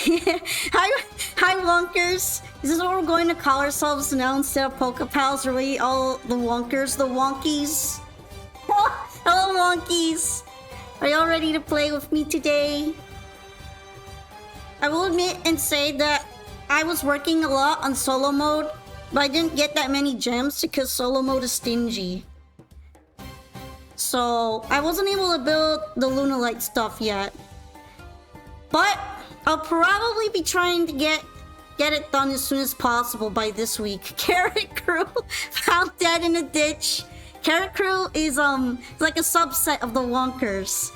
Hi, wonkers. Is this what we're going to call ourselves now instead of Pokepals? Are we all the wonkers, the wonkies? Hello, wonkies. Are y'all ready to play with me today? I will admit and say that I was working a lot on solo mode, but I didn't get that many gems because solo mode is stingy. So I wasn't able to build the Lunalite stuff yet. But I'll probably be trying to get it done as soon as possible by this week. Carrot Crew found dead in a ditch. Carrot Crew is like a subset of the wonkers.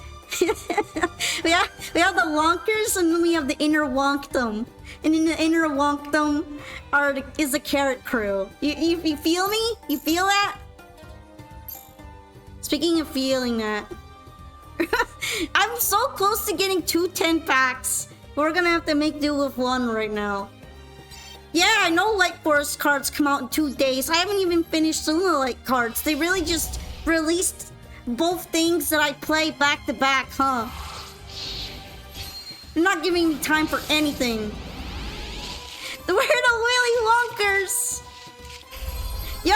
we have the wonkers and then we have the inner wonkdom. And in the inner wonkdom is the Carrot Crew. You feel me? You feel that? Speaking of feeling that, I'm so close to getting 2 10-packs. We're gonna have to make do with one right now. Yeah, I know Light Forest cards come out in 2 days. I haven't even finished the Lunalite cards. They really just released both things that I play back to back, huh? They're not giving me time for anything. We're the Willy Wonkers! Yo,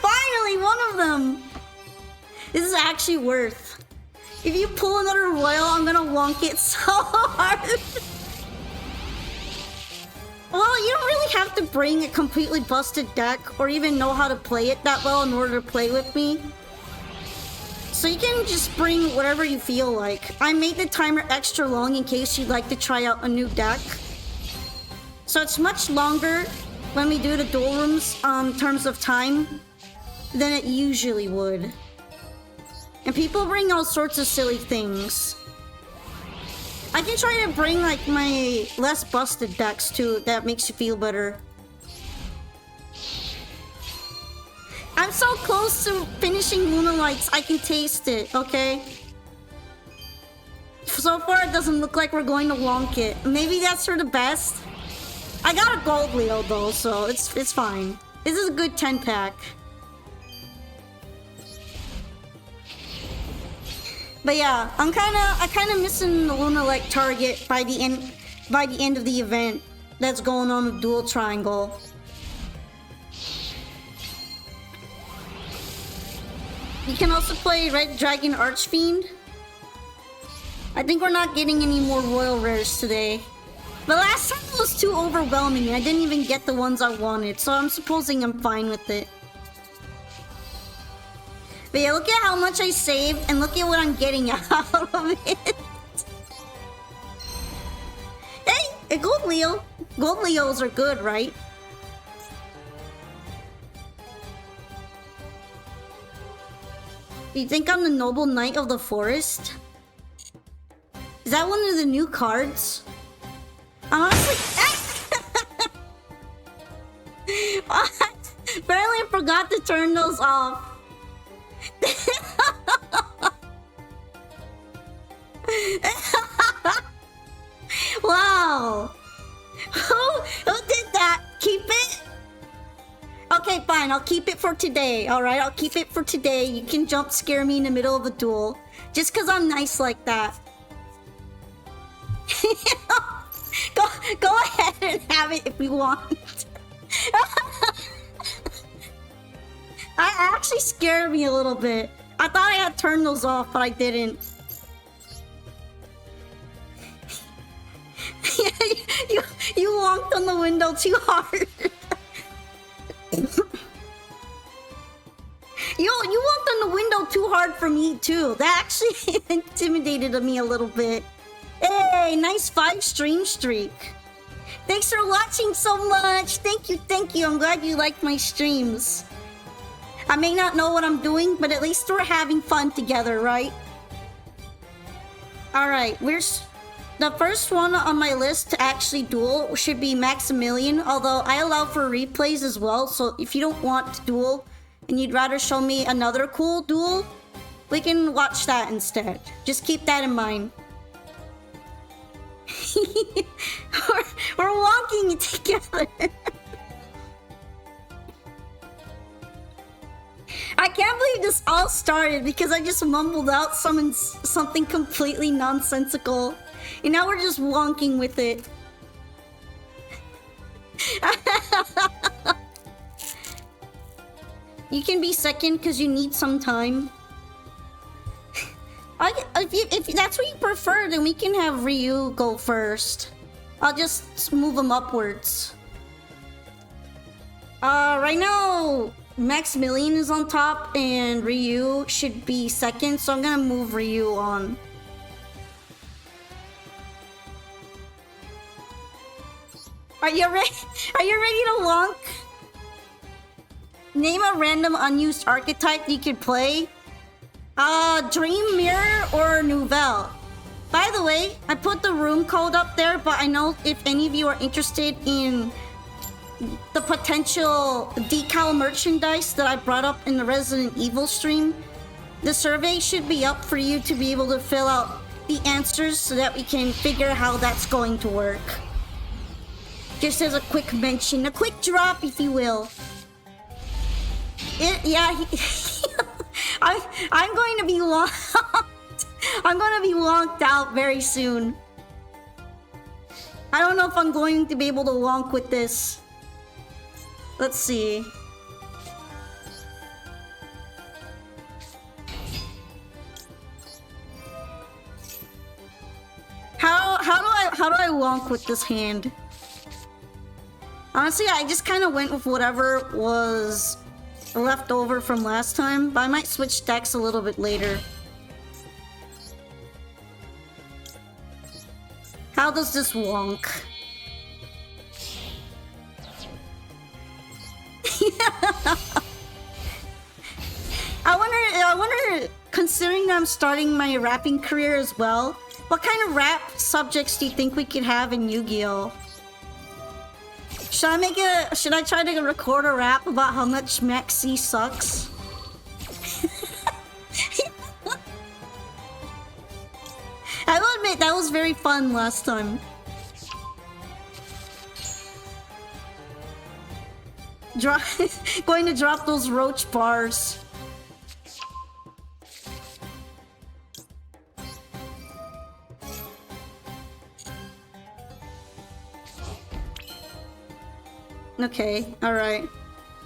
finally one of them! This is actually worth. If you pull another royal, I'm gonna wonk it so hard. Well, you don't really have to bring a completely busted deck or even know how to play it that well in order to play with me. So you can just bring whatever you feel like. I made the timer extra long in case you'd like to try out a new deck. So it's much longer when we do the duel rooms in terms of time than it usually would. And people bring all sorts of silly things. I can try to bring like my less busted decks too, if that makes you feel better. I'm so close to finishing Lunalites, I can taste it, okay? So far it doesn't look like we're going to wonk it. Maybe that's for the best. I got a gold Leo though, so it's fine. This is a good 10-pack. But yeah, I'm kinda missing the Lunalite target by the end of the event that's going on with Duel Triangle. You can also play Red Dragon Archfiend. I think we're not getting any more Royal Rares today. But last time it was too overwhelming and I didn't even get the ones I wanted, so I'm supposing I'm fine with it. But yeah, look at how much I saved and look at what I'm getting out of it. Hey, a gold Leo. Gold Leos are good, right? You think I'm the Noble Knight of the Forest? Is that one of the new cards? I'm honestly... What? Apparently I forgot to turn those off. Wow. Who did that? Keep it? Okay, fine. I'll keep it for today. Alright, I'll keep it for today. You can jump scare me in the middle of a duel. Just because I'm nice like that. Go ahead and have it if you want. That actually scared me a little bit. I thought I had turned those off, but I didn't. you wonked on the window too hard. You wonked on the window too hard for me too. That actually intimidated me a little bit. Hey, nice 5 stream streak. Thanks for watching so much. Thank you. I'm glad you liked my streams. I may not know what I'm doing, but at least we're having fun together, right? Alright, the first one on my list to actually duel should be Maximilian, although I allow for replays as well, so if you don't want to duel and you'd rather show me another cool duel, we can watch that instead. Just keep that in mind. we're walking together. I can't believe this all started because I just mumbled out something completely nonsensical. And now we're just wonking with it. You can be second because you need some time. If that's what you prefer, then we can have Ryu go first. I'll just move him upwards. Right now, Maximilian is on top and Ryu should be second, so I'm gonna move Ryu on. Are you ready? Are you ready to wonk? Name a random unused archetype you could play. Dream Mirror or Nouvelle. By the way, I put the room code up there, but I know if any of you are interested in the potential decal merchandise that I brought up in the Resident Evil stream, the survey should be up for you to be able to fill out the answers so that we can figure how that's going to work. Just as a quick mention, a quick drop, if you will. I'm going to be locked. I'm going to be locked out very soon. I don't know if I'm going to be able to wonk with this. Let's see. How do I wonk with this hand? Honestly, I just kind of went with whatever was left over from last time, but I might switch decks a little bit later. How does this wonk? I wonder, considering that I'm starting my rapping career as well, what kind of rap subjects do you think we could have in Yu-Gi-Oh? Should I try to record a rap about how much Maxi sucks? I will admit, that was very fun last time. Going to drop those roach bars. Okay, alright.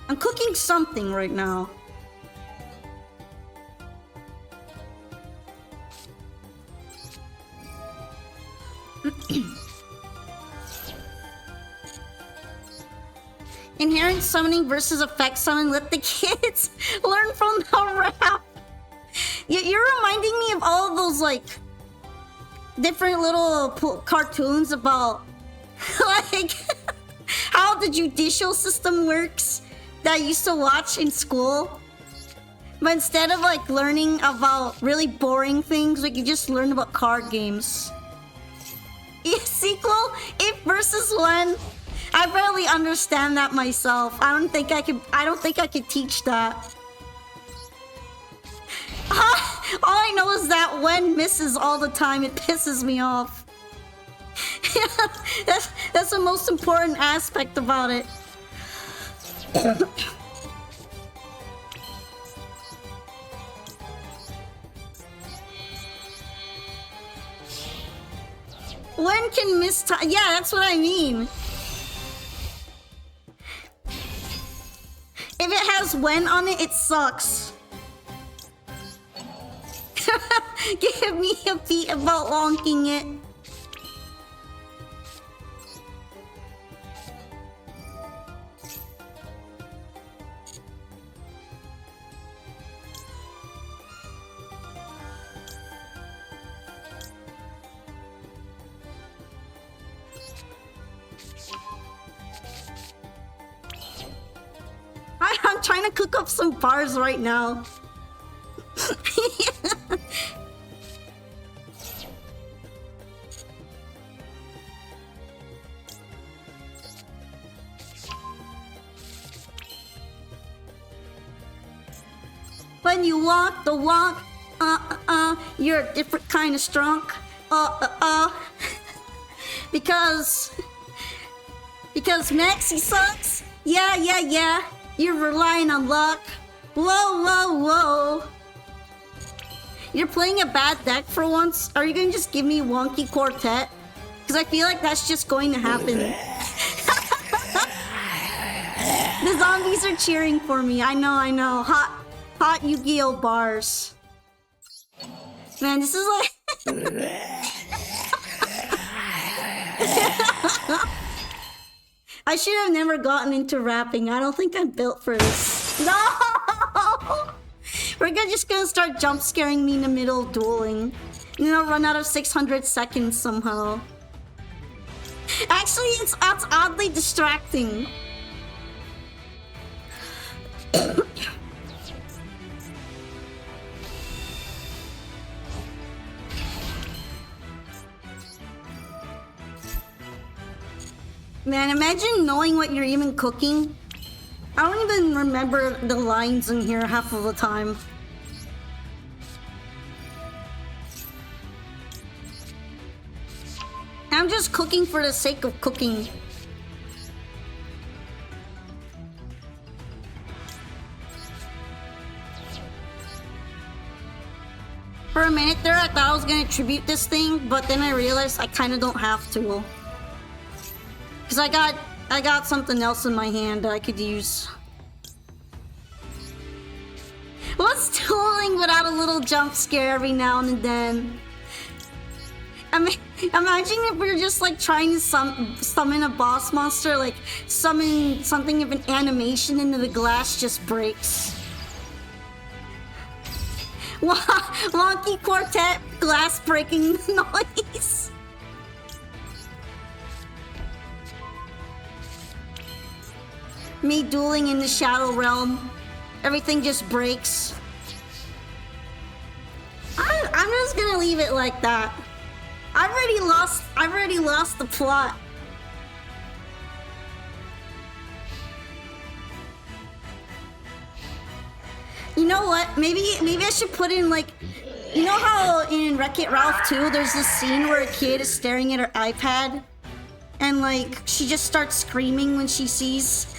I'm cooking something right now. Inherent summoning versus effect summon. Let the kids learn from the rap. You're reminding me of all of those, like, different little cartoons about, like, how the judicial system works that I used to watch in school. But instead of, like, learning about really boring things, we could just learn about card games. Sequel? 8 versus 1? I barely understand that myself. I don't think I could teach that. All I know is that Wen misses all the time. It pisses me off. That's the most important aspect about it. Wen can miss time. Yeah, that's what I mean. If it has Wen on it, it sucks. Give me a beat about wonking it. I'm trying to cook up some bars right now. When you walk the walk, you're a different kind of strong. Because Maxi sucks. Yeah. You're relying on luck. Whoa. You're playing a bad deck for once? Are you gonna just give me wonky quartet? Because I feel like that's just going to happen. The zombies are cheering for me. I know, I know. Hot Yu-Gi-Oh bars. Man, this is like... I should have never gotten into rapping. I don't think I'm built for this. No! Just gonna start jump scaring me in the middle of dueling. And then I'll run out of 600 seconds somehow. Actually, it's oddly distracting. Man, imagine knowing what you're even cooking. I don't even remember the lines in here half of the time. I'm just cooking for the sake of cooking. For a minute there, I thought I was gonna tribute this thing, but then I realized I kinda don't have to. Cause I got something else in my hand that I could use. What's dueling without a little jump scare every now and then? I mean, imagine if we were just like trying to summon a boss monster, like summon something of an animation into the glass just breaks. Wonky quartet glass breaking noise. Me dueling in the shadow realm. Everything just breaks. I'm just gonna leave it like that. I've already lost the plot. You know what? Maybe I should put in like, you know how in Wreck-It Ralph 2 there's this scene where a kid is staring at her iPad and like she just starts screaming when she sees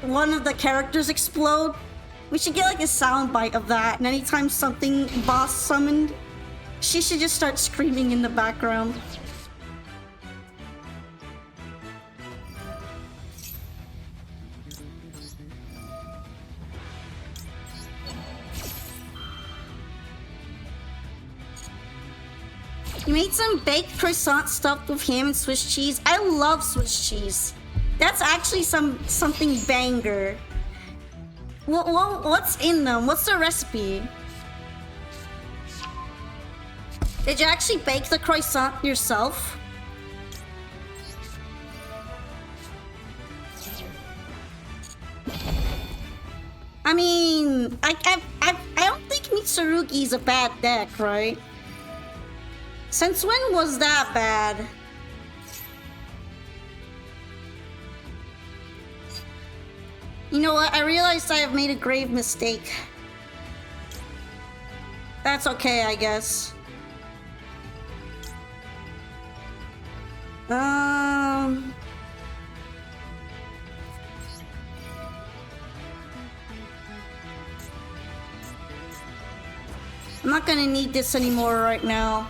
one of the characters explode? We should get like a sound bite of that, and anytime something boss summoned, she should just start screaming in the background. You made some baked croissant stuffed with ham and Swiss cheese. I love Swiss cheese. That's actually something banger. What's in them? What's the recipe? Did you actually bake the croissant yourself? I mean, I don't think Mitsurugi's a bad deck, right? Since when was that bad? You know what? I realized I have made a grave mistake. That's okay, I guess. I'm not gonna need this anymore right now.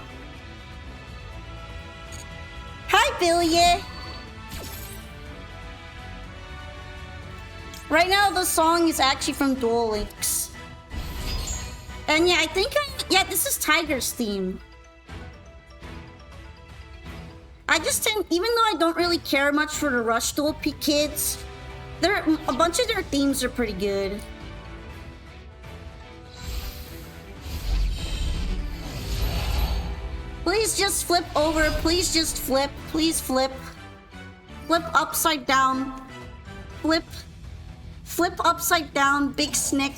Hi, Billy! Right now, the song is actually from Duel Links. And yeah, yeah, this is Tiger's theme. I just tend, even though I don't really care much for the Rush Duel kids, a bunch of their themes are pretty good. Please just flip over, please just flip, please flip. Flip upside down. Flip upside down, big snick.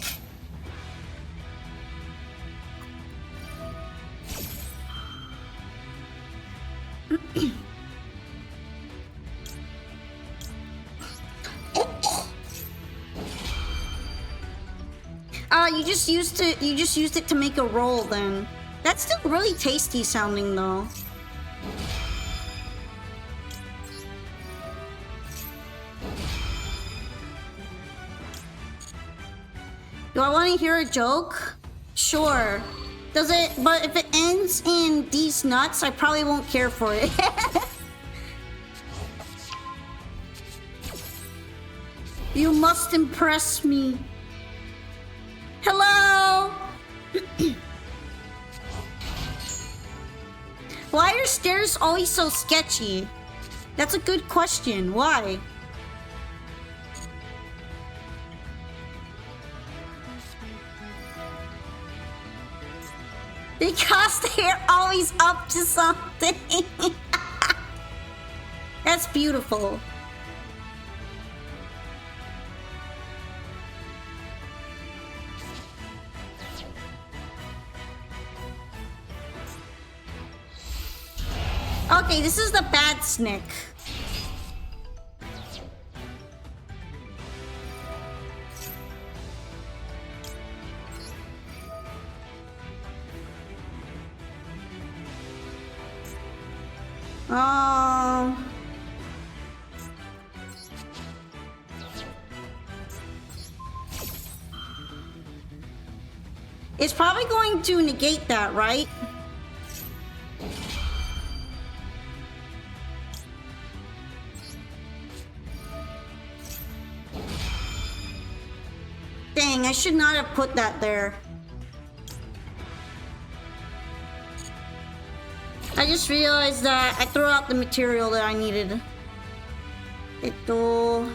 You just used it to make a roll then. That's still really tasty sounding though. Do I want to hear a joke? Sure. Does it? But if it ends in these nuts, I probably won't care for it. You must impress me. Hello? Why are stairs always so sketchy? That's a good question. Why? Because they're always up to something. That's beautiful. Okay, this is the bad Snick. Oh. It's probably going to negate that, right? Dang, I should not have put that there. I just realized that I threw out the material that I needed. Ito.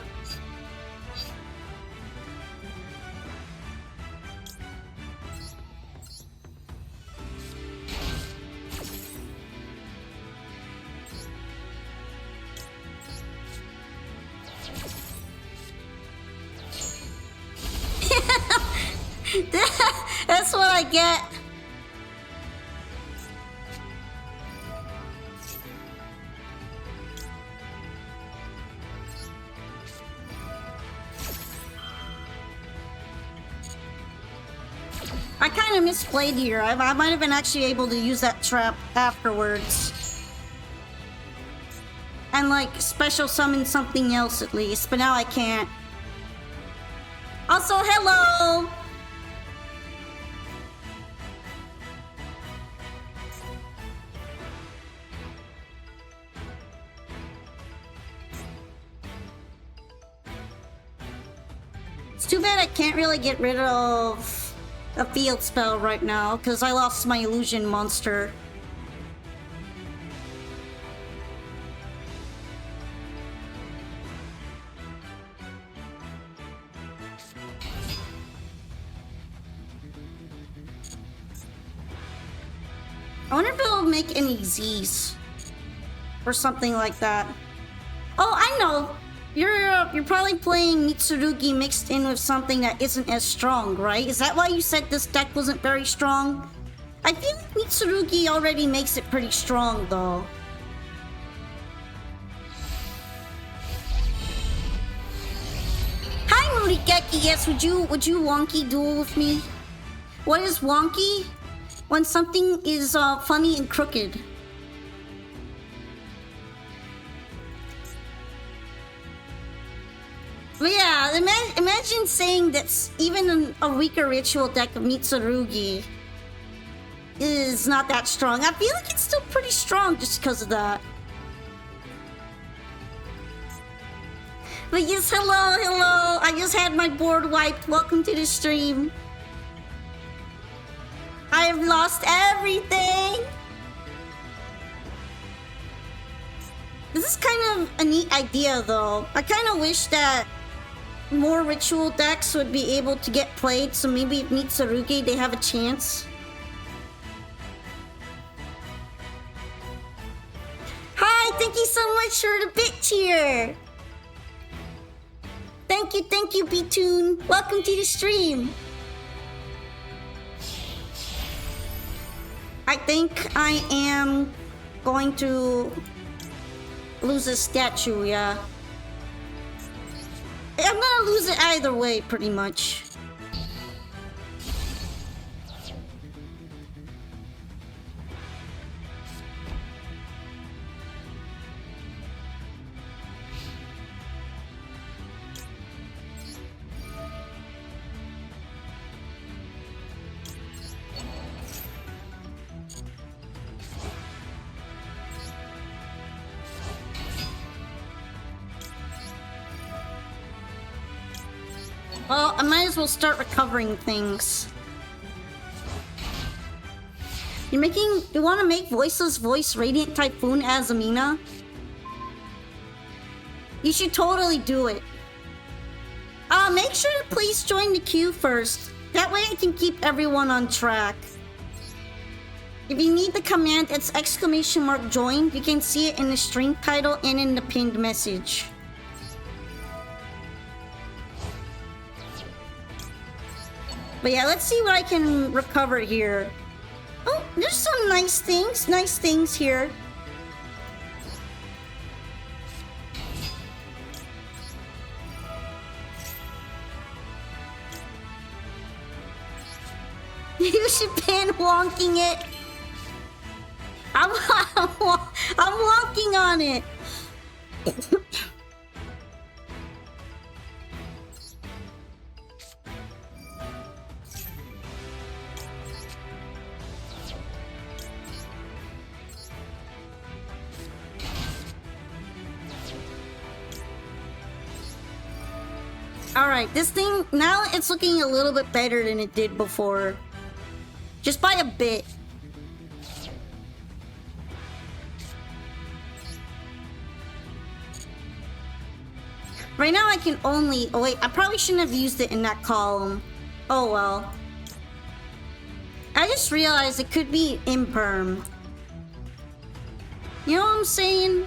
That's what I get. I kind of misplayed here. I might have been actually able to use that trap afterwards. And like special summon something else at least, but now I can't. Also, hello! It's too bad I can't really get rid of a field spell right now, because I lost my illusion monster. I wonder if it'll make any Z's. Or something like that. Oh, I know! You're probably playing Mitsurugi mixed in with something that isn't as strong, right? Is that why you said this deck wasn't very strong? I feel like Mitsurugi already makes it pretty strong, though. Hi, Murikeki. Yes, would you wonky duel with me? What is wonky? When something is funny and crooked. But yeah, imagine saying that even a weaker ritual deck of Mitsurugi is not that strong. I feel like it's still pretty strong just because of that. But yes, hello. I just had my board wiped. Welcome to the stream. I have lost everything. This is kind of a neat idea, though. I kind of wish that more ritual decks would be able to get played, so maybe if Mitsurugi, they have a chance. Hi, thank you so much for the bit cheer. Thank you, B-Tune. Welcome to the stream. I think I am going to lose a statue, yeah. I'm gonna lose it either way, pretty much. Well, I might as well start recovering things. You want to make Voiceless Voice Radiant Typhoon as Amina? You should totally do it. Make sure to please join the queue first. That way I can keep everyone on track. If you need the command, it's !join. You can see it in the stream title and in the pinned message. But yeah, let's see what I can recover here. Oh, there's some nice things here. You should ban wonking it. I'm wonking on it. Alright, this thing, now it's looking a little bit better than it did before. Just by a bit. Right now I can only... Oh wait, I probably shouldn't have used it in that column. Oh well. I just realized it could be imperm. You know what I'm saying?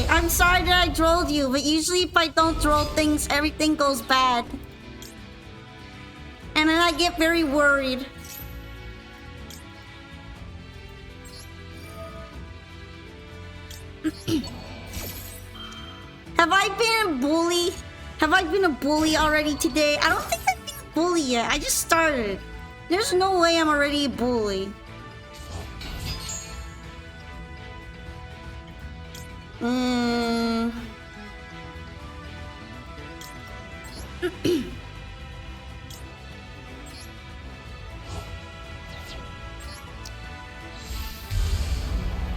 I'm sorry that I trolled you, but usually if I don't troll things, everything goes bad. And then I get very worried. Have I been a bully? Have I been a bully already today? I don't think I've been a bully yet. I just started. There's no way I'm already a bully.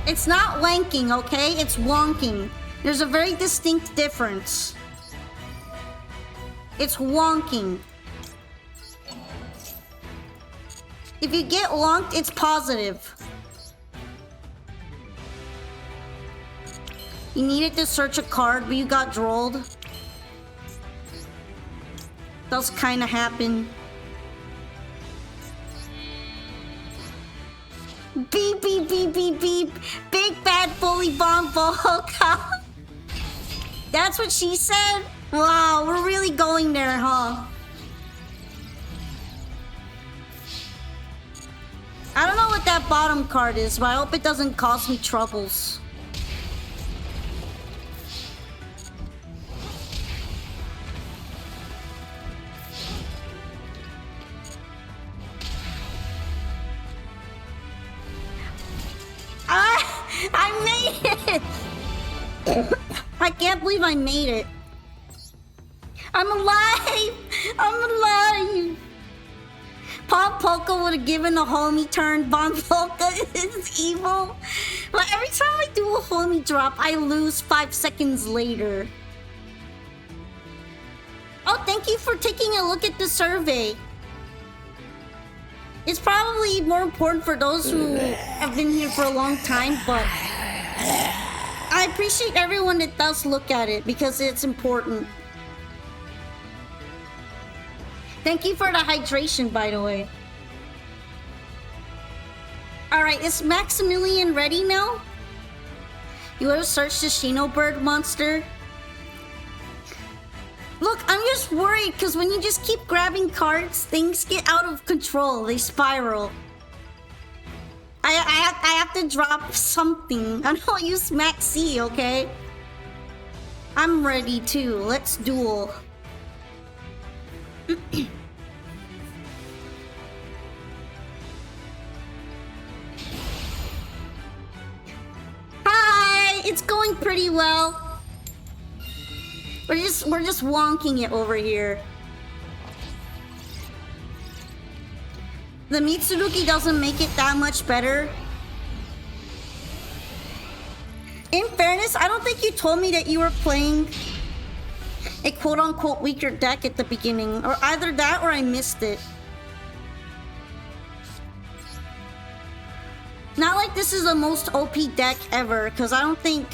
It's not wanking, okay? It's wonking. There's a very distinct difference. It's wonking. If you get wonked, it's positive. You needed to search a card, but you got drolled. Does kinda happen. Beep, beep, beep, beep, beep. Big bad bully bomb Volca. That's what she said? Wow, we're really going there, huh? I don't know what that bottom card is, but I hope it doesn't cause me troubles. I made it! I can't believe I made it. I'm alive! I'm alive! Pop Polka would have given a homie turn. Bomb Polka is evil. But every time I do a homie drop, I lose 5 seconds later. Oh, thank you for taking a look at the survey. It's probably more important for those who have been here for a long time, but I appreciate everyone that does look at it because it's important. Thank you for the hydration, by the way. Alright, is Maximilian ready now? You want to search the Shino Bird monster? Look, I'm just worried because when you just keep grabbing cards, things get out of control. They spiral. I have to drop something. I don't use Max C, okay? I'm ready too. Let's duel. Hi! It's going pretty well. We're just wonking it over here. The Mitsurugi doesn't make it that much better. In fairness, I don't think you told me that you were playing a quote-unquote weaker deck at the beginning. Or either that or I missed it. Not like this is the most OP deck ever, because I don't think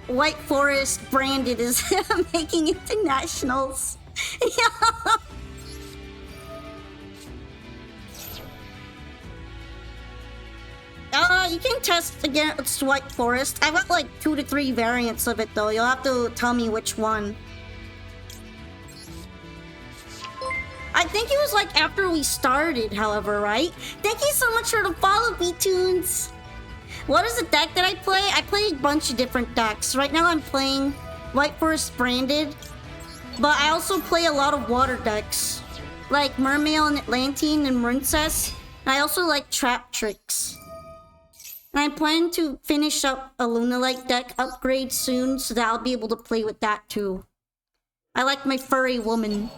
White Forest branded is making it to nationals. Yeah. You can test against White Forest. I've got like 2 to 3 variants of it though. You'll have to tell me which one. I think it was like after we started, however, right? Thank you so much for the follow, B-Tunes. What is the deck that I play? I play a bunch of different decks. Right now I'm playing White Forest branded, but I also play a lot of water decks, like Mermail and Atlantean and Princess. I also like Trap Tricks. And I plan to finish up a Lunalite deck upgrade soon, so that I'll be able to play with that too. I like my furry woman.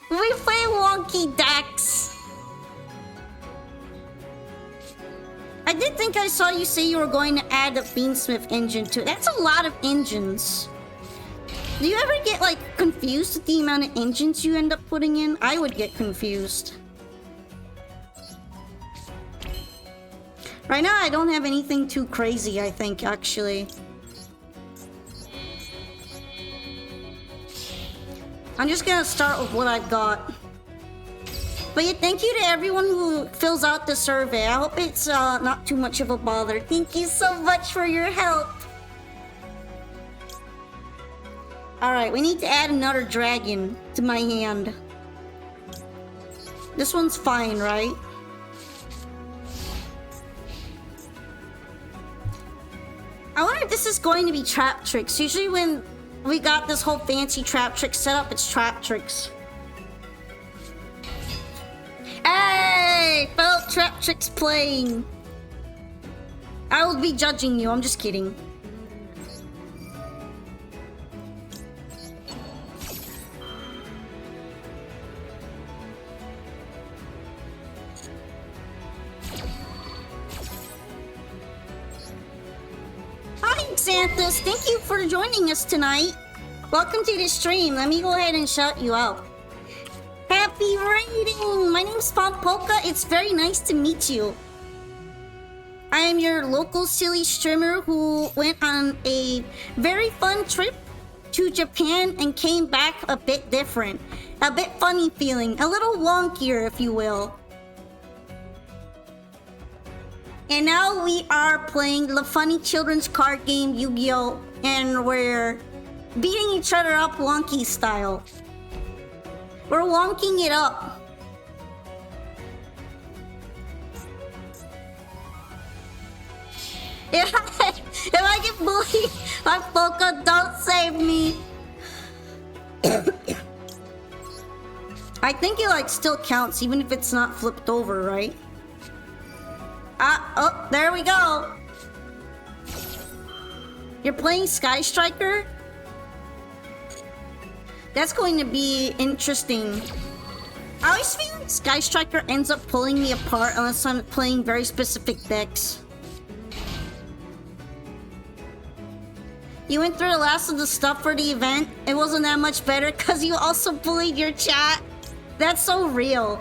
We play wonky decks. I did think I saw you say you were going to add a Fiendsmith engine to it. That's a lot of engines. Do you ever get like confused with the amount of engines you end up putting in? I would get confused. Right now, I don't have anything too crazy, I think, actually. I'm just gonna start with what I've got. But yeah, thank you to everyone who fills out the survey. I hope it's not too much of a bother. Thank you so much for your help. Alright, we need to add another dragon to my hand. This one's fine, right? I wonder if this is going to be Trap Tricks. Usually when we got this whole fancy Trap Trick set up, it's Trap Tricks. Hey! Fellow Trap Tricks playing. I will be judging you, I'm just kidding. Hi, Xanthus. Thank you for joining us tonight. Welcome to the stream. Let me go ahead and shout you out. Happy raiding! My name's Pompoka. It's very nice to meet you. I am your local silly streamer who went on a very fun trip to Japan and came back a bit different. A bit funny feeling. A little wonkier, if you will. And now we are playing the funny children's card game Yu-Gi-Oh! And we're beating each other up wonky style. We're wonking it up. If I get bullied by Poca, don't save me. I think it like still counts even if it's not flipped over, right? Oh, there we go. You're playing Sky Striker? That's going to be interesting. I always feel like Sky Striker ends up pulling me apart unless I'm playing very specific decks. You went through the last of the stuff for the event. It wasn't that much better because you also bullied your chat. That's so real.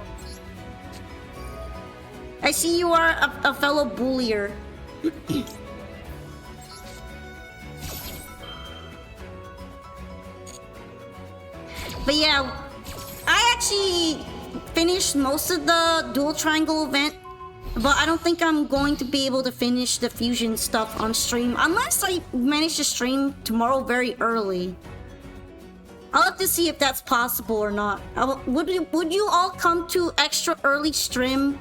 I see you are a fellow bullier. But yeah, I actually finished most of the Dual Triangle event, but I don't think I'm going to be able to finish the fusion stuff on stream unless I manage to stream tomorrow very early. I'll have to see if that's possible or not. Would you all come to extra early stream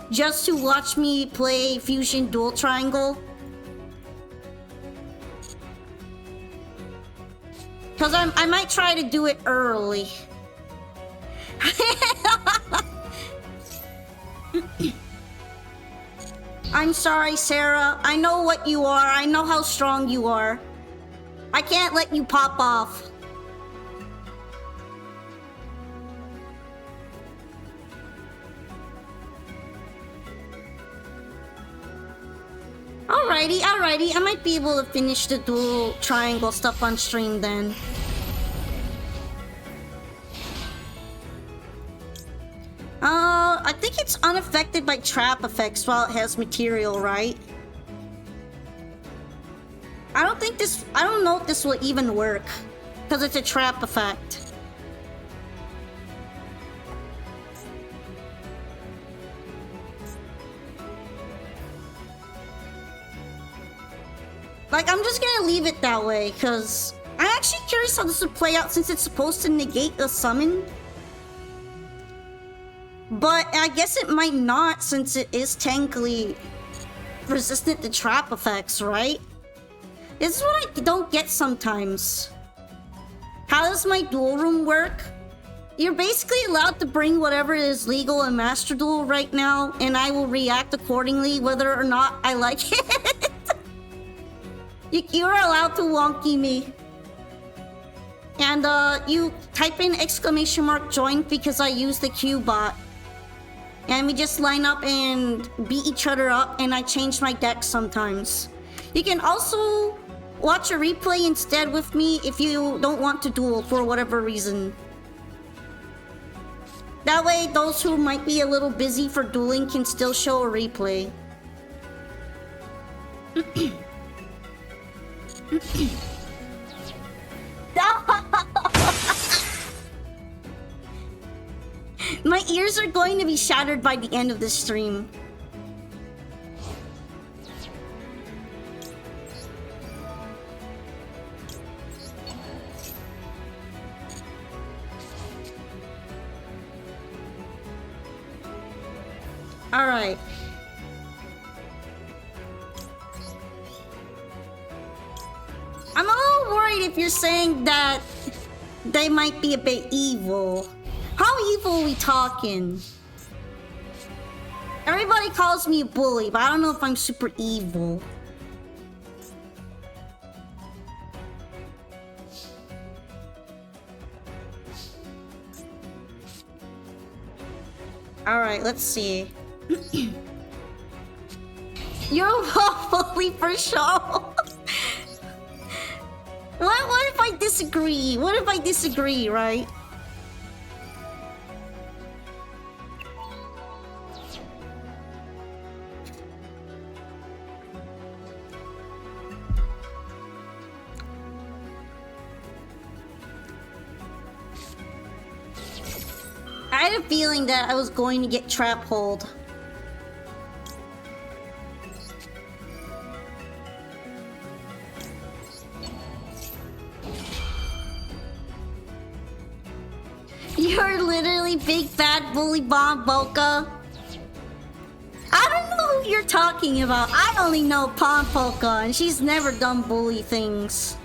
just to watch me play Fusion Dual Triangle? Because I might try to do it early. I'm sorry, Sarah. I know what you are. I know how strong you are. I can't let you pop off. Alrighty, alrighty. I might be able to finish the dual triangle stuff on stream then. I think it's unaffected by trap effects while it has material, right? I don't know if this will even work, because it's a trap effect. Like, I'm just gonna leave it that way, because I'm actually curious how this would play out since it's supposed to negate the summon. But I guess it might not, since it is technically resistant to trap effects, right? This is what I don't get sometimes. How does my duel room work? You're basically allowed to bring whatever is legal in Master Duel right now, and I will react accordingly whether or not I like it. You're allowed to wonky me. And you type in !join because I use the Q bot. And we just line up and beat each other up, and I change my deck sometimes. You can also watch a replay instead with me if you don't want to duel for whatever reason. That way, those who might be a little busy for dueling can still show a replay. My ears are going to be shattered by the end of this stream. All right. I'm a little worried if you're saying that they might be a bit evil. How evil are we talking? Everybody calls me a bully, but I don't know if I'm super evil. Alright, let's see. You're a bully for sure. What if I disagree? What if I disagree, right? I had a feeling that I was going to get trap hold. You're literally big bad bully bomb Boca. I don't know who you're talking about. I only know Pom Polka, and she's never done bully things.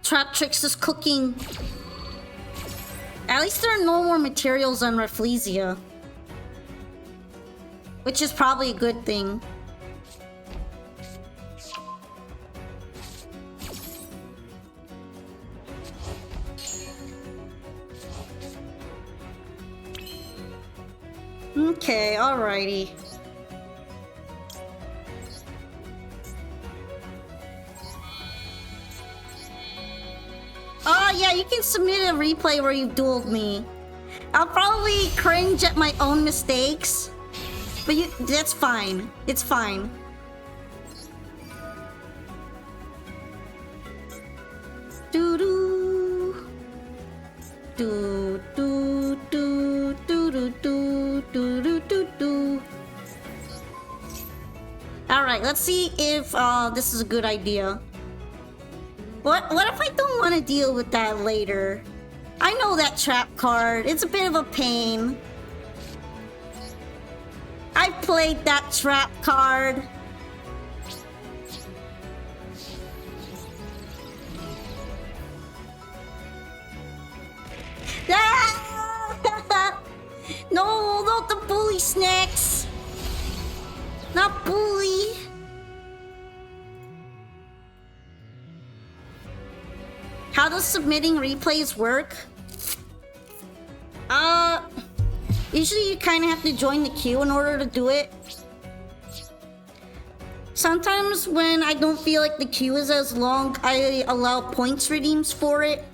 Trap Tricks is cooking. At least there are no more materials on Rafflesia, which is probably a good thing. Okay, alrighty. Oh yeah, you can submit a replay where you dueled me. I'll probably cringe at my own mistakes, but that's fine. It's fine. Do do do do do do do do do do do. All right, let's see if this is a good idea. What if I don't want to deal with that later? I know that trap card. It's a bit of a pain. I've played that trap card. Ah! No, not the bully snacks. Not bully. How does submitting replays work? Usually you kind of have to join the queue in order to do it. Sometimes when I don't feel like the queue is as long, I allow points redeems for it.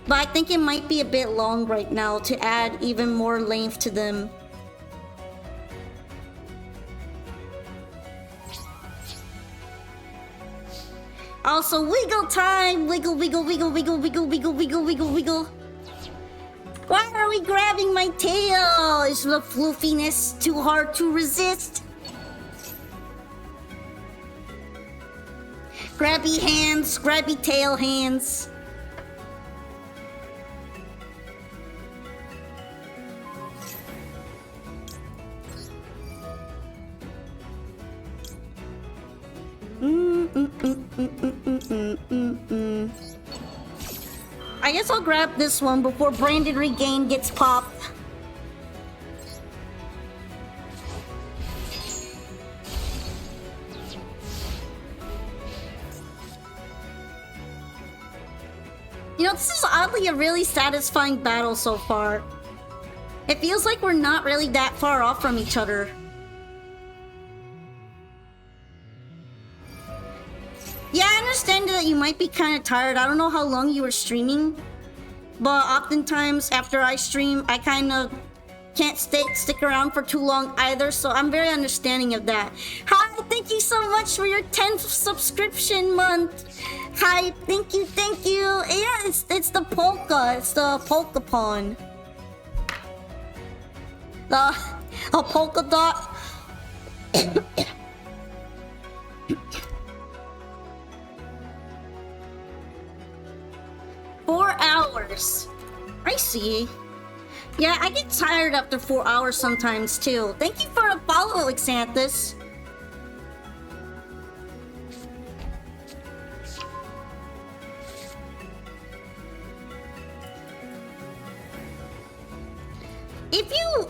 But I think it might be a bit long right now to add even more length to them. Also, wiggle time! Wiggle, wiggle, wiggle, wiggle, wiggle, wiggle, wiggle, wiggle, wiggle. Why are we grabbing my tail? Is the floofiness too hard to resist? Grabby hands, grabby tail hands. I guess I'll grab this one before Branded Regain gets popped. You know, this is oddly a really satisfying battle so far. It feels like we're not really that far off from each other. Yeah, I understand that you might be kind of tired. I don't know how long you were streaming, but oftentimes after I stream, I kind of can't stick around for too long either, so I'm very understanding of that. Hi, thank you so much for your 10th subscription month. Hi, thank you, thank you. Yeah, it's the polka. It's the polka pawn. A polka dot. 4 hours. I see. Yeah, I get tired after 4 hours sometimes too. Thank you for the follow, Xanthus.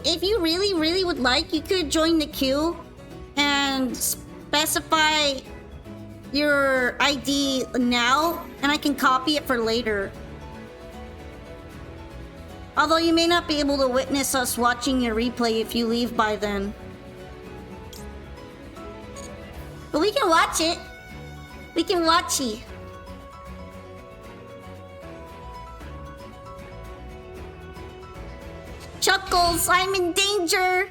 If you really would like, you could join the queue and specify your ID now, and I can copy it for later. Although you may not be able to witness us watching your replay if you leave by then. But we can watch it. We can watch it. Chuckles, I'm in danger!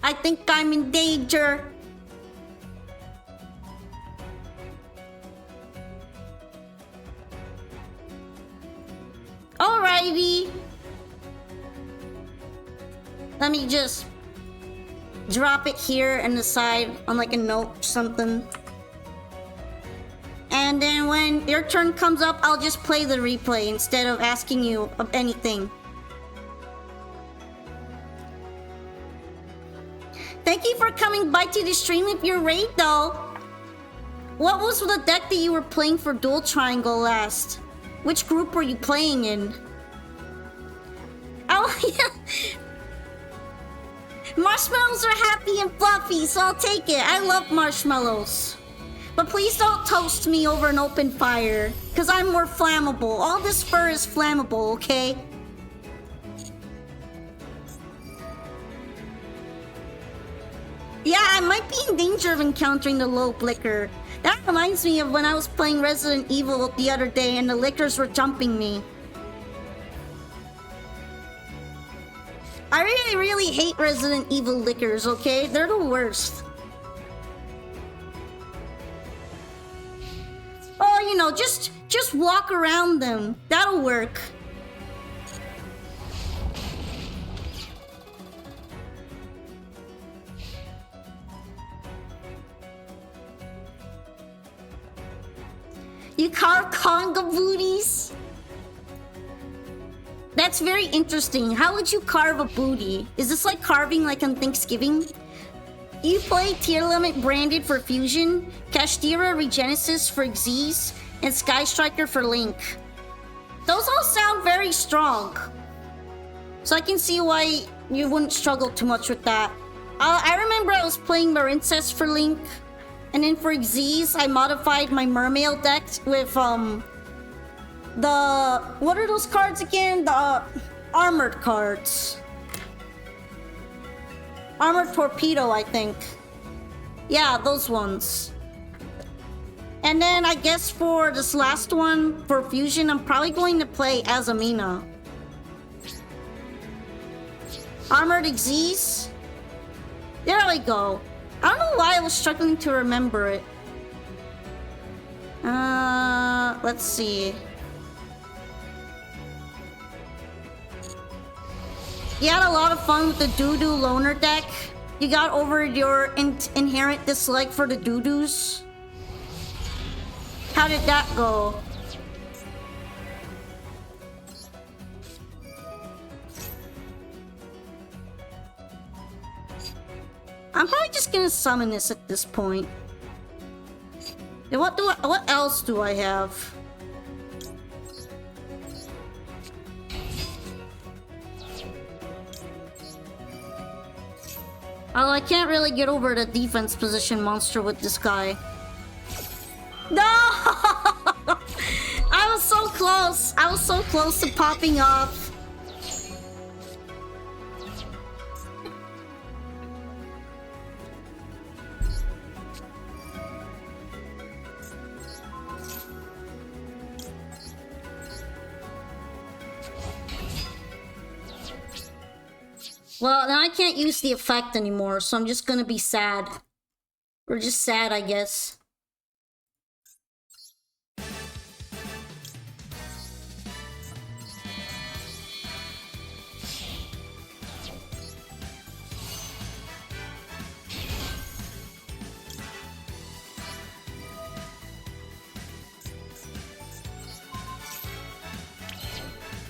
I think I'm in danger. Alrighty. Let me just drop it here and the side on like a note or something. And then when your turn comes up, I'll just play the replay instead of asking you of anything. Thank you for coming by to the stream if you're raid though. What was the deck that you were playing for Dual Triangle last? Which group were you playing in? Oh yeah. Marshmallows are happy and fluffy, so I'll take it. I love marshmallows. But please don't toast me over an open fire, because I'm more flammable. All this fur is flammable, okay? Yeah, I might be in danger of encountering the low blicker. That reminds me of when I was playing Resident Evil the other day and the lickers were jumping me. I really hate Resident Evil lickers, okay? They're the worst. Oh, you know, just walk around them. That'll work. You carve conga booties? That's very interesting. How would you carve a booty? Is this like carving like on Thanksgiving? You play Tier Limit Branded for Fusion, Kashtira Regenesis for Xyz, and Sky Striker for Link. Those all sound very strong. So I can see why you wouldn't struggle too much with that. I remember I was playing Marincess for Link. And then for Xyz, I modified my Mermail deck with, the... What are those cards again? The armored cards. Armored Torpedo, I think. Yeah, those ones. And then I guess for this last one, for Fusion, I'm probably going to play as Amina. Armored Xyz. There we go. I don't know why I was struggling to remember it. Let's see. You had a lot of fun with the Doo-Doo Loner deck. You got over your inherent dislike for the Doo-Doos. How did that go? I'm probably just gonna summon this at this point. And what else do I have? Oh, I can't really get over the defense position monster with this guy. No! I was so close. I was so close to popping off. Well, now I can't use the effect anymore, so I'm just gonna be sad. Or just sad, I guess.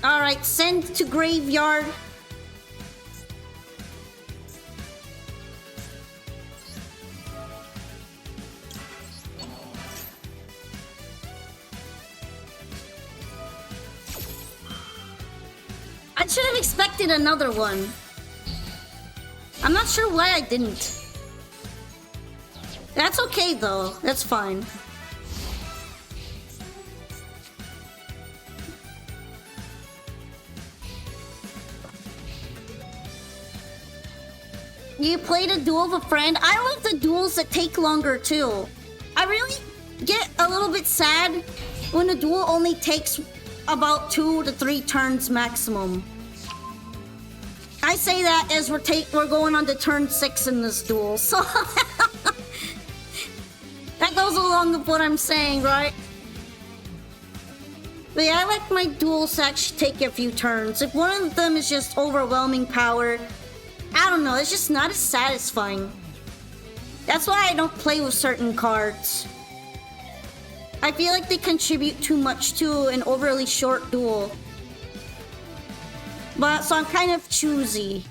Alright, send to graveyard. I should have expected another one. I'm not sure why I didn't. That's okay though, that's fine. You played a duel with a friend? I love the duels that take longer too. I really get a little bit sad when a duel only takes about 2 to 3 turns maximum. I say that as we're going on to turn 6 in this duel, so that goes along with what I'm saying, right? But yeah, I like my duels to actually take a few turns. If one of them is just overwhelming power, I don't know, it's just not as satisfying. That's why I don't play with certain cards. I feel like they contribute too much to an overly short duel. But, so I'm kind of choosy.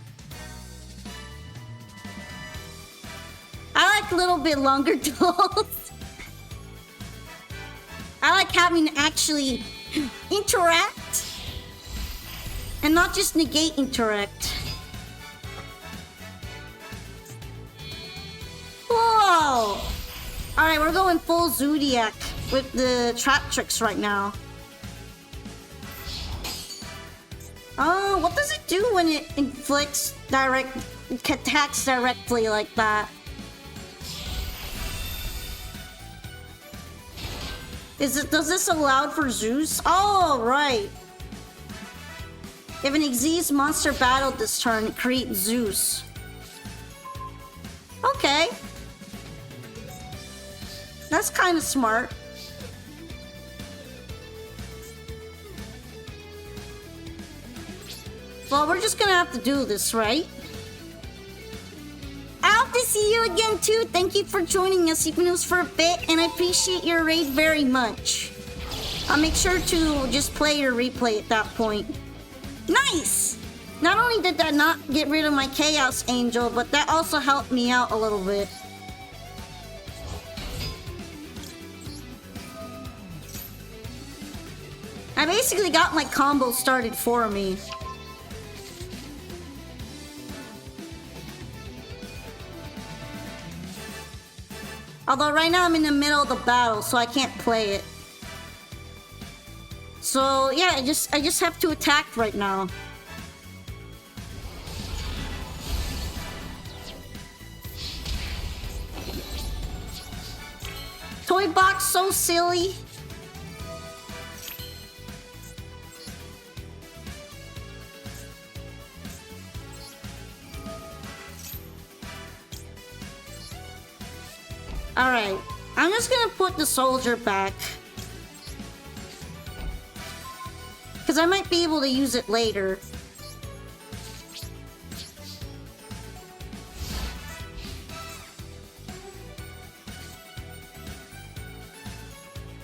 I like a little bit longer duels. I like having to actually interact. And not just negate interact. Whoa! Alright, we're going full Zodiac with the trap tricks right now. Oh, what does it do when it inflicts attacks directly like that? Does this allow for Zeus? Oh, right. If an Xyz monster battled this turn, it creates Zeus. Okay. That's kind of smart. Well, we're just gonna have to do this, right? I hope to see you again too. Thank you for joining us, even if it was for a bit, and I appreciate your raid very much. I'll make sure to just play or replay at that point. Nice! Not only did that not get rid of my Chaos Angel, but that also helped me out a little bit. I basically got my combo started for me. Although right now I'm in the middle of the battle, so I can't play it. So yeah, I just have to attack right now. Toy box, so silly. Alright, I'm just gonna put the soldier back. Because I might be able to use it later.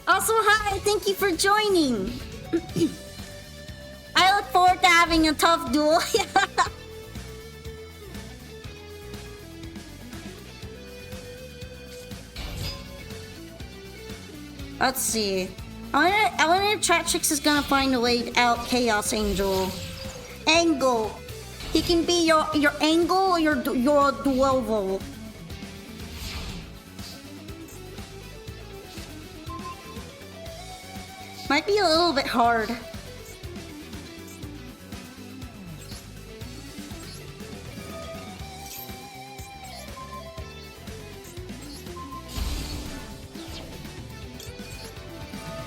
Also, hi, thank you for joining. I look forward to having a tough duel. Let's see. I wonder if Tratrix is gonna find a way out Chaos Angel. Angle. He can be your angle or your Duel. Might be a little bit hard.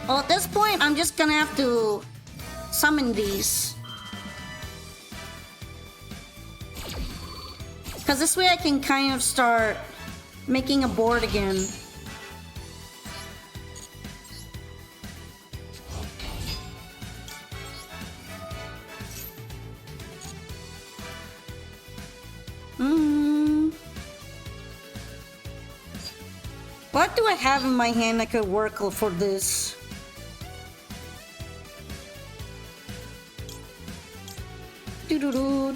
Well, at this point, I'm just gonna have to summon these. Because this way I can kind of start making a board again. What do I have in my hand that could work for this?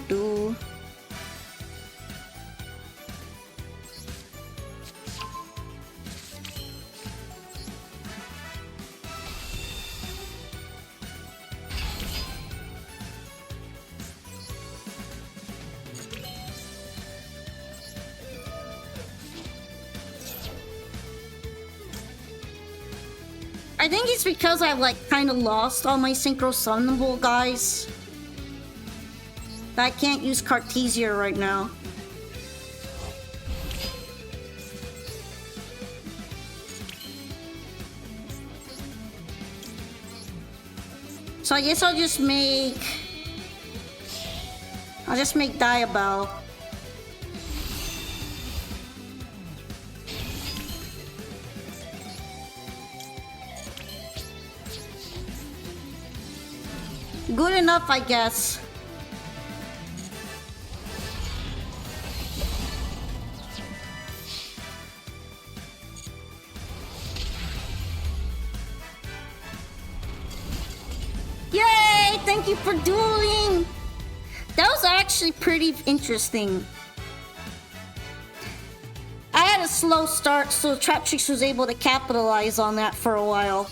Do. I think it's because I've like kind of lost all my synchro summonable guys. I can't use Cartesia right now. So I guess I'll just make Diabell. Good enough, I guess. Yay! Thank you for dueling! That was actually pretty interesting. I had a slow start, so Traptrix was able to capitalize on that for a while.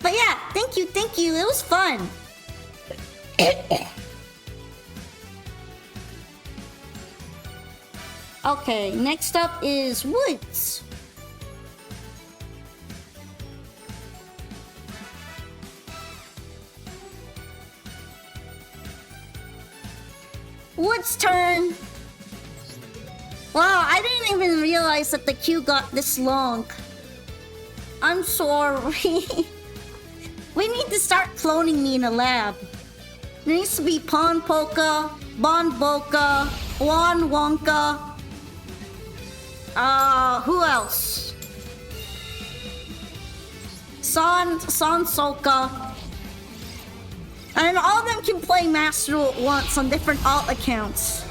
But yeah, thank you. It was fun. Okay, next up is Woods. Woods' turn. Wow, I didn't even realize that the queue got this long. I'm sorry. We need to start cloning me in a lab. There needs to be Pon Polka, Bon Boca, Juan Wonka. Who else? San Soka. And all of them can play Master Duel at once on different alt accounts.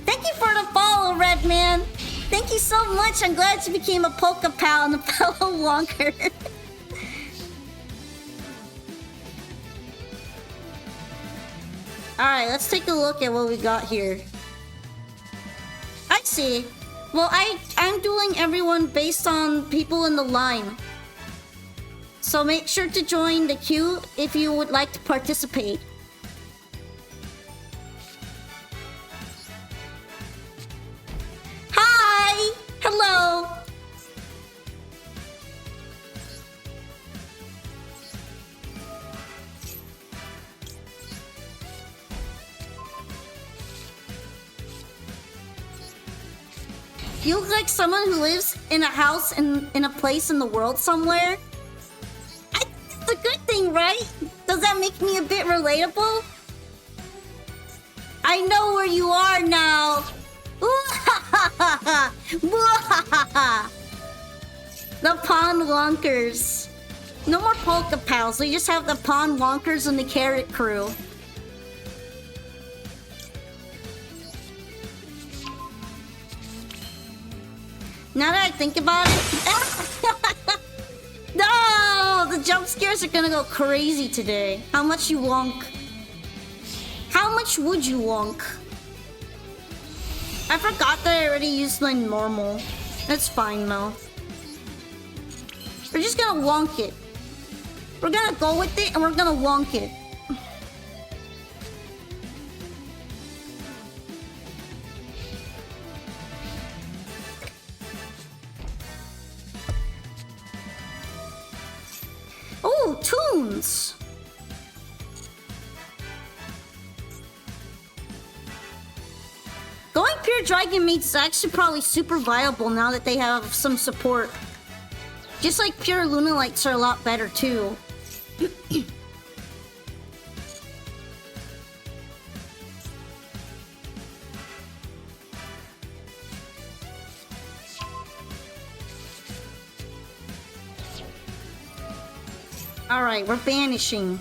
Thank you for the follow, Redman. Thank you so much. I'm glad you became a Polka Pal and a fellow Wonker. Alright, let's take a look at what we got here. I see. Well, I'm dueling everyone based on people in the line. So make sure to join the queue if you would like to participate. You look like someone who lives in a house in a place in the world somewhere. I think it's a good thing, right? Does that make me a bit relatable? I know where you are now. The Pond Wonkers. No more Polka Pals. We just have the Pond Wonkers and the Carrot Crew. Now that I think about it... No! The jump scares are gonna go crazy today. How much you wonk? How much would you wonk? I forgot that I already used my normal. It's fine though. We're just gonna wonk it. We're gonna go with it and we're gonna wonk it. Oh, tunes! Going pure Dragon Maid's is actually probably super viable now that they have some support. Just like pure Lunalights are a lot better too. Alright, we're banishing.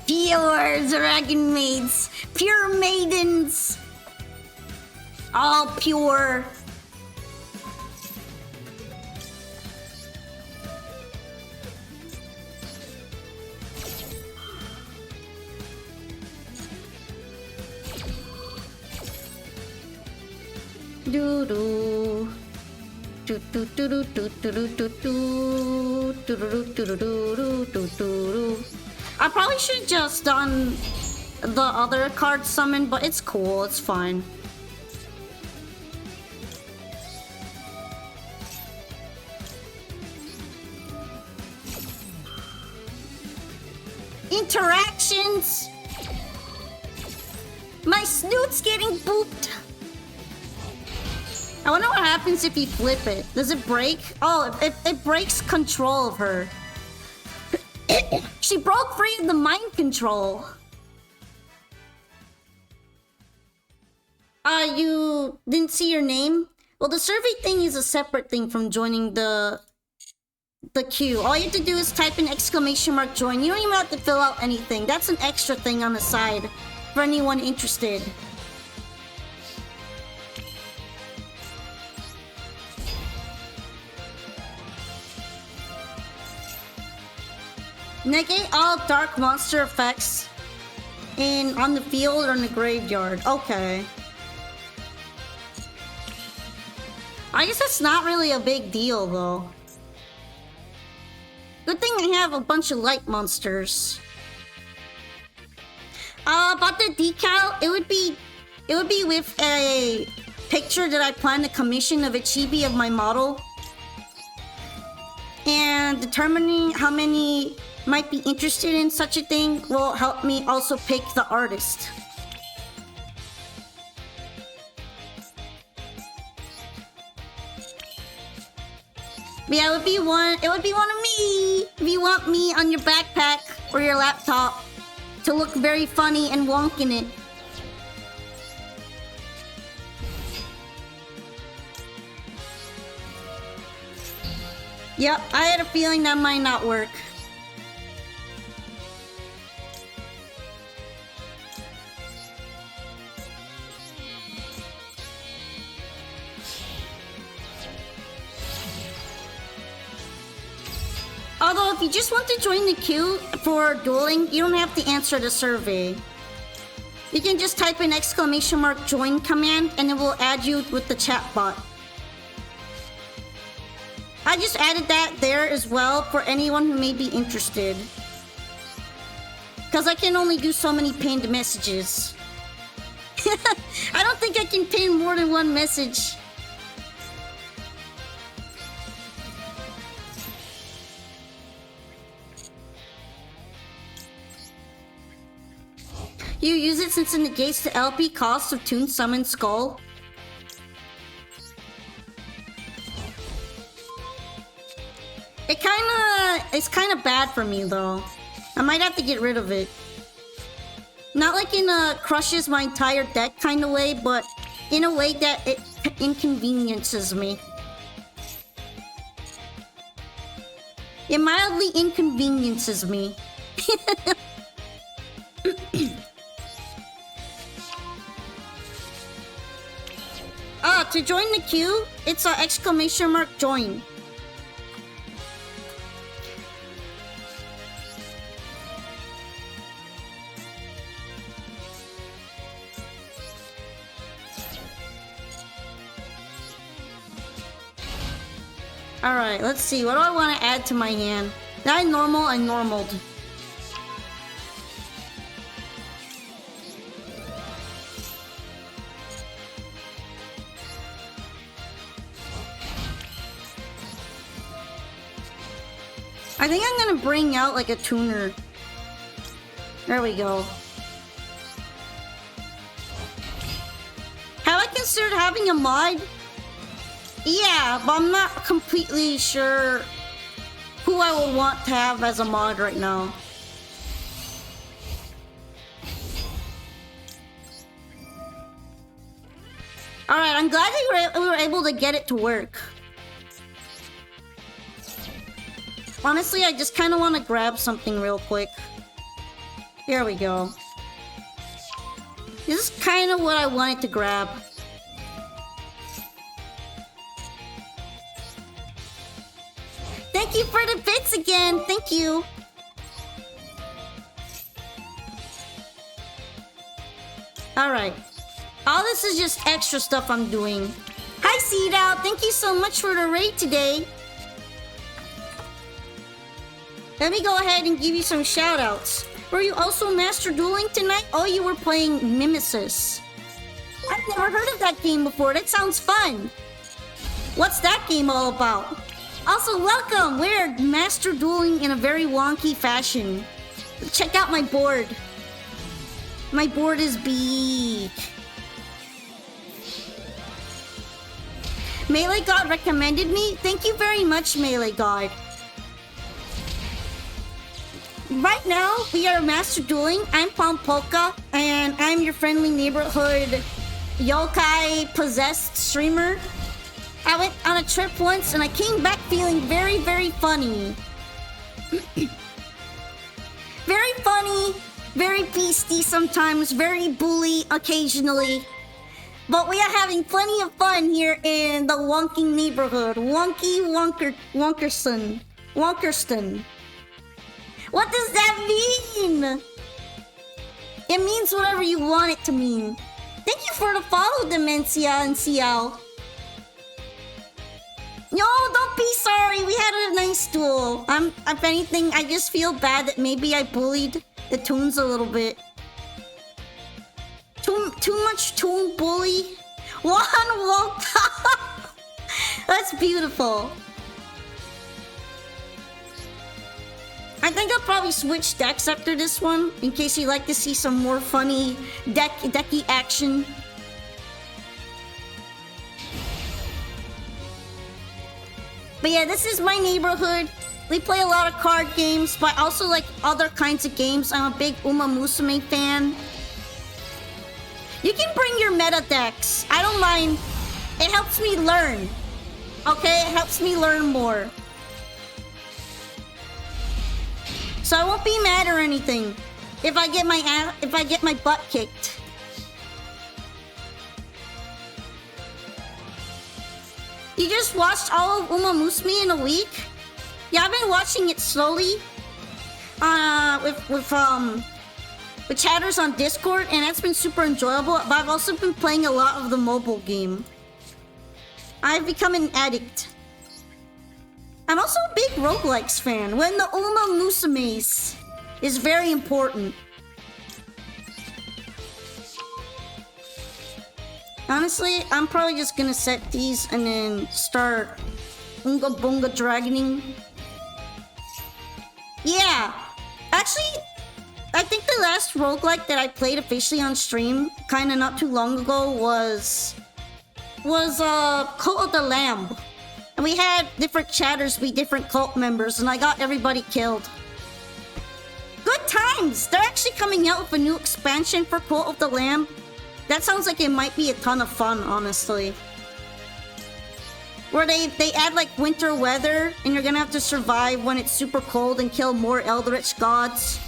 Pure Dragon Maids! Pure maidens! All pure. Do do. Do do do do do do do do do do do do do. I probably should have just done the other card summon, but it's cool, it's fine. Interactions! My snoot's getting booped! I wonder what happens if you flip it. Does it break? Oh, it breaks control of her. She broke free of the mind control. You didn't see your name? Well, the survey thing is a separate thing from joining the queue. All you have to do is type in ! join. You don't even have to fill out anything. That's an extra thing on the side for anyone interested. Negate all dark monster effects on the field or in the graveyard. Okay. I guess that's not really a big deal though. Good thing I have a bunch of light monsters. About the decal, it would be with a picture that I plan to commission of a chibi of my model. And determining how many might be interested in such a thing will help me also pick the artist. Yeah, it would be one of me if you want me on your backpack or your laptop to look very funny and wonk in it. Yep, I had a feeling that might not work. Although, if you just want to join the queue for dueling, you don't have to answer the survey. You can just type in ! join command and it will add you with the chat bot. I just added that there as well for anyone who may be interested. Because I can only do so many pinned messages. I don't think I can pin more than one message. You use it since it negates the LP cost of Toon Summon Skull. It's kinda bad for me though. I might have to get rid of it. Not like in a crushes my entire deck kind of way, but in a way that it inconveniences me. It mildly inconveniences me. To join the queue, it's a exclamation mark join. Alright, let's see. What do I want to add to my hand? Did I normal? I normaled. I think I'm gonna bring out like a tuner. There we go. Have I considered having a mod? Yeah, but I'm not completely sure who I would want to have as a mod right now. Alright, I'm glad we were able to get it to work. Honestly, I just kind of want to grab something real quick. Here we go. This is kind of what I wanted to grab. Thank you for the bits again. Thank you. Alright. All this is just extra stuff I'm doing. Hi, Seed Out. Thank you so much for the raid today. Let me go ahead and give you some shoutouts. Were you also master dueling tonight? Oh, you were playing Mimesis. I've never heard of that game before. That sounds fun. What's that game all about? Also, welcome! We're master dueling in a very wonky fashion. Check out my board. My board is big. Melee God recommended me? Thank you very much, Melee God. Right now, we are master dueling. I'm Pompolka, and I'm your friendly neighborhood yokai possessed streamer. I went on a trip once and I came back feeling very, very funny. Very funny, very beastie sometimes, very bully occasionally. But we are having plenty of fun here in the wonky neighborhood. Wonkerston. What does that mean? It means whatever you want it to mean. Thank you for the follow, Dementia and Ciao. No, don't be sorry. We had a nice duel. If anything, I just feel bad that maybe I bullied the Toons a little bit. Too much Toon bully. One. That's beautiful. I think I'll probably switch decks after this one, in case you'd like to see some more funny decky action. But yeah, this is my neighborhood. We play a lot of card games, but also like other kinds of games. I'm a big Uma Musume fan. You can bring your meta decks. I don't mind. It helps me learn. Okay, it helps me learn more. So I won't be mad or anything if I get my butt kicked. You just watched all of Uma Musume in a week? Yeah, I've been watching it slowly. With chatters on Discord, and that's been super enjoyable. But I've also been playing a lot of the mobile game. I've become an addict. I'm also a big roguelikes fan. When the Uma Musumes is very important. Honestly, I'm probably just gonna set these and then start Unga Bunga Dragoning. Yeah, actually, I think the the last roguelike that I played officially on stream, kind of not too long ago, was Cult of the Lamb. And we had different chatters be different cult members, and I got everybody killed. Good times! They're actually coming out with a new expansion for Cult of the Lamb. That sounds like it might be a ton of fun, honestly. Where they add like winter weather, and you're gonna have to survive when it's super cold and kill more Eldritch gods.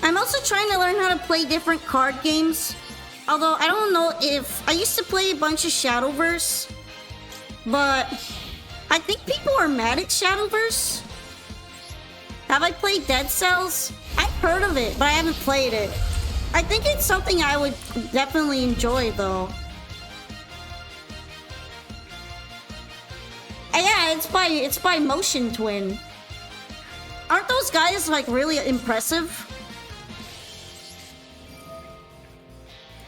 I'm also trying to learn how to play different card games. Although I don't know if... I used to play a bunch of Shadowverse. But I think people are mad at Shadowverse. Have I played Dead Cells? I've heard of it, but I haven't played it. I think it's something I would definitely enjoy, though. Yeah, it's by Motion Twin. Aren't those guys, like, really impressive?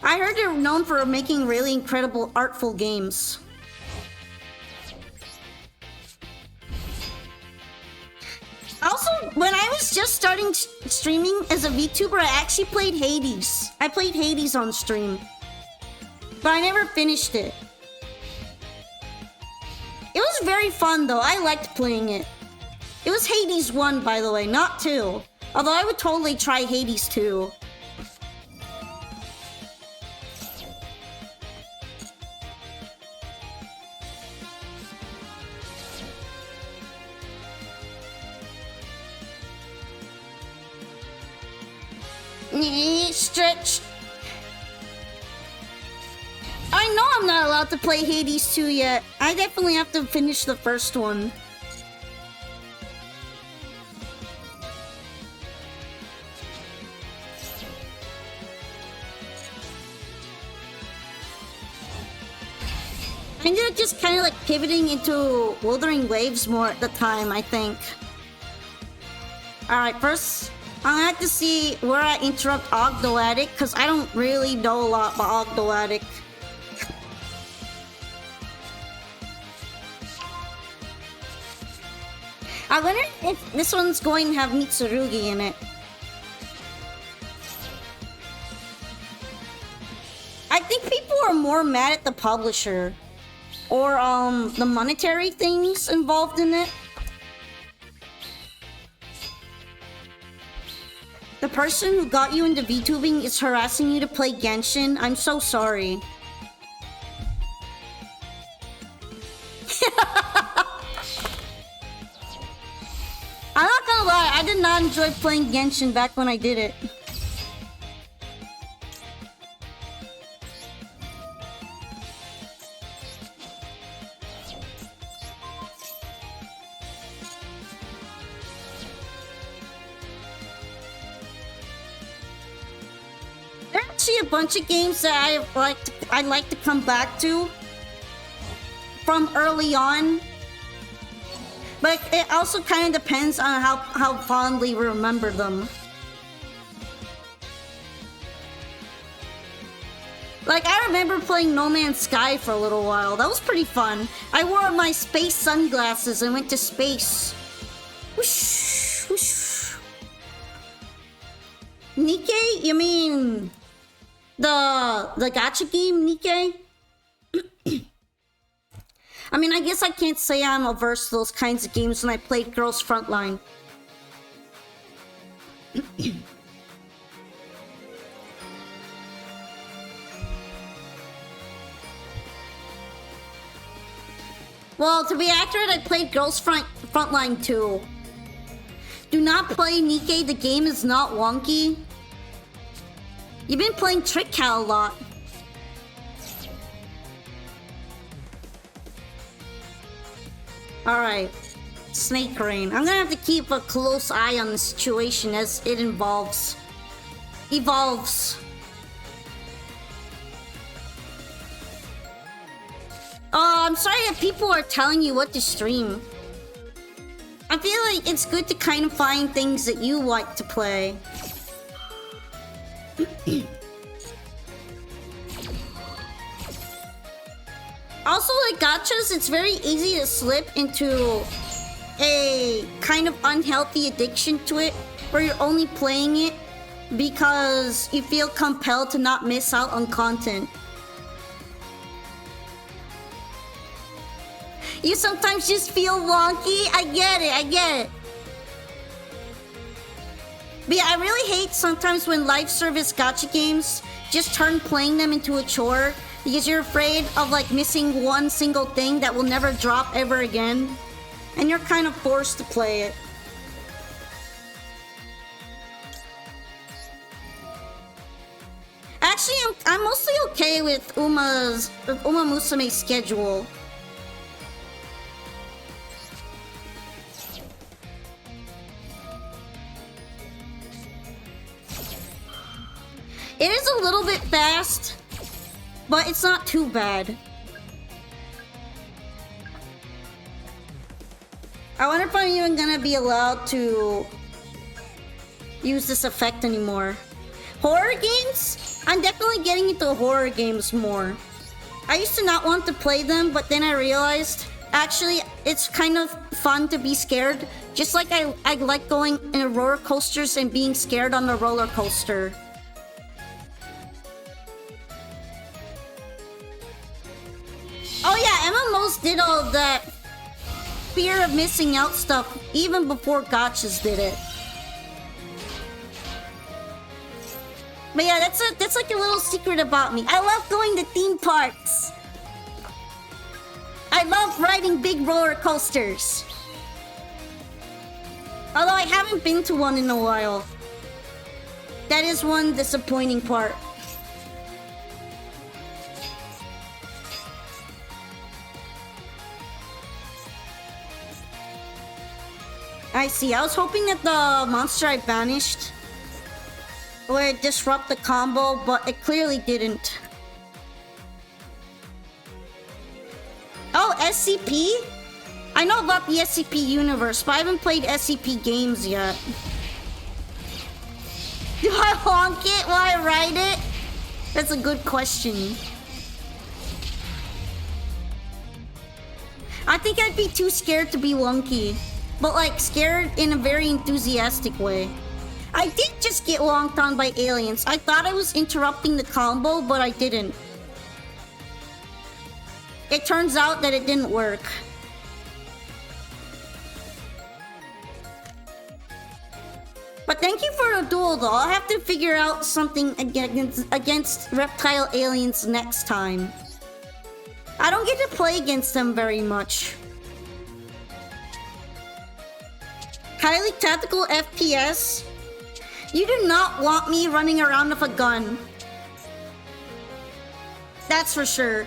I heard they're known for making really incredible, artful games. Also, when I was just starting streaming as a VTuber, I actually played Hades. I played Hades on stream. But I never finished it. It was very fun, though. I liked playing it. It was Hades 1, by the way, not 2. Although I would totally try Hades 2. Stretch. I know I'm not allowed to play Hades 2 yet. I definitely have to finish the first one. I ended up just kind of like pivoting into Wuthering Waves more at the time, I think. Alright, first... I'll have to see where I interrupt Ogdoadic, because I don't really know a lot about Ogdoadic. I wonder if this one's going to have Mitsurugi in it. I think people are more mad at the publisher. Or, the monetary things involved in it. The person who got you into VTubing is harassing you to play Genshin. I'm so sorry. I'm not gonna lie, I did not enjoy playing Genshin back when I did it. A bunch of games that I'd like to come back to from early on, but it also kind of depends on how fondly we remember them. Like, I remember playing No Man's Sky for a little while. That was pretty fun. I wore my space sunglasses and went to space. Whoosh, whoosh. Nikkei? You mean... The gacha game, Nikkei? I mean, I guess I can't say I'm averse to those kinds of games when I played Girls Frontline. Well, to be accurate, I played Girls Frontline 2. Do not play Nikkei, the game is not wonky. You've been playing Trick Cow a lot. Alright. Snake Rain. I'm gonna have to keep a close eye on the situation as it evolves. Oh, I'm sorry that people are telling you what to stream. I feel like it's good to kind of find things that you like to play. Also, like gachas, it's very easy to slip into a kind of unhealthy addiction to it, where you're only playing it because you feel compelled to not miss out on content. You sometimes just feel wonky. I get it. But yeah, I really hate sometimes when live service gacha games just turn playing them into a chore because you're afraid of like missing one single thing that will never drop ever again. And you're kind of forced to play it. Actually, I'm mostly okay with Uma Musume's schedule. It is a little bit fast, but it's not too bad. I wonder if I'm even gonna be allowed to use this effect anymore. Horror games? I'm definitely getting into horror games more. I used to not want to play them, but then I realized actually it's kind of fun to be scared. Just like I like going in roller coasters and being scared on the roller coaster. Oh yeah, MMOs did all that fear of missing out stuff even before gachas did it. But yeah, that's like a little secret about me. I love going to theme parks. I love riding big roller coasters. Although I haven't been to one in a while. That is one disappointing part. I see. I was hoping that the monster I banished would disrupt the combo, but it clearly didn't. Oh, SCP? I know about the SCP universe, but I haven't played SCP games yet. Do I honk it while I ride it? That's a good question. I think I'd be too scared to be wonky. But like scared in a very enthusiastic way. I did just get wonked on by aliens. I thought I was interrupting the combo, but I didn't. It turns out that it didn't work. But thank you for the duel though. I'll have to figure out something against reptile aliens next time. I don't get to play against them very much. Highly tactical FPS? You do not want me running around with a gun. That's for sure.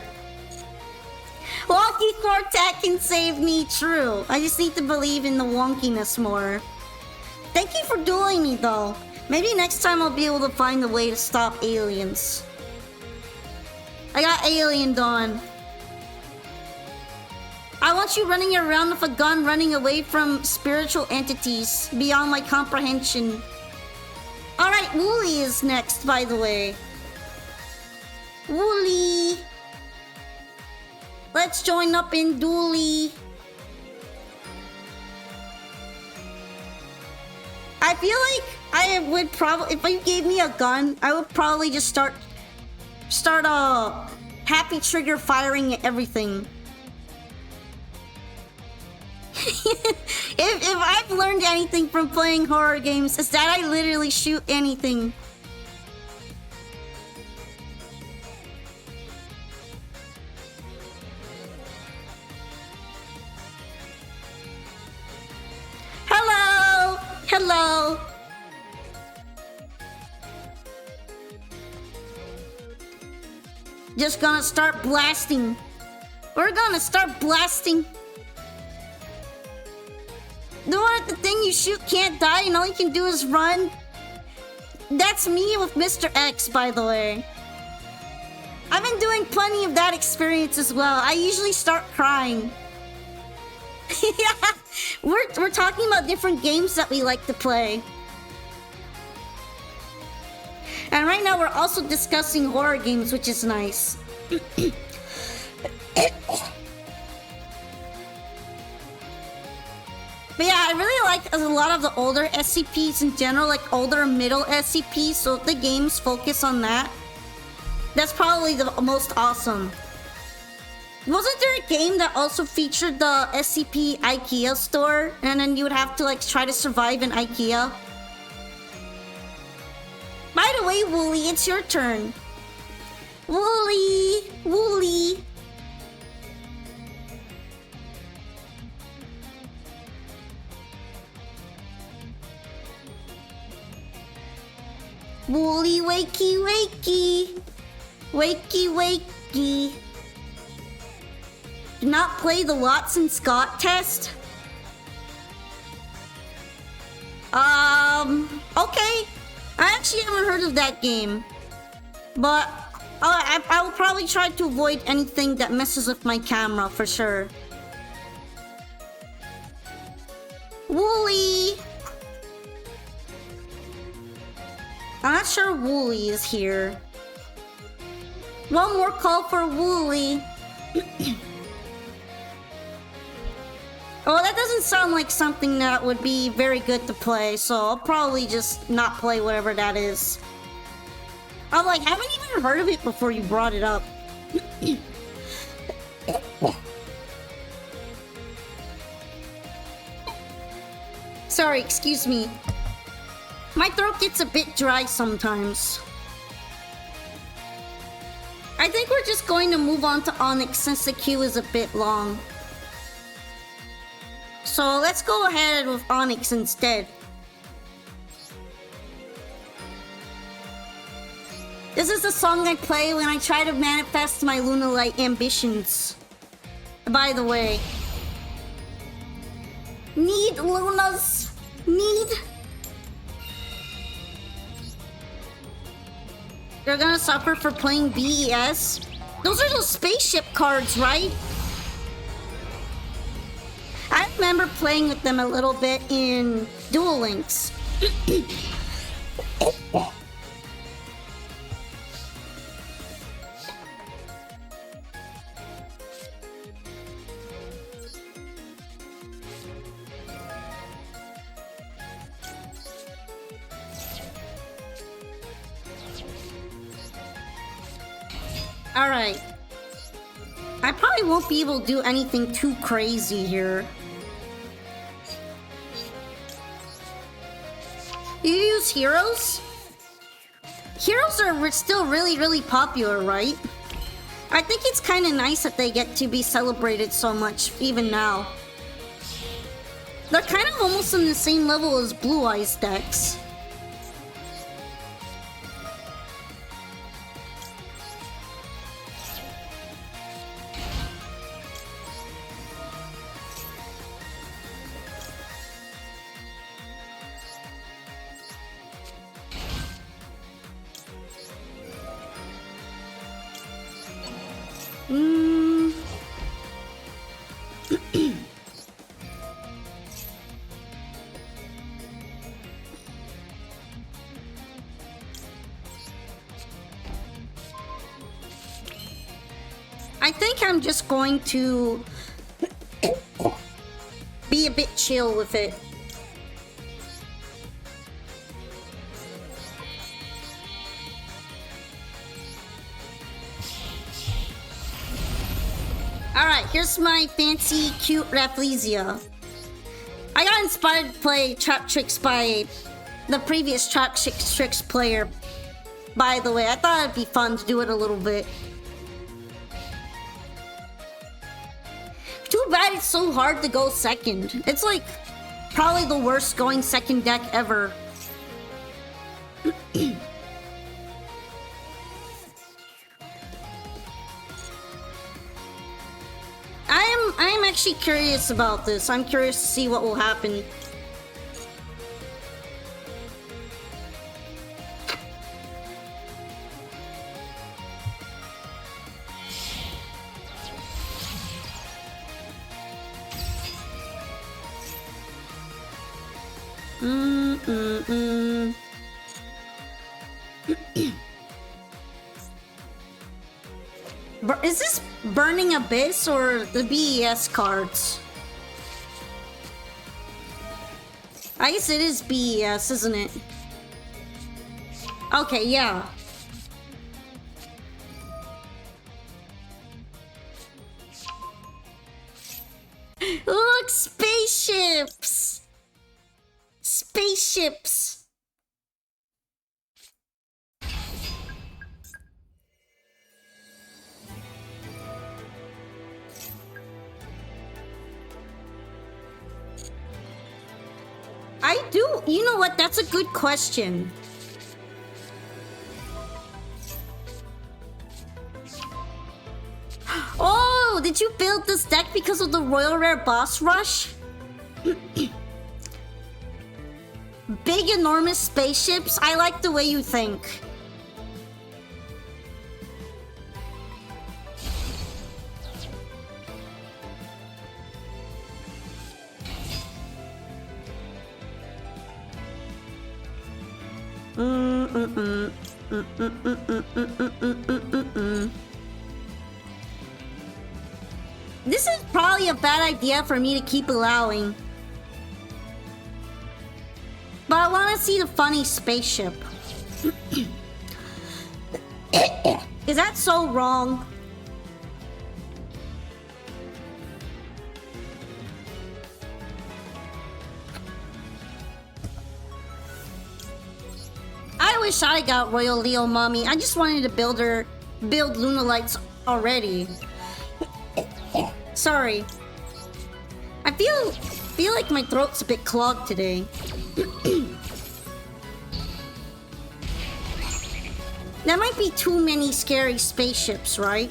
Wonky Quartet can save me, true. I just need to believe in the wonkiness more. Thank you for dueling me though. Maybe next time I'll be able to find a way to stop aliens. I got aliened on. I want you running around with a gun, running away from spiritual entities beyond my comprehension. Alright, Wooly is next, by the way. Wooly! Let's join up in Duel. I feel like I would probably, if you gave me a gun, I would probably just start a happy trigger firing at everything. if I've learned anything from playing horror games, it's that I literally shoot anything. Hello! Hello! Just gonna start blasting. We're gonna start blasting. The one at the thing you shoot can't die and all you can do is run? That's me with Mr. X, by the way. I've been doing plenty of that experience as well. I usually start crying. Yeah, we're talking about different games that we like to play. And right now we're also discussing horror games, which is nice. But yeah, I really like a lot of the older SCPs in general, like older middle SCPs. So if the games focus on that, that's probably the most awesome. Wasn't there a game that also featured the SCP IKEA store? And then you would have to like try to survive in IKEA? By the way, Wooly, it's your turn. Wooly! Wooly! Wooly, wakey, wakey! Wakey, wakey! Do not play the Watson Scott test? Okay. I actually haven't heard of that game. But I will probably try to avoid anything that messes with my camera for sure. Wooly! I'm not sure Wooly is here. One more call for Wooly. Oh, that doesn't sound like something that would be very good to play, so I'll probably just not play whatever that is. I'm like, haven't even heard of it before you brought it up. Sorry, excuse me. My throat gets a bit dry sometimes. I think we're just going to move on to Onyx since the queue is a bit long. So let's go ahead with Onyx instead. This is the song I play when I try to manifest my Lunalite ambitions. By the way. Need Lunas. Need. You're gonna suffer for playing BES? Those are those spaceship cards, right? I remember playing with them a little bit in Duel Links. Alright. I probably won't be able to do anything too crazy here. You use heroes? Heroes are still really popular, right? I think it's kind of nice that they get to be celebrated so much, even now. They're kind of almost on the same level as Blue Eyes decks. I think I'm just going to be a bit chill with it. Alright, here's my fancy, cute Rafflesia. I got inspired to play Trap Tricks by the previous Trap Tricks player. By the way, I thought it'd be fun to do it a little bit. Too bad it's so hard to go second. It's like probably the worst going second deck ever. I'm actually curious about this. I'm curious to see what will happen. Is this Burning Abyss or the BES cards? I guess it is BES, isn't it? Okay, yeah. Look, spaceships! Spaceships! I do. You know what? That's a good question. Oh, did you build this deck because of the Royal Rare Boss Rush? Big, enormous spaceships? I like the way you think. This is probably a bad idea for me to keep allowing. But I want to see the funny spaceship. Is that so wrong? I wish I got Royal Leo Mommy. I just wanted to build Lunalights already. Sorry. I feel like my throat's a bit clogged today. That might be too many scary spaceships, right?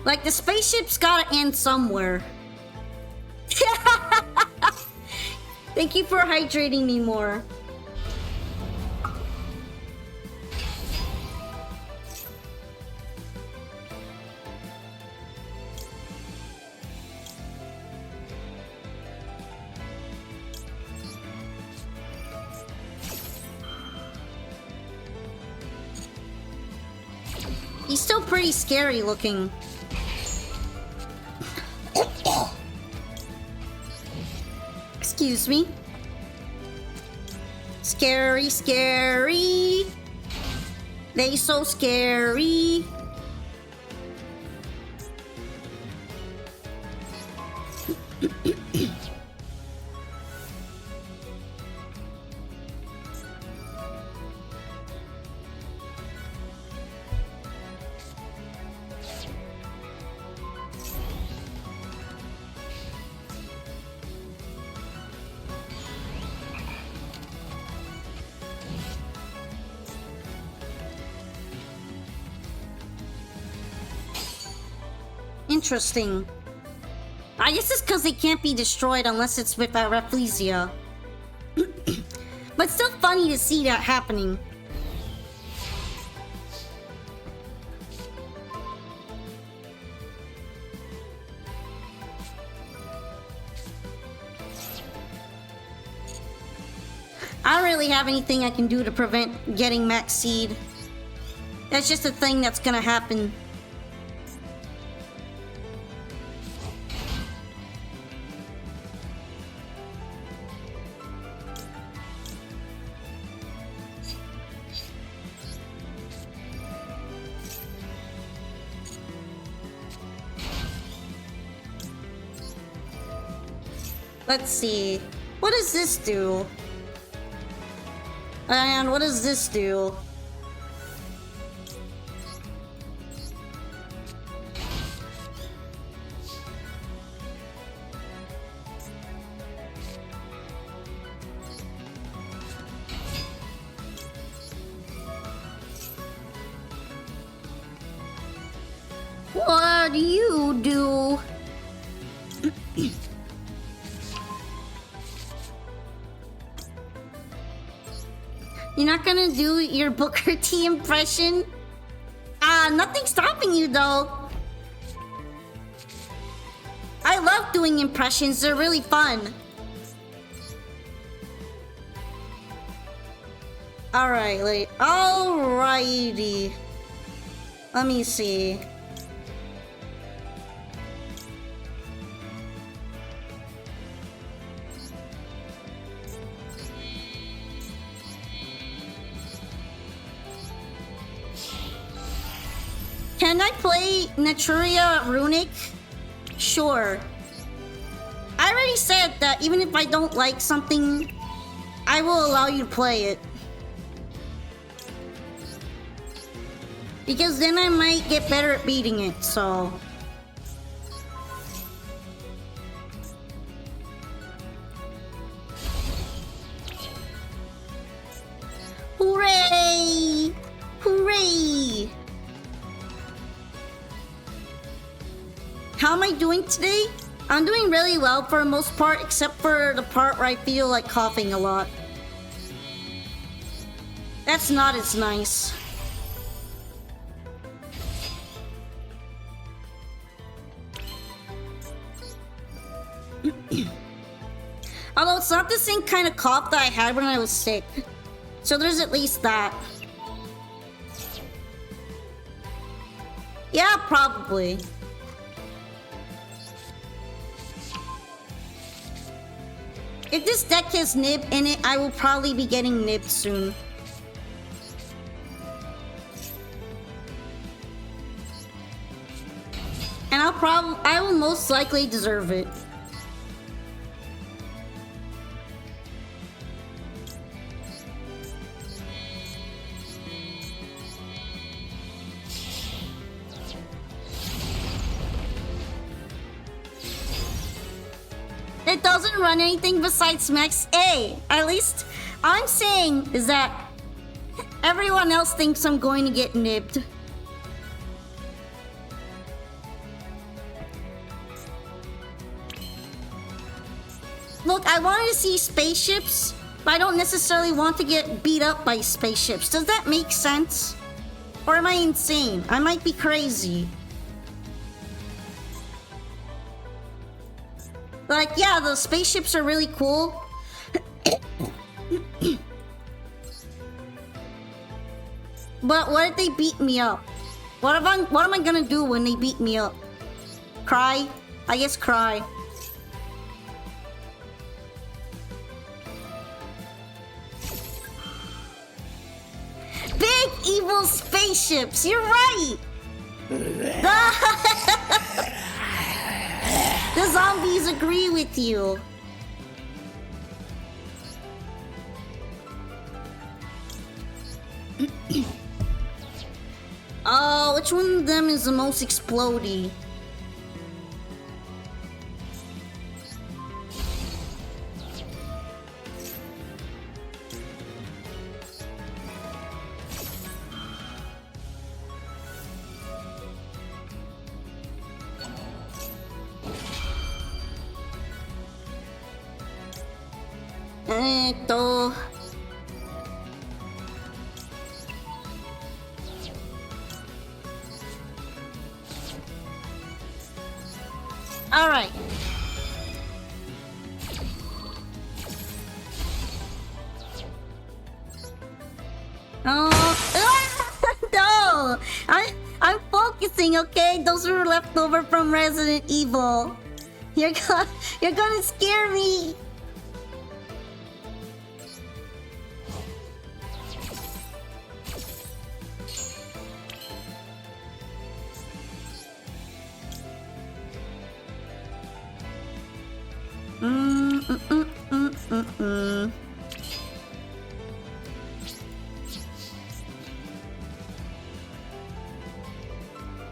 Like, the spaceship's gotta end somewhere. Thank you for hydrating me more. He's still pretty scary looking. Excuse me. Scary, scary. They so scary. Interesting. I guess it's because they can't be destroyed unless it's with Rafflesia. But still funny to see that happening. I don't really have anything I can do to prevent getting Max Seed. That's just a thing that's gonna happen. Let's see. What does this do? And what does this do? What do you do? You're not gonna do your Booker T impression? Nothing's stopping you though. I love doing impressions, they're really fun. Alright, alrighty. Let me see. Can I play Naturia Runic? Sure. I already said that even if I don't like something, I will allow you to play it. Because then I might get better at beating it, so... Hooray! Hooray! How am I doing today? I'm doing really well for the most part, except for the part where I feel like coughing a lot. That's not as nice. Although it's not the same kind of cough that I had when I was sick. So there's at least that. Yeah, probably. If this deck has Nib in it, I will probably be getting Nib soon. And I will most likely deserve it. It doesn't run anything besides Max A. At least I'm saying is that everyone else thinks I'm going to get nibbed. Look, I wanted to see spaceships, but I don't necessarily want to get beat up by spaceships. Does that make sense? Or am I insane? I might be crazy. Like, yeah, the spaceships are really cool. But what if they beat me up? What am I gonna do when they beat me up? Cry? I guess cry. Big evil spaceships, you're right! The zombies agree with you. Oh, which one of them is the most explodey? All right. No, I'm focusing. Okay, those were left over from Resident Evil. You're gonna scare me.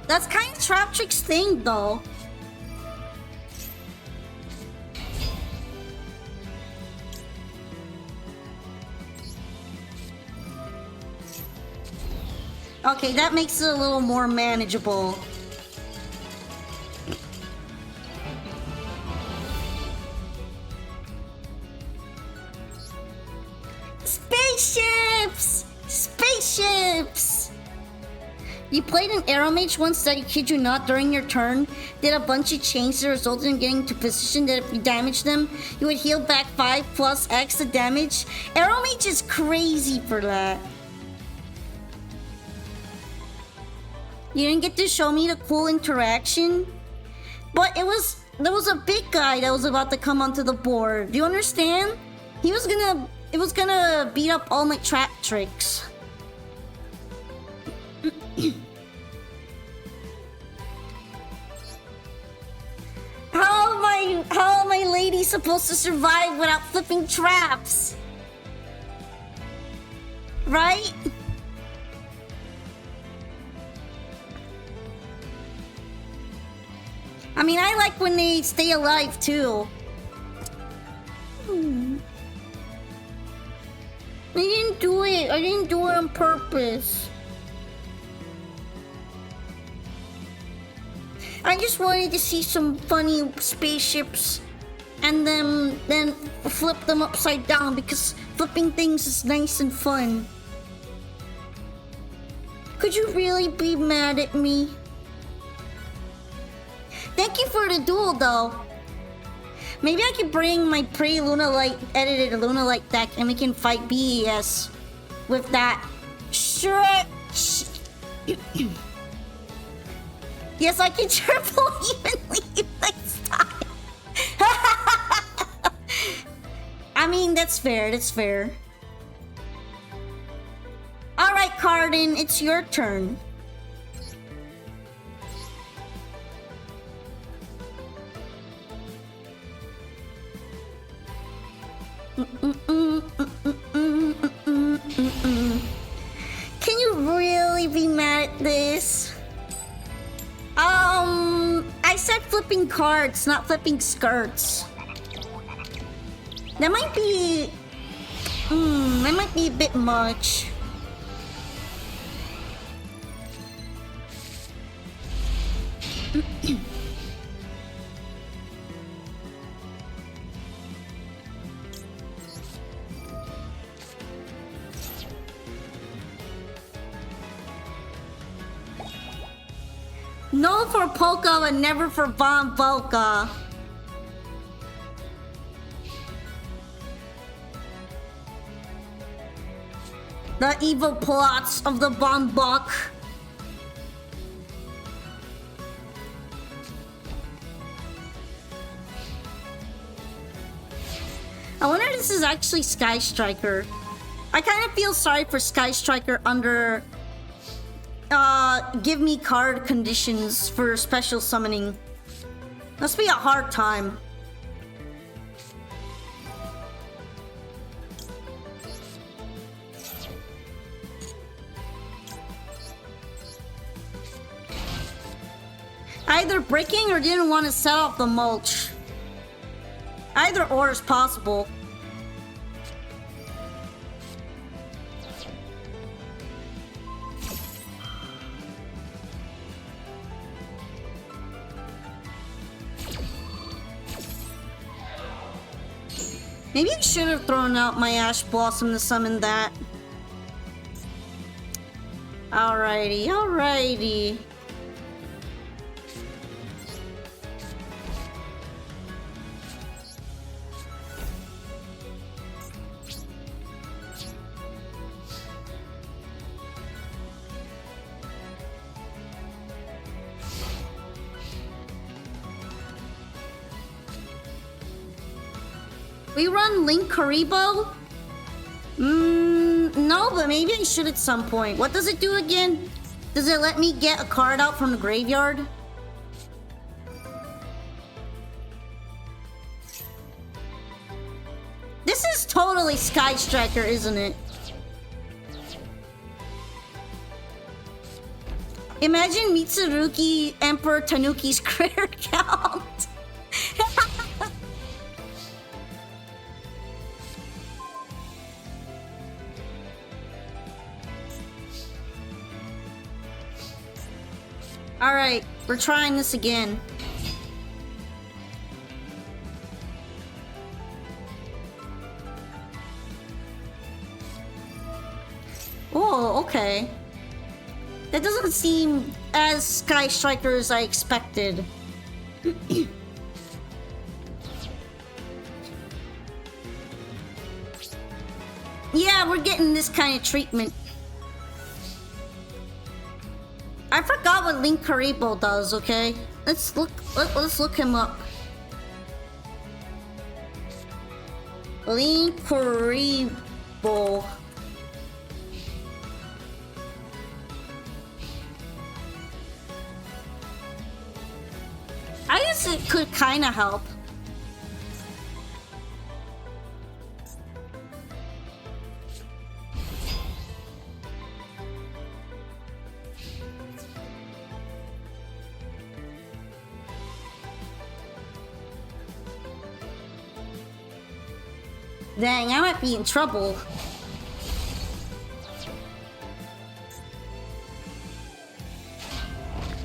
That's kind of Trap Trick's thing, though. Okay, that makes it a little more manageable. Spaceships! Spaceships! You played an Arrow Mage once that, you kid you not, during your turn did a bunch of changes that resulted in getting to position that if you damage them, you would heal back 5 plus X the damage. Arrow Mage is crazy for that. You didn't get to show me the cool interaction? But there was a big guy that was about to come onto the board. Do you understand? It was gonna beat up all my trap tricks. How am my lady supposed to survive without flipping traps? Right? I mean, I like when they stay alive too. I didn't do it. I didn't do it on purpose. I just wanted to see some funny spaceships and then flip them upside down because flipping things is nice and fun. Could you really be mad at me? Thank you for the duel, though. Maybe I could bring my pre-Lunalight edited Lunalight deck and we can fight BES with that. Sure. Yes, I can triple evenly next time. I mean, that's fair. That's fair. All right, Cardin, it's your turn. Can you really be mad at this? I said flipping cards, not flipping skirts. That might be a bit much. No for Polka, but never for Von Volka. The evil plots of the Von Buck. I wonder if this is actually Sky Striker. I kind of feel sorry for Sky Striker under give me card conditions for special summoning. Must be a hard time. Either breaking or didn't want to set off the mulch. Either or is possible. Maybe I should have thrown out my Ash Blossom to summon that. Alrighty, alrighty. We run Link Karibo? No, but maybe I should at some point. What does it do again? Does it let me get a card out from the graveyard? This is totally Sky Striker, isn't it? Imagine Mitsurugi Emperor Tanuki's crater count. Alright, we're trying this again. Oh, okay. That doesn't seem as Sky Striker as I expected. Yeah, we're getting this kind of treatment. I forgot what Link Karibo does, okay? Let's look him up. Link Karibo. I guess it could kinda help. Dang, I might be in trouble.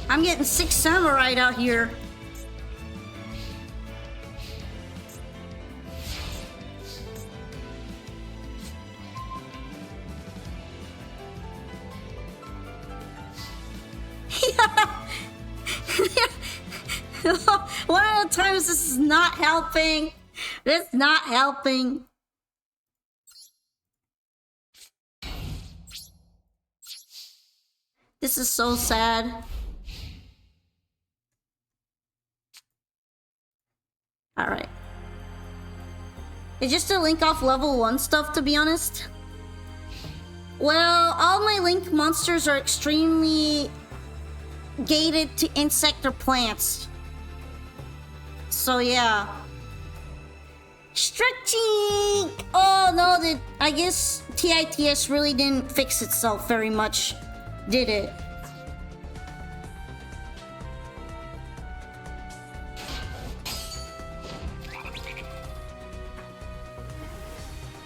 I'm getting 6 samurai out here. One of the times this is not helping. It's not helping. This is so sad. Alright. It's just a Link off level 1 stuff, to be honest. Well, all my Link monsters are extremely gated to insect or plants. So yeah. Stretching! Oh no, I guess TITS really didn't fix itself very much, did it?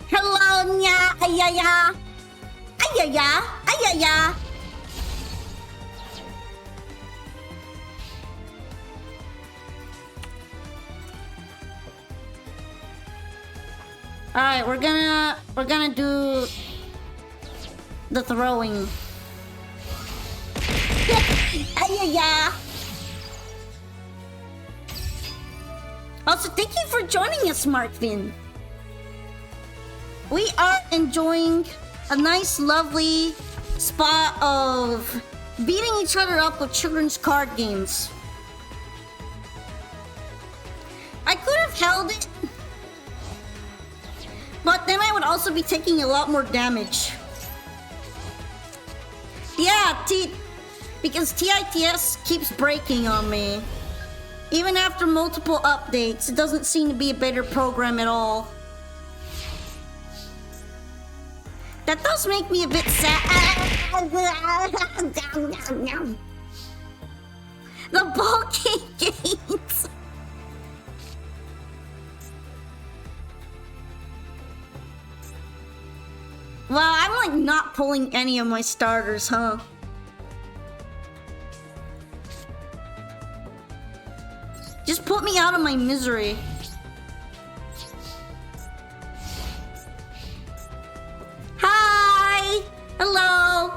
Hello, nya, ayaya! Ayaya! Ayaya! Alright, we're gonna do the throwing. Ayaya! Also, thank you for joining us, Markvin. We are enjoying a nice, lovely spot of beating each other up with children's card games. I could have held it, but then I would also be taking a lot more damage. Yeah, because TITS keeps breaking on me. Even after multiple updates, it doesn't seem to be a better program at all. That does make me a bit sad. The bulky gates. Well, I'm like not pulling any of my starters, huh? Just put me out of my misery. Hi! Hello!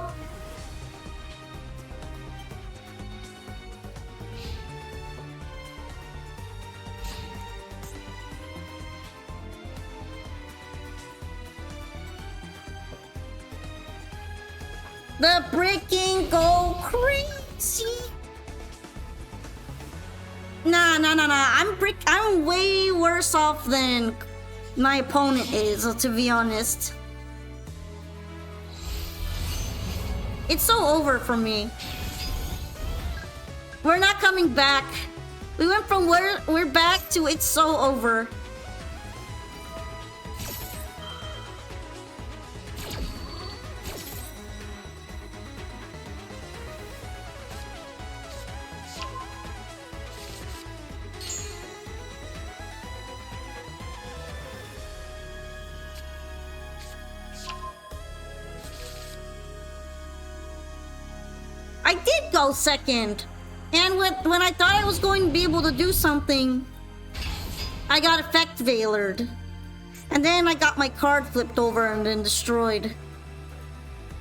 The breaking go crazy. Nah. I'm way worse off than my opponent is, to be honest. It's so over for me. We're not coming back. We went from we're back to it's so over. I did go second, and when I thought I was going to be able to do something, I got effect veilered, and then I got my card flipped over and then destroyed.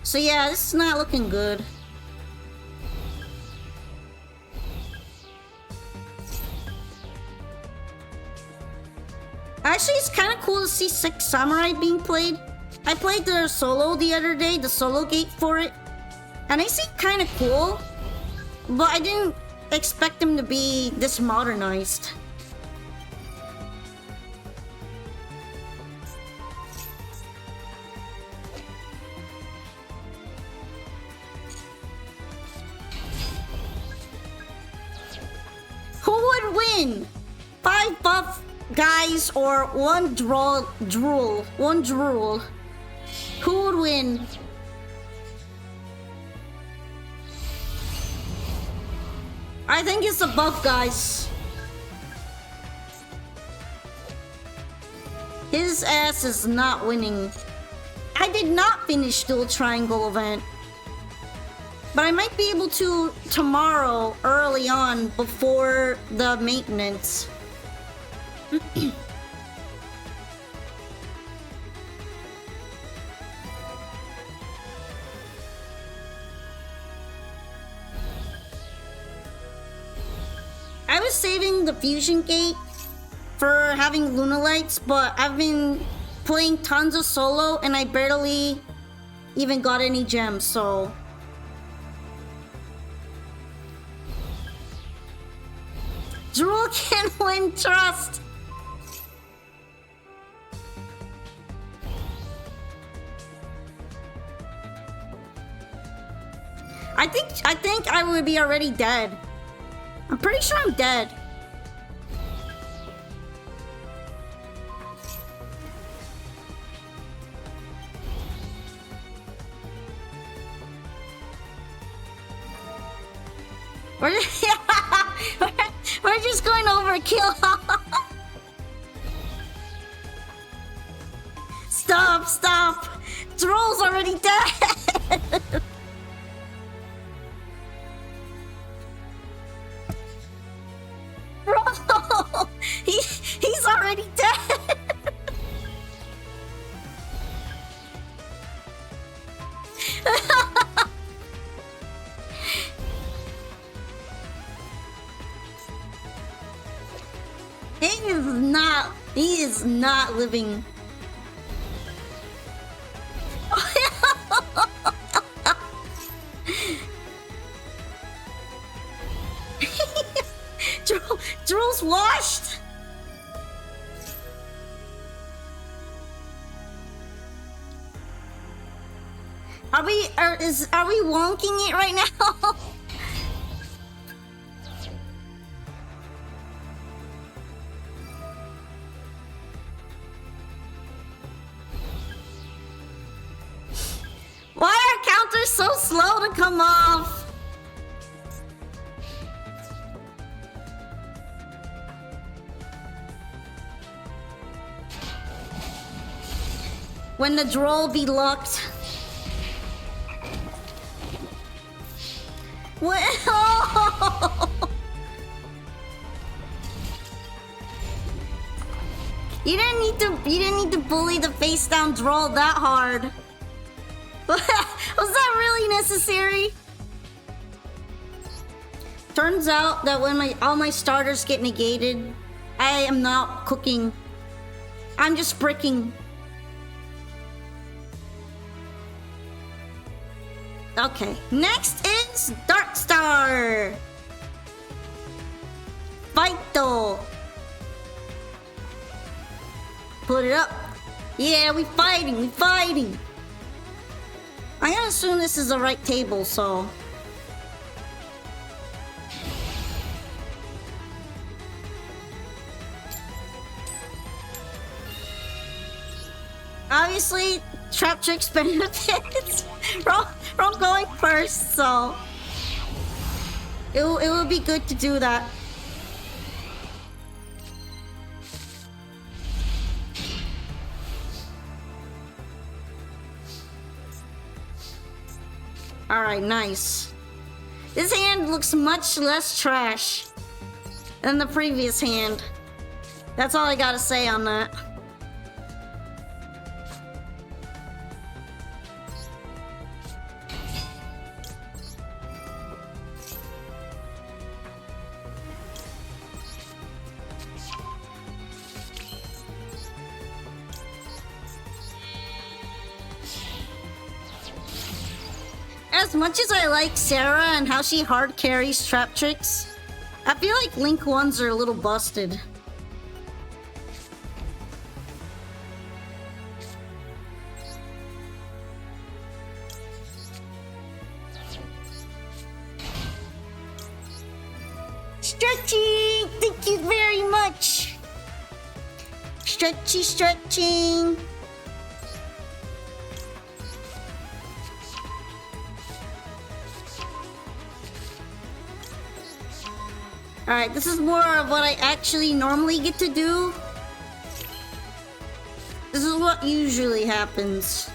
So yeah, this is not looking good. Actually, it's kind of cool to see 6 Samurai being played. I played the solo the other day, the solo gate for it. And they seem kind of cool. But I didn't expect them to be this modernized. Who would win? 5 buff guys or one drool? One drool. Who would win? I think it's the buff guys. His ass is not winning. I did not finish Dual Triangle event. But I might be able to tomorrow, early on, before the maintenance. I was saving the Fusion Gate for having Lunalights, but I've been playing tons of solo and I barely even got any gems, so... Drool can win trust! I think I would be already dead. I'm pretty sure I'm dead. We're just going overkill. Stop. Droll's already dead. Bro, he's already dead. He is not living. Drool's washed. Are we wonking it right now? Why are counters so slow to come off? When the droll be locked. Well, you didn't need to bully the face down droll that hard. Was that really necessary? Turns out that when all my starters get negated, I am not cooking. I'm just bricking. Okay, next is Dark Star. Fight though. Put it up. Yeah, we fighting. I'm gonna assume this is the right table, so... Obviously, Trap Tricks benefits from going first, so... It would be good to do that. Alright, nice. This hand looks much less trash than the previous hand. That's all I gotta say on that. As much as I like Sarah and how she hard carries trap tricks, I feel like Link ones are a little busted. Stretching! Thank you very much! Stretching! Alright, this is more of what I actually normally get to do. This is what usually happens.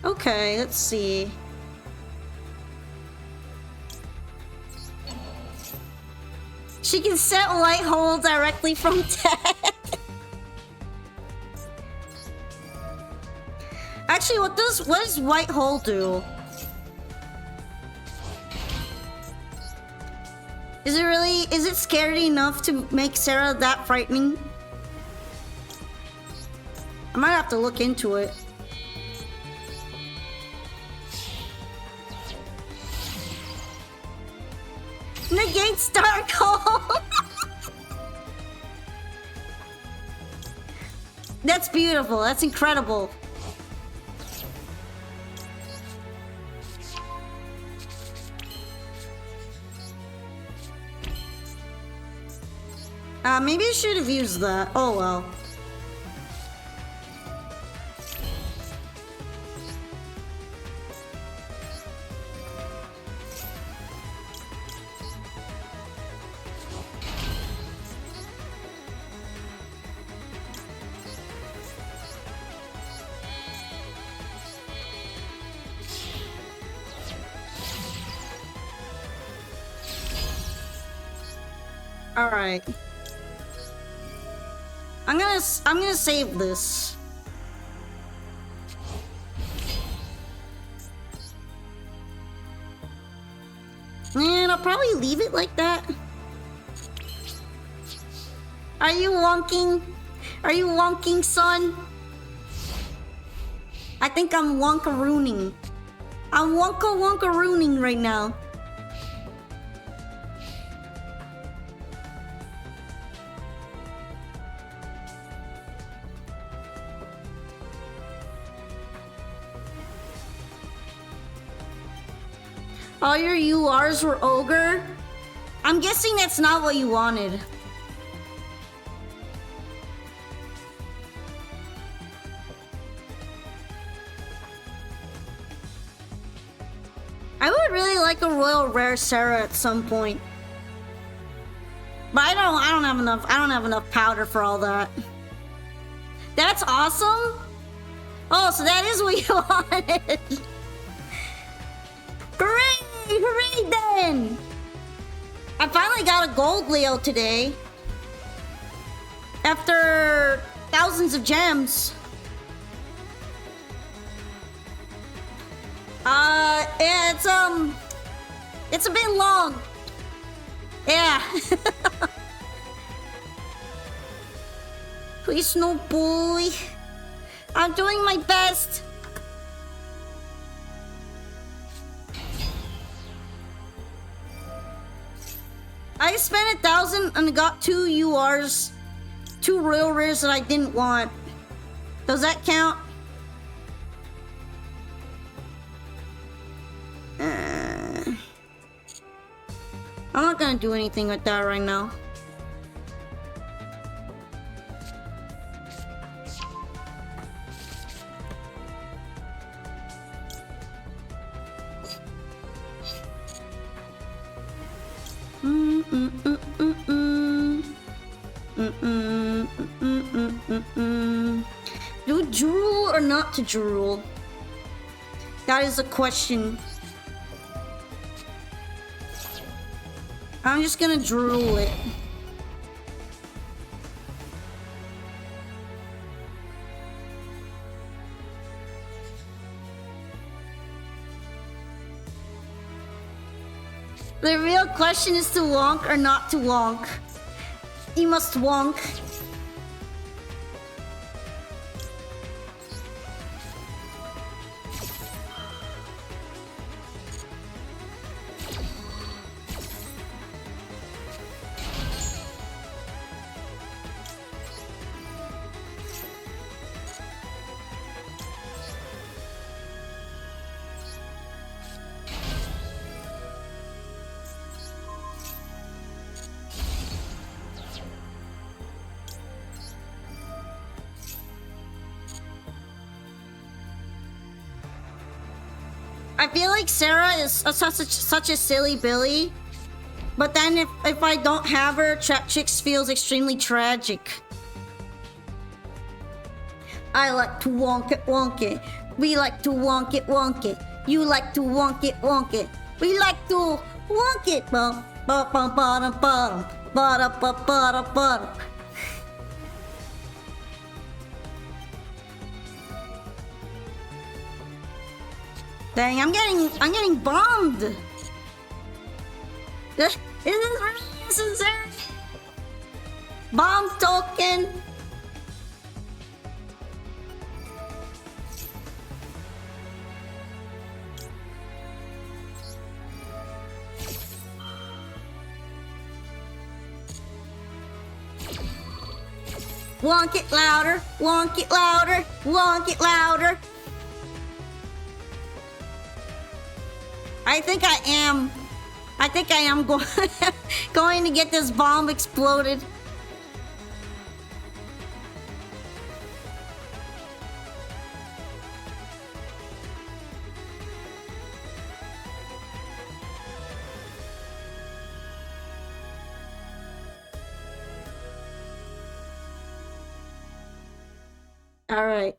Okay, let's see. She can set light hold directly from tech. Actually, what does white hole do? Is it scary enough to make Sarah that frightening? I might have to look into it. Negate Dark Hole! That's beautiful. That's incredible. Maybe I should have used that. Oh well. All right. I'm gonna save this. And I'll probably leave it like that. Are you wonking? Are you wonking, son? I think I'm wonkarooning. I'm wonkarooning right now. All your URs were ogre? I'm guessing that's not what you wanted. I would really like a royal rare Sarah at some point. But I don't have enough powder for all that. That's awesome. Oh, so that is what you wanted. Hooray! Hooray then! I finally got a gold Leo today. After thousands of gems. Yeah, it's a bit long. Yeah. Please no boy. I'm doing my best. I spent 1,000 and got 2 URs, 2 royal rares that I didn't want. Does that count? I'm not gonna do anything with that right now. Do drool or not to drool? That is a question. I'm just gonna drool it. The real question is to wonk or not to wonk. You must wonk. I feel like Sarah is such a silly Billy, but then if I don't have her, Trap Chicks feels extremely tragic. I like to wonk it, wonk it. We like to wonk it, wonk it. You like to wonk it, wonk it. We like to wonk it. Bum, bum, bum, bum, bum, bum, bum, bum, bum. Dang, I'm getting bombed. Is this really necessary? Bomb token. Wonk it louder, wonk it louder, wonk it louder. I think I am going to get this bomb exploded. All right.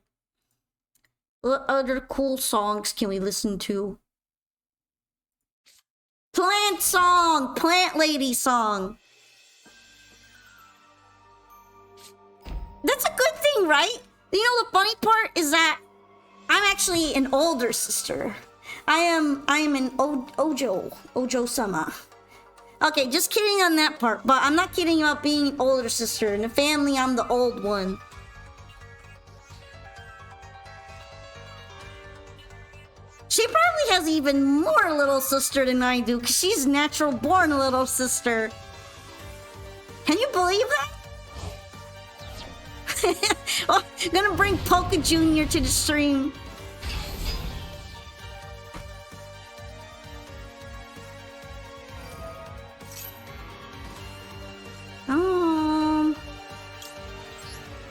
What other cool songs can we listen to? Plant song! Plant lady song! That's a good thing, right? You know, the funny part is that I'm actually an older sister. I am an Ojo-sama. Okay, just kidding on that part, but I'm not kidding about being an older sister. In the family, I'm the old one. She probably has even more little sister than I do, because she's natural born little sister. Can you believe that? Well, I'm gonna bring Poke Jr. to the stream.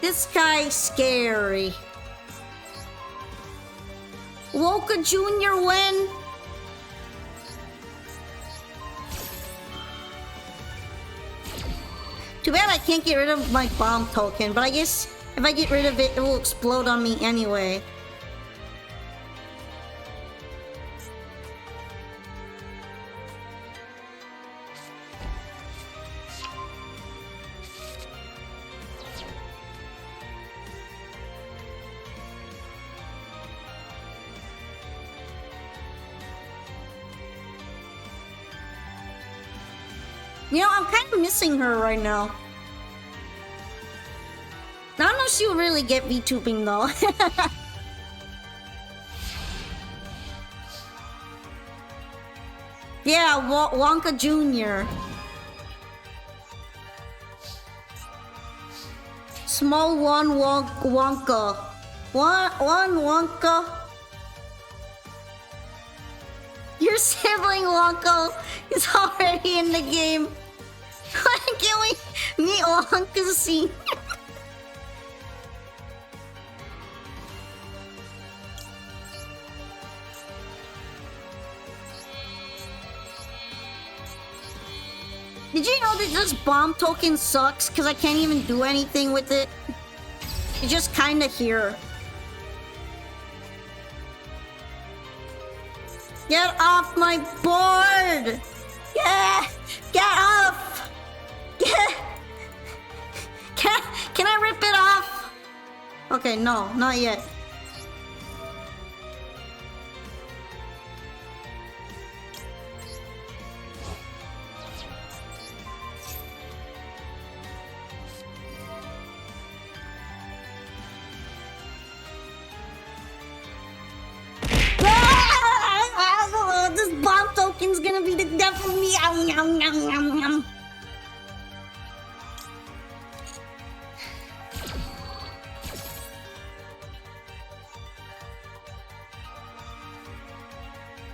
This guy's scary. Wonka Jr. win? Too bad I can't get rid of my bomb token, but I guess if I get rid of it, it will explode on me anyway. You know, I'm kind of missing her right now. I don't know if she'll really get VTubing though. Yeah, Wonka Jr. Small one Wonka. One Wonka. Your sibling Wonka is already in the game. Why can't we meet Wonka's scene? Did you know that this bomb token sucks because I can't even do anything with it? It's just kinda here. Get off my board! Yeah! Get off! Can I rip it off? Okay, no, not yet. Meow, meow, meow, meow, meow.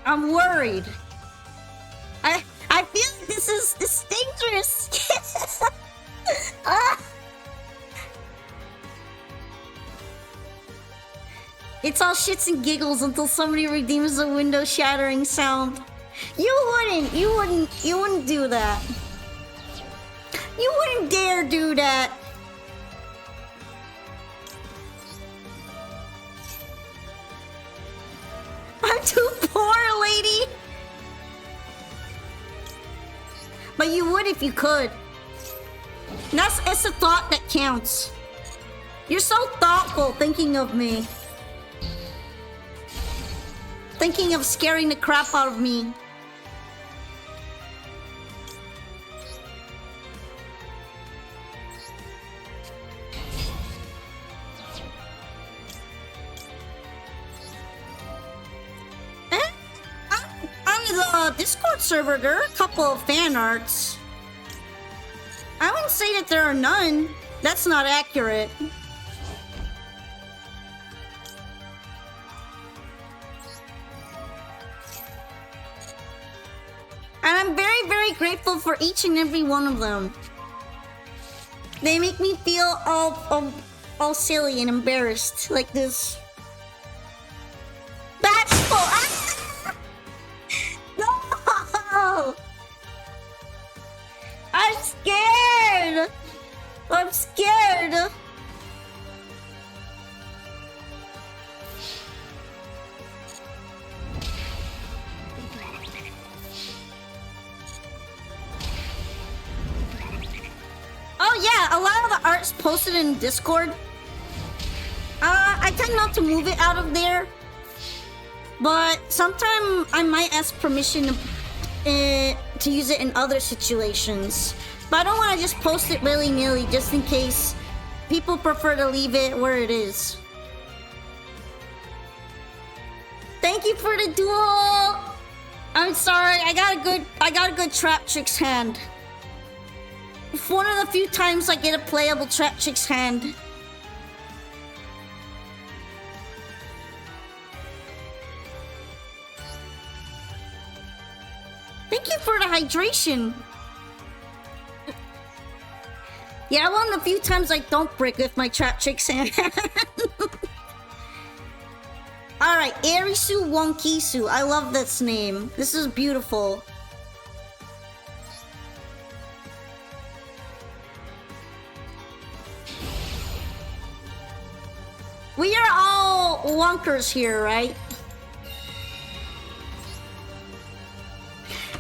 I'm worried. I feel like this is dangerous. Ah. It's all shits and giggles until somebody redeems the window shattering sound. You wouldn't do that. You wouldn't dare do that. I'm too poor, lady. But you would if you could. It's a thought that counts. You're so thoughtful thinking of me. Thinking of scaring the crap out of me. On the Discord server, there are a couple of fan arts. I wouldn't say that there are none. That's not accurate. And I'm very, very grateful for each and every one of them. They make me feel all silly and embarrassed, like this. Bashful! Ah! No! I'm scared! I'm scared! Oh yeah, a lot of the art's posted in Discord. I tend not to move it out of there, but sometimes I might ask permission to use it in other situations. But I don't want to just post it willy-nilly just in case people prefer to leave it where it is. Thank you for the duel. I'm sorry, I got a good trap chick's hand. It's one of the few times I get a playable trap chick's hand. Thank you for the hydration. Yeah, one of the few times I don't break with my trap chick's hand. Alright, Arisu Wonkisu. I love this name. This is beautiful. We are all wonkers here, right?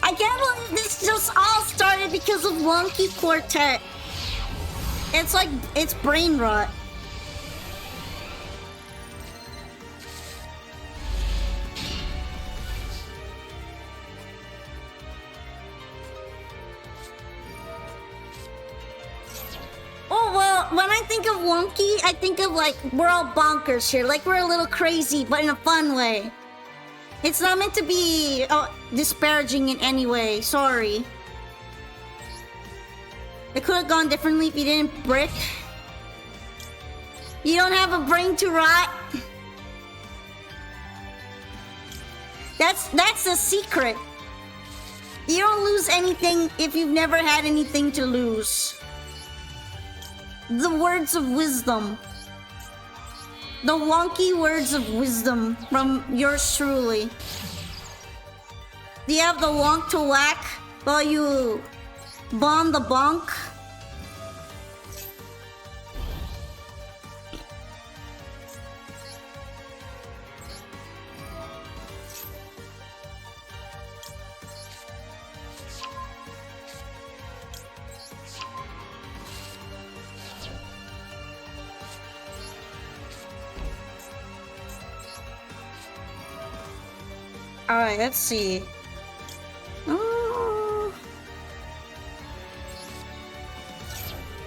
I can't believe this just all started because of Wonky Quartet. It's like, it's brain rot. Oh, well, when I think of Wonky, I think of like, we're all bonkers here. Like, we're a little crazy, but in a fun way. It's not meant to be disparaging in any way. Sorry. It could have gone differently if you didn't brick. You don't have a brain to rot. That's the secret. You don't lose anything if you've never had anything to lose. The words of wisdom. The wonky words of wisdom from yours truly. Do you have the wonk to whack while you bomb the bonk? Alright, let's see.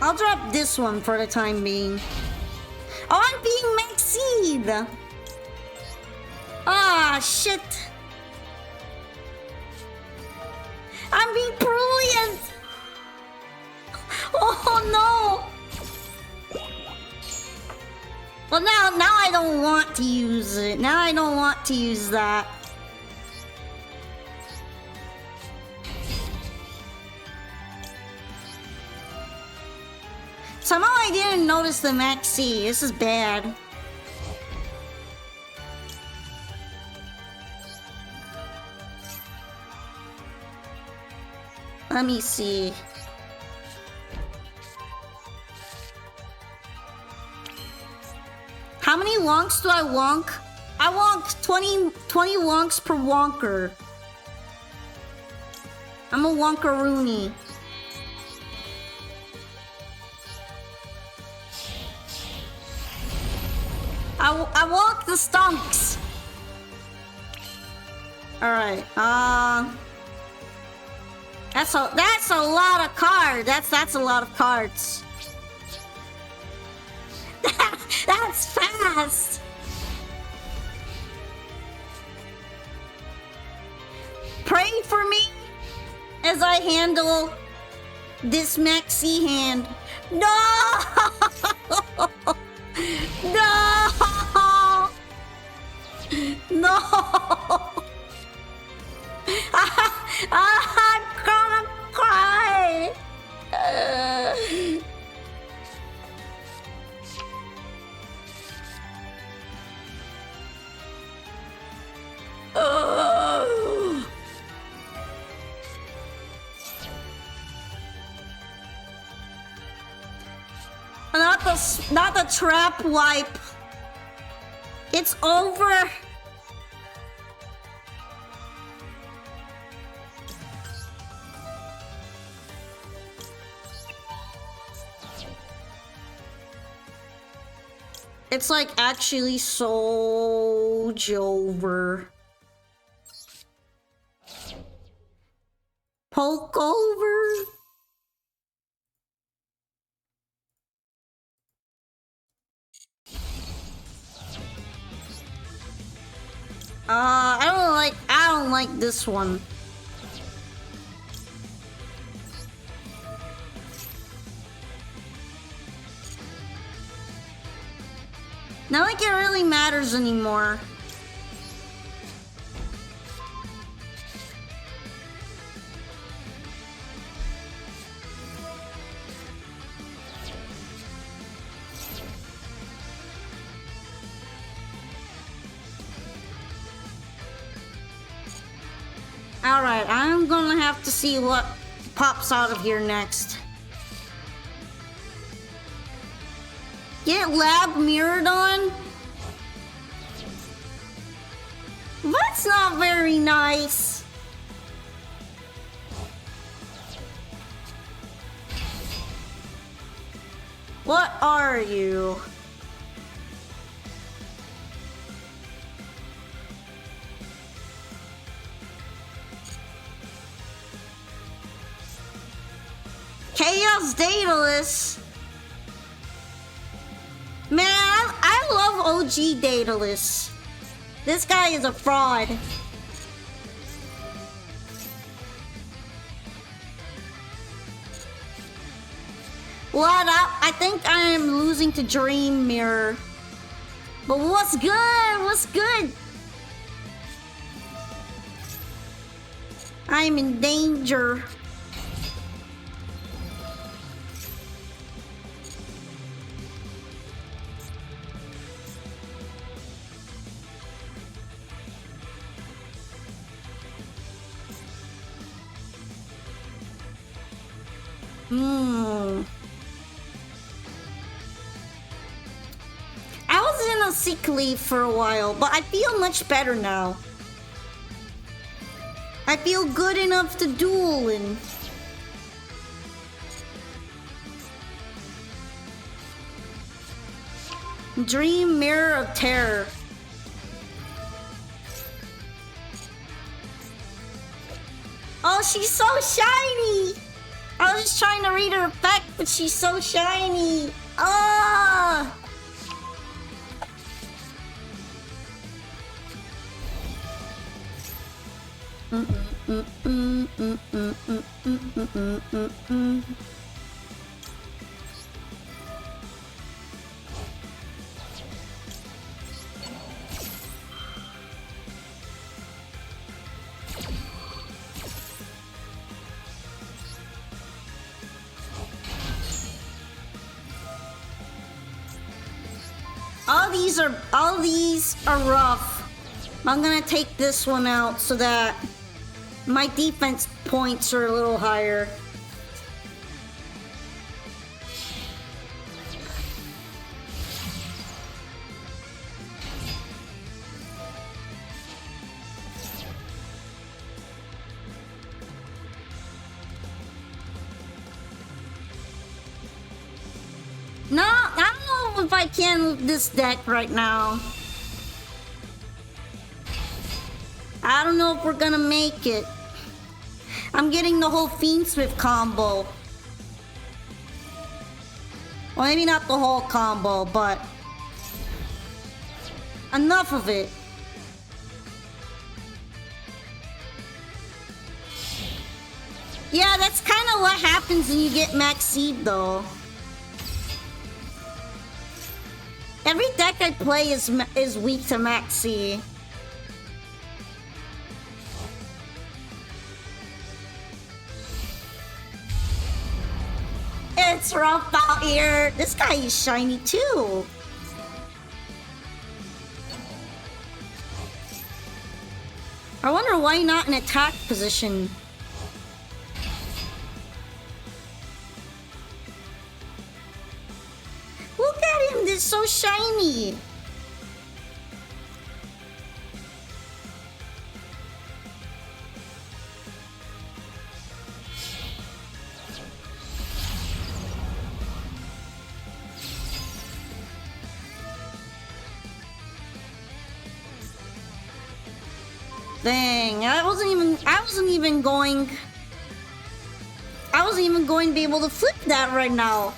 I'll drop this one for the time being. Oh, I'm being Maxine! Ah, shit. I'm being brilliant! Oh no! Well, now I don't want to use it. Now I don't want to use that. Somehow I didn't notice the maxi. This is bad. Let me see. How many wonks do I wonk? I wonk 20 wonks per wonker. I'm a wonkaroony. I wonk the stunks. Alright, that's a lot of cards. That's a lot of cards. That's fast. Pray for me as I handle this maxi hand. No! No! No! I'm gonna cry. Not the trap wipe. It's over. It's like actually so over. Poke over. I don't like this one. Not like it really matters anymore. Alright, I'm gonna have to see what pops out of here next. Get lab mirrored on? That's not very nice. What are you? Chaos Daedalus. Man, I love OG Daedalus. This guy is a fraud. What up? I think I am losing to Dream Mirror. But what's good? What's good? I'm in danger. I was in a sick leave for a while, but I feel much better now. I feel good enough to duel and... Dream Mirror of Terror. Oh, she's so shiny! I was just trying to read her effect, but she's so shiny. Ah! All these are rough. I'm gonna take this one out so that my defense points are a little higher. No, I don't know if I can with this deck right now. I don't know if we're gonna make it. I'm getting the whole Fiendsmith combo. Well, maybe not the whole combo, but enough of it. Yeah, that's kind of what happens when you get Max Seed, though. Every deck I play is weak to Max Seed. It's rough out here. This guy is shiny too. I wonder why not in attack position. Look at him, this is so shiny. Dang, I wasn't even going to be able to flip that right now.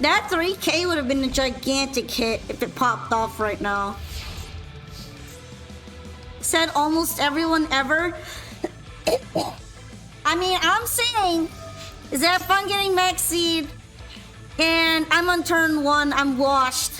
That 3K would have been a gigantic hit if it popped off right now. Said almost everyone ever. I mean, I'm saying, is that fun getting Max Seed? And I'm on turn 1, I'm washed.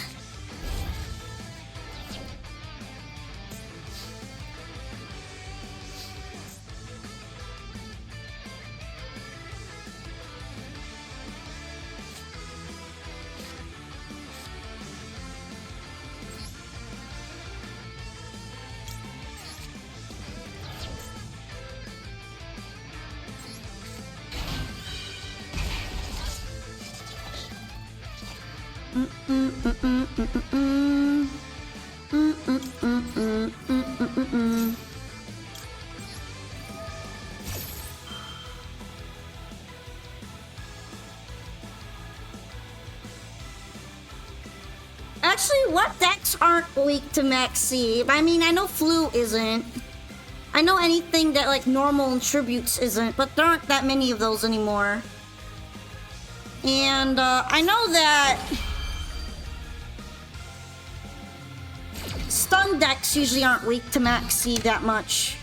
Actually, what decks aren't weak to Max Seed? I mean, I know Flu isn't. I know anything that like normal and tributes isn't, but there aren't that many of those anymore. And I know that stun decks usually aren't weak to Max Seed that much.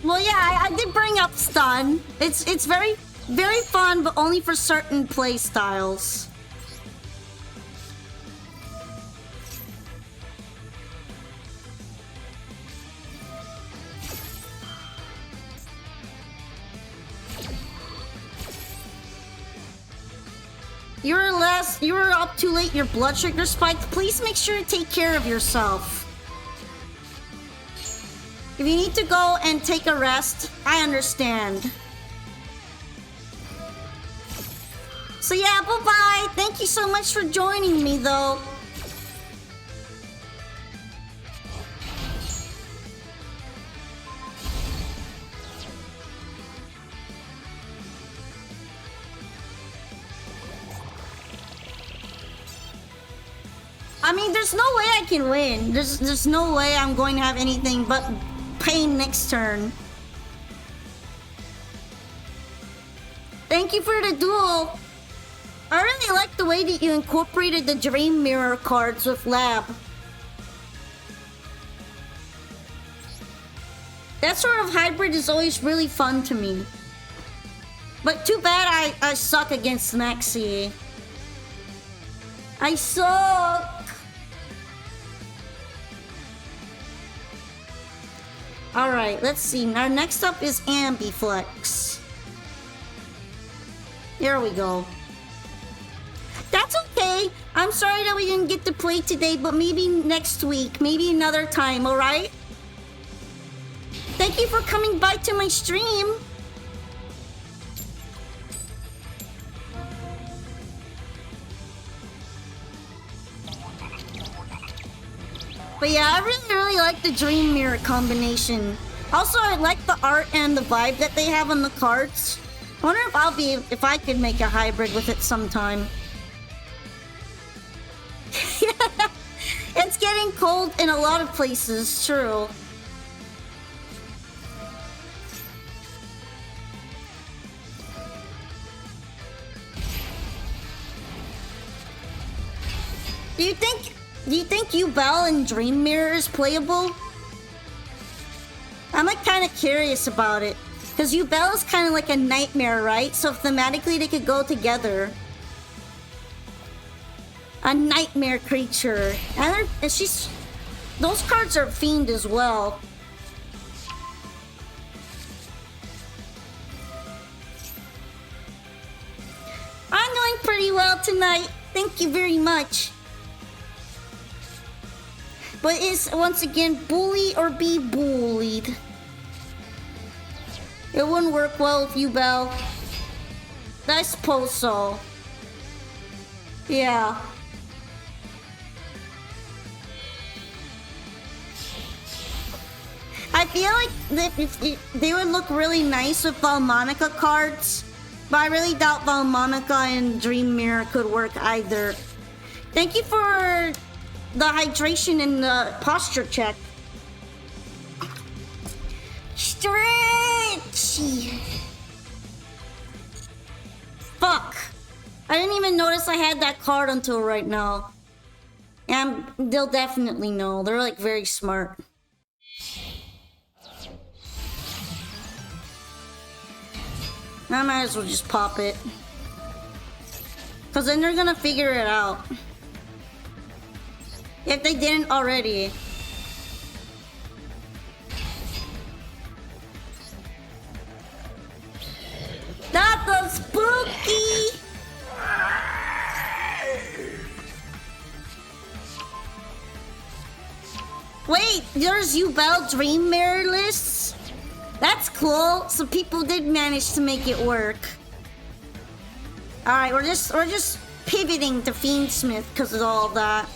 Well, yeah, I did bring up stun. It's very fun, but only for certain play styles. You were up too late. Your blood sugar spiked. Please make sure to take care of yourself. If you need to go and take a rest, I understand. So yeah, bye-bye. Thank you so much for joining me, though. I mean, there's no way I can win. There's no way I'm going to have anything but pain next turn. Thank you for the duel. I really like the way that you incorporated the Dream Mirror cards with Lab. That sort of hybrid is always really fun to me. But too bad I suck against Maxi. I suck! Alright, let's see. Our next up is Ambiflex. There we go. That's okay. I'm sorry that we didn't get to play today, but maybe next week. Maybe another time, alright? Thank you for coming by to my stream. But yeah, I really like the Dream Mirror combination. Also, I like the art and the vibe that they have on the cards. I wonder if I could make a hybrid with it sometime. It's getting cold in a lot of places, true. Do you think Duel and Dream Mirror is playable? I'm like kind of curious about it. Because Duel is kind of like a nightmare, right? So thematically they could go together. A nightmare creature. And those cards are Fiend as well. I'm doing pretty well tonight. Thank you very much. But is, once again, bully or be bullied? It wouldn't work well with you, Belle. I suppose so. Yeah. I feel like they would look really nice with Valmonica cards. But I really doubt Valmonica and Dream Mirror could work either. Thank you for the hydration and the posture check. Stretchy. Fuck. I didn't even notice I had that card until right now. And they'll definitely know. They're like very smart. I might as well just pop it. Cause then they're gonna figure it out. If they didn't already. That was spooky! Wait, there's Duel Dream Mirror lists? That's cool. So people did manage to make it work. Alright, we're just pivoting to Fiendsmith because of all that.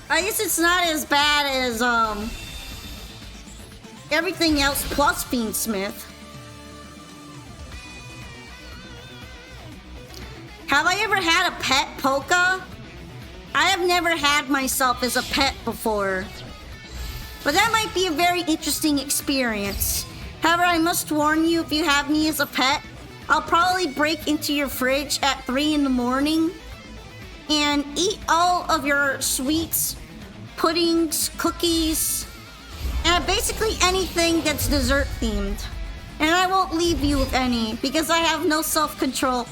I guess it's not as bad as everything else plus Fiendsmith. Have I ever had a pet Polka? I have never had myself as a pet before. But that might be a very interesting experience. However, I must warn you, if you have me as a pet, I'll probably break into your fridge at 3 in the morning and eat all of your sweets, puddings, cookies, and basically anything that's dessert themed. And I won't leave you with any because I have no self-control.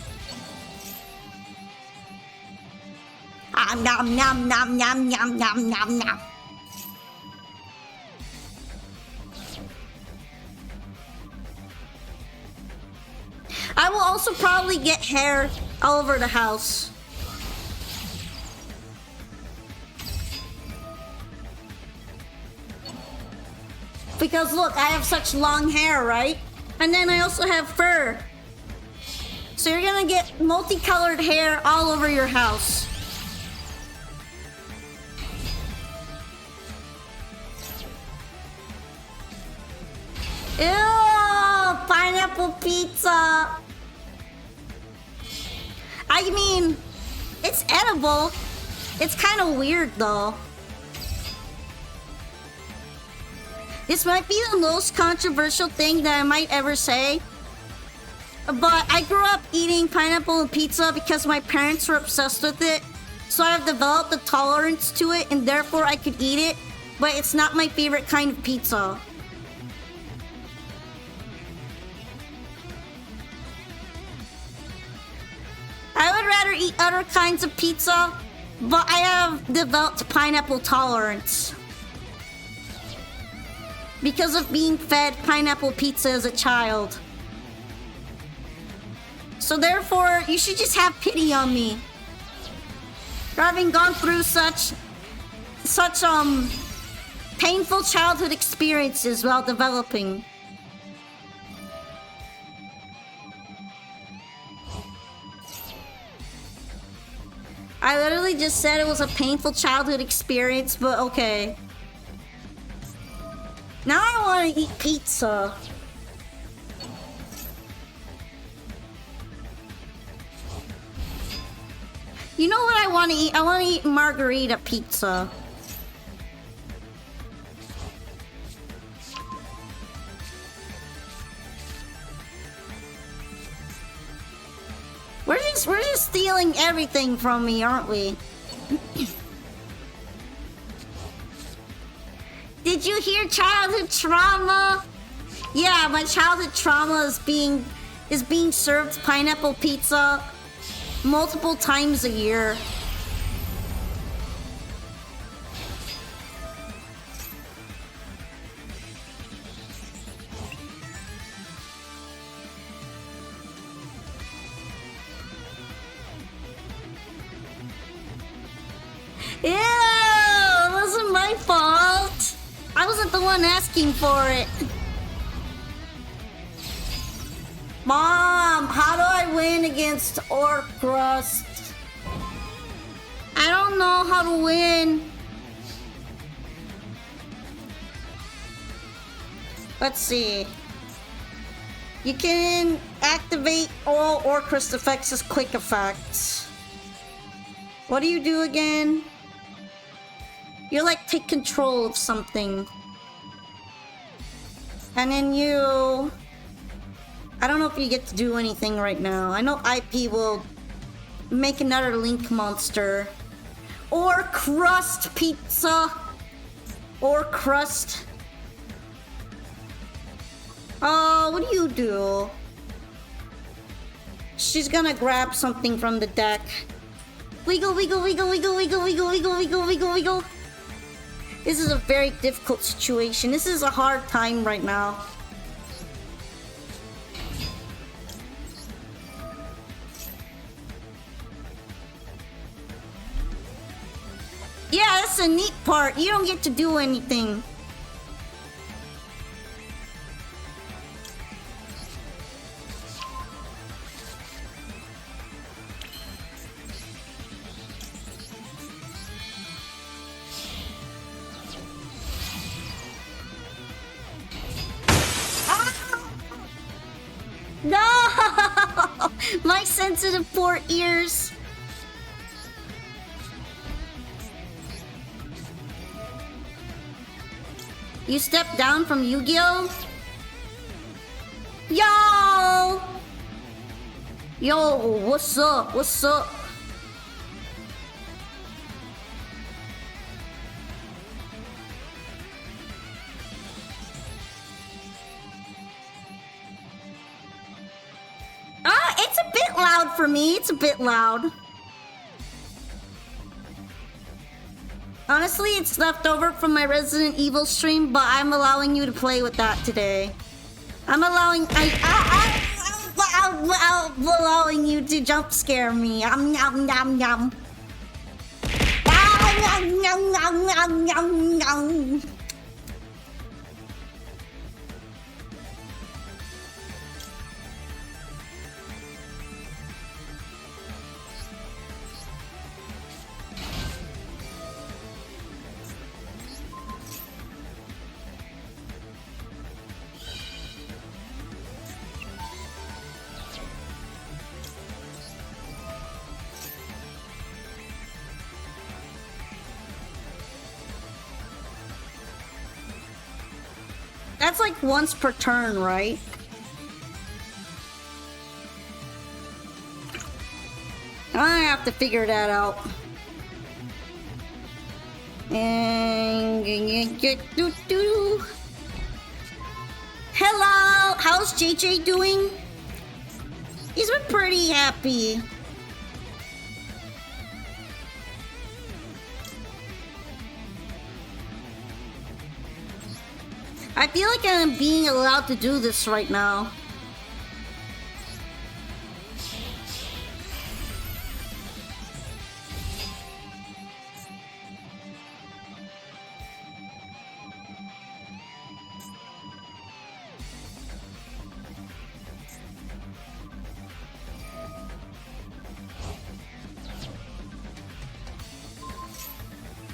Nom nom nom nom nom nom nom nom. I will also probably get hair all over the house. Because look, I have such long hair, right? And then I also have fur. So you're gonna get multicolored hair all over your house. Ew! Pineapple pizza! I mean, it's edible. It's kind of weird though. This might be the most controversial thing that I might ever say. But I grew up eating pineapple and pizza because my parents were obsessed with it. So I've developed a tolerance to it and therefore I could eat it. But it's not my favorite kind of pizza. I would rather eat other kinds of pizza, but I have developed pineapple tolerance. Because of being fed pineapple pizza as a child. So therefore, you should just have pity on me. For having gone through such painful childhood experiences while developing. I literally just said it was a painful childhood experience, but okay. Now I want to eat pizza. You know what I want to eat? I want to eat margarita pizza. We're just stealing everything from me, aren't we? Did you hear childhood trauma? Yeah, my childhood trauma is being served pineapple pizza multiple times a year. Ew, it wasn't my fault. I wasn't the one asking for it. Mom, how do I win against Orc Crust? I don't know how to win. Let's see. You can activate all Orc Crust effects as quick effects. What do you do again? You like take control of something. And then you... I don't know if you get to do anything right now. I know IP will make another Link monster. Or crust pizza. Or crust. Oh, what do you do? She's gonna grab something from the deck. Wiggle, wiggle, wiggle, wiggle, wiggle, wiggle, wiggle, wiggle, wiggle, wiggle. This is a very difficult situation. This is a hard time right now. Yeah, that's a neat part. You don't get to do anything. No! My sensitive poor ears. You stepped down from Yu-Gi-Oh? Yo! Yo, what's up? What's up? It's a bit loud for me. It's a bit loud. Honestly, it's left over from my Resident Evil stream, but I'm allowing you to play with that today. I'm allowing allowing you to jump scare me. Yum yum yum yum. Yum yum yum yum yum. That's like once per turn, right? I have to figure that out. And hello, how's JJ doing? He's been pretty happy. I feel like I'm being allowed to do this right now.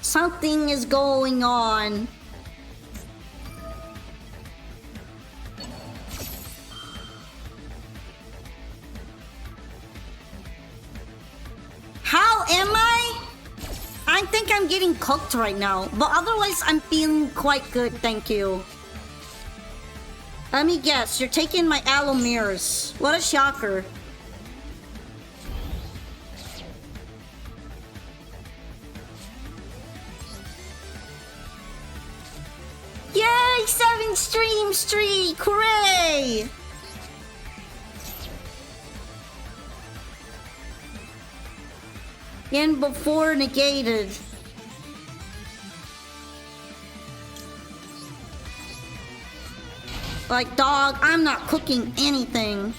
Something is going on. How am I? I think I'm getting cooked right now, but otherwise I'm feeling quite good, thank you. Let me guess, you're taking my aloe mirrors. What a shocker. Yay! 7 stream streak! Hooray! And before negated. Like, dog, I'm not cooking anything.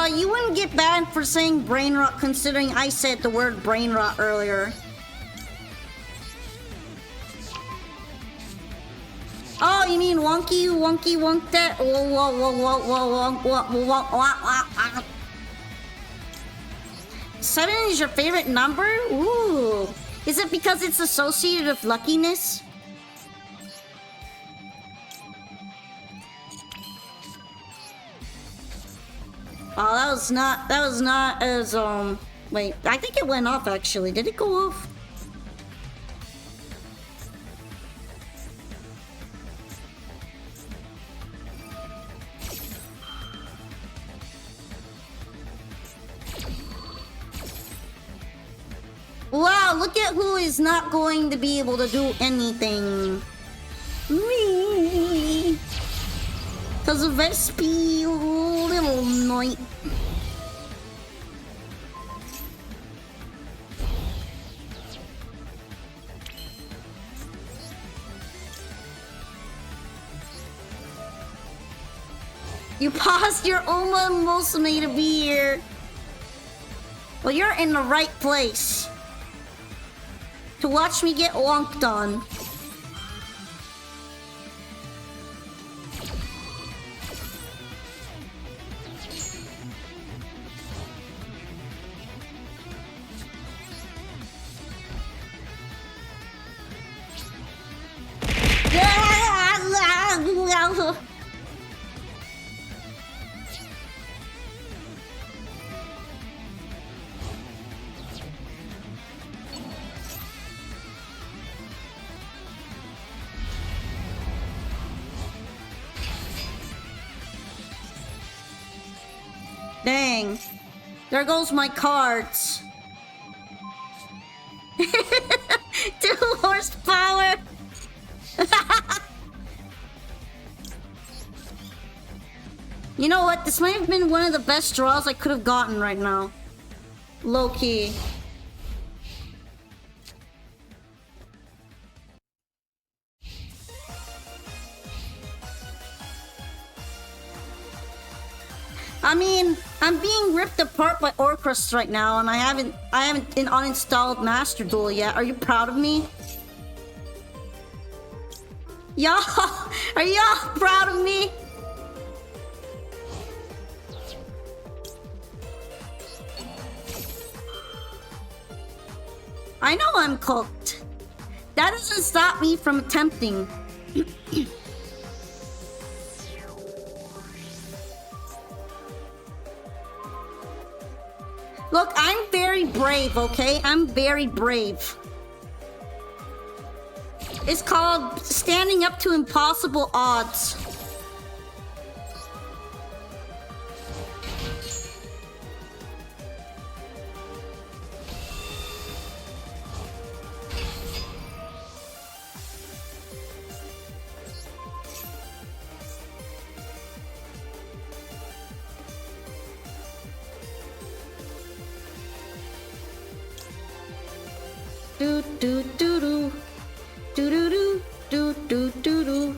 You wouldn't get banned for saying brain rot considering I said the word brain rot earlier. Oh, you mean wonky, wonky, wonk that? Whoa, whoa, whoa, whoa, whoa, whoa, whoa, whoa, whoa. 7 is your favorite number? Ooh. Is it because it's associated with luckiness? Oh, that was not as, wait, I think it went off actually. Did it go off? Wow, look at who is not going to be able to do anything. Me. Cause of SP, little knight. You paused, you're almost made to be here. Well, you're in the right place to watch me get wonked on. Dang. There goes my cards. 2 horsepower. You know what? This might have been one of the best draws I could have gotten right now. Low key. I mean, I'm being ripped apart by Orchrust right now, and I haven't uninstalled Master Duel yet. Are you proud of me? Y'all, are y'all proud of me? I know I'm cooked. That doesn't stop me from attempting. Look, I'm very brave, okay? I'm very brave. It's called standing up to impossible odds. Do do do do do do do do do do.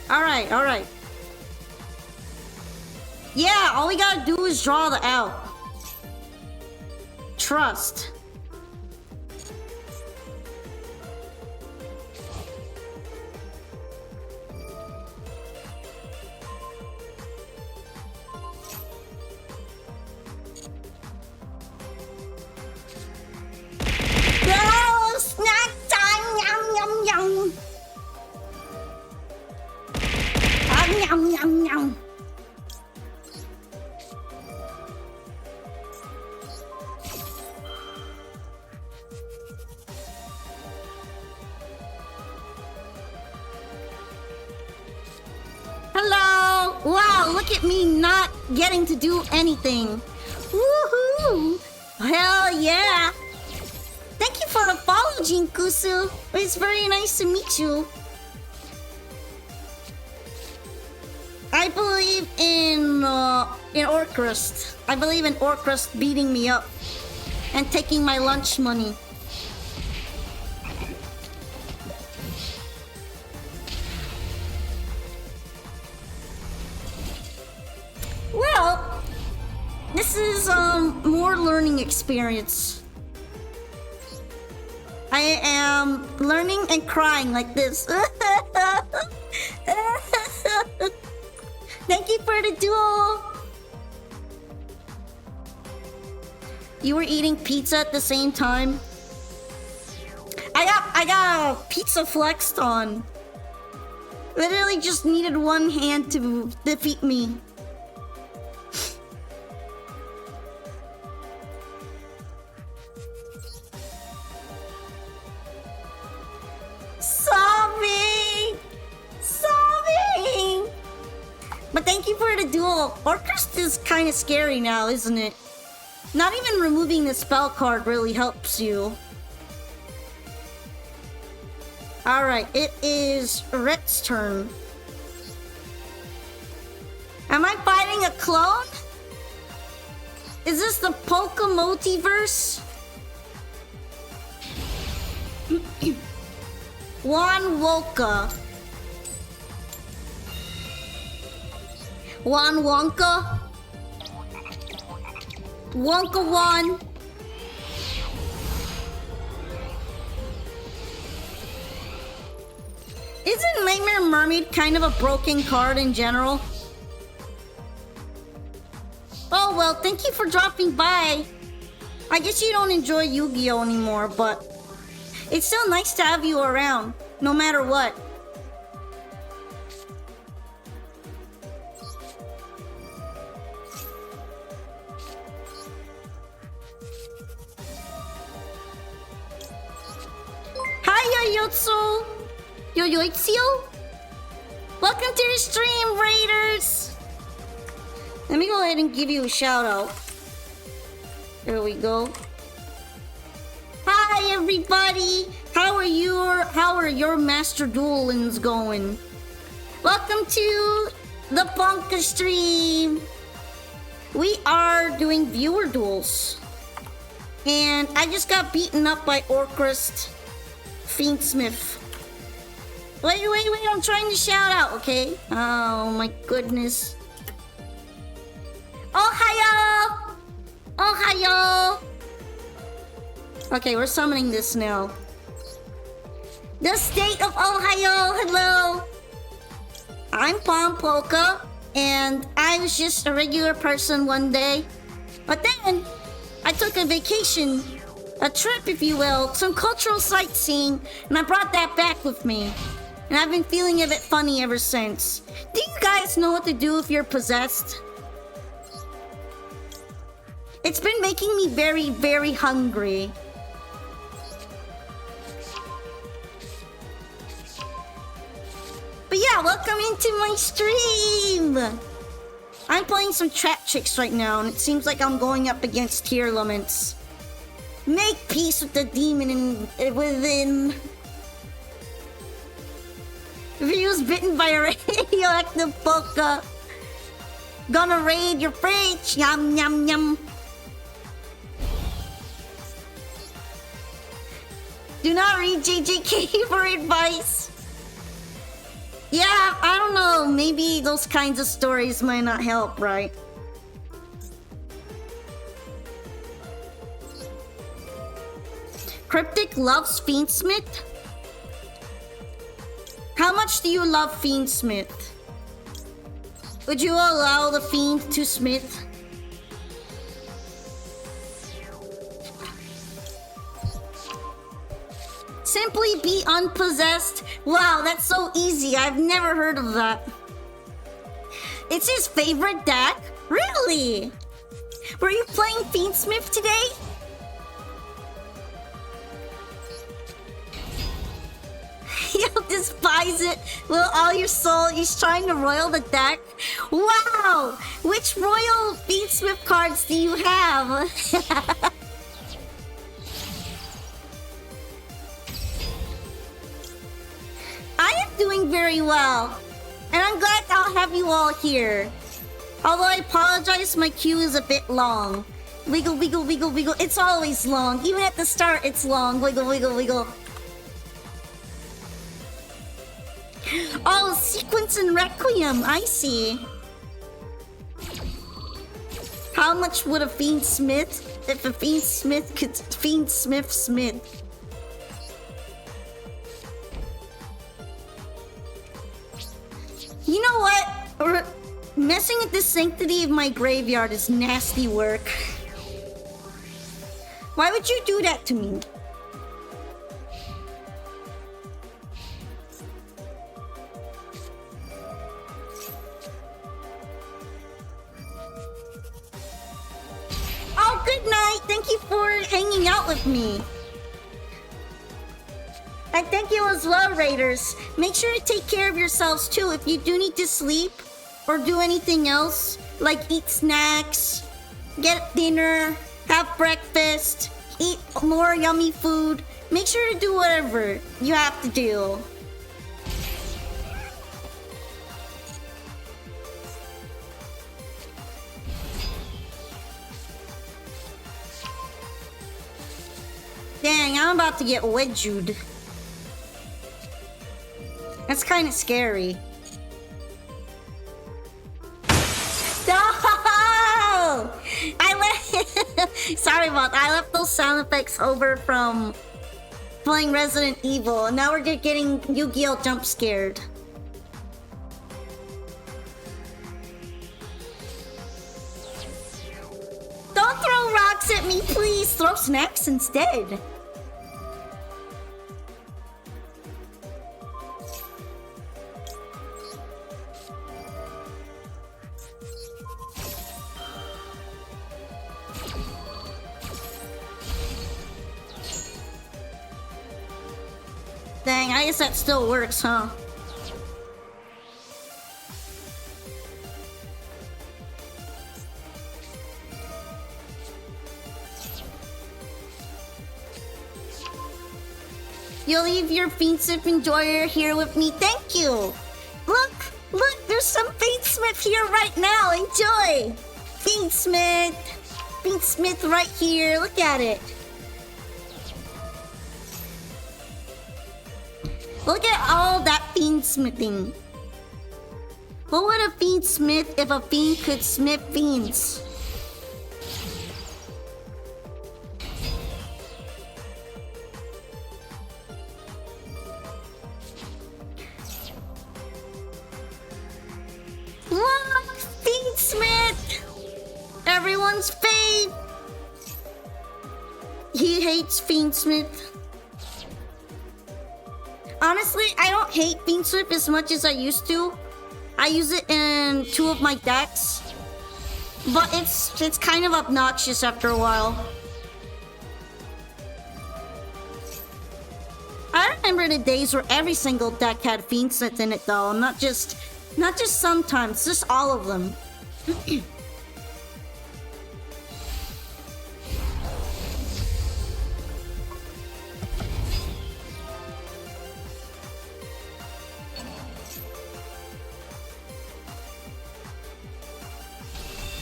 All right. Yeah, all we gotta do is draw the out. Trust. Oh, snack time! Yum yum yum. Yum yum yum. Hello! Wow, look at me not getting to do anything. Woohoo! Hell yeah! Thank you for the follow, Jinkusu. It's very nice to meet you. I believe in Orcrest. I believe in Orcrest beating me up and taking my lunch money. Well, this is more learning experience. I am learning and crying like this. Thank you for the duel. You were eating pizza at the same time. I got a pizza flexed on. Literally just needed one hand to defeat me. Sobbing! But thank you for the duel. Orcrest is kind of scary now, isn't it? Not even removing the spell card really helps you. Alright, it is Rhett's turn. Am I fighting a clone? Is this the Pokemotiverse? Juan Wonka. Juan Wonka. Wonka Juan. Isn't Nightmare Mermaid kind of a broken card in general? Oh well, thank you for dropping by. I guess you don't enjoy Yu-Gi-Oh anymore, but it's still nice to have you around, no matter what. Hi, Yoyotsu! Yoyoitsu? Welcome to the stream, Raiders! Let me go ahead and give you a shout out. There we go. Hi everybody! How are your Master Duelins going? Welcome to the Bonka stream! We are doing viewer duels. And I just got beaten up by Orcrest Fiendsmith. Wait, I'm trying to shout out, okay? Oh my goodness. Ohayo! Ohayo! Okay, we're summoning this now. The state of Ohio, hello! I'm Palm Polka, and I was just a regular person one day. But then, I took a vacation, a trip if you will, some cultural sightseeing, and I brought that back with me. And I've been feeling a bit funny ever since. Do you guys know what to do if you're possessed? It's been making me very, very hungry. But yeah, welcome into my stream! I'm playing some Trap Chicks right now, and it seems like I'm going up against tier limits. Make peace with the demon within. If he was bitten by a radioactive polka, gonna raid your fridge. Yum yum yum. Do not read JJK for advice. Yeah, I don't know. Maybe those kinds of stories might not help, right? Cryptic loves Fiendsmith? How much do you love Fiendsmith? Would you allow the Fiend to smith? Simply be unpossessed? Wow, that's so easy. I've never heard of that. It's his favorite deck? Really? Were you playing Fiendsmith today? You'll despise it with all your soul. He's trying to royal the deck. Wow! Which royal Fiendsmith cards do you have? I am doing very well. And I'm glad I'll have you all here. Although I apologize, my queue is a bit long. Wiggle, wiggle, wiggle, wiggle. It's always long. Even at the start, it's long. Wiggle, wiggle, wiggle. Oh, Sequence and Requiem. I see. How much would a Fiendsmith if a Fiendsmith could Fiendsmith Smith? You know what? Messing with the sanctity of my graveyard is nasty work. Why would you do that to me? Oh, good night. Thank you for hanging out with me. And thank you as well, Raiders. Make sure to take care of yourselves too. If you do need to sleep or do anything else, like eat snacks, get dinner, have breakfast, eat more yummy food, make sure to do whatever you have to do. Dang, I'm about to get wedged. That's kind of scary. No! I left. Sorry about that. I left those sound effects over from playing Resident Evil, and now we're just getting Yu-Gi-Oh! Jump scared. Don't throw rocks at me, please. Throw snacks instead. Dang, I guess that still works, huh? You'll leave your Fiendsmith enjoyer here with me. Thank you. Look, there's some Fiendsmith here right now. Enjoy. Fiendsmith right here. Look at it. Look at all that fiendsmithing. What would a fiend smith if a fiend could smith fiends? Look! Fiendsmith! Everyone's fave! He hates Fiendsmith. Honestly, I don't hate Bean Swift as much as I used to. I use it in 2 of my decks. But it's kind of obnoxious after a while. I remember the days where every single deck had Fiend Smith in it though, not just sometimes, just all of them.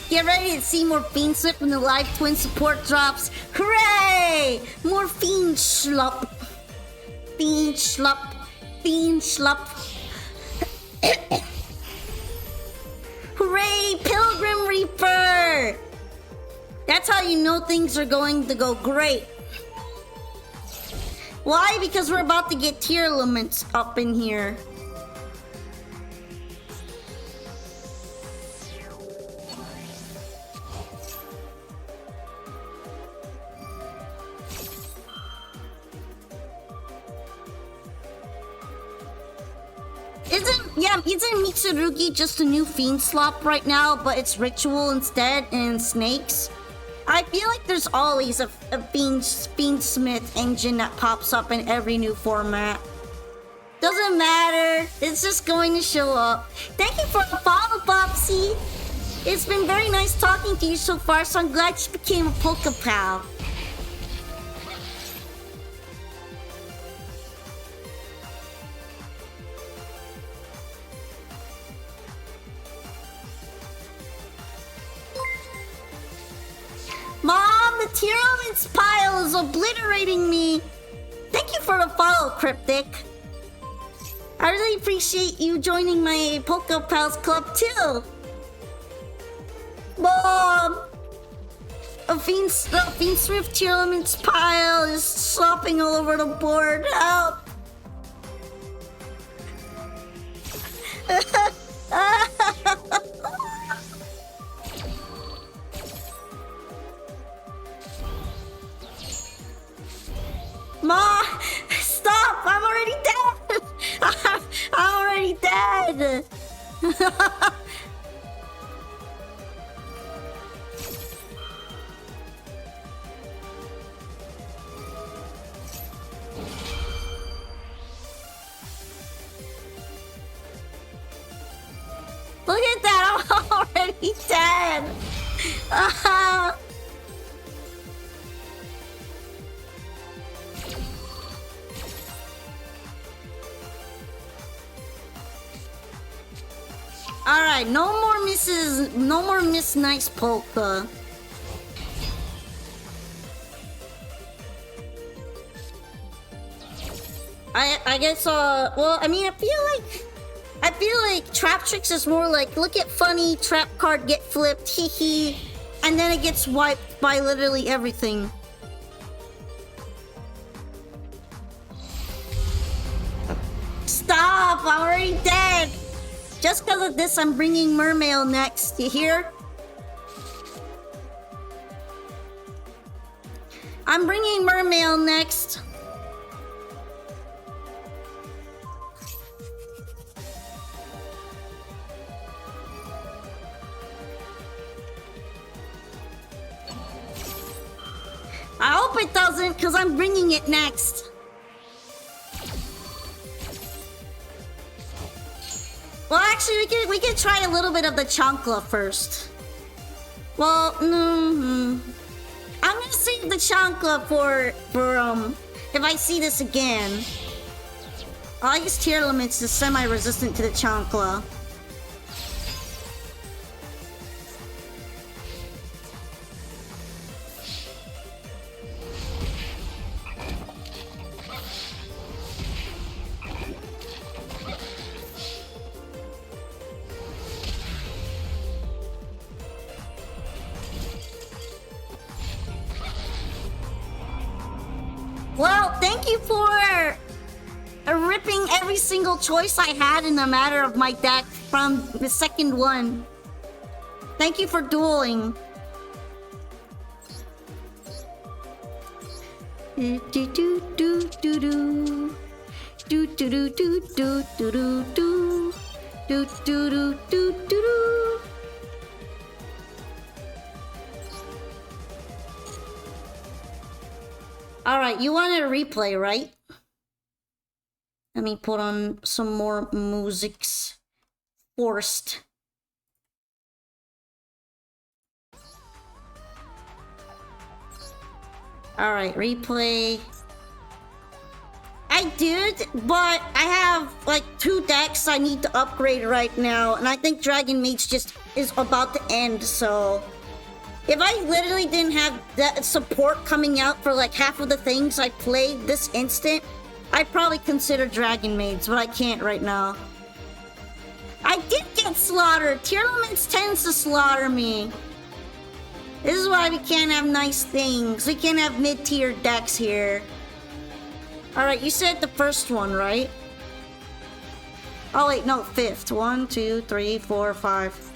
Get ready to see more Fiend Swift when the live twin support drops. Hooray! More Fiend Schlup. Fiend Schlup. Fiend Schlup. Hooray! Pilgrim Reaper! That's how you know things are going to go great. Why? Because we're about to get tier limits up in here. Isn't Mitsurugi just a new Fiend Slop right now, but it's Ritual instead and Snakes? I feel like there's always a Fiend Smith engine that pops up in every new format. Doesn't matter, it's just going to show up. Thank you for the follow, Bobsy! It's been very nice talking to you so far, so I'm glad you became a Poke Pal. Mom, the tier elements pile is obliterating me. Thank you for the follow, Cryptic. I really appreciate you joining my Poke Pals Club too. Mom, a Fiend Swift tier elements pile is slopping all over the board. Help! Ma, stop! I'm already dead! I'm already dead! Look at that! I'm already dead! Alright, no more Miss Nice Polka. I guess well, I mean I feel like Trap Tricks is more like look at funny trap card get flipped, hee hee, and then it gets wiped by literally everything. Stop! I'm already dead! Just because of this, I'm bringing Mermail next. You hear? I'm bringing Mermail next. I hope it doesn't, because I'm bringing it next. Well, actually, we could try a little bit of the Chankla first. Well, I'm gonna save the Chankla for if I see this again. I'll use tier limits to semi-resistant to the Chankla. Well, thank you for ripping every single choice I had in the matter of my deck from the second one. Thank you for dueling. Do do do do do do do do do do do do do do do do do do do. All right, you wanted a replay, right? Let me put on some more musics. Forced. All right, replay. I did, but I have like 2 decks I need to upgrade right now, and I think Dragon Mage just is about to end, so if I literally didn't have that support coming out for like half of the things I played this instant, I'd probably consider Dragon Mage, but I can't right now. I did get slaughtered. Tier Limits tends to slaughter me. This is why we can't have nice things. We can't have mid-tier decks here. Alright, you said the first one, right? Oh wait, no, 5th. 1, 2, 3, 4, 5.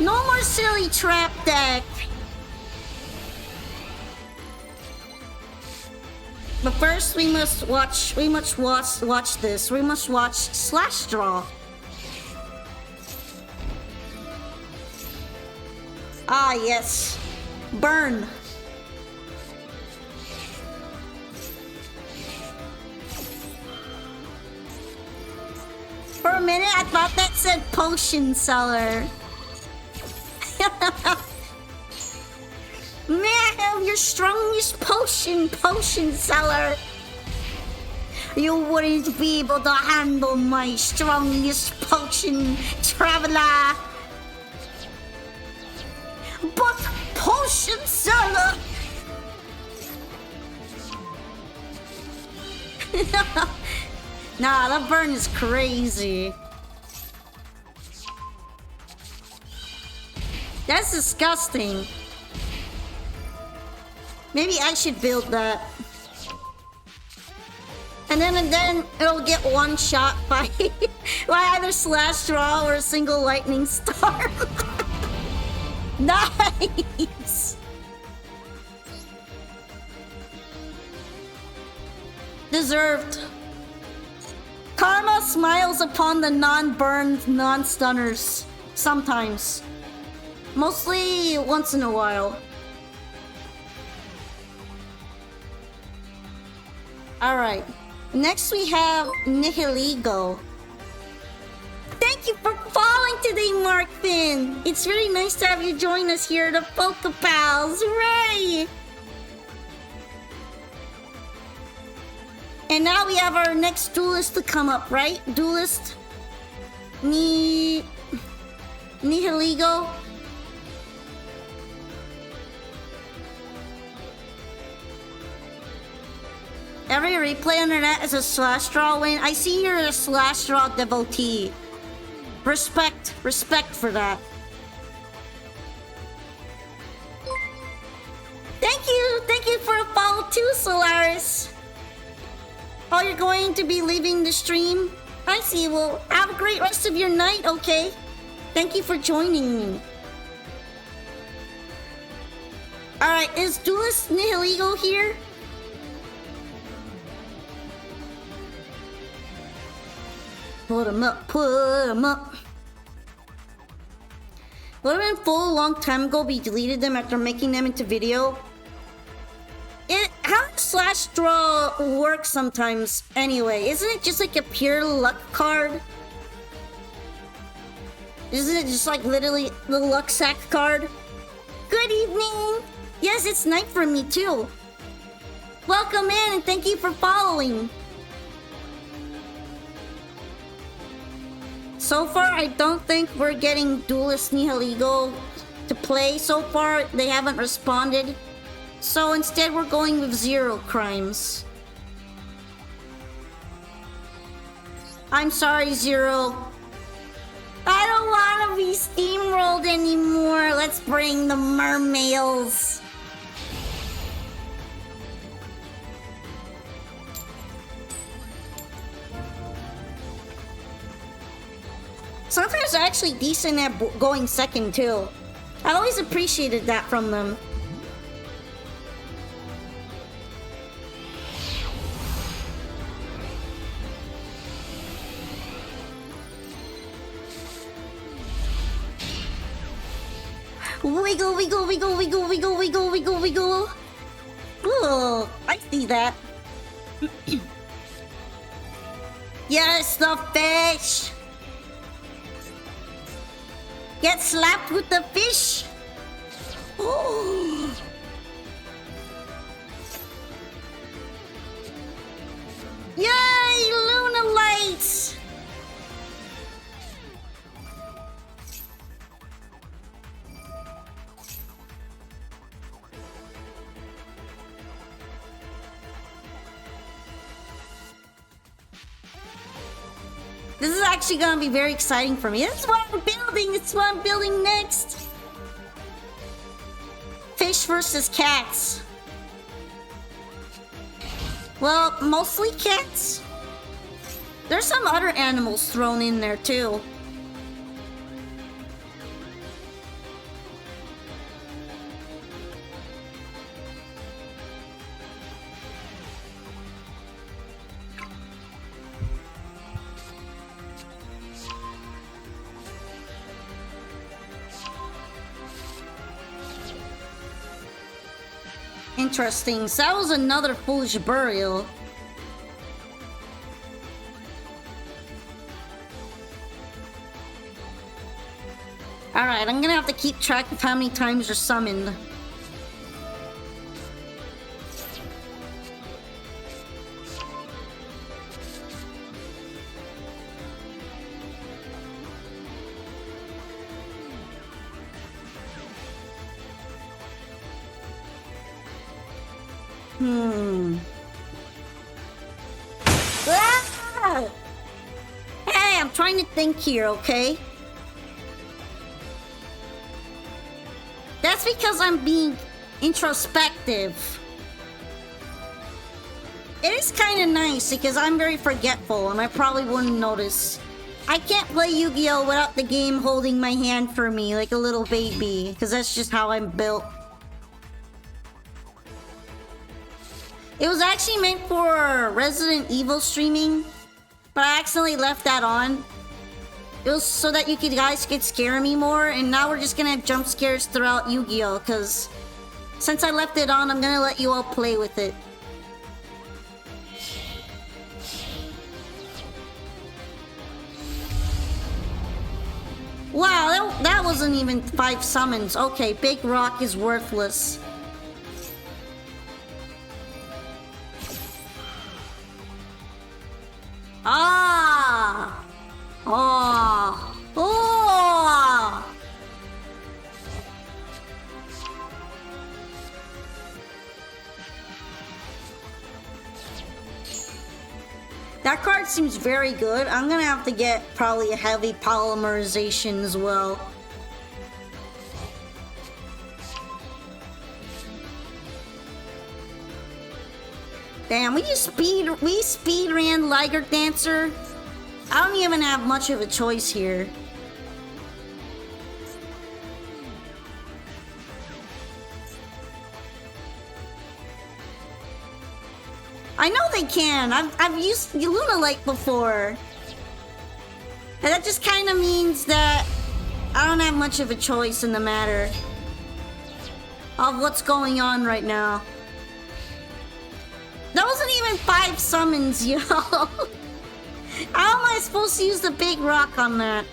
No more silly trap deck! But first we must watch this. We must watch Slash Draw. Ah, yes. Burn. For a minute, I thought that said potion seller. May I have your strongest potion seller? You wouldn't be able to handle my strongest potion, traveler. But potion seller. Nah, that burn is crazy. That's disgusting. Maybe I should build that. And then it'll get one shot by either Slash Draw or a single Lightning Storm. Nice! Deserved. Karma smiles upon the non-burned, non-stunners. Sometimes. Mostly once in a while. Alright. Next we have Nihiligo. Thank you for following today, Markfin! It's really nice to have you join us here at the Pokepals. Hooray! And now we have our next duelist to come up, right? Duelist Nihiligo. Every replay on the net is a Slash Draw win. I see you're a Slash Draw devotee. Respect for that. Thank you for a follow too, Solaris. Oh, you're going to be leaving the stream? I see. Well, have a great rest of your night, okay? Thank you for joining me. Alright, is Duelist Nihiligo here? Put him up, put him up. Would have been full a long time ago, we deleted them after making them into video. How does Slash Draw work sometimes anyway? Isn't it just like a pure luck card? Isn't it just like literally the luck sack card? Good evening! Yes, it's night for me too. Welcome in and thank you for following. So far, I don't think we're getting Duelist Nihiligo to play. So far, they haven't responded. So instead, we're going with Zero Crimes. I'm sorry, Zero. I don't want to be steamrolled anymore. Let's bring the mermaids. Sometimes they're actually decent at going second too. I always appreciated that from them. Wiggle, wiggle, wiggle, wiggle, wiggle, wiggle, wiggle, wiggle. Ooh, I see that. Yes, the fish! Get slapped with the fish! Ooh. Yay, Luna Lights! This is actually gonna be very exciting for me. This is what I'm building! This is what I'm building next! Fish versus cats. Well, mostly cats. There's some other animals thrown in there too. Interesting. So that was another foolish burial. Alright, I'm gonna have to keep track of how many times you're summoned. Ah! Hey, I'm trying to think here, okay? That's because I'm being introspective. It is kind of nice because I'm very forgetful and I probably wouldn't notice. I can't play Yu-Gi-Oh! Without the game holding my hand for me like a little baby because that's just how I'm built. It was actually meant for Resident Evil streaming, but I accidentally left that on. It was so that you guys could scare me more, and now we're just gonna have jump scares throughout Yu-Gi-Oh! Because since I left it on, I'm gonna let you all play with it. Wow, that wasn't even 5 summons. Okay, Big Rock is worthless. Ah! Oh! Oh! That card seems very good. I'm gonna have to get probably a heavy polymerization as well. Damn, we speed ran Liger Dancer. I don't even have much of a choice here. I know they can. I've used Luna Light before. And that just kind of means that I don't have much of a choice in the matter of what's going on right now. That wasn't even 5 summons, yo. How am I supposed to use the Big Rock on that?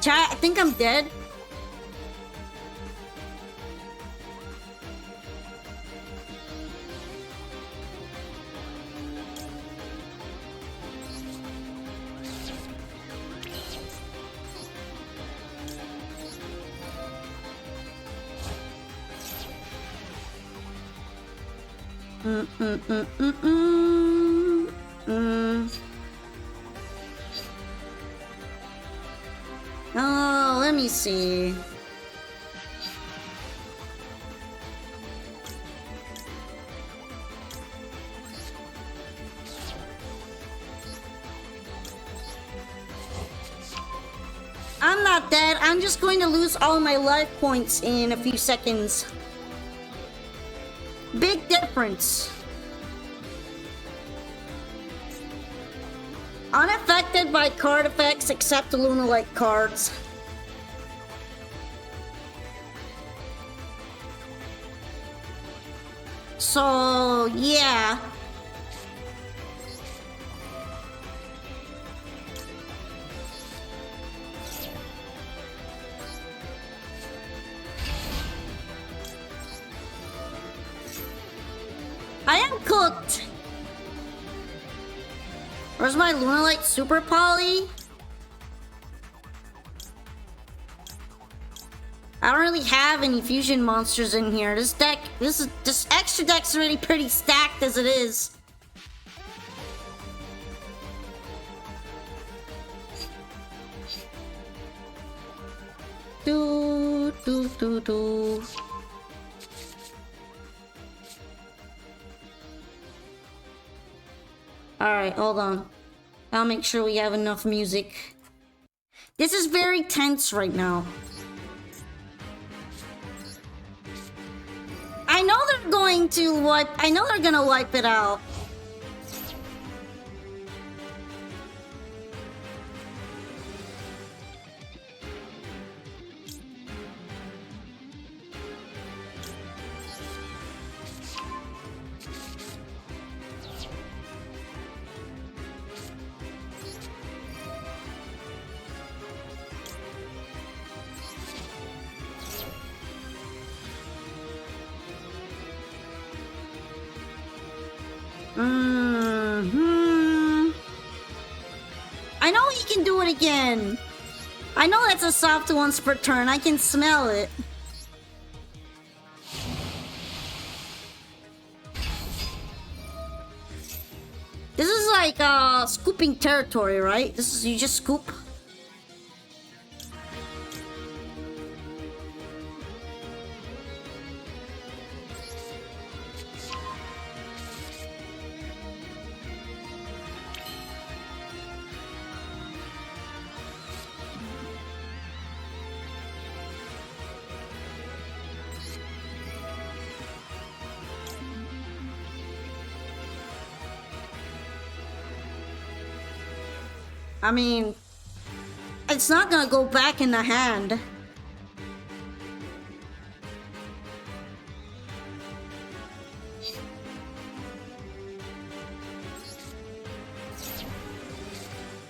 Chat, I think I'm dead. Oh, let me see. I'm not dead. I'm just going to lose all my life points in a few seconds. Big difference. Unaffected by card effects except the Lunalite cards. So, yeah. I am cooked. Where's my Lunalite Super Poly? I don't really have any fusion monsters in here. This extra deck's already pretty stacked as it is. Do do do do. Alright, hold on. I'll make sure we have enough music. This is very tense right now. I know they're going to wipe... I know they're gonna wipe it out. I know he can do it again. I know that's a soft once per turn. I can smell it. This is like scooping territory, right? This is you just scoop. I mean, it's not gonna go back in the hand.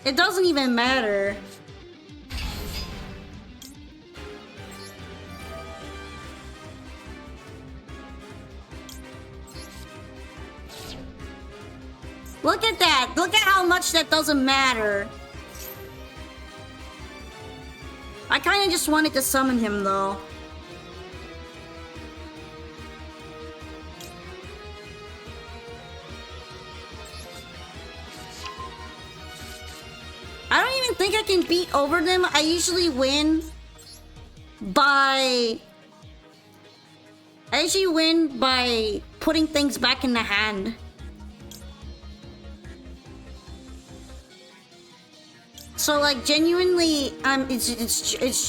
It doesn't even matter. Look at that. Look at how much that doesn't matter. I kind of just wanted to summon him, though. I don't even think I can beat over them. I usually win by... putting things back in the hand. So like genuinely, it's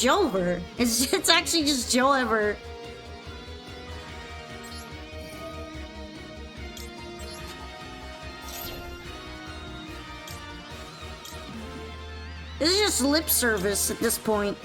Jover. It's actually just Jover. This is just lip service at this point.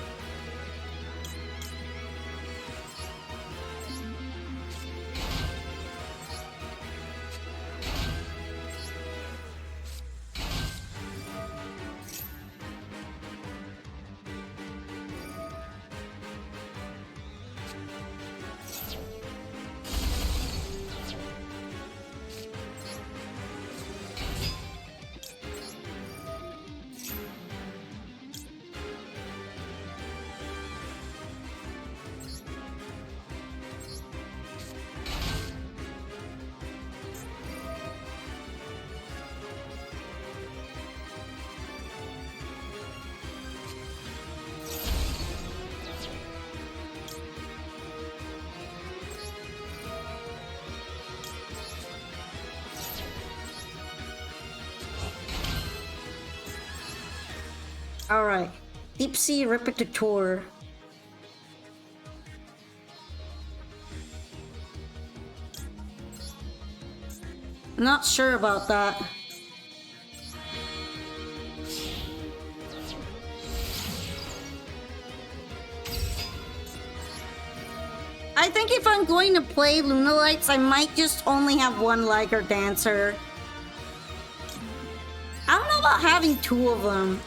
Alright. Deep Sea Repetitor. Not sure about that. I think if I'm going to play Lunalights, I might just only have one Liger Dancer. I don't know about having two of them.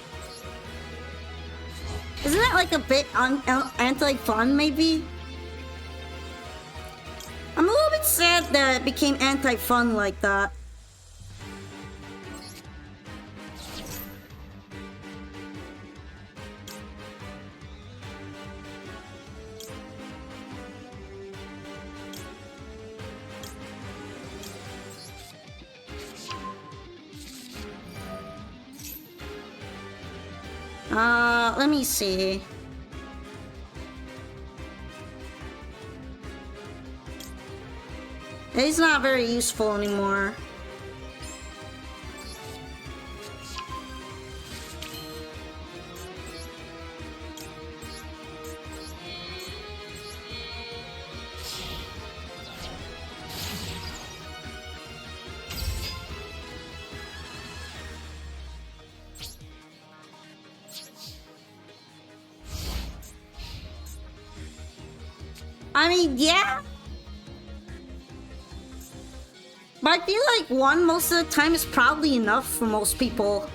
Isn't that like a bit anti-fun, maybe? I'm a little bit sad that it became anti-fun like that. Let me see. He's not very useful anymore. I mean, yeah. But I feel like one most of the time is probably enough for most people.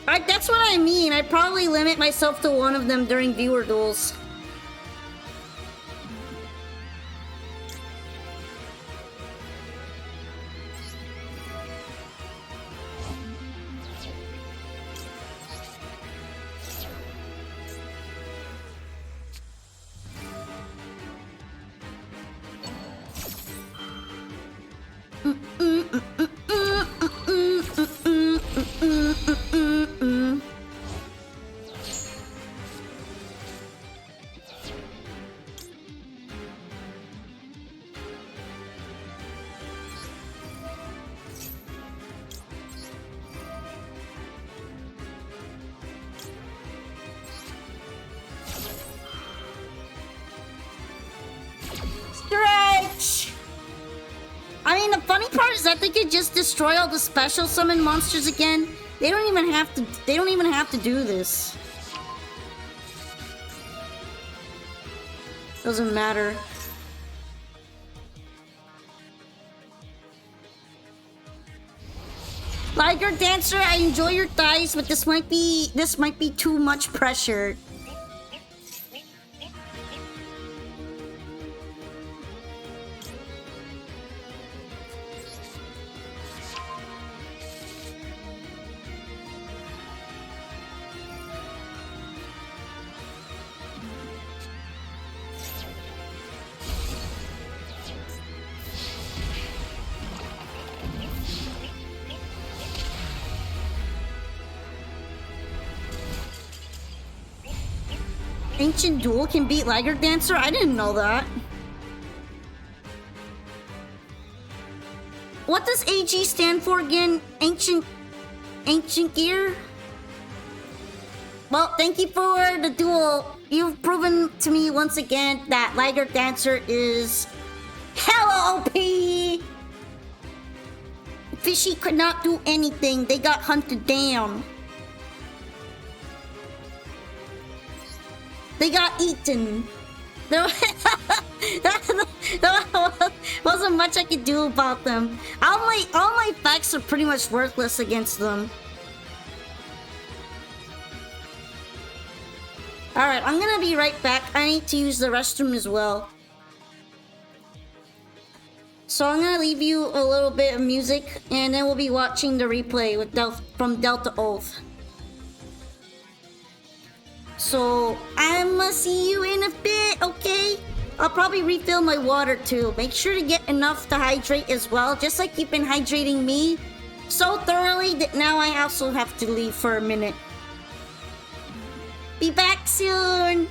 That's what I mean. I probably limit myself to one of them during viewer duels. Stretch! I mean, the funny part is that they could just destroy all the special summon monsters again. They don't even have to do this. Doesn't matter. Liger Dancer, I enjoy your thighs, but this might be too much pressure. Ancient Duel can beat Liger Dancer? I didn't know that. What does AG stand for again? Ancient Gear? Well, thank you for the duel. You've proven to me once again that Liger Dancer is hella OP! Fishy could not do anything. They got hunted down. They got eaten. There wasn't much I could do about them. All my facts are pretty much worthless against them. Alright, I'm gonna be right back. I need to use the restroom as well. So I'm gonna leave you a little bit of music, and then we'll be watching the replay with from Delta Oath. So, I'ma see you in a bit, okay? I'll probably refill my water too. Make sure to get enough to hydrate as well, just like you've been hydrating me so thoroughly that now I also have to leave for a minute. Be back soon!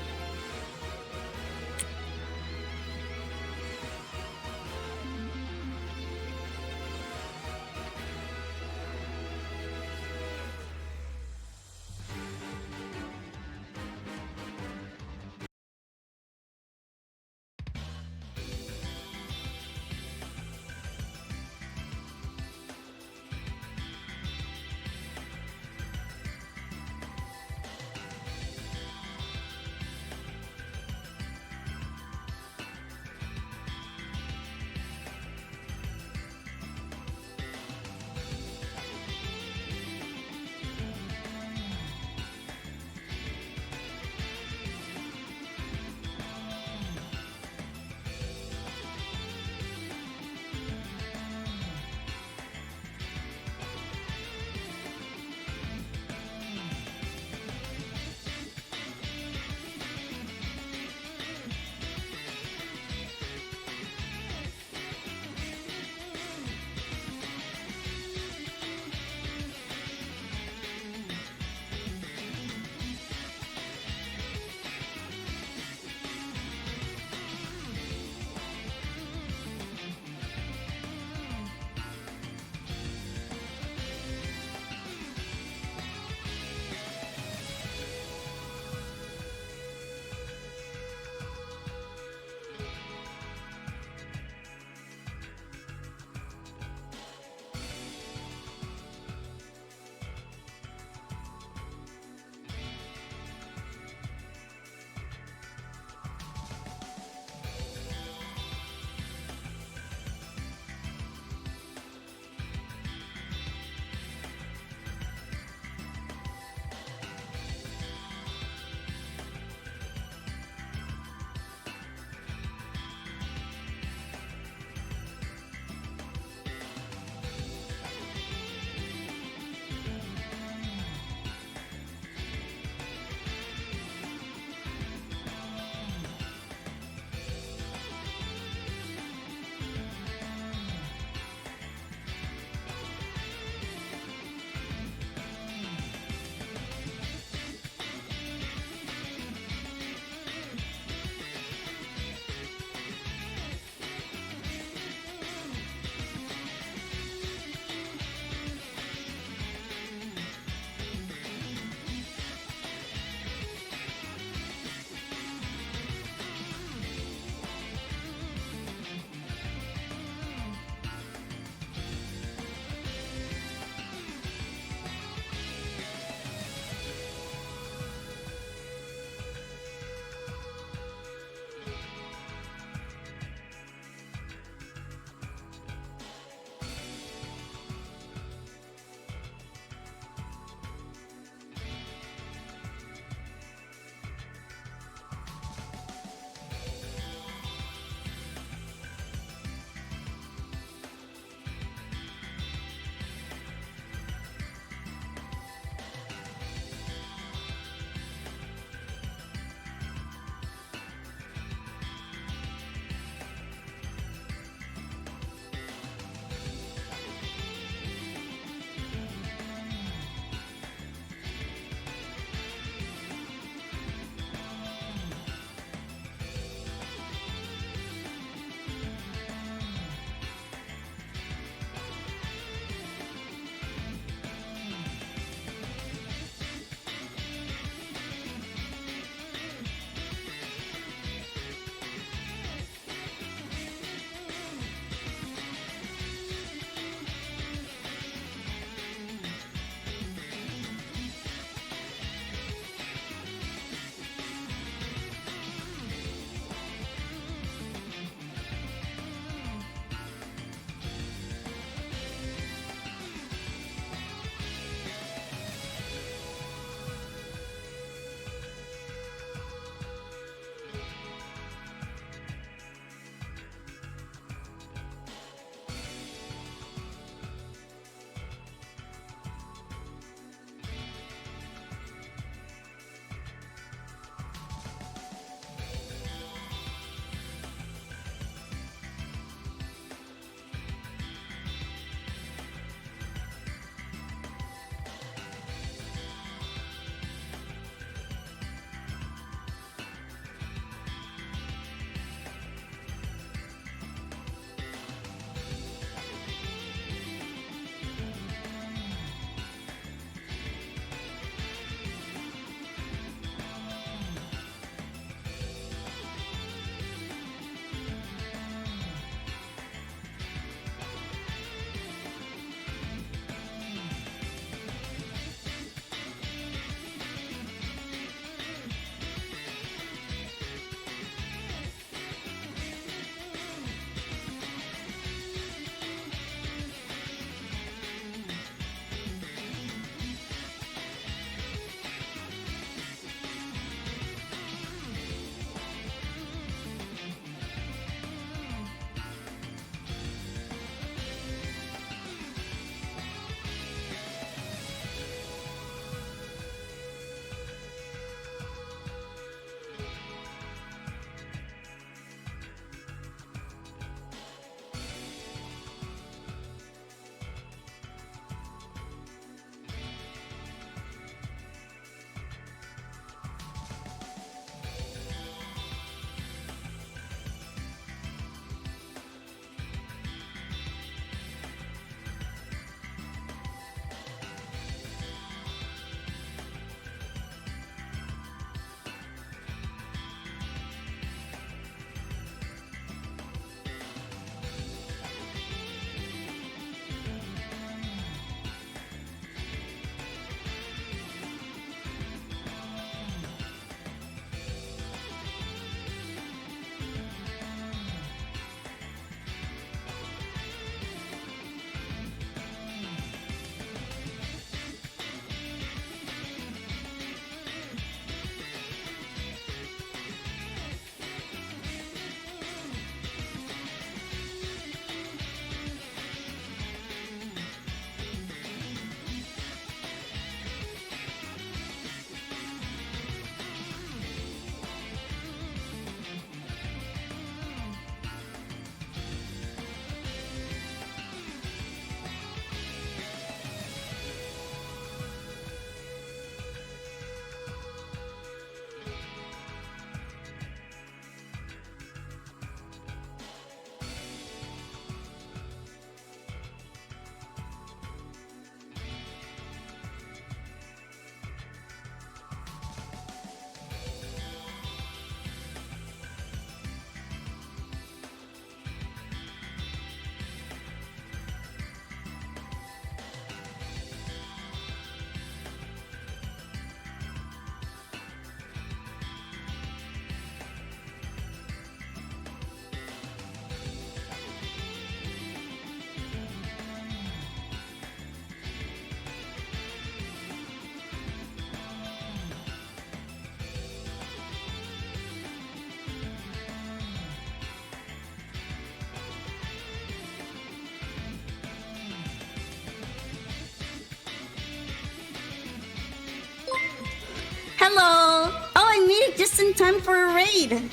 Hello! Oh, I made it just in time for a raid!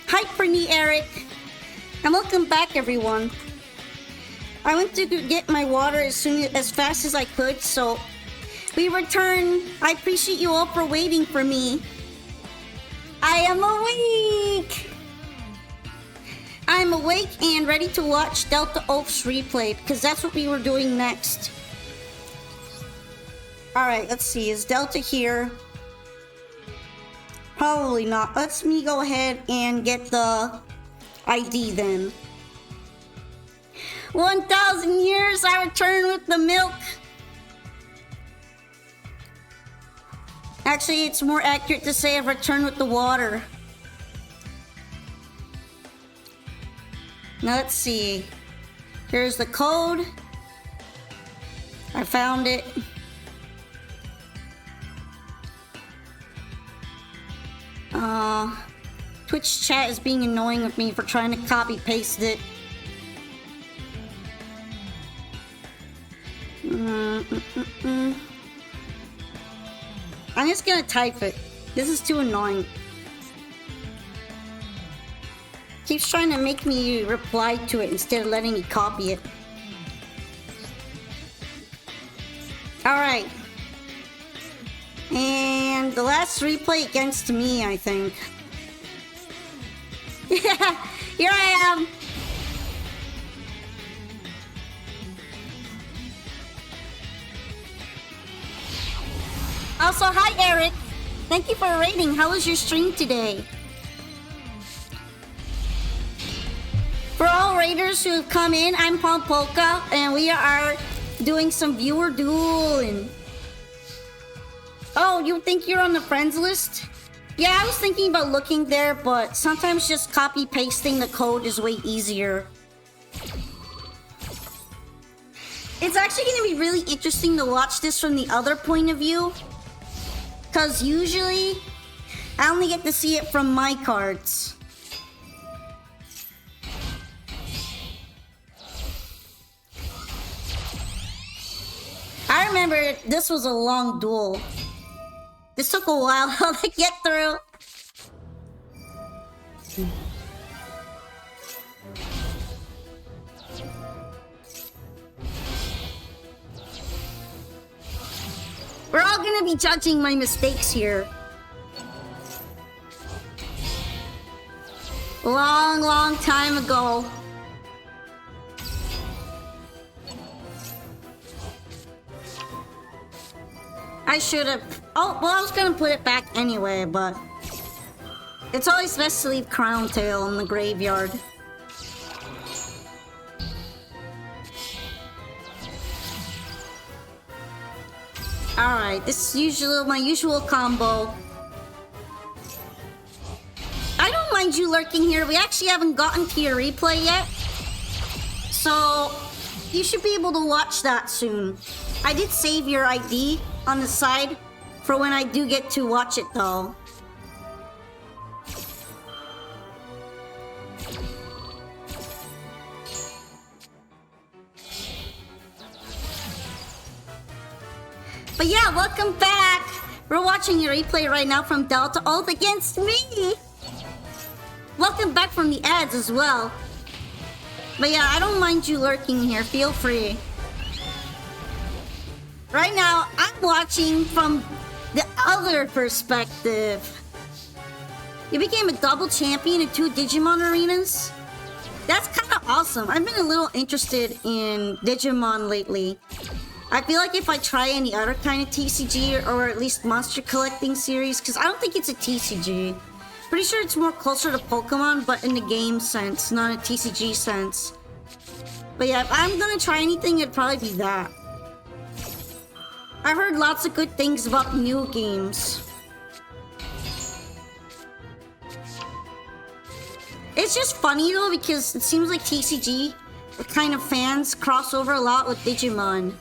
Hi, Brittany, Eric! And welcome back, everyone. I went to get my water as fast as I could, so we return. I appreciate you all for waiting for me. I am awake! I'm awake and ready to watch Delta Oaf's replay, because that's what we were doing next. Alright, let's see. Is Delta here? Probably not. Let's me go ahead and get the ID then. 1,000 years, I return with the milk. Actually, it's more accurate to say I've returned with the water. Now let's see. Here's the code. I found it. Twitch chat is being annoying with me for trying to copy paste it. I'm just gonna type it. This is too annoying. Keeps trying to make me reply to it instead of letting me copy it. Alright. And the last replay against me, I think. Yeah, here I am. Also, hi Eric. Thank you for rating. How was your stream today? For all raiders who have come in, I'm Pompolka, and we are doing some viewer dueling. Oh, you think you're on the friends list? Yeah, I was thinking about looking there, but sometimes just copy pasting the code is way easier. It's actually going to be really interesting to watch this from the other point of view. Because usually, I only get to see it from my cards. I remember this was a long duel. This took a while to get through. We're all gonna be judging my mistakes here. Long time ago. I should have... Oh, well, I was gonna put it back anyway, but... It's always best to leave Crown Tail in the graveyard. Alright, this is my usual combo. I don't mind you lurking here. We actually haven't gotten to your replay yet. So, you should be able to watch that soon. I did save your ID on the side for when I do get to watch it though. But yeah, welcome back! We're watching a replay right now from Delta Oath against me! Welcome back from the ads as well. But yeah, I don't mind you lurking here, feel free. Right now, I'm watching from the other perspective. You became a double champion in 2 Digimon arenas? That's kind of awesome. I've been a little interested in Digimon lately. I feel like if I try any other kind of TCG, or at least monster collecting series, because I don't think it's a TCG. Pretty sure it's more closer to Pokemon, but in the game sense, not a TCG sense. But yeah, if I'm gonna try anything, it'd probably be that. I've heard lots of good things about new games. It's just funny though, because it seems like TCG kind of fans cross over a lot with Digimon.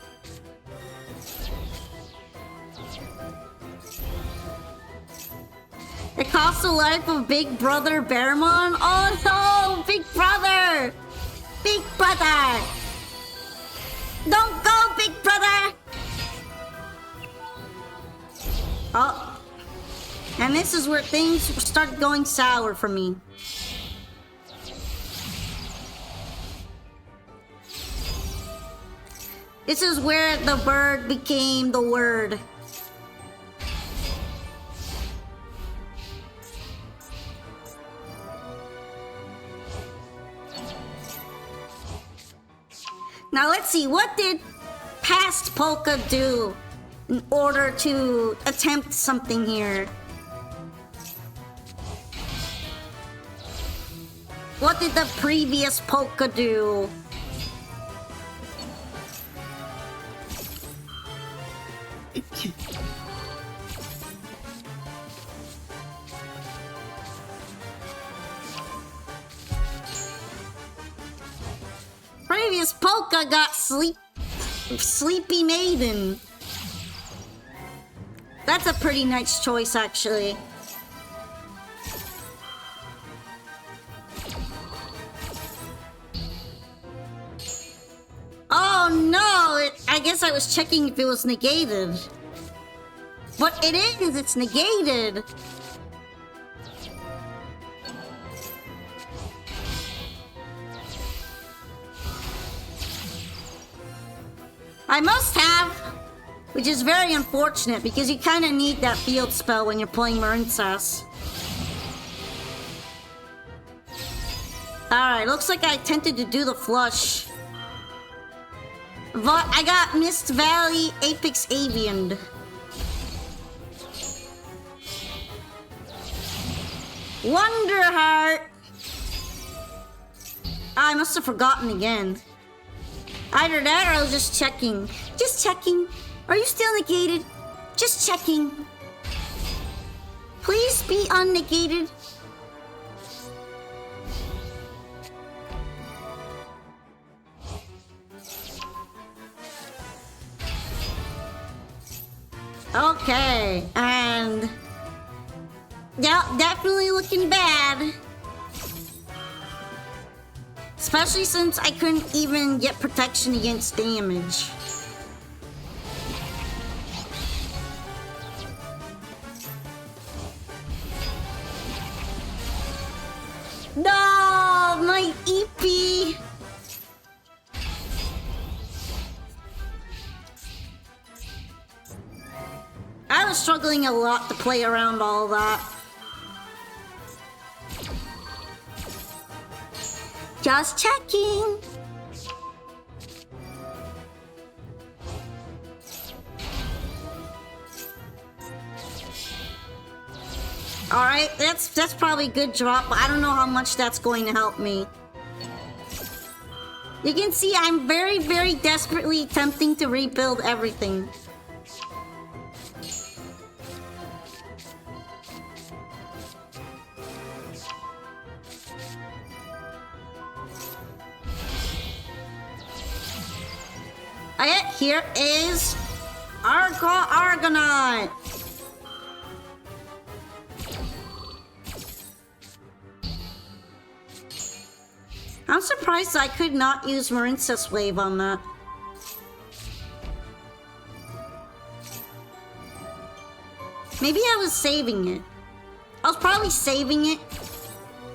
It costs the life of Big Brother Bearmon? Oh no! Big Brother! Big Brother! Don't go, Big Brother! Oh. And this is where things start going sour for me. This is where the bird became the word. Now let's see, what did past Polka do in order to attempt something here? What did the previous Polka do? Previous Polka got Sleepy Maiden. That's a pretty nice choice, actually. Oh no! I guess I was checking if it was negated. But it is! It's negated! I must have! Which is very unfortunate because you kind of need that field spell when you're playing Marincess. Alright, looks like I attempted to do the flush. But I got Mist Valley Apex Avian. Wonderheart! I must have forgotten again. Either that or I was just checking. Just checking. Are you still negated? Just checking. Please be unnegated. Okay, and... yeah, definitely looking bad. Especially since I couldn't even get protection against damage. No, my EP. I was struggling a lot to play around all that. Just checking. Alright, that's probably a good drop, but I don't know how much that's going to help me. You can see I'm very, very desperately attempting to rebuild everything. Alright, here is Argonaut. I'm surprised I could not use Marincess Wave on that. Maybe I was saving it. I was probably saving it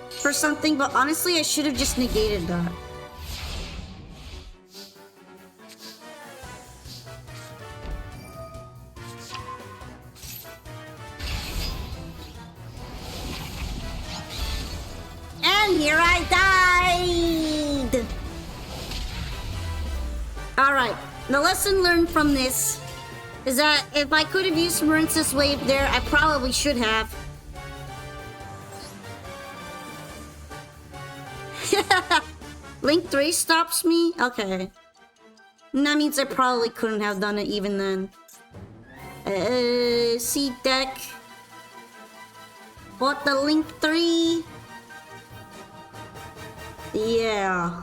for something, but honestly, I should have just negated that. And here I died! Alright, the lesson learned from this is that if I could have used Marincess Wave there, I probably should have. Link 3 stops me? Okay. And that means I probably couldn't have done it even then. Seed deck. What the Link 3? Yeah.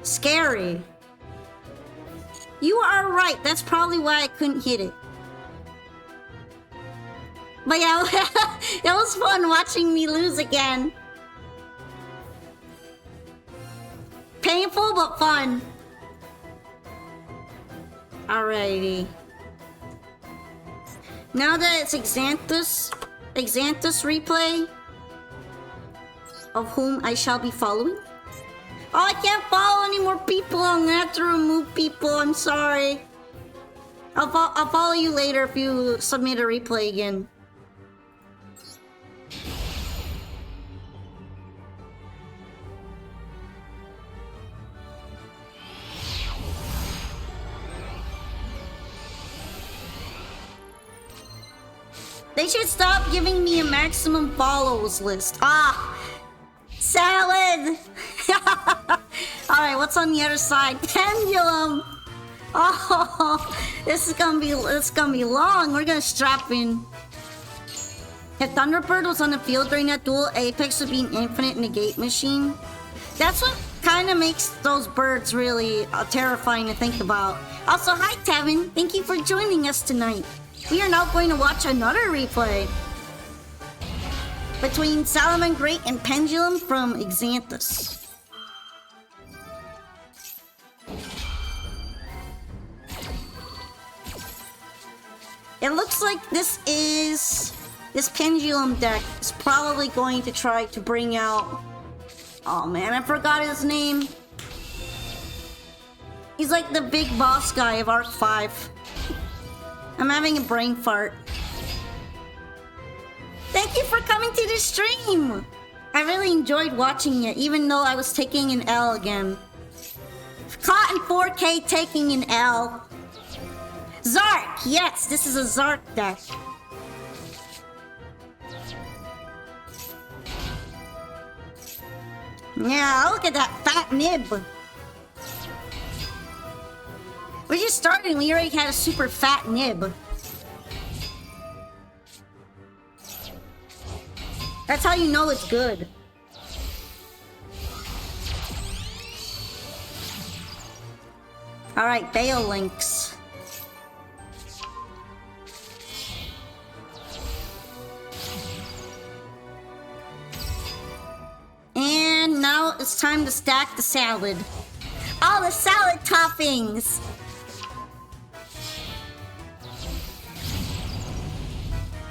Scary. You are right. That's probably why I couldn't hit it. But yeah, it was fun watching me lose again. Painful, but fun. Alrighty. Now that it's Xanthus replay, of whom I shall be following. Oh, I can't follow any more people. I'm gonna have to remove people. I'm sorry. I'll follow you later if you submit a replay again. They should stop giving me a maximum follows list. Ah! Salad! Alright, what's on the other side? Pendulum! Oh, this is gonna be long. We're gonna strap in. If Thunderbird was on the field during that duel, Apex would be an infinite negate machine. That's what kind of makes those birds really terrifying to think about. Also, hi Tevin. Thank you for joining us tonight. We are now going to watch another replay between Salamangreat and Pendulum from Xanthus. It looks like this Pendulum deck is probably going to try to bring out... Oh man, I forgot his name. He's like the big boss guy of Arc 5. I'm having a brain fart. Thank you for coming to the stream! I really enjoyed watching it, even though I was taking an L again. Caught in 4K taking an L. Zark! Yes, this is a Zark deck. Yeah, look at that fat nib. We're just starting, we already had a super fat nib. That's how you know it's good. Alright, Bale Links. And now it's time to stack the salad. All the salad toppings!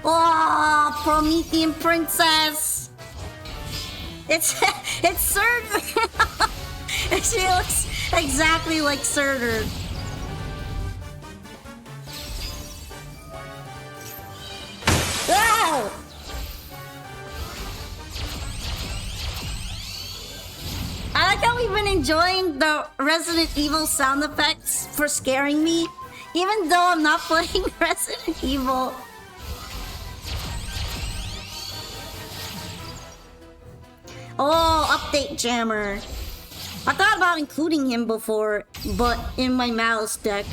Oh, Promethean Princess! It's Surtur! She looks exactly like Surtur. Oh! I like how we've been enjoying the Resident Evil sound effects for scaring me, even though I'm not playing Resident Evil. Oh, update jammer. I thought about including him before, but in my Malice deck.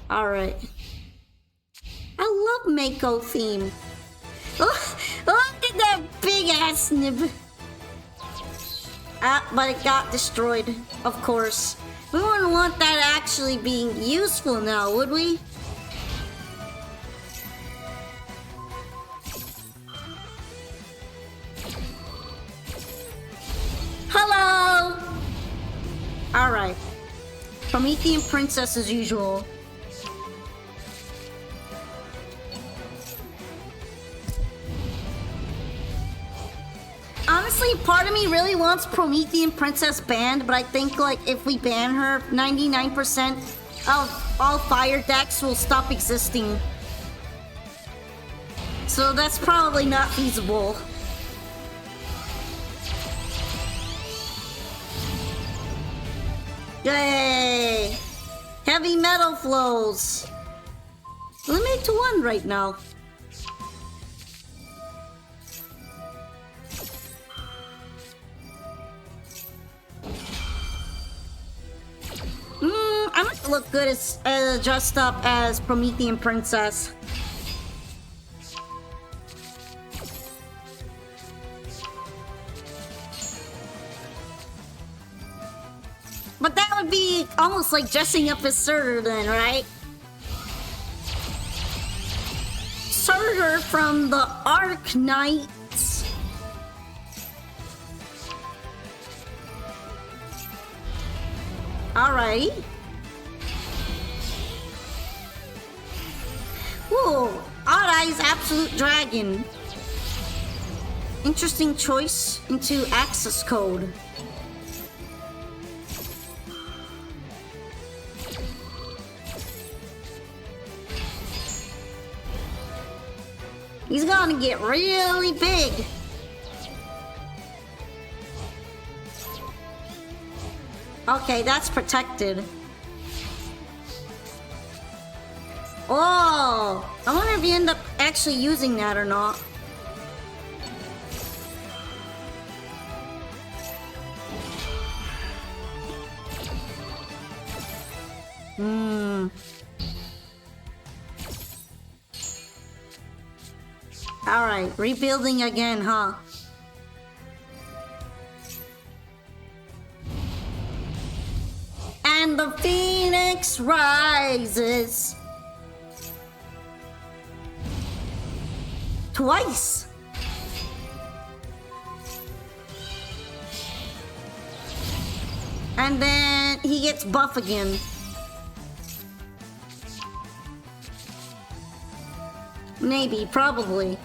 Alright. I love Mako theme. Oh, look at that big ass nib. Ah, but it got destroyed, of course. We wouldn't want that actually being useful now, would we? Hello! Alright. Promethean Princess as usual. Honestly, part of me really wants Promethean Princess banned, but I think like if we ban her, 99% of all fire decks will stop existing. So that's probably not feasible. Yay! Heavy metal flows! Limited to 1 right now. I might look good as dressed up as Promethean Princess. But that would be almost like dressing up as Surtur then, right? Surtur from the Arc Knights. Alright. Ooh, Odd Eyes Absolute Dragon. Interesting choice into access code. He's gonna get really big. Okay, that's protected. Oh, I wonder if you end up actually using that or not. Alright, rebuilding again, huh? And the phoenix rises. Twice. And then he gets buff again. Maybe, probably.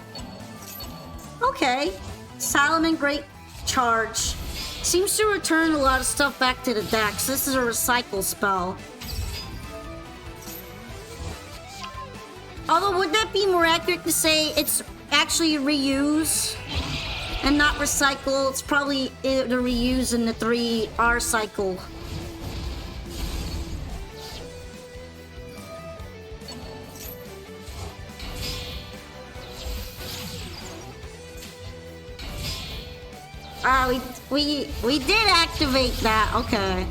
Okay. Salomon Great Charge. Seems to return a lot of stuff back to the deck, so this is a recycle spell. Although, would that be more accurate to say it's actually reuse and not recycle? It's probably the reuse in the 3R cycle. Ah, we did activate that. Okay.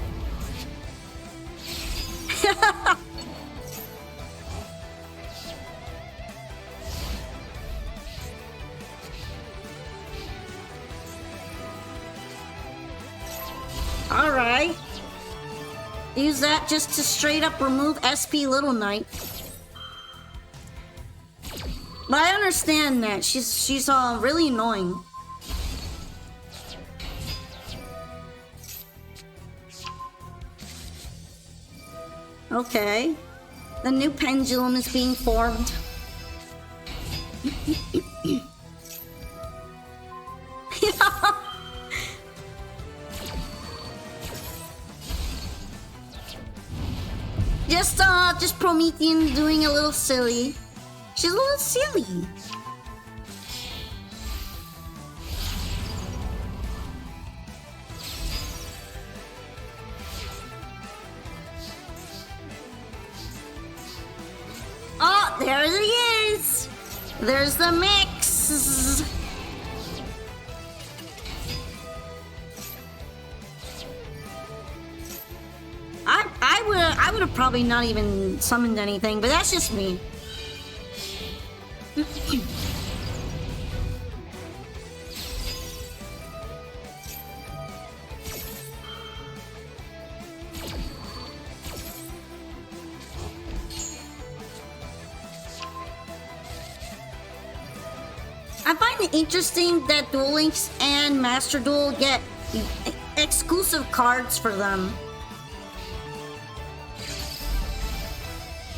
All right. Use that just to straight up remove SP Little Knight. But I understand that she's really annoying. Okay. The new pendulum is being formed. Just Promethean doing a little silly. She's a little silly. Oh, there he is! There's the mix! I would have probably not even summoned anything, but that's just me. I find it interesting that Duel Links and Master Duel get exclusive cards for them.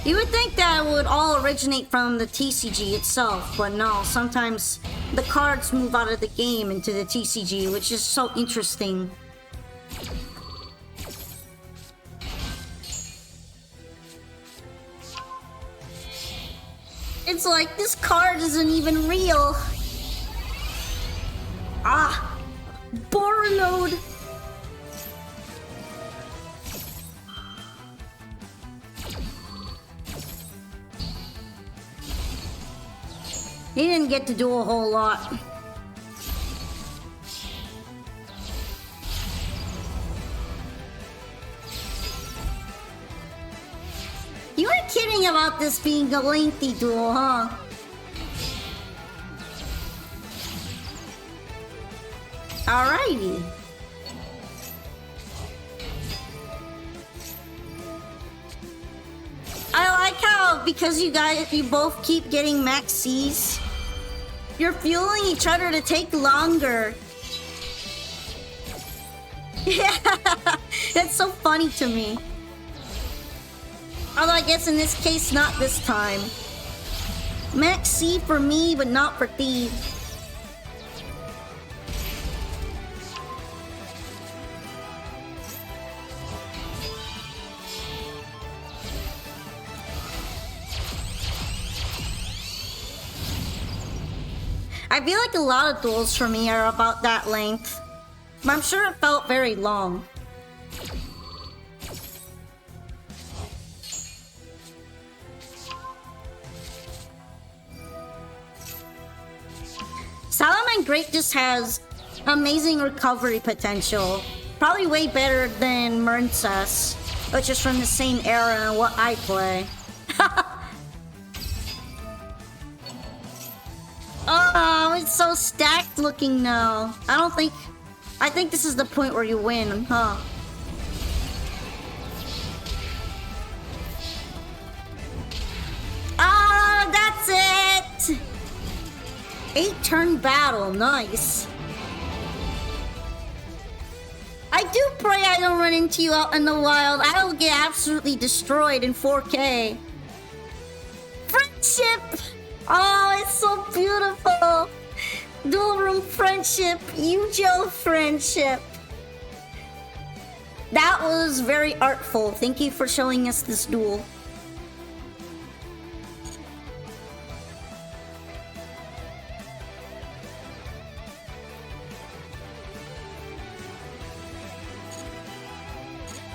You would think that would all originate from the TCG itself, but no, sometimes the cards move out of the game into the TCG, which is so interesting. It's like, this card isn't even real. Ah! Boronode! He didn't get to do a whole lot. You weren't kidding about this being a lengthy duel, huh? Alrighty. I like how, because you both keep getting max C's, you're fueling each other to take longer. Yeah, that's so funny to me. Although I guess in this case, not this time. Max C for me, but not for Thief. I feel like a lot of duels for me are about that length. But I'm sure it felt very long. Salamine Great just has amazing recovery potential. Probably way better than Merncess, which is from the same era and what I play. Oh, it's so stacked looking now. I think this is the point where you win, huh? Ah, that's it! 8-turn battle, nice. I do pray I don't run into you out in the wild. I will get absolutely destroyed in 4K. Friendship! Oh, it's so beautiful. Dual room friendship, Yujo friendship. That was very artful. Thank you for showing us this duel.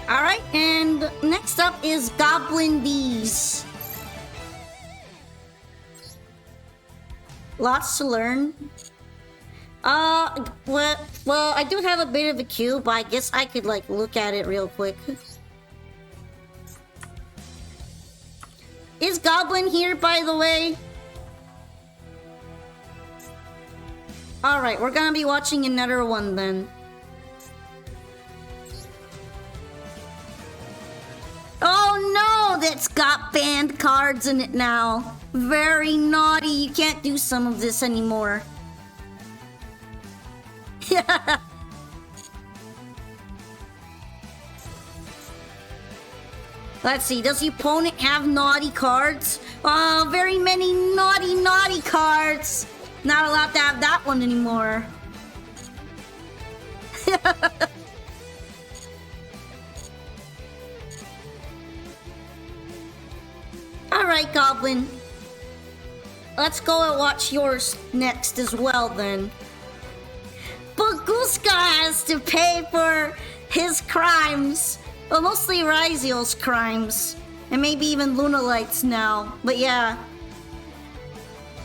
Alright, and next up is Goblin Bees. Lots to learn. Well, I do have a bit of a queue, but I guess I could, like, look at it real quick. Is Goblin here, by the way? Alright, we're gonna be watching another one then. Oh no, that's got banned cards in it now. Very naughty, you can't do some of this anymore. Let's see, does the opponent have naughty cards? Oh, very many naughty cards. Not allowed to have that one anymore. Alright, Goblin. Let's go and watch yours next as well, then. Boguska has to pay for his crimes. Well, mostly Ryziel's crimes. And maybe even Lunalight's now. But yeah.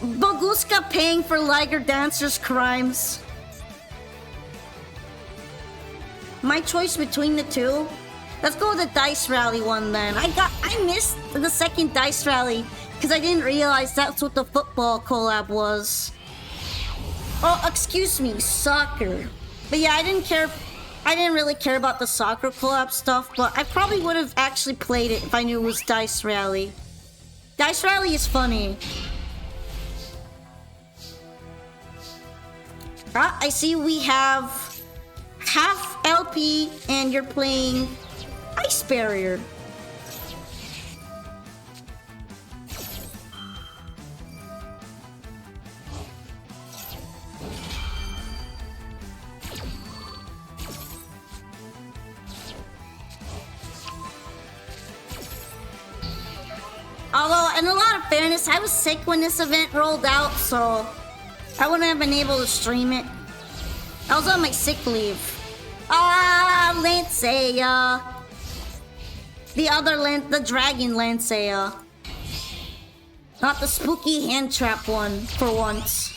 Boguska paying for Liger Dancer's crimes. My choice between the two? Let's go with the Dice Rally one then. I missed the second Dice Rally because I didn't realize that's what the football collab was. Oh, excuse me, soccer. But yeah, I didn't really care about the soccer collab stuff, but I probably would have actually played it if I knew it was Dice Rally. Dice Rally is funny. Ah, I see we have half LP and you're playing Ice Barrier. Although, in a lot of fairness, I was sick when this event rolled out, so I wouldn't have been able to stream it. I was on my sick leave. Ah, Lancea. The dragon Lancea. Not the spooky hand trap one, for once.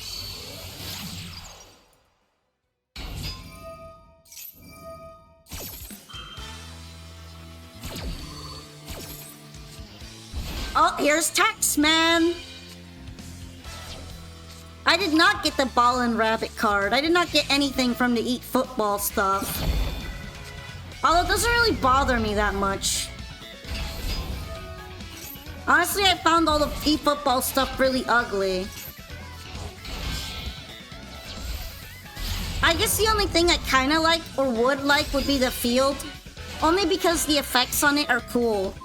Oh, here's Taxman! I did not get the Ball and Rabbit card. I did not get anything from the Eat Football stuff. Although it doesn't really bother me that much. Honestly, I found all the Eat Football stuff really ugly. I guess the only thing I kinda like or would like would be the field. Only because the effects on it are cool.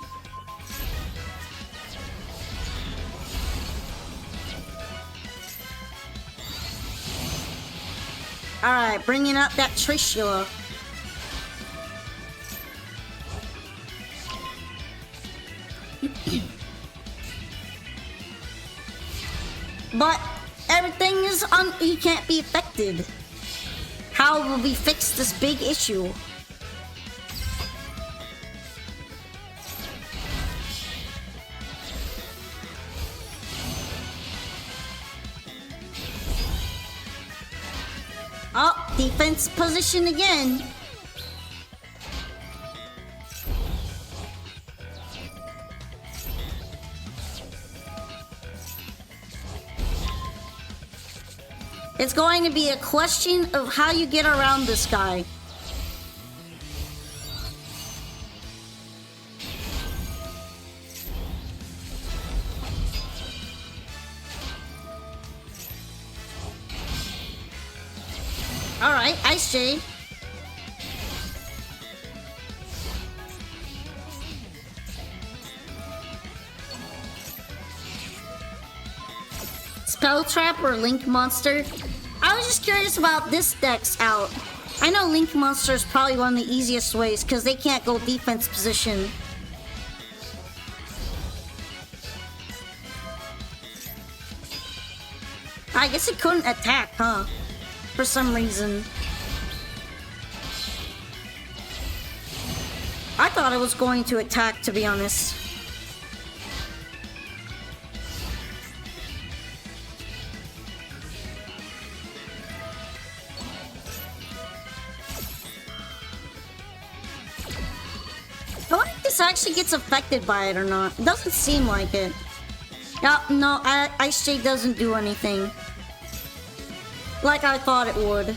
Alright, bringing up that Trishula. But everything is he can't be affected. How will we fix this big issue? Oh, defense position again. It's going to be a question of how you get around this guy. Alright, Ice Jade. Spell Trap or Link Monster? I was just curious about this deck's out. I know Link Monster is probably one of the easiest ways because they can't go defense position. I guess it couldn't attack, huh? For some reason. I thought it was going to attack, to be honest. I wonder if this actually gets affected by it or not. It doesn't seem like it. No, Ice Jade doesn't do anything. Like I thought it would.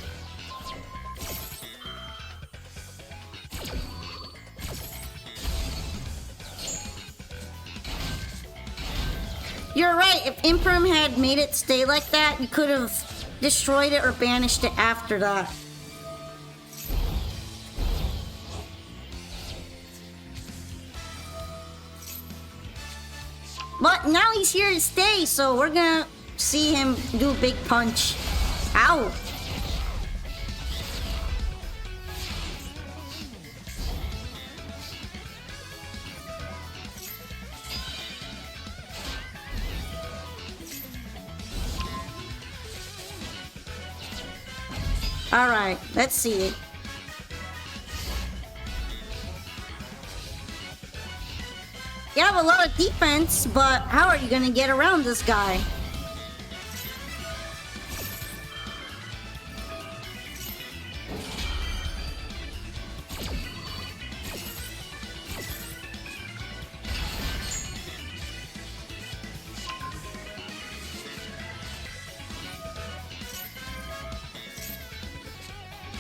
You're right, if Imperm had made it stay like that, you could have destroyed it or banished it after that. But now he's here to stay, so we're gonna see him do a big punch. Ow! Alright, let's see it. You have a lot of defense, but how are you gonna get around this guy?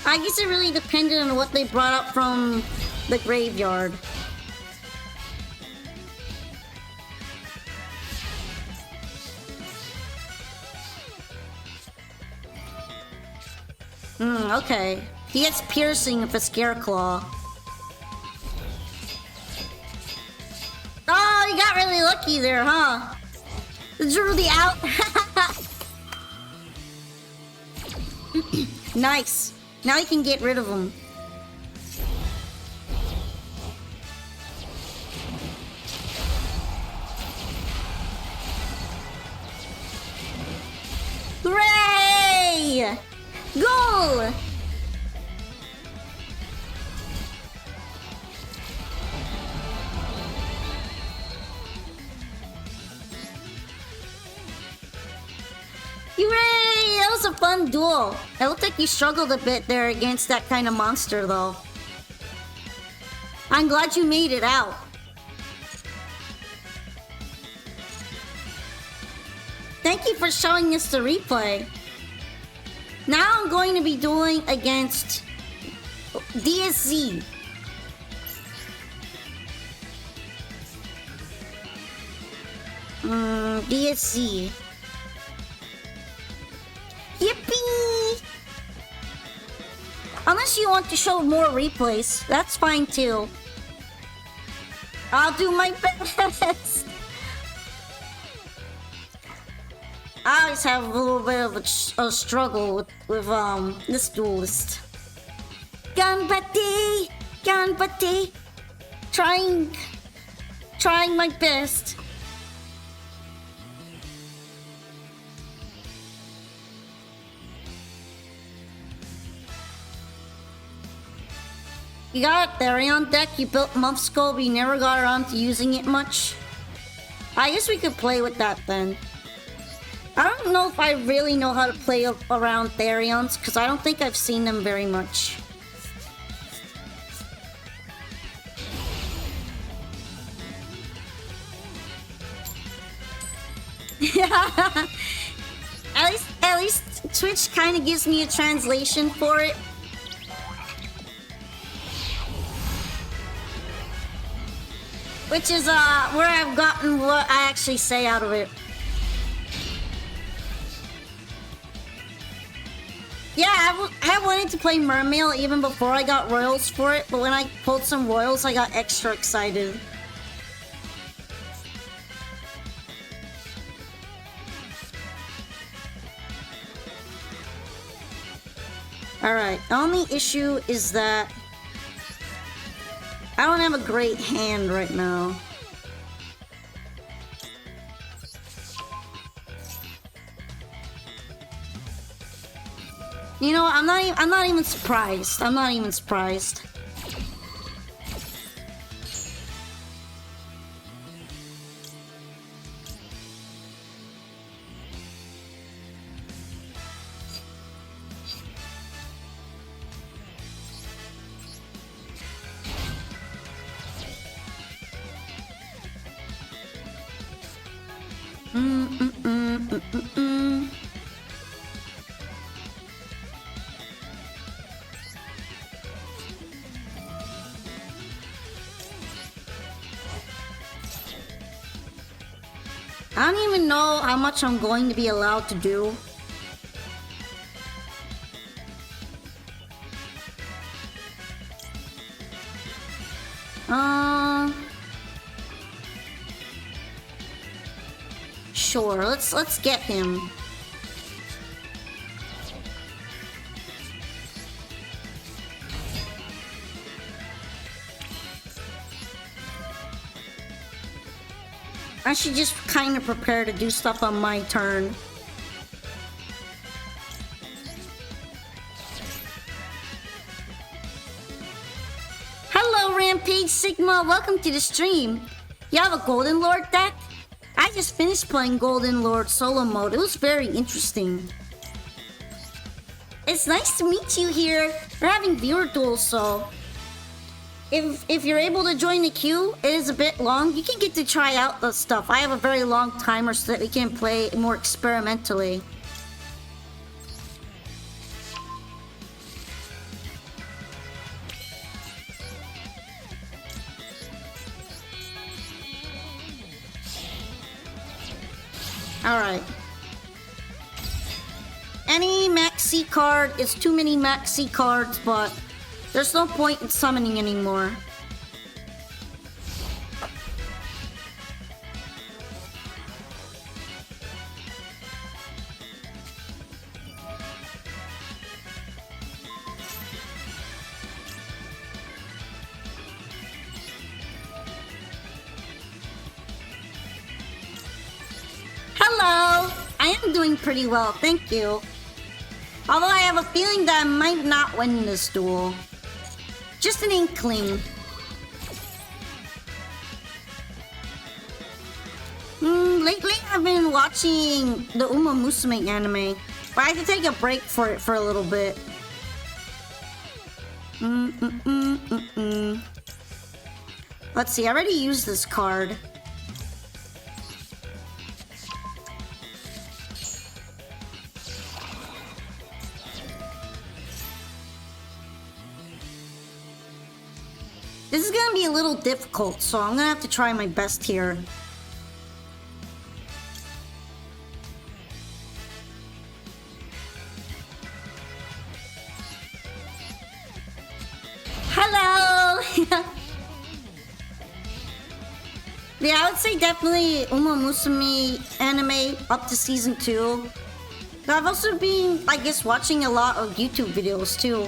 I guess it really depended on what they brought up from the graveyard. Okay. He gets piercing with a Scareclaw. Oh, you got really lucky there, huh? Drew the out. Nice. Now you can get rid of him. Hooray! Goal! Hooray! That was a fun duel. It looked like you struggled a bit there against that kind of monster, though. I'm glad you made it out. Thank you for showing us the replay. Now I'm going to be dueling against DSZ. DSZ. Yippee! Unless you want to show more replays, that's fine too. I'll do my best. I always have a little bit of a struggle with this duelist. Ganbate! Ganbate! Trying my best. You got a Therion deck you built months ago, but you never got around to using it much? I guess we could play with that then. I don't know if I really know how to play around Therions, because I don't think I've seen them very much. At least Twitch kind of gives me a translation for it. Which is where I've gotten what I actually say out of it. Yeah, I wanted to play Mermail even before I got Royals for it, but when I pulled some Royals, I got extra excited. Alright, the only issue is that I don't have a great hand right now. You know, I'm not even surprised. I'm not even surprised. I don't even know how much I'm going to be allowed to do. Sure, let's get him. I should just kind of prepare to do stuff on my turn. Hello, Rampage Sigma. Welcome to the stream. You have a Golden Lord deck? I just finished playing Golden Lord solo mode. It was very interesting. It's nice to meet you here. We're having viewer duels, so... If you're able to join the queue, it is a bit long. You can get to try out the stuff. I have a very long timer so that we can play more experimentally. Alright. Any Max C card is too many Max C cards, but there's no point in summoning anymore. Hello! I am doing pretty well, thank you. Although I have a feeling that I might not win this duel. Just an inkling. Lately I've been watching the Uma Musume anime, but I had to take a break for it for a little bit. Let's see, I already used this card. This is gonna be a little difficult, so I'm gonna have to try my best here. Hello! Yeah, I would say definitely Uma Musume anime up to season 2. I've also been, I guess, watching a lot of YouTube videos too.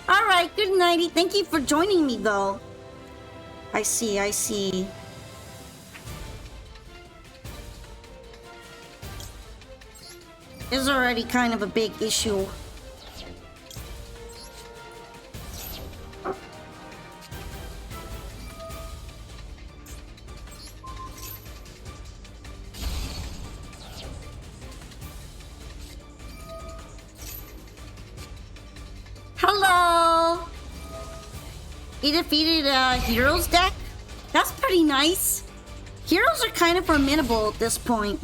Alright, good nighty. Thank you for joining me though. I see, I see. It's already kind of a big issue. Hello! He defeated a Heroes deck? That's pretty nice. Heroes are kind of formidable at this point.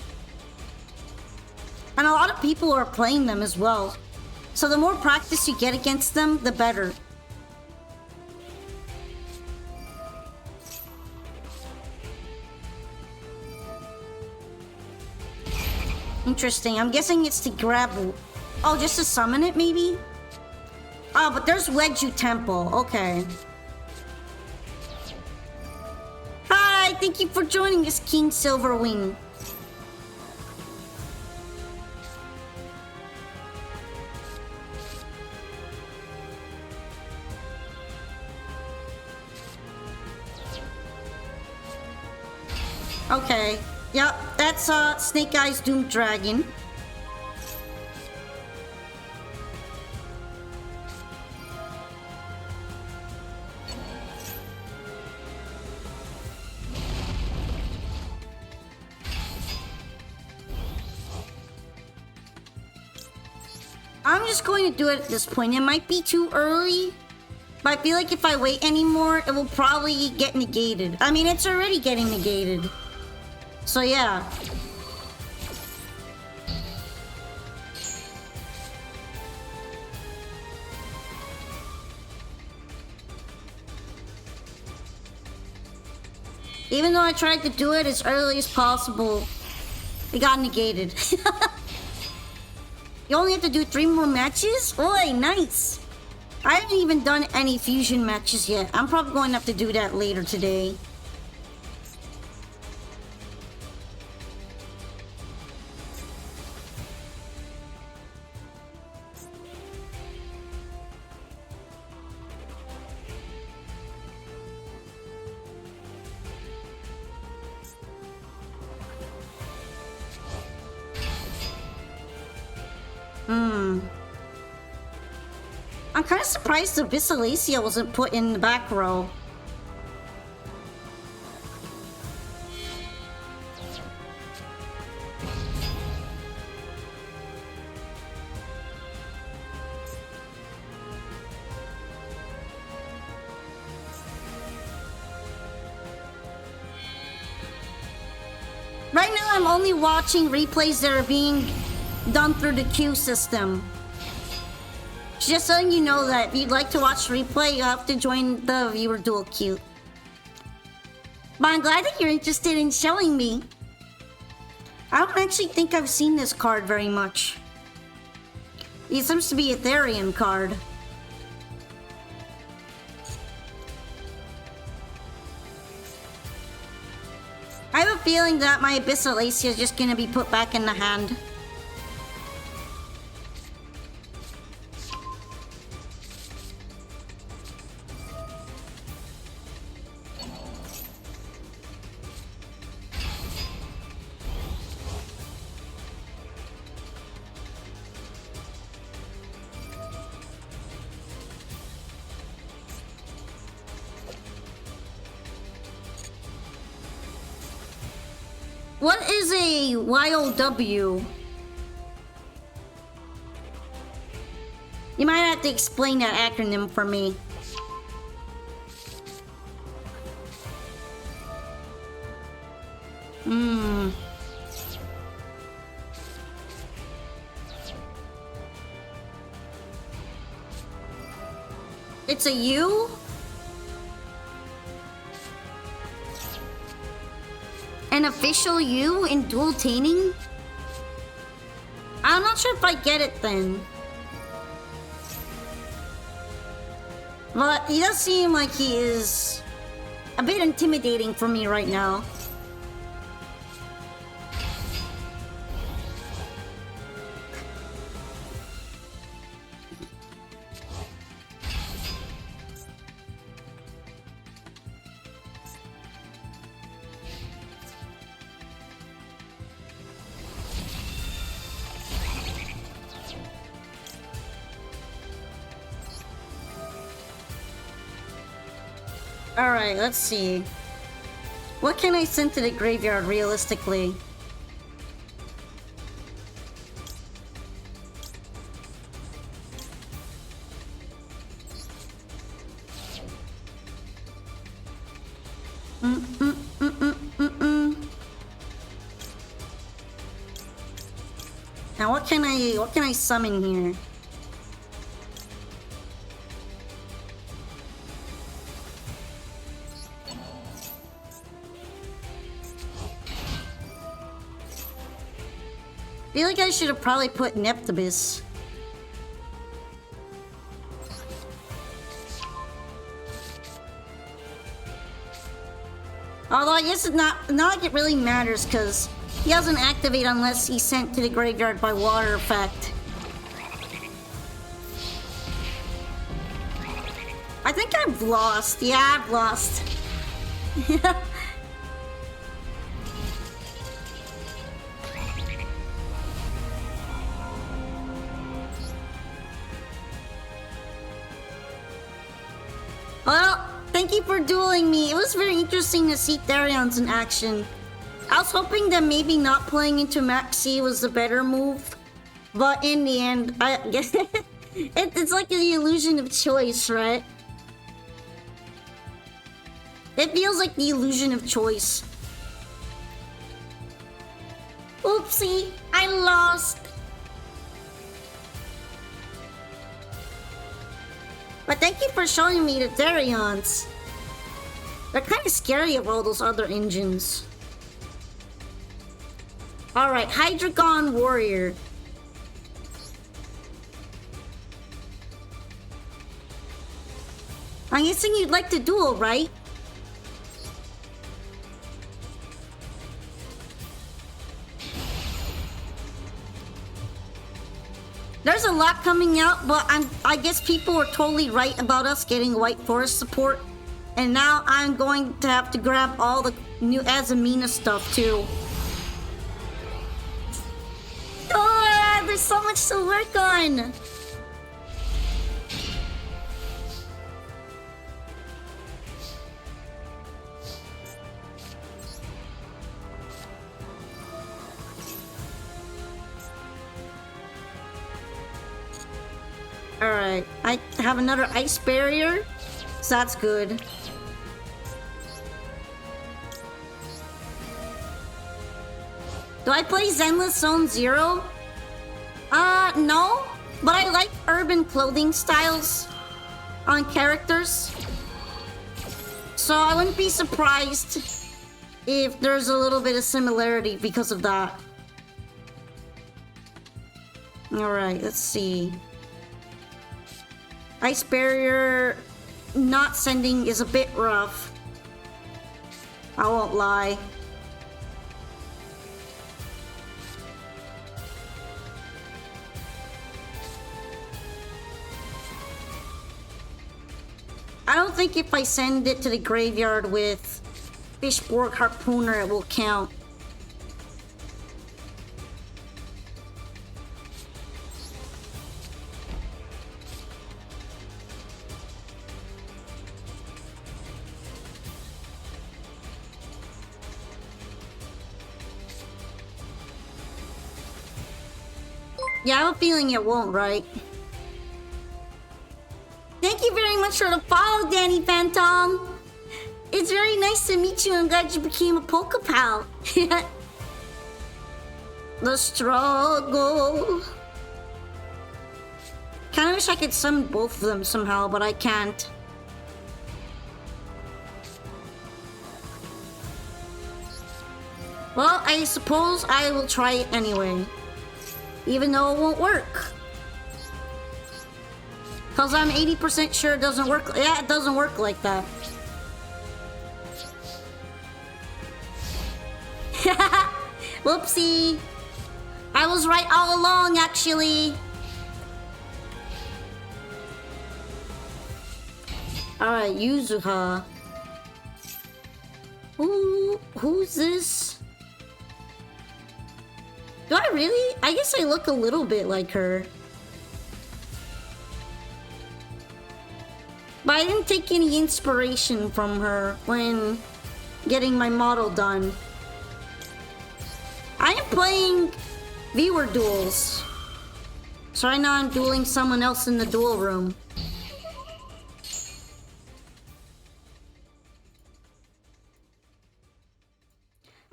And a lot of people are playing them as well. So the more practice you get against them, the better. Interesting. I'm guessing it's to grab... Oh, just to summon it, maybe? Oh, but there's Wedju Temple. Okay. Hi, thank you for joining us, King Silverwing. Okay. Yep, that's Snake Eyes Doomed Dragon. I'm just going to do it at this point. It might be too early, but I feel like if I wait anymore, it will probably get negated. I mean, it's already getting negated. So yeah. Even though I tried to do it as early as possible, it got negated. You only have to do 3 more matches? Oi, nice! I haven't even done any fusion matches yet. I'm probably going to have to do that later today. I'm kind of surprised Abyssalacia wasn't put in the back row. Right now I'm only watching replays that are being done through the queue system. Just letting you know that if you'd like to watch replay, you have to join the viewer duel queue. But I'm glad that you're interested in showing me. I don't actually think I've seen this card very much. It seems to be a Therian card. I have a feeling that my Abyssalacia is just gonna be put back in the hand. What is a YOW? You might have to explain that acronym for me. It's a U? An official you in dual tainting? I'm not sure if I get it then. But he does seem like he is a bit intimidating for me right now. Alright, let's see. What can I send to the graveyard realistically? Now what can I summon here? I feel like I should have probably put Neptibus. Although I guess it's not like it really matters because he doesn't activate unless he's sent to the graveyard by water effect. I think I've lost. Yeah, I've lost. Well, thank you for dueling me. It was very interesting to see Therions in action. I was hoping that maybe not playing into Maxi was the better move. But in the end, I guess it's like the illusion of choice, right? It feels like the illusion of choice. Oopsie, I lost. But thank you for showing me the Therions. They're kind of scary of all those other engines. Alright, Hydreigon Warrior. I'm guessing you'd like to duel, right? There's a lot coming out, but I guess people were totally right about us getting White Forest support. And now I'm going to have to grab all the new Azamina stuff too. Oh, there's so much to work on! Alright, I have another ice barrier, so that's good. Do I play Zenless Zone Zero? No. But I like urban clothing styles on characters. So I wouldn't be surprised if there's a little bit of similarity because of that. Alright, let's see. Ice barrier not sending is a bit rough. I won't lie. I don't think if I send it to the graveyard with Fishborg Harpooner it will count. Yeah, I have a feeling it won't, right? Thank you very much for the follow, Danny Phantom. It's very nice to meet you. I'm glad you became a Pokepal. The struggle. Kinda wish I could summon both of them somehow, but I can't. Well, I suppose I will try it anyway. Even though it won't work. Because I'm 80% sure it doesn't work. Yeah, it doesn't work like that. Whoopsie. I was right all along, actually. Alright, Yuzuha. Who's this? Do I really? I guess I look a little bit like her. But I didn't take any inspiration from her when getting my model done. I am playing viewer duels. So right now I'm dueling someone else in the duel room.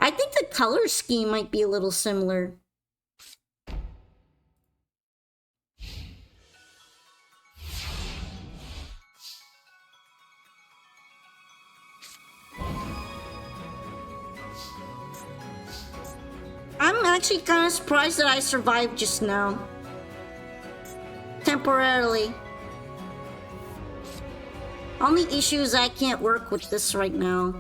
I think the color scheme might be a little similar. I'm actually kind of surprised that I survived just now. Temporarily. Only issue is I can't work with this right now.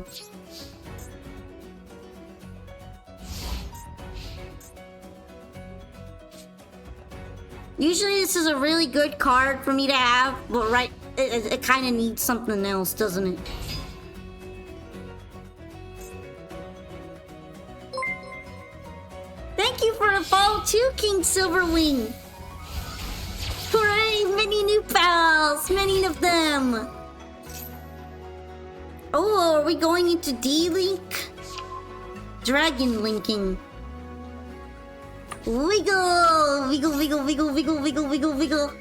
Usually this is a really good card for me to have, but right, it kind of needs something else, doesn't it? Thank you for the follow too, King Silverwing! Hooray! Many new pals! Many of them! Oh, are we going into D-Link? Dragon linking. Wiggle! Wiggle, wiggle, wiggle, wiggle, wiggle, wiggle, wiggle.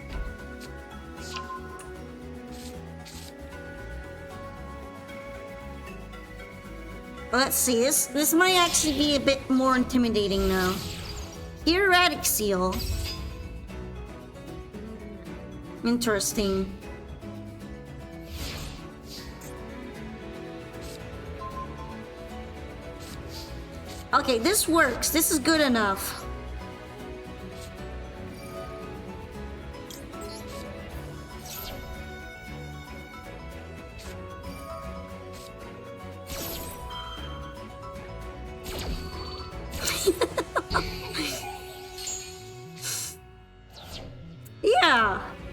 Let's see, this might actually be a bit more intimidating now. Erratic Seal. Interesting. Okay, this works. This is good enough.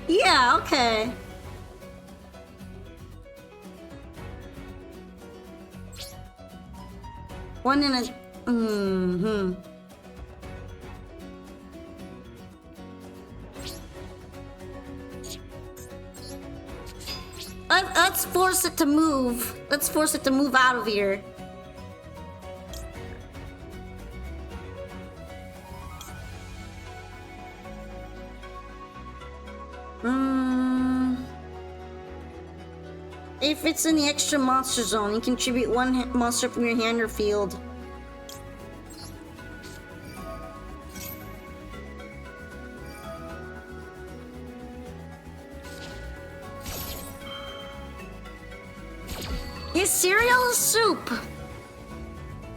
Yeah, okay. One in a... Let's force it to move. Let's force it to move out of here. If it's in the extra monster zone, you contribute one monster from your hand or field. Is cereal a soup?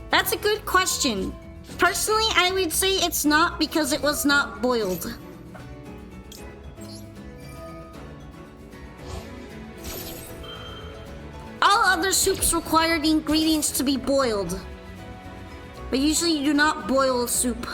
That's a good question. Personally, I would say it's not because it was not boiled. All other soups require the ingredients to be boiled. But usually you do not boil a soup.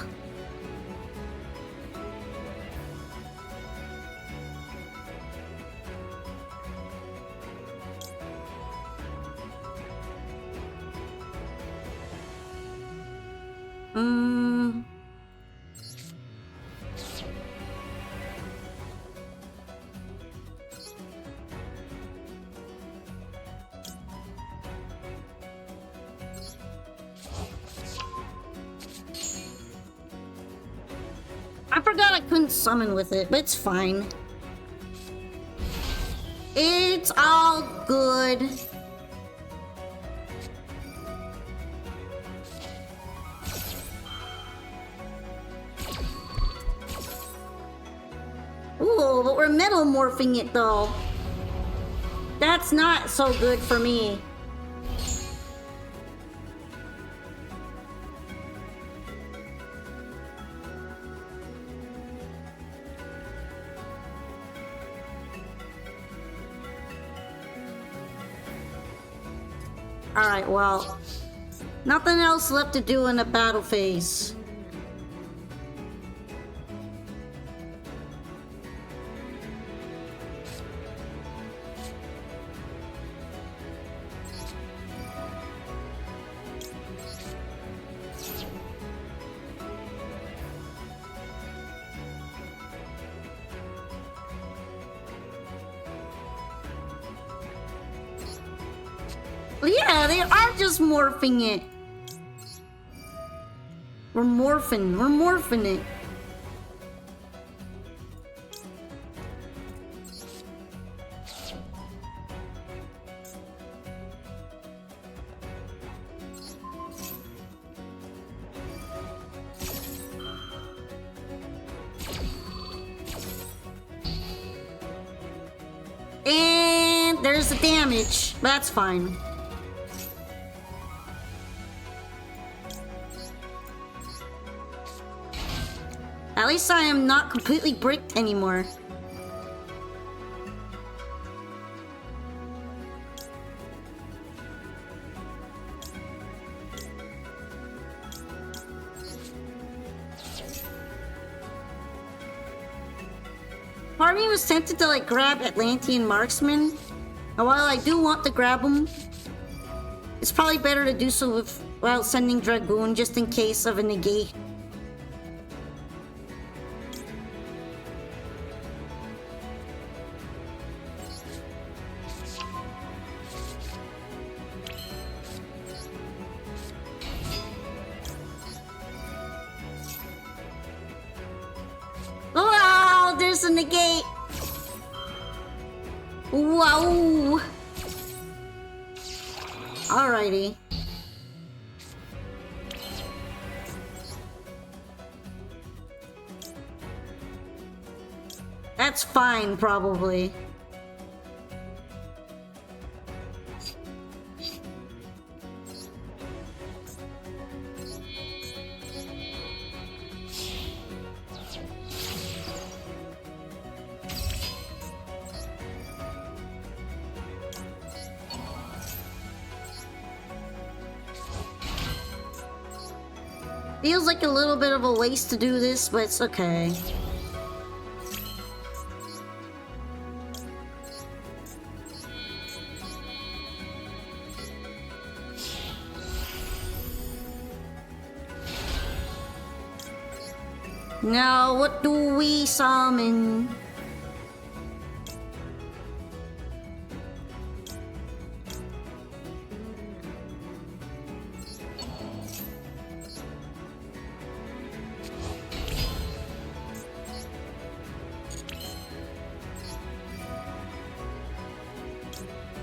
I forgot I couldn't summon with it, but it's fine. It's all good. Ooh, but we're metamorphing it though. That's not so good for me. Alright, well. Nothing else left to do in the battle phase. Yeah, they are just morphing it. We're morphing it. And there's the damage. That's fine. At least I am not completely bricked anymore. Part of me was tempted to like grab Atlantean Marksman. And while I do want to grab him, it's probably better to do so while sending Dragoon just in case of a negate. Wow, there's a negate. Wow. Alrighty. That's fine, probably. Feels like a little bit of a waste to do this, but it's okay. Now, what do we summon?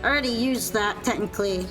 I already used that, technically.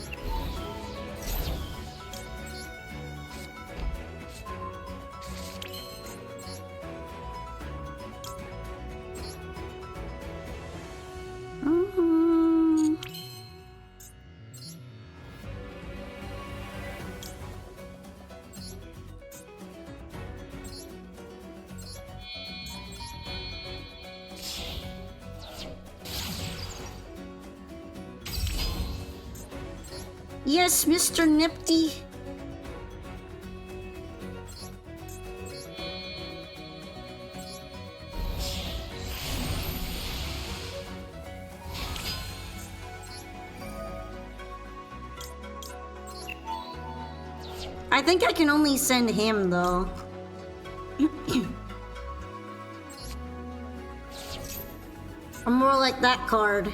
Yes, Mr. Nifty. I think I can only send him, though. I'm more like that card.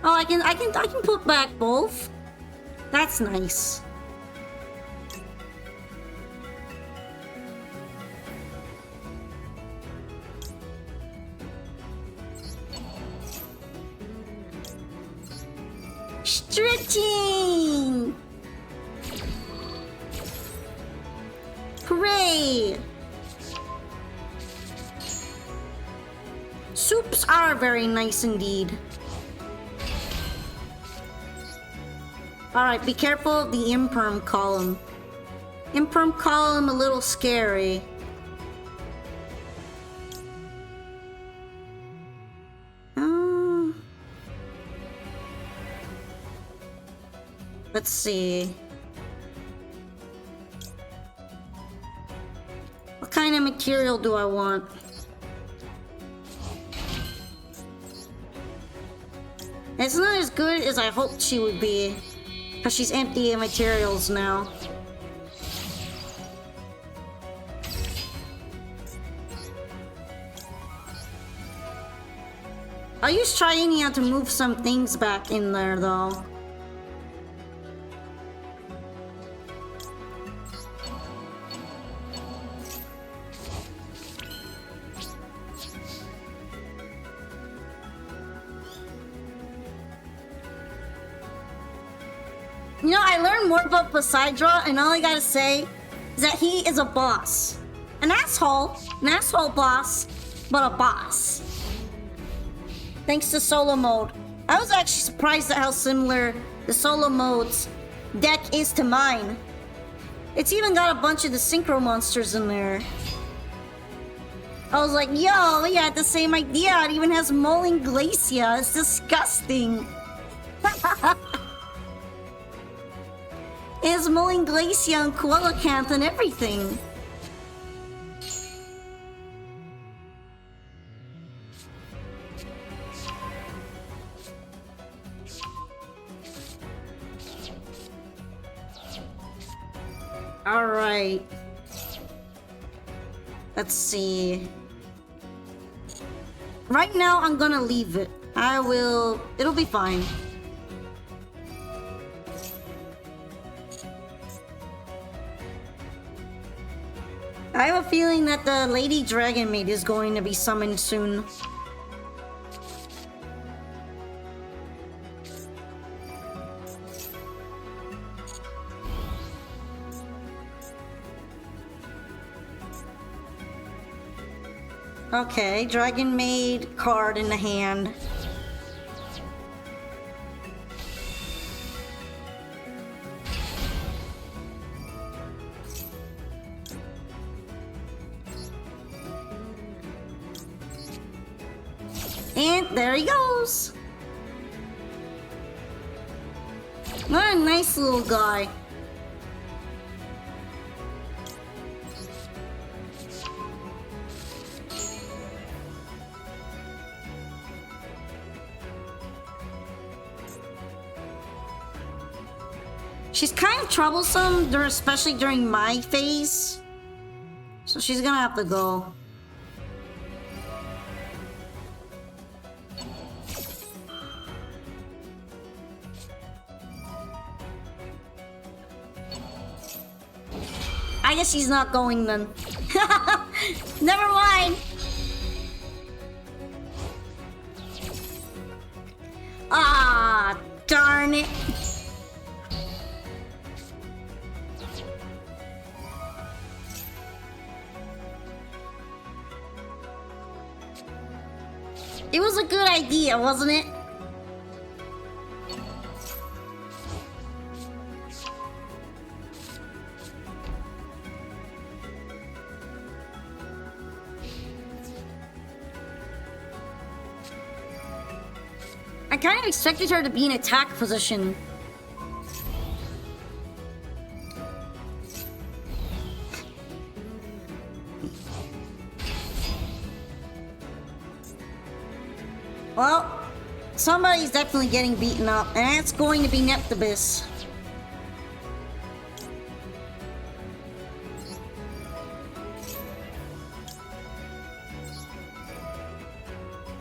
Oh, I can put back both. That's nice. Stretching. Hooray! Soups are very nice indeed. Alright, be careful of the imperm column. Imperm column a little scary. Let's see. What kind of material do I want? It's not as good as I hoped she would be, because she's empty of materials now. I'll use Trienia to move some things back in there, though. You know, I learned more about Poseidra, and all I gotta say is that he is a boss. An asshole boss, but a boss. Thanks to solo mode. I was actually surprised at how similar the solo mode's deck is to mine. It's even got a bunch of the synchro monsters in there. I was like, yo, we had the same idea. It even has Molin Glacia. It's disgusting. It has Molin Glacia and Coelacanth and everything. Alright. Let's see. Right now, I'm gonna leave it. It'll be fine. I have a feeling that the Lady Dragon Maid is going to be summoned soon. Okay, Dragon Maid card in the hand. And there he goes. What a nice little guy. She's kind of troublesome, especially during my phase. So she's gonna have to go. I guess she's not going then. Never mind. Ah, darn it. It was a good idea, wasn't it? I kind of expected her to be in attack position. Well, somebody's definitely getting beaten up, and that's going to be Neptibus.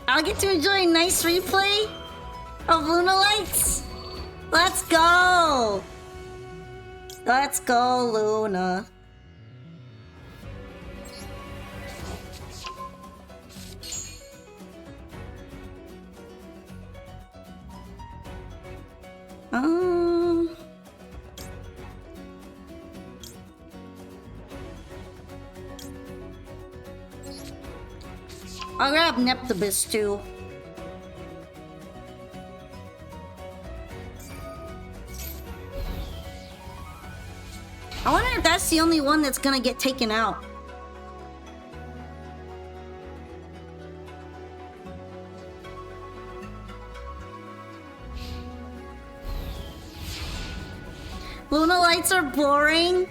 I'll get to enjoy a nice replay of Luna Lights. Let's go! Let's go, Luna. I'll grab Neptibus too. I wonder if that's the only one that's gonna get taken out. Luna lights are boring.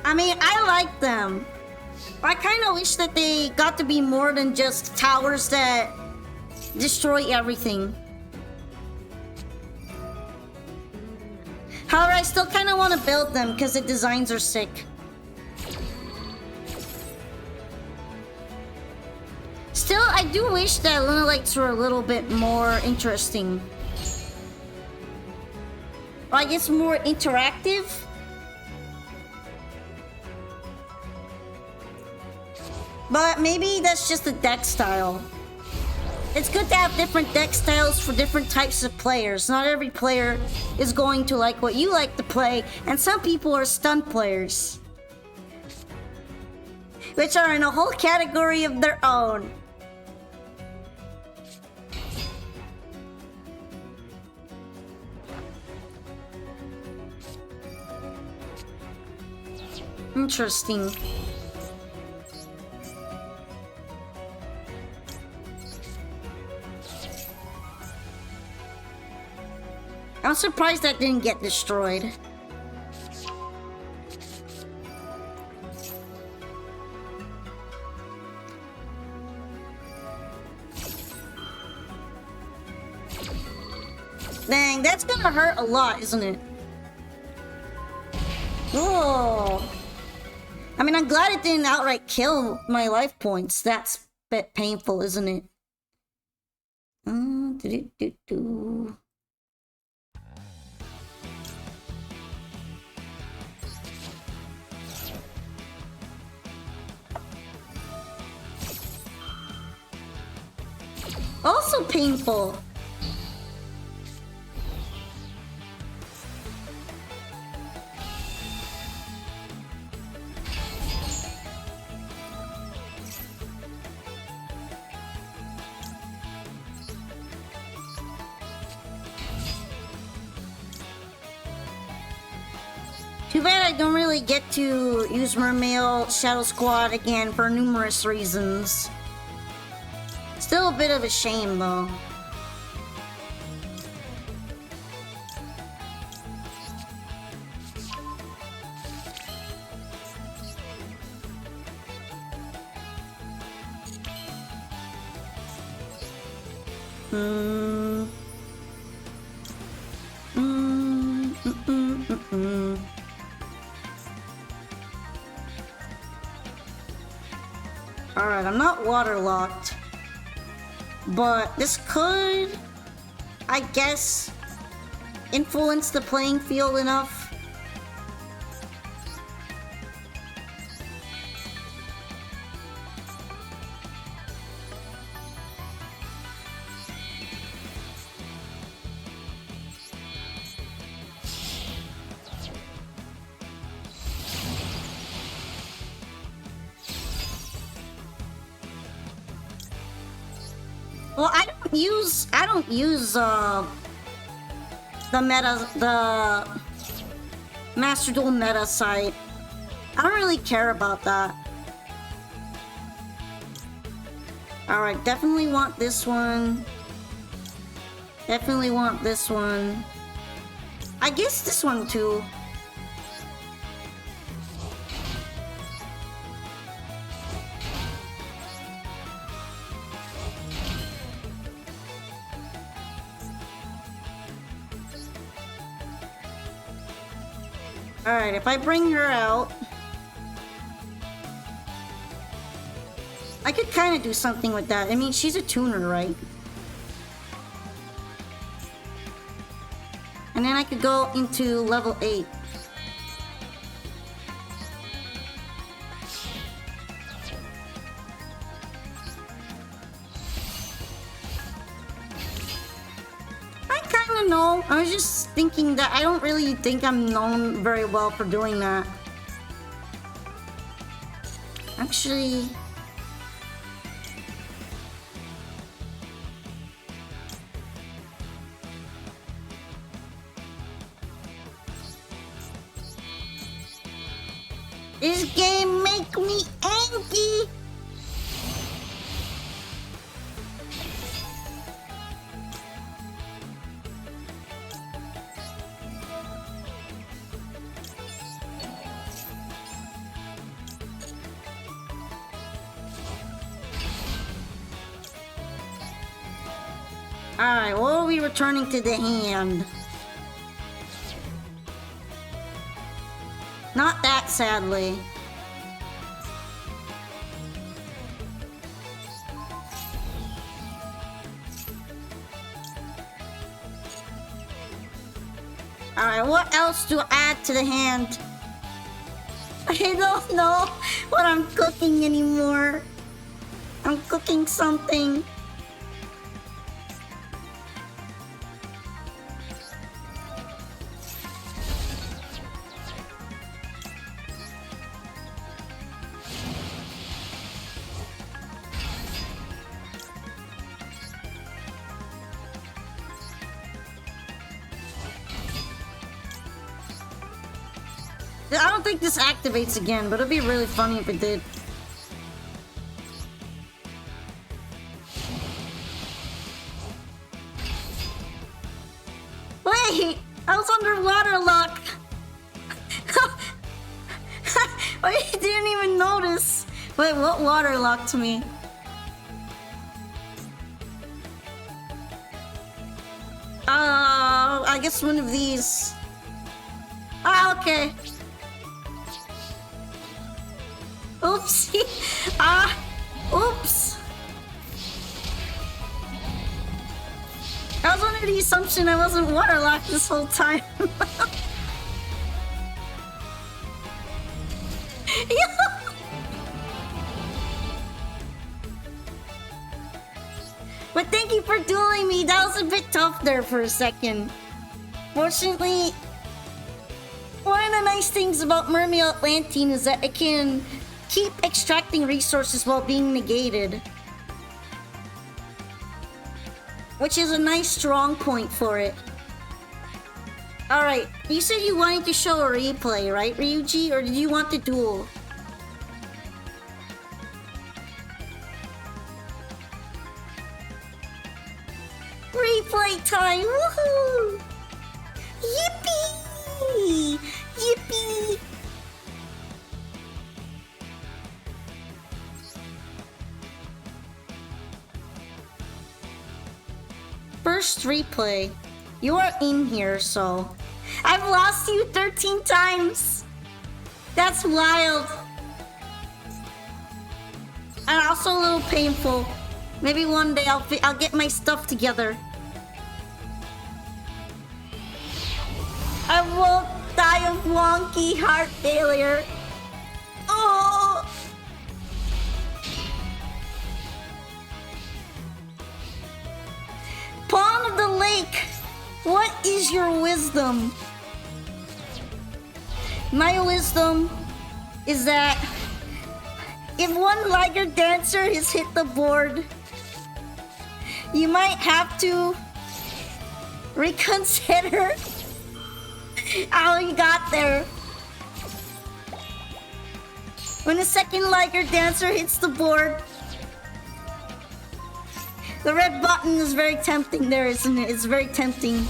I mean, I like them. I kind of wish that they got to be more than just towers that destroy everything. However, I still kind of want to build them because the designs are sick. Still, I do wish that Luna Lights were a little bit more interesting. Or I guess more interactive. But maybe that's just the deck style. It's good to have different deck styles for different types of players. Not every player is going to like what you like to play, and some people are stunt players, which are in a whole category of their own. Interesting. I'm surprised that didn't get destroyed. Dang, that's gonna hurt a lot, isn't it? Oh. I mean, I'm glad it didn't outright kill my life points. That's a bit painful, isn't it? Do-do-do-do. Also painful. Too bad I don't really get to use Mermail Shadow Squad again for numerous reasons. Still a bit of a shame, though. Alright, I'm not waterlocked. But this could, I guess, influence the playing field enough. Well, I don't use the Master Duel meta site. I don't really care about that. Alright, definitely want this one. Definitely want this one. I guess this one too. Alright, if I bring her out, I could kind of do something with that. I mean, she's a tuner, right? And then I could go into level 8. No, I was just thinking that I don't really think I'm known very well for doing that. Actually... This game make me angry! Alright, what are we returning to the hand? Not that, sadly. Alright, what else to add to the hand? I don't know what I'm cooking anymore. I'm cooking something. I don't think this activates again, but it'd be really funny if it did. Wait! I was under water lock! I didn't even notice! Wait, what water locked me? I guess one of these. Ah, okay. Oopsie! Oops! I was under the assumption I wasn't waterlocked this whole time. But thank you for dueling me. That was a bit tough there for a second. Fortunately, one of the nice things about Mermaid Atlantine is that it can keep extracting resources while being negated. Which is a nice strong point for it. Alright, you said you wanted to show a replay, right, Ryuji? Or did you want to duel? Replay time! Woohoo! Yippee! Yippee! First replay. You are in here, so... I've lost you 13 times! That's wild! And also a little painful. Maybe one day I'll get my stuff together. I won't die of wonky heart failure. Oh! Pawn of the Lake, what is your wisdom? My wisdom is that if one Liger Dancer has hit the board, you might have to reconsider how you got there. When a second Liger Dancer hits the board, the red button is very tempting there, isn't it? It's very tempting.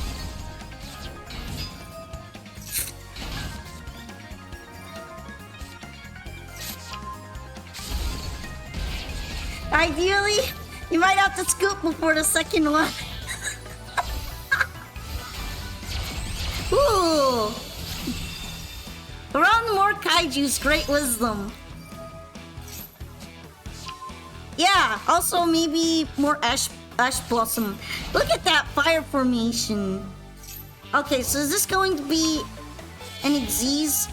Ideally, you might have to scoop before the second one. Ooh! Around more kaijus, great wisdom. Yeah, also maybe more ash blossom. Look at that fire formation. Okay, so is this going to be an Xyz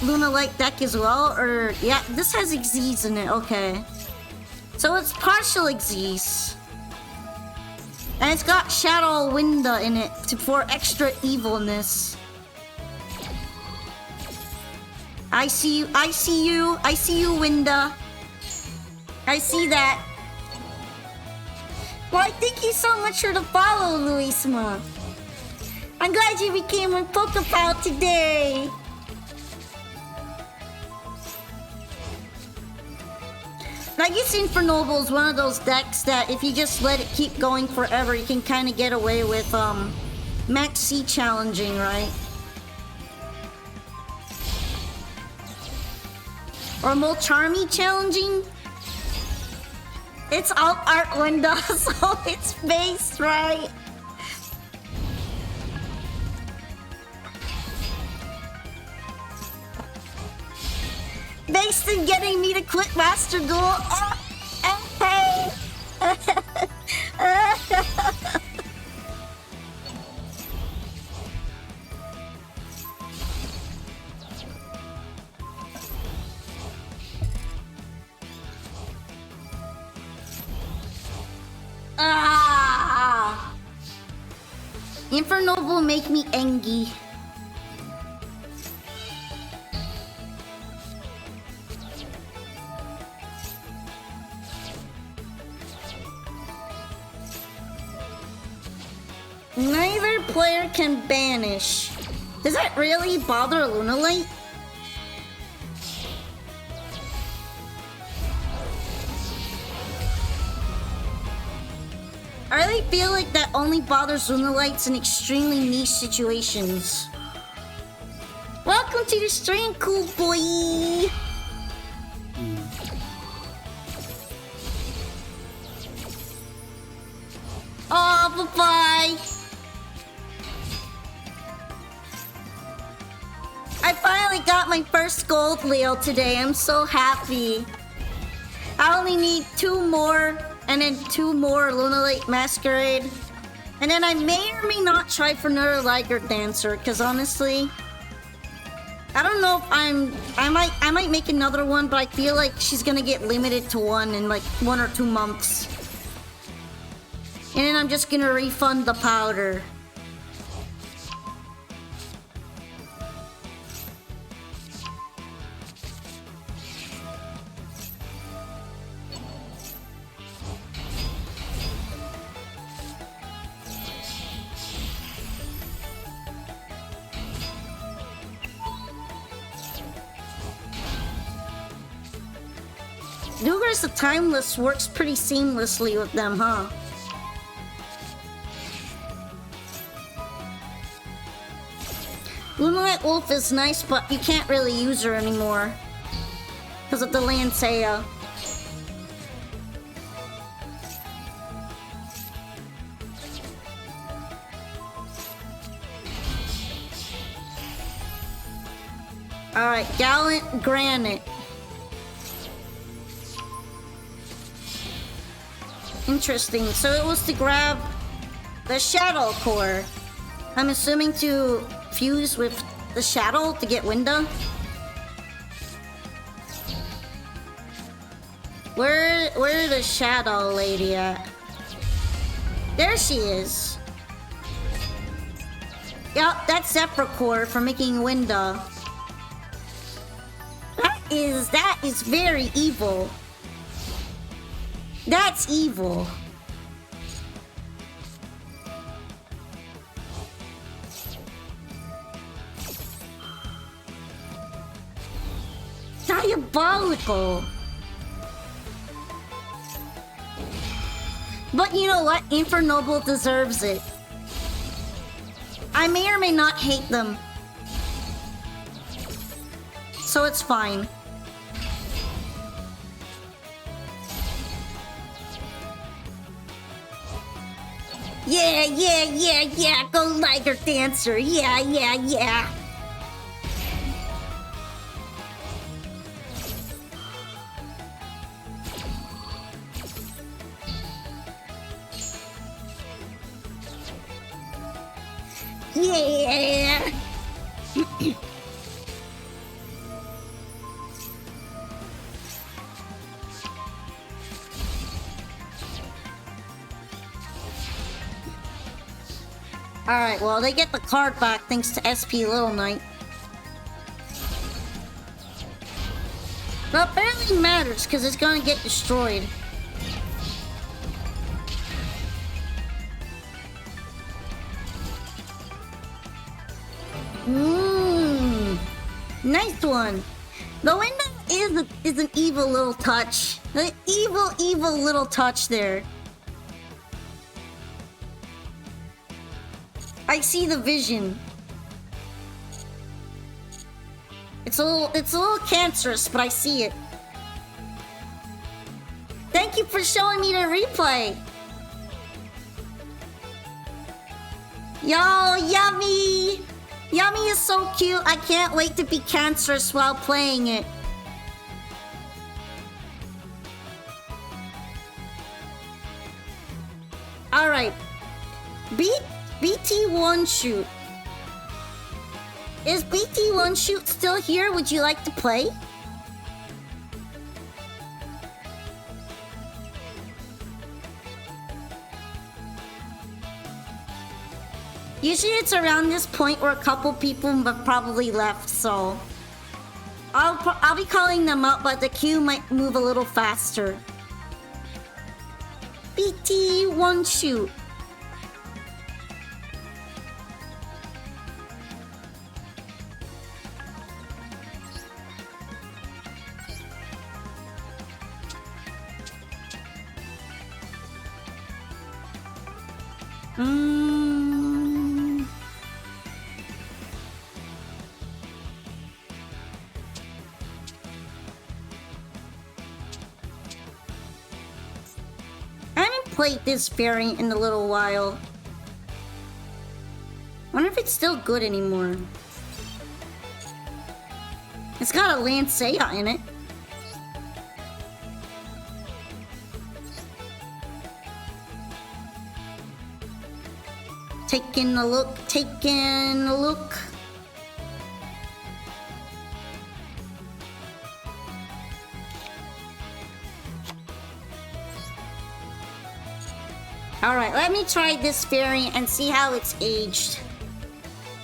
Luna-like deck as well? Or, yeah, this has Xyz in it, okay. So it's partial Xyz. And it's got Shadow Winda in it for extra evilness. I see you, I see you, I see you, Winda. I see that. Why, thank you so much for the follow, Luisma. I'm glad you became a Pokepal today. I guess Infernoble is one of those decks that if you just let it keep going forever, you can kind of get away with Max C challenging, right? Or Molcharmy challenging? It's alt art window, so it's based, right? Based in getting me to quit Master Duel. Hey! Inferno will make me angry. Neither player can banish. Does that really bother Lunalite? I really feel like that only bothers Lunalites in extremely niche situations. Welcome to the stream, cool boy! Oh, bye-bye! I finally got my first gold Leo today. I'm so happy. I only need 2 more, and then 2 more Lunalite Masquerade. And then I may or may not try for another Liger Dancer, because honestly, I don't know if I might make another one, but I feel like she's gonna get limited to 1 in like 1 or 2 months. And then I'm just gonna refund the powder. Duel's the Timeless works pretty seamlessly with them, huh? Lunalite Wolf is nice, but you can't really use her anymore because of the Lancea. Alright, Gallant Granite. Interesting. So it was to grab the Shadow Core. I'm assuming to fuse with the Shadow to get Winda. Where the Shadow Lady at? There she is. Yup, that's Zephyr Core for making Winda. That is very evil. That's evil. Diabolical. But you know what? Infernoble deserves it. I may or may not hate them. So it's fine. Yeah, yeah, yeah, yeah, go Liger Dancer. Yeah, yeah, yeah. Yeah. Alright, well, they get the card back thanks to SP Little Knight. But it barely matters because it's gonna get destroyed. Nice one. The window is an evil little touch. An evil little touch there. I see the vision. It's a little cancerous, but I see it. Thank Thank you for showing me the replay. Yo, Yummy! Yummy is so cute. I can't wait to be cancerous while playing it. Alright. BT1 Shoot. Is BT1 Shoot still here? Would you like to play? Usually it's around this point where a couple people have probably left, so I'll be calling them up, but the queue might move a little faster. BT1 Shoot. I haven't played this variant in a little while. Wonder if it's still good anymore. It's got a Lancea in it. Taking a look, taking a look. Alright, let me try this variant and see how it's aged.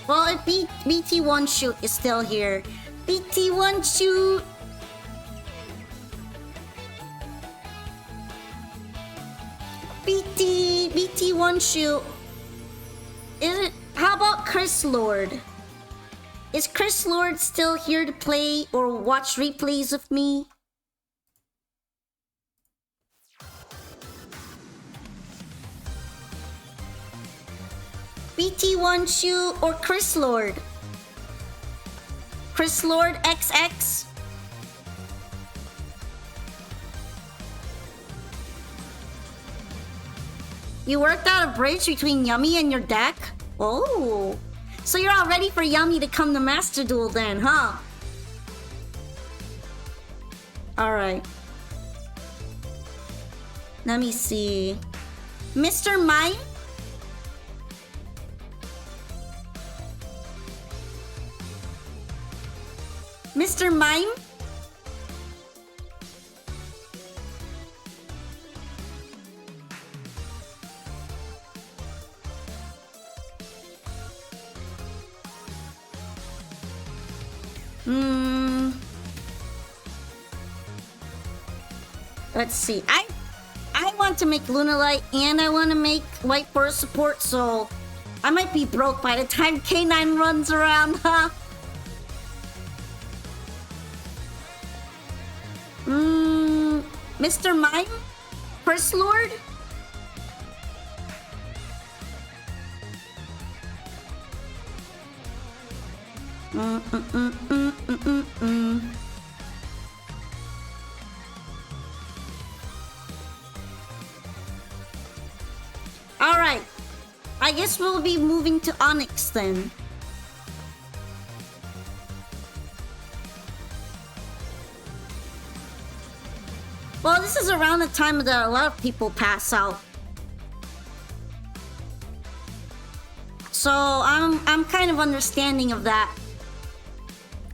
Well, if BT1 Shoot is still here. BT1 Shoot! BT1 Shoot. Is it? How about Chris Lord? Is Chris Lord still here to play or watch replays of me? BT1 Shoot or Chris Lord? Chris Lord XX? You worked out a bridge between Yummy and your deck? Oh. So you're all ready for Yummy to come to Master Duel then, huh? Alright. Let me see. Mr. Mime? Mr. Mime? Let's see. I want to make Lunalight and I want to make White Forest support, so I might be broke by the time K9 runs around, huh? Mr. Mime? First Lord? Alright. I guess we'll be moving to Onyx then. Well, this is around the time that a lot of people pass out. So I'm kind of understanding of that.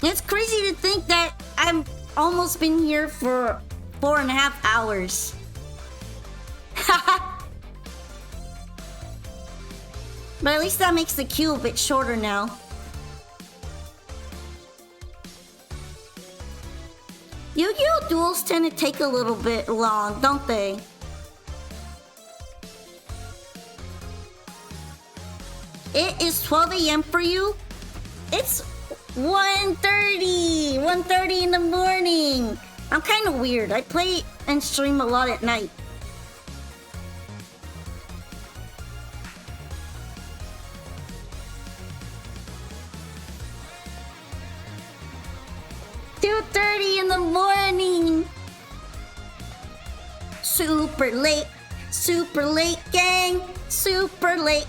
It's crazy to think that I've almost been here for 4.5 hours. But at least that makes the queue a bit shorter now. Yu-Gi-Oh! Duels tend to take a little bit long, don't they? It is 12 a.m. for you? It's 1:30! 1:30 in the morning! I'm kind of weird. I play and stream a lot at night. Super late. Super late, gang. Super late.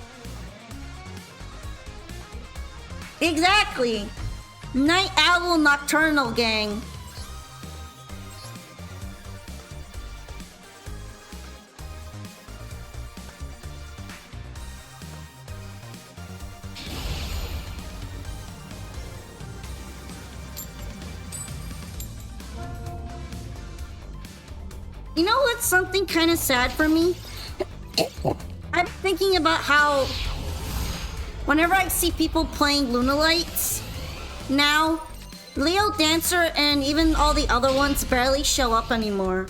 Exactly. Night Owl Nocturnal, gang. You know what's something kind of sad for me? I'm thinking about how whenever I see people playing Lunalights now, Leo Dancer and even all the other ones barely show up anymore.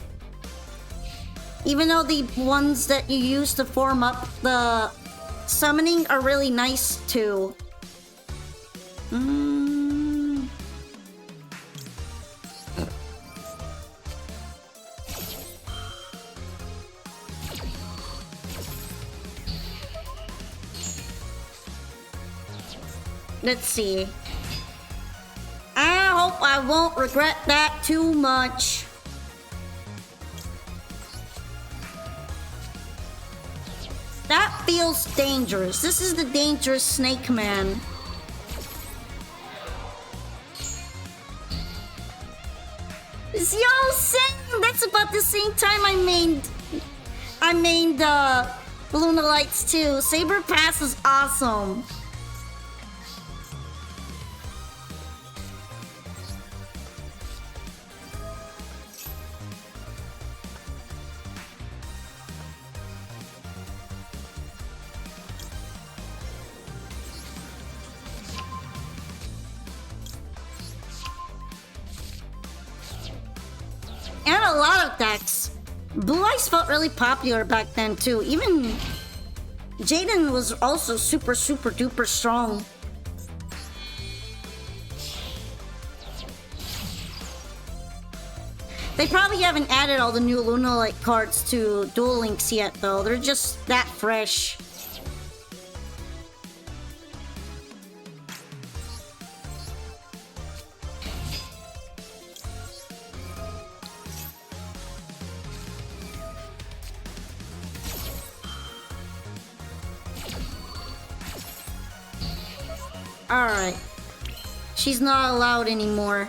Even though the ones that you use to form up the summoning are really nice too. Let's see. I hope I won't regret that too much. That feels dangerous. This is the dangerous Snake Man. Yo, same! That's about the same time I mained Lunalights too. Saber Pass is awesome. And a lot of decks. Blue Eyes felt really popular back then too. Even Jaden was also super duper strong. They probably haven't added all the new Lunalight cards to Duel Links yet though. They're just that fresh. Alright. She's not allowed anymore.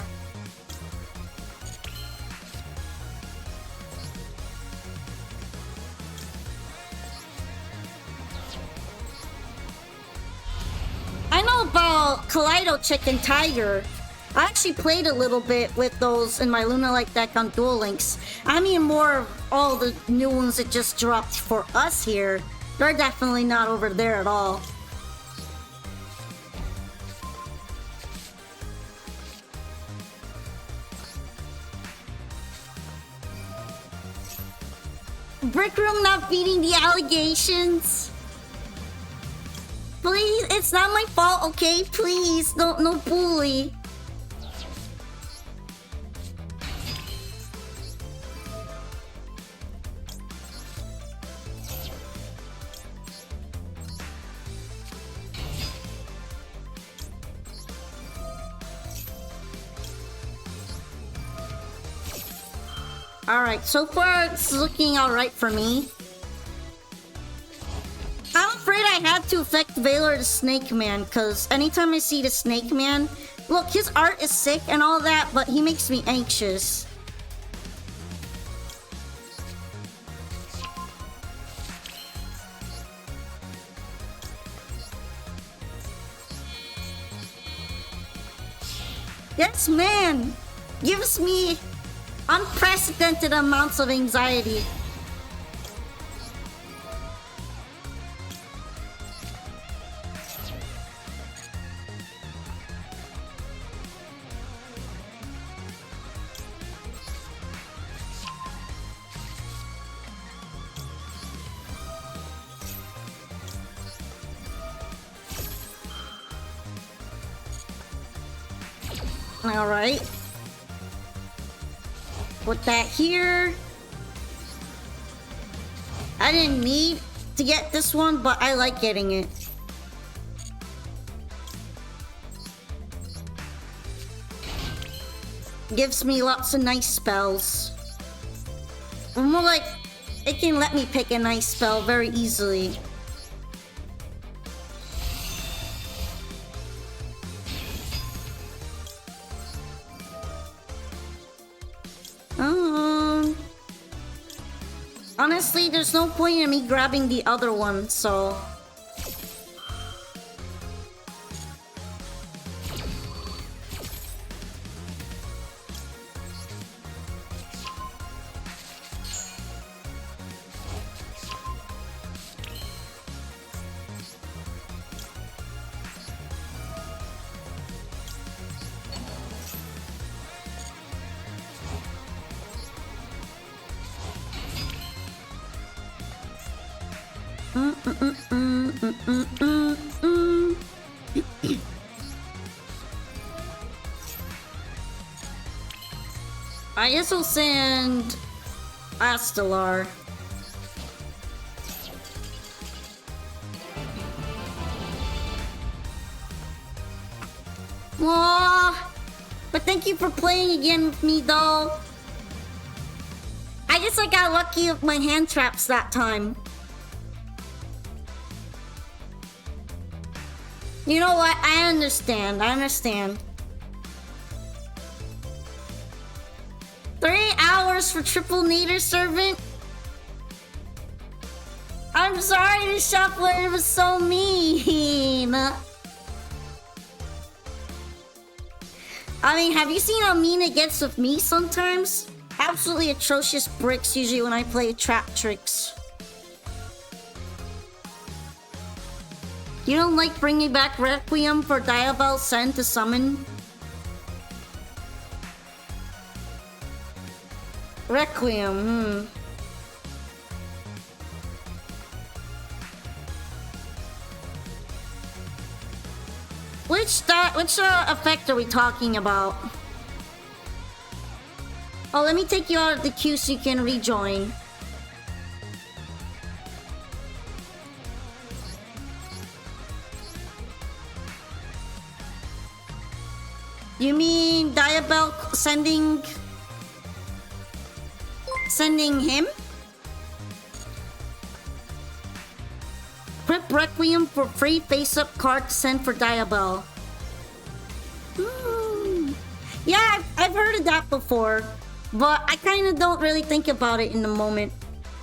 I know about Kaleido Chicken Tiger. I actually played a little bit with those in my Lunalight deck on Duel Links. I mean more of all the new ones that just dropped for us here. They're definitely not over there at all. Brick Room not beating the allegations. Please, it's not my fault, okay? Please, no bully. Alright, so far it's looking alright for me. I'm afraid I had to affect Valor the Snake Man, because anytime I see the Snake Man, look, his art is sick and all that, but he makes me anxious. This man gives me unprecedented amounts of anxiety. All right. Put that here. I didn't need to get this one, but I like getting it. Gives me lots of nice spells. More like It can let me pick a nice spell very easily. Honestly, there's no point in me grabbing the other one, so... I guess I'll send Astelar. Aww, but thank you for playing again with me, though. I guess I got lucky with my hand traps that time. You know what? I understand. 3 hours for triple nader servant? I'm sorry to Shuffler, it was so mean. I mean, have you seen how mean it gets with me sometimes? Absolutely atrocious bricks usually when I play trap tricks. You don't like bringing back Requiem for Diabell Send to summon? Requiem, Which effect are we talking about? Oh, let me take you out of the queue so you can rejoin. You mean Diabell sending him? Prep Requiem for free face-up card to send for Diabell. Yeah, I've heard of that before, but I kind of don't really think about it in the moment.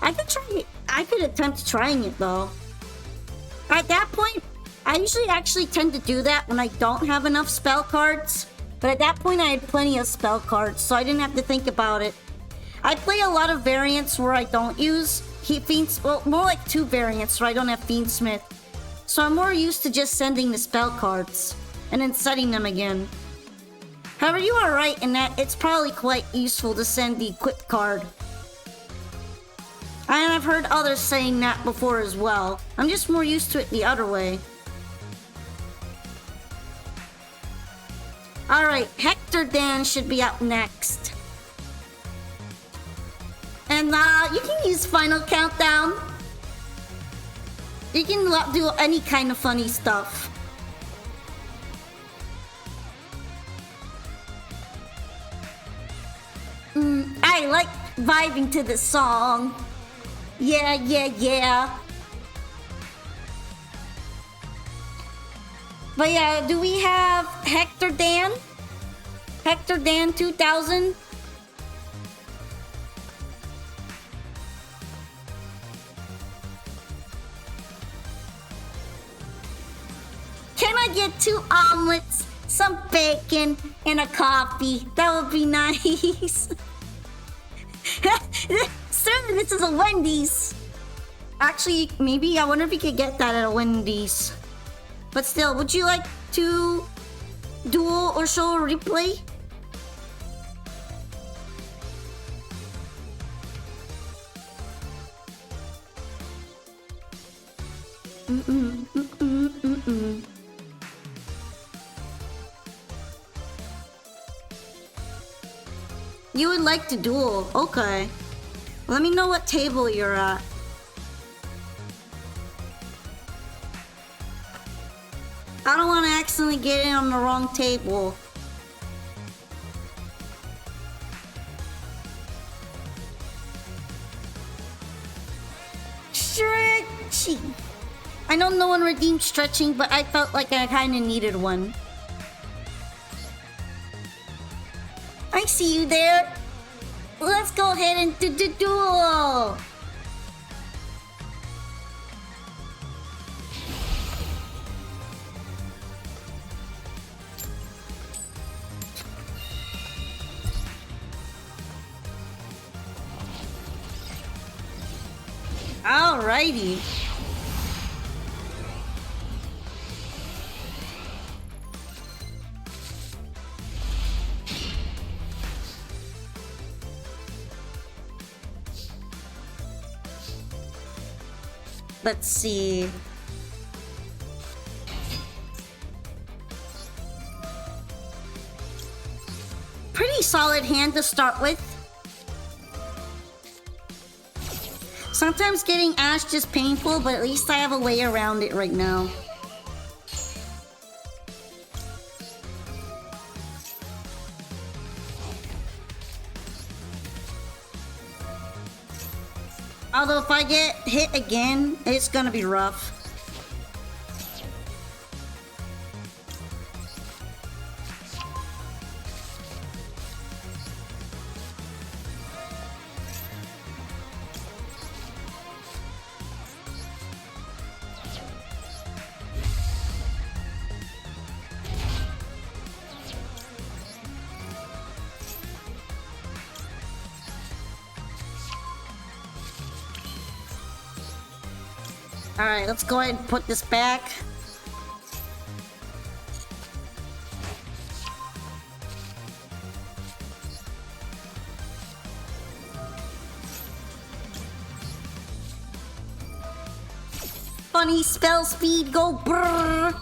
I could try it. I could attempt trying it though. At that point, I usually actually tend to do that when I don't have enough spell cards. But at that point, I had plenty of spell cards, so I didn't have to think about it. I play a lot of variants where I don't use Fiends, well, more like 2 variants where I don't have Fiendsmith. So I'm more used to just sending the spell cards, and then setting them again. However, you are right in that it's probably quite useful to send the equip card. And I've heard others saying that before as well. I'm just more used to it the other way. Alright, Hector Dan should be up next. And you can use Final Countdown. You can do any kind of funny stuff. I like vibing to the song. Yeah, yeah, yeah. But yeah, do we have Hector Dan? Hector Dan 2000? Can I get 2 omelets, some bacon, and a coffee? That would be nice. Sir, this is a Wendy's. Actually, maybe I wonder if we could get that at a Wendy's. But still, would you like to duel or show a replay? You would like to duel, okay. Let me know what table you're at. I don't want to accidentally get in on the wrong table. stretchy. I know no one redeemed stretching, but I felt like I kind of needed one. I see you there. Let's go ahead and do the duel. Alrighty. Let's see. Pretty solid hand to start with. Sometimes getting Ash just painful, but at least I have a way around it right now. Although if I get hit again, it's gonna be rough. Alright, let's go ahead and put this back. Funny spell speed, go brrr.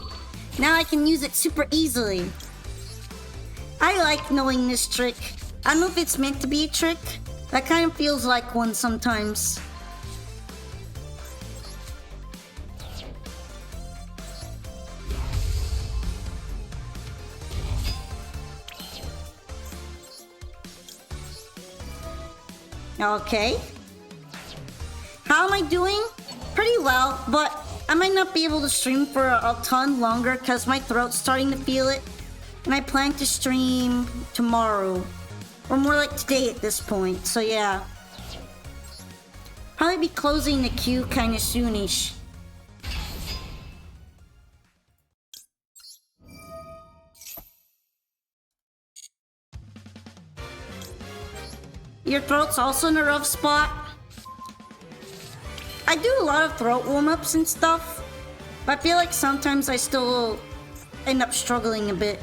Now I can use it super easily. I like knowing this trick. I don't know if it's meant to be a trick. That kind of feels like one sometimes. Okay. How am I doing? Pretty well, but I might not be able to stream for a ton longer because my throat's starting to feel it. And I plan to stream tomorrow. Or more like today at this point, so yeah. Probably be closing the queue kinda soonish. Your throat's also in a rough spot. I do a lot of throat warm-ups and stuff, but I feel like sometimes I still end up struggling a bit.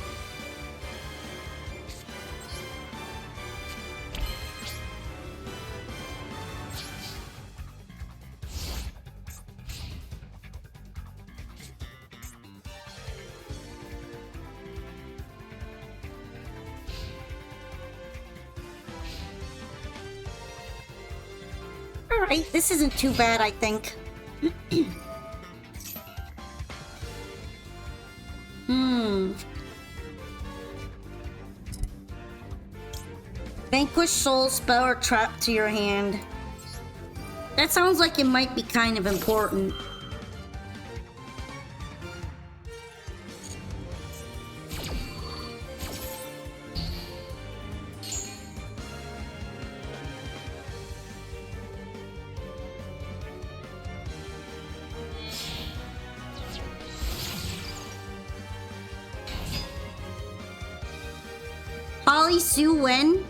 Alright, this isn't too bad, I think. Vanquish soul spell or trap to your hand. That sounds like it might be kind of important. Holly Sue when?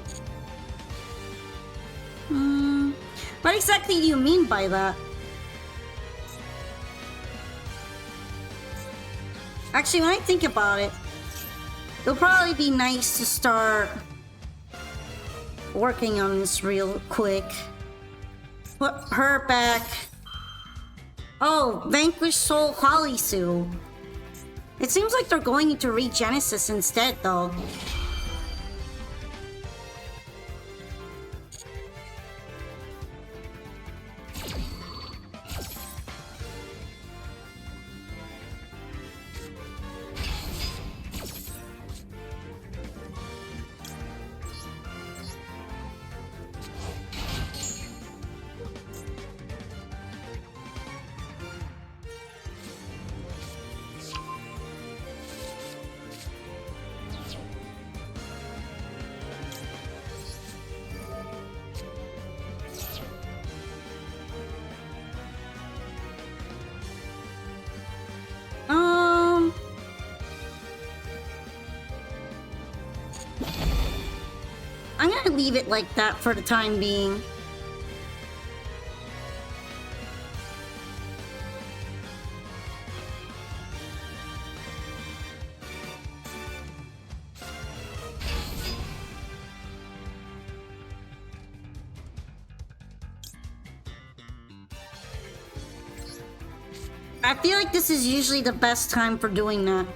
What exactly do you mean by that? Actually, when I think about it, it'll probably be nice to start working on this real quick. Put her back. Oh, Vanquish Soul Holly Sue. It seems like they're going into Regenesis instead, though. gonna leave it like that for the time being. I feel like this is usually the best time for doing that.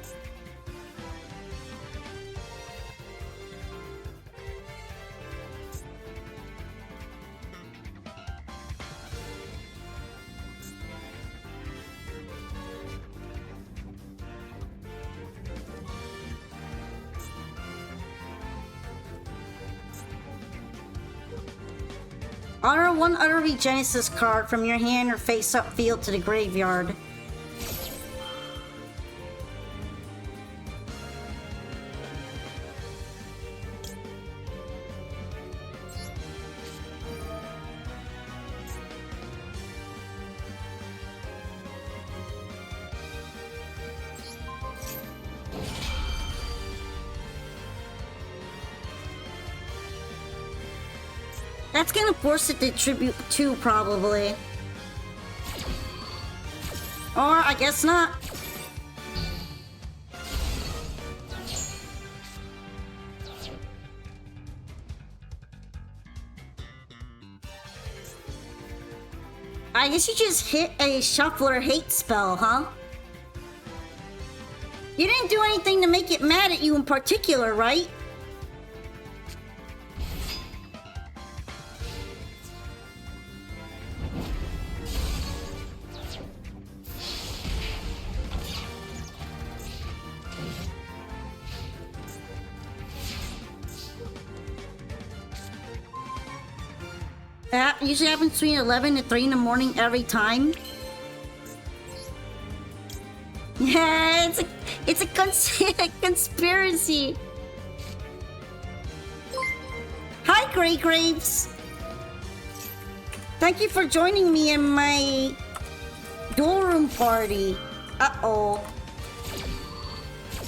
Honor one other Regenesis card from your hand or face-up field to the graveyard. That's gonna force it to tribute 2, probably. Or, I guess not. I guess you just hit a Shuffler hate spell, huh? You didn't do anything to make it mad at you in particular, right? That usually happens between 11 and 3 in the morning every time. Yeah, it's a conspiracy. Hi, Grey Graves. Thank you for joining me in my duel room party. Uh-oh.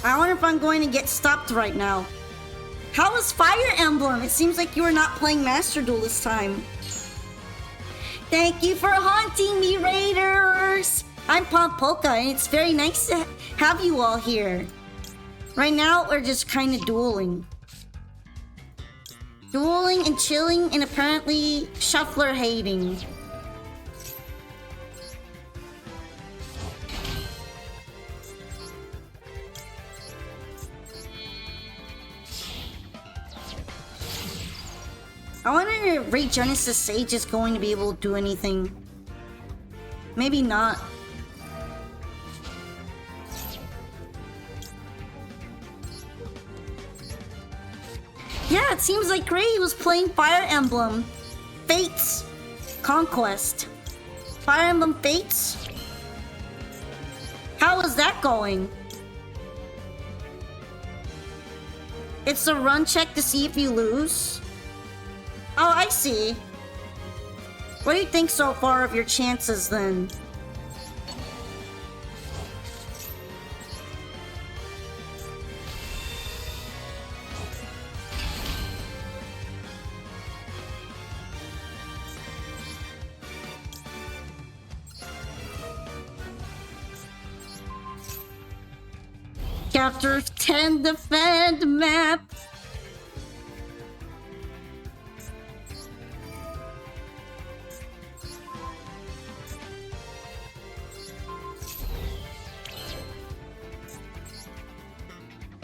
I wonder if I'm going to get stopped right now. How was Fire Emblem? It seems like you are not playing Master Duel this time. Thank you for haunting me, Raiders! I'm Pompolka, and it's very nice to have you all here. Right now, we're just kind of dueling. Dueling and chilling and apparently Shuffler hating. I wonder if Regenesis Sage is going to be able to do anything. Maybe not. Yeah, it seems like Gray was playing Fire Emblem Fates Conquest. Fire Emblem Fates? How is that going? It's a run check to see if you lose? Oh, I see. What do you think so far of your chances then? Chapter 10, Defend Map.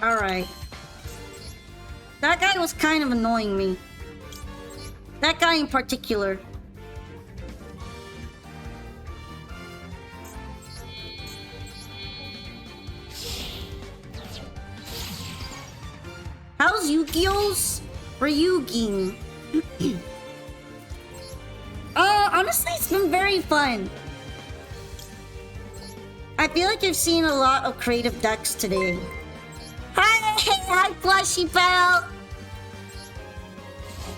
Alright. That guy was kind of annoying me. That guy in particular. How's Yu-Gi-Oh's Ryugin? Honestly, it's been very fun. I feel like I've seen a lot of creative decks today. Hi, Plushy Bell!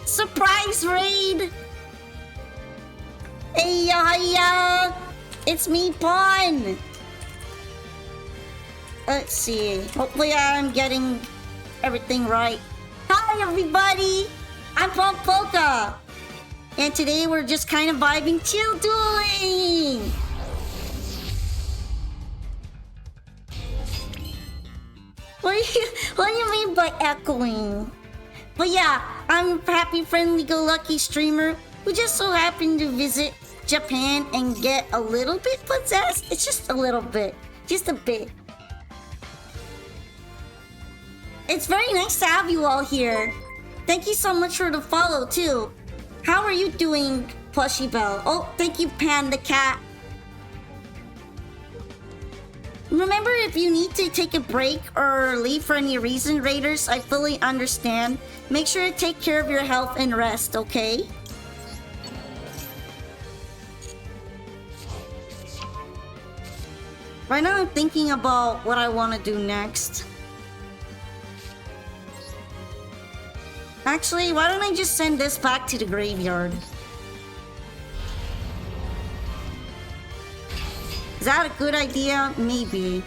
Surprise raid! Hey, hiya! It's me, Pawn! Let's see. Hopefully I'm getting everything right. Hi, everybody! I'm from Polka! And today we're just kind of vibing, chill dueling! What do you mean by echoing? But yeah, I'm a happy, friendly, go lucky streamer who just so happened to visit Japan and get a little bit possessed. It's just a little bit. Just a bit. It's very nice to have you all here. Thank you so much for the follow too. How are you doing, Plushy Bell? Oh, thank you, Panda Cat. Remember, if you need to take a break or leave for any reason, Raiders, I fully understand. Make sure to take care of your health and rest, okay? Right now, I'm thinking about what I want to do next. Actually, why don't I just send this back to the graveyard? Is that a good idea? Maybe.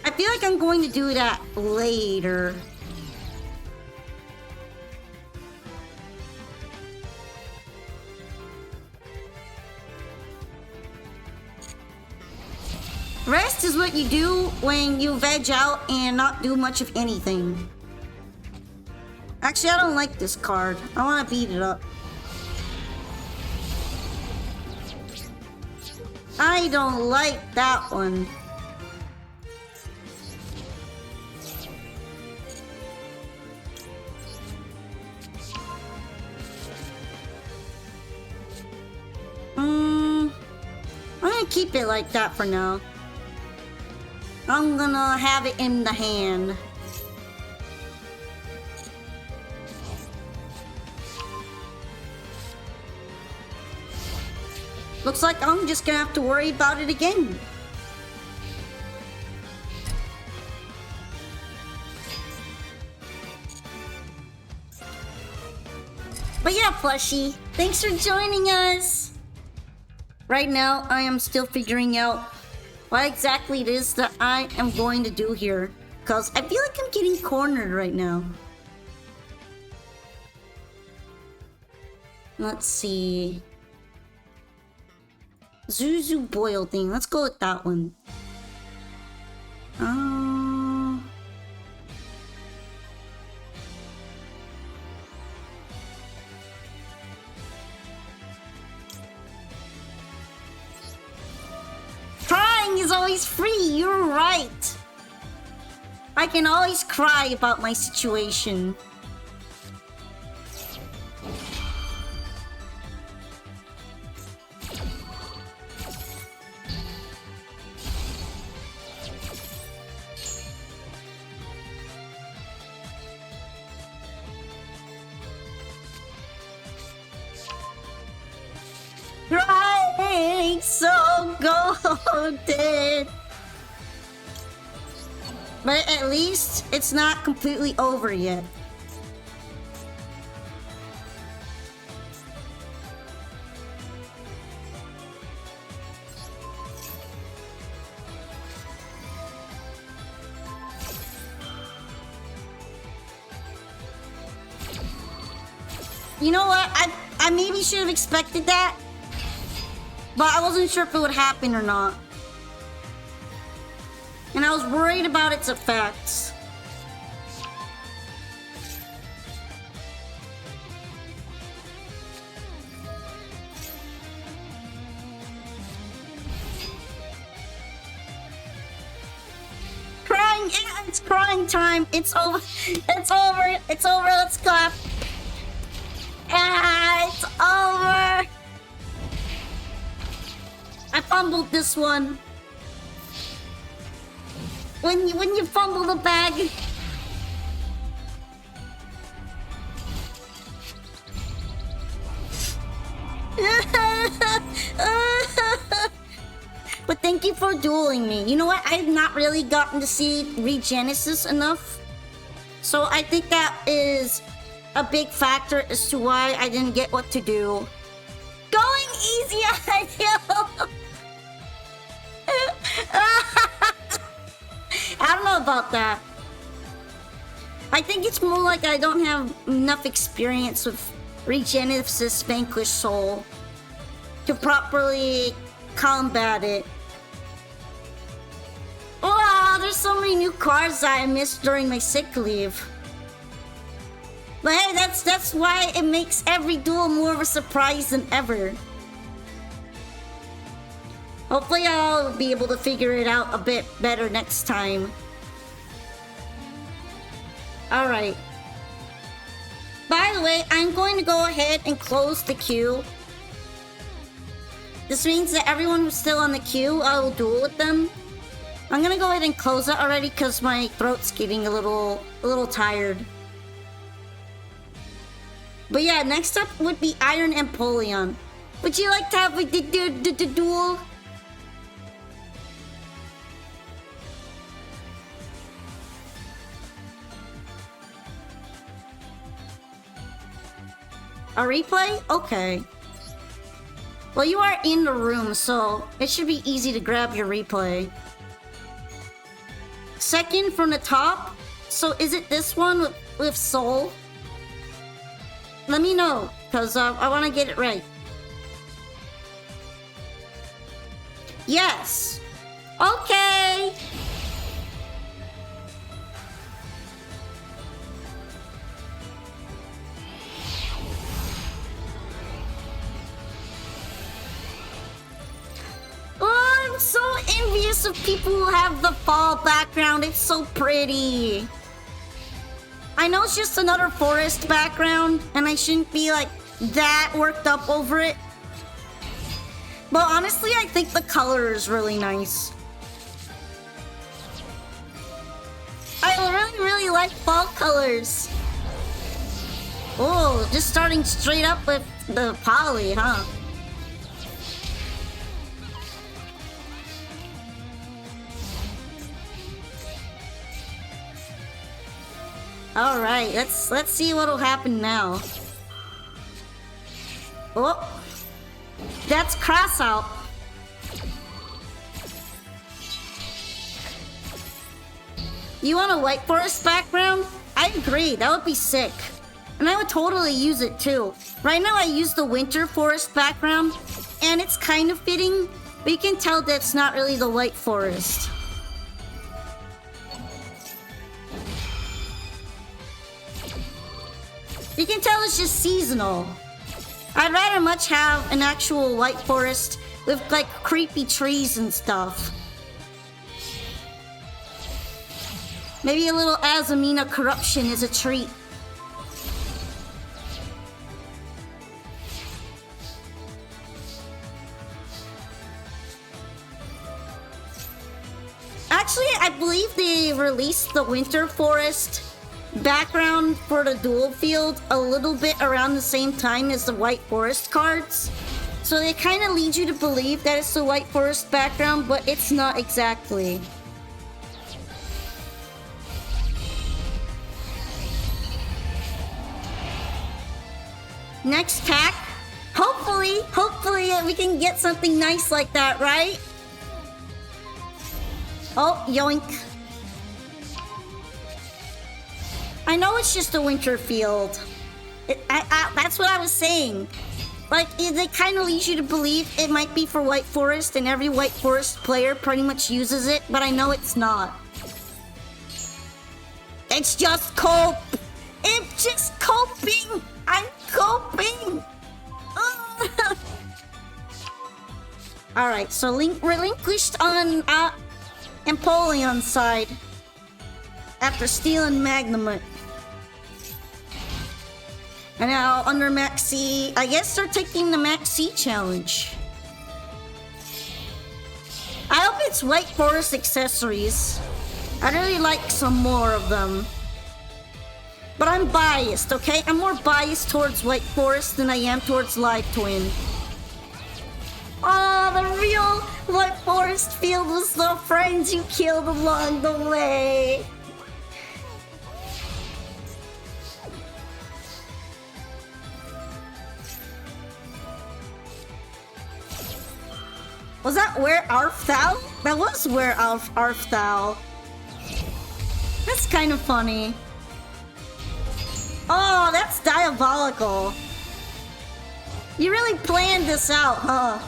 I feel like I'm going to do that later. Rest is what you do when you veg out and not do much of anything. Actually, I don't like this card. I want to beat it up. I don't like that one. I'm gonna keep it like that for now. I'm gonna have it in the hand. Looks like I'm just gonna have to worry about it again. But yeah, Plushie, thanks for joining us. Right now, I am still figuring out what exactly it is that I am going to do here, because I feel like I'm getting cornered right now. Let's see. Zuzu Boil thing. Let's go with that one. Crying is always free. You're right. I can always cry about my situation. Crying so golden. But at least it's not completely over yet. You know what? I maybe should have expected that. But I wasn't sure if it would happen or not. And I was worried about its effects. Crying, yeah, it's crying time. It's over. It's over. It's over. Let's clap. Ah, it's over. I fumbled this one. When you fumble the bag. But thank you for dueling me. You know what? I have not really gotten to see Regenesis enough. So I think that is a big factor as to why I didn't get what to do. Going easy on you! I don't know about that. I think it's more like I don't have enough experience with Regenesis Vanquish Soul to properly combat it. Wow, there's so many new cards that I missed during my sick leave. But hey, that's why it makes every duel more of a surprise than ever. Hopefully I'll be able to figure it out a bit better next time. Alright. By the way, I'm going to go ahead and close the queue. This means that everyone who's still on the queue, I will duel with them. I'm gonna go ahead and close it already because my throat's getting a little tired. But yeah, next up would be Iron Empoleon. Would you like to have a duel? A replay? Okay. Well, you are in the room, so it should be easy to grab your replay. Second from the top? So is it this one with Soul? Let me know, because I want to get it right. Yes! Okay! Oh, I'm so envious of people who have the fall background. It's so pretty. I know it's just another forest background, and I shouldn't be like that worked up over it. But honestly, I think the color is really nice. I really like fall colors. Oh, just starting straight up with the poly, huh? All right, let's see what'll happen now. Oh, that's cross out. You want a white forest background? I agree, that would be sick. And I would totally use it too. Right now I use the winter forest background, and it's kind of fitting, but you can tell that's not really the white forest. You can tell it's just seasonal. I'd rather much have an actual white forest with like creepy trees and stuff. Maybe a little Azamina corruption is a treat. Actually, I believe they released the winter forest background for the dual field a little bit around the same time as the white forest cards. So they kind of lead you to believe that it's the white forest background, but it's not exactly. Next pack. Hopefully we can get something nice like that, right? Oh, yoink. I know it's just a winter field. That's what I was saying. Like, they kind of lead you to believe it might be for White Forest, and every White Forest player pretty much uses it, but I know it's not. It's just cope. It's just coping. I'm coping. Alright, so relinquished on Empoleon's side after stealing Magnemite. And now under Max C, I guess they're taking the Max C challenge. I hope it's White Forest accessories. I'd really like some more of them. But I'm biased, okay? I'm more biased towards White Forest than I am towards Live Twin. Oh, the real White Forest field was the friends you killed along the way. Was that where Arfthal? That was where Arfthal. That's kind of funny. Oh, that's diabolical. You really planned this out, huh?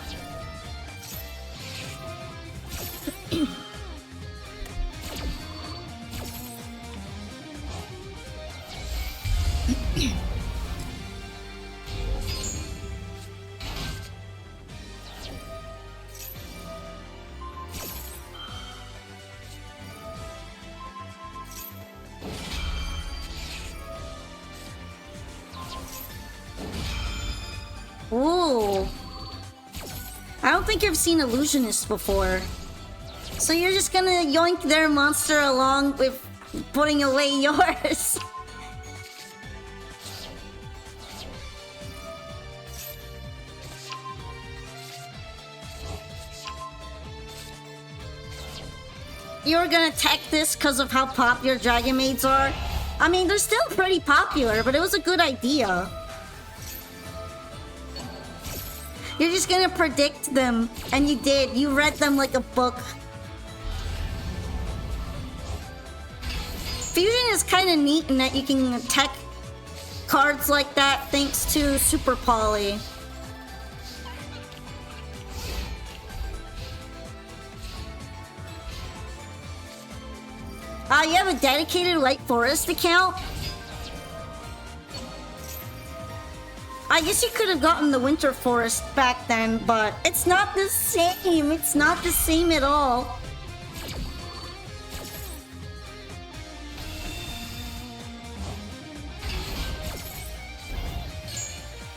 Ooh. I don't think I've seen illusionists before. So you're just gonna yoink their monster along with putting away yours. You were gonna tech this because of how popular Dragon Maids are? I mean, they're still pretty popular, but it was a good idea. You're just gonna predict them, and you did. You read them like a book. Fusion is kind of neat in that you can tech cards like that thanks to Super Poly. You have a dedicated White Forest account? I guess you could have gotten the Winter Forest back then, but it's not the same. It's not the same at all.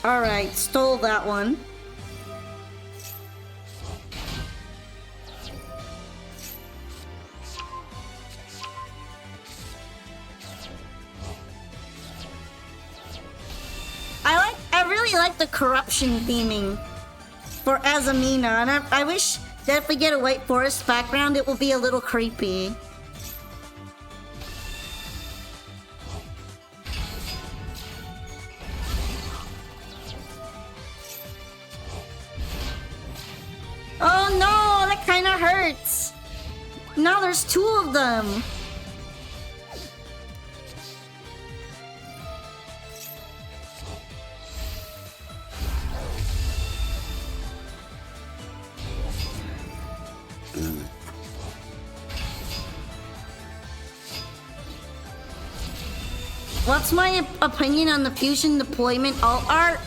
Alright, stole that one. I really like the corruption theming for Azamina, and I wish that if we get a White Forest background, it will be a little creepy. Oh no, that kind of hurts. Now there's two of them. What's my opinion on the fusion deployment alt art?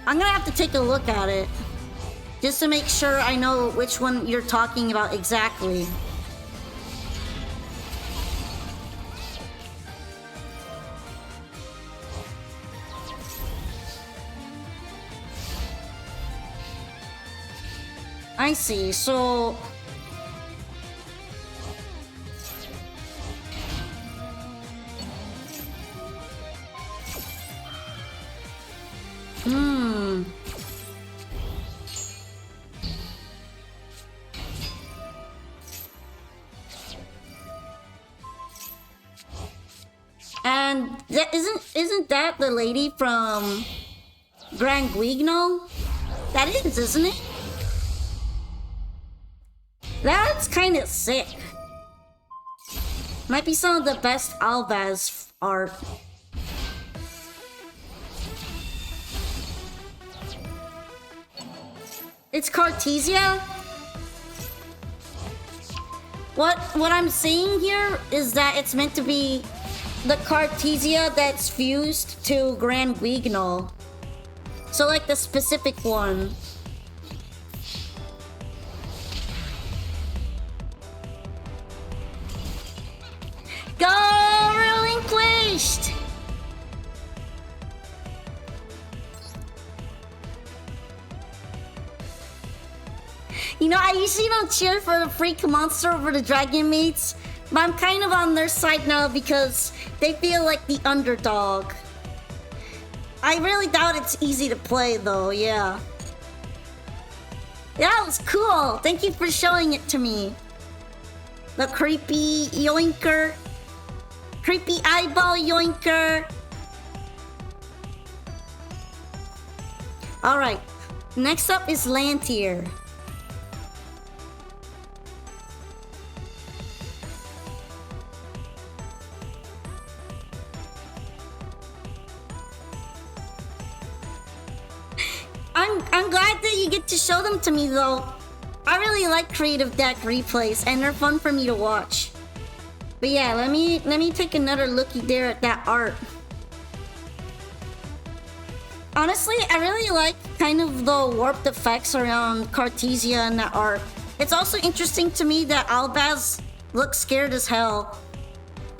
I'm gonna have to take a look at it just to make sure I know which one you're talking about exactly. I see, so... And that isn't that the lady from Gran Guigno? That is, isn't it? That's kind of sick. Might be some of the best Albaz art. It's Cartesia? What I'm seeing here is that it's meant to be the Cartesia that's fused to Gran Guigno. So like the specific one. Go relinquished! You know, I usually don't cheer for the freak monster over the Dragon Maids, but I'm kind of on their side now because they feel like the underdog. I really doubt it's easy to play though, yeah. That was cool. Thank you for showing it to me. The creepy yoinker. Creepy eyeball yoinker. Alright. Next up is Lantier. I'm glad that you get to show them to me though. I really like creative deck replays and they're fun for me to watch. But yeah, let me take another looky there at that art. Honestly, I really like kind of the warped effects around Cartesia and that art. It's also interesting to me that Albaz looks scared as hell.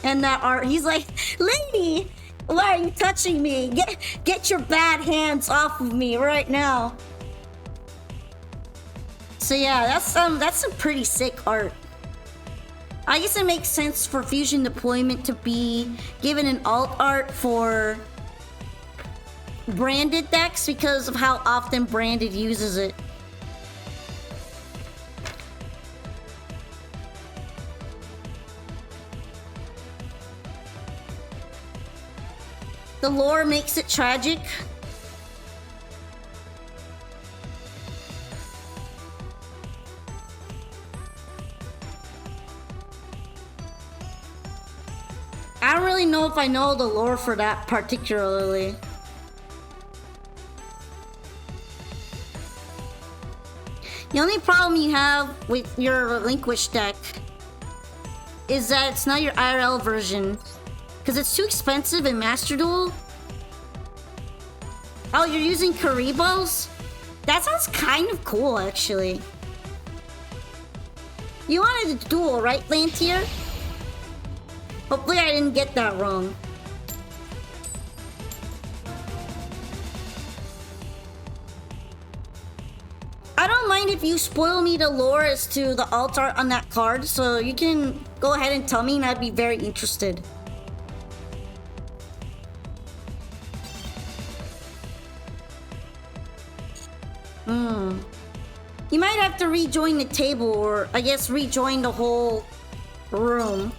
And that art, he's like, "Lady, why are you touching me? Get your bad hands off of me right now." So yeah, that's some pretty sick art. I guess it makes sense for fusion deployment to be given an alt art for branded decks because of how often branded uses it. The lore makes it tragic. I don't really know if I know the lore for that particularly. The only problem you have with your Relinquished deck is that it's not your IRL version. Because it's too expensive in Master Duel. Oh, you're using Karibos? That sounds kind of cool, actually. You wanted a duel, right, Lantier? Hopefully I didn't get that wrong. I don't mind if you spoil me the lore as to the alt art on that card, so you can go ahead and tell me and I'd be very interested. You might have to rejoin the table, or I guess rejoin the whole room.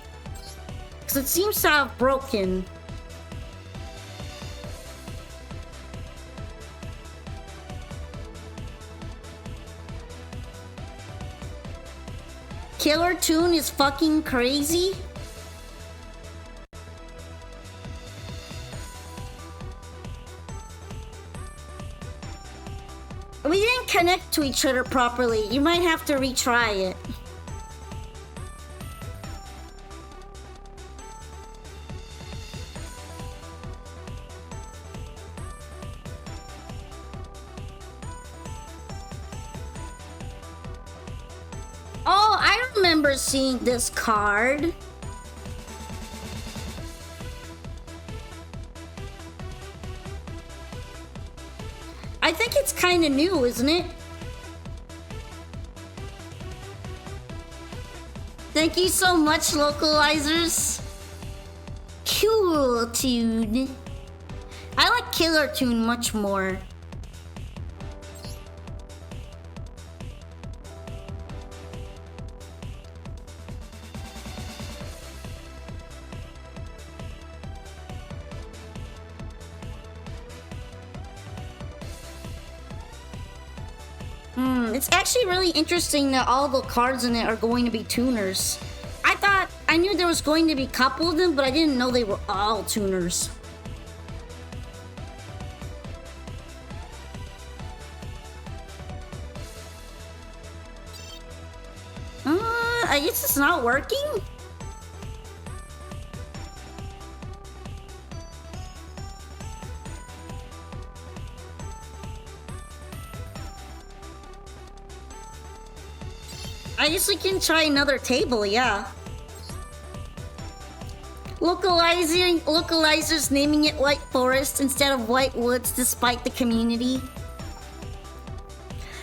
Because it seems to have broken. Killer Tune is fucking crazy. We didn't connect to each other properly. You might have to retry it. Oh, I remember seeing this card. I think it's kind of new, isn't it? Thank you so much, localizers. Cool Tune. I like Killer Tune much more. It's actually really interesting that all the cards in it are going to be tuners. I knew there was going to be a couple of them, but I didn't know they were all tuners. I guess it's not working? I guess we can try another table, yeah. Localizers naming it White Forest instead of White Woods despite the community.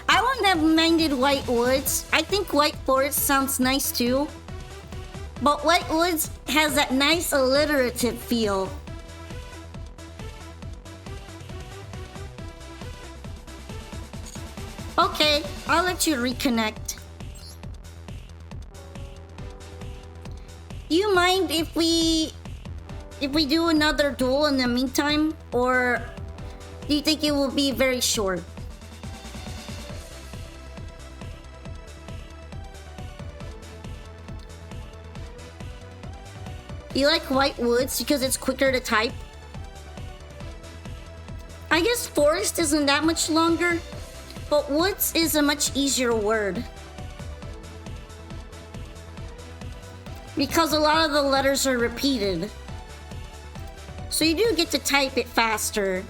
I wouldn't have minded White Woods. I think White Forest sounds nice too. But White Woods has that nice alliterative feel. Okay, I'll let you reconnect. Do you mind if we do another duel in the meantime, or do you think it will be very short? You like White Woods because it's quicker to type? I guess forest isn't that much longer, but woods is a much easier word. Because a lot of the letters are repeated. So you do get to type it faster.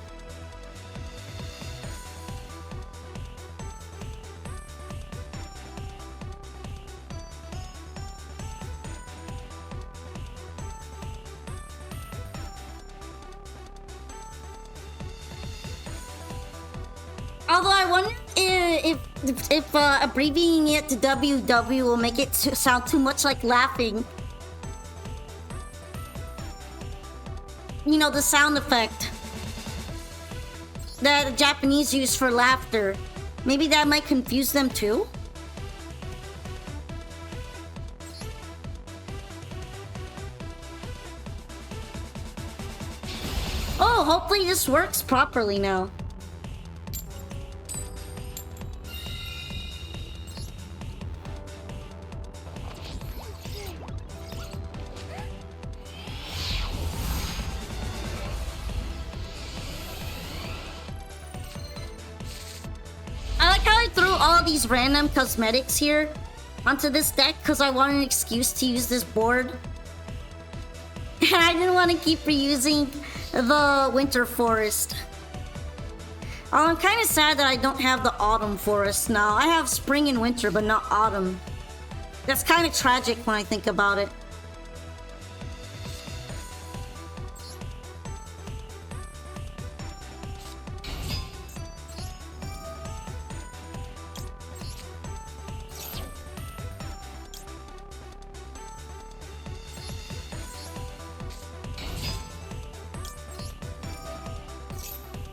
Although I wonder if abbreviating it to WW will make it sound too much like laughing. You know, the sound effect that the Japanese use for laughter. Maybe that might confuse them too? Oh, hopefully this works properly now. All these random cosmetics here onto this deck because I want an excuse to use this board. And I didn't want to keep reusing the winter forest. I'm kind of sad that I don't have the autumn forest now. I have spring and winter, but not autumn. That's kind of tragic when I think about it.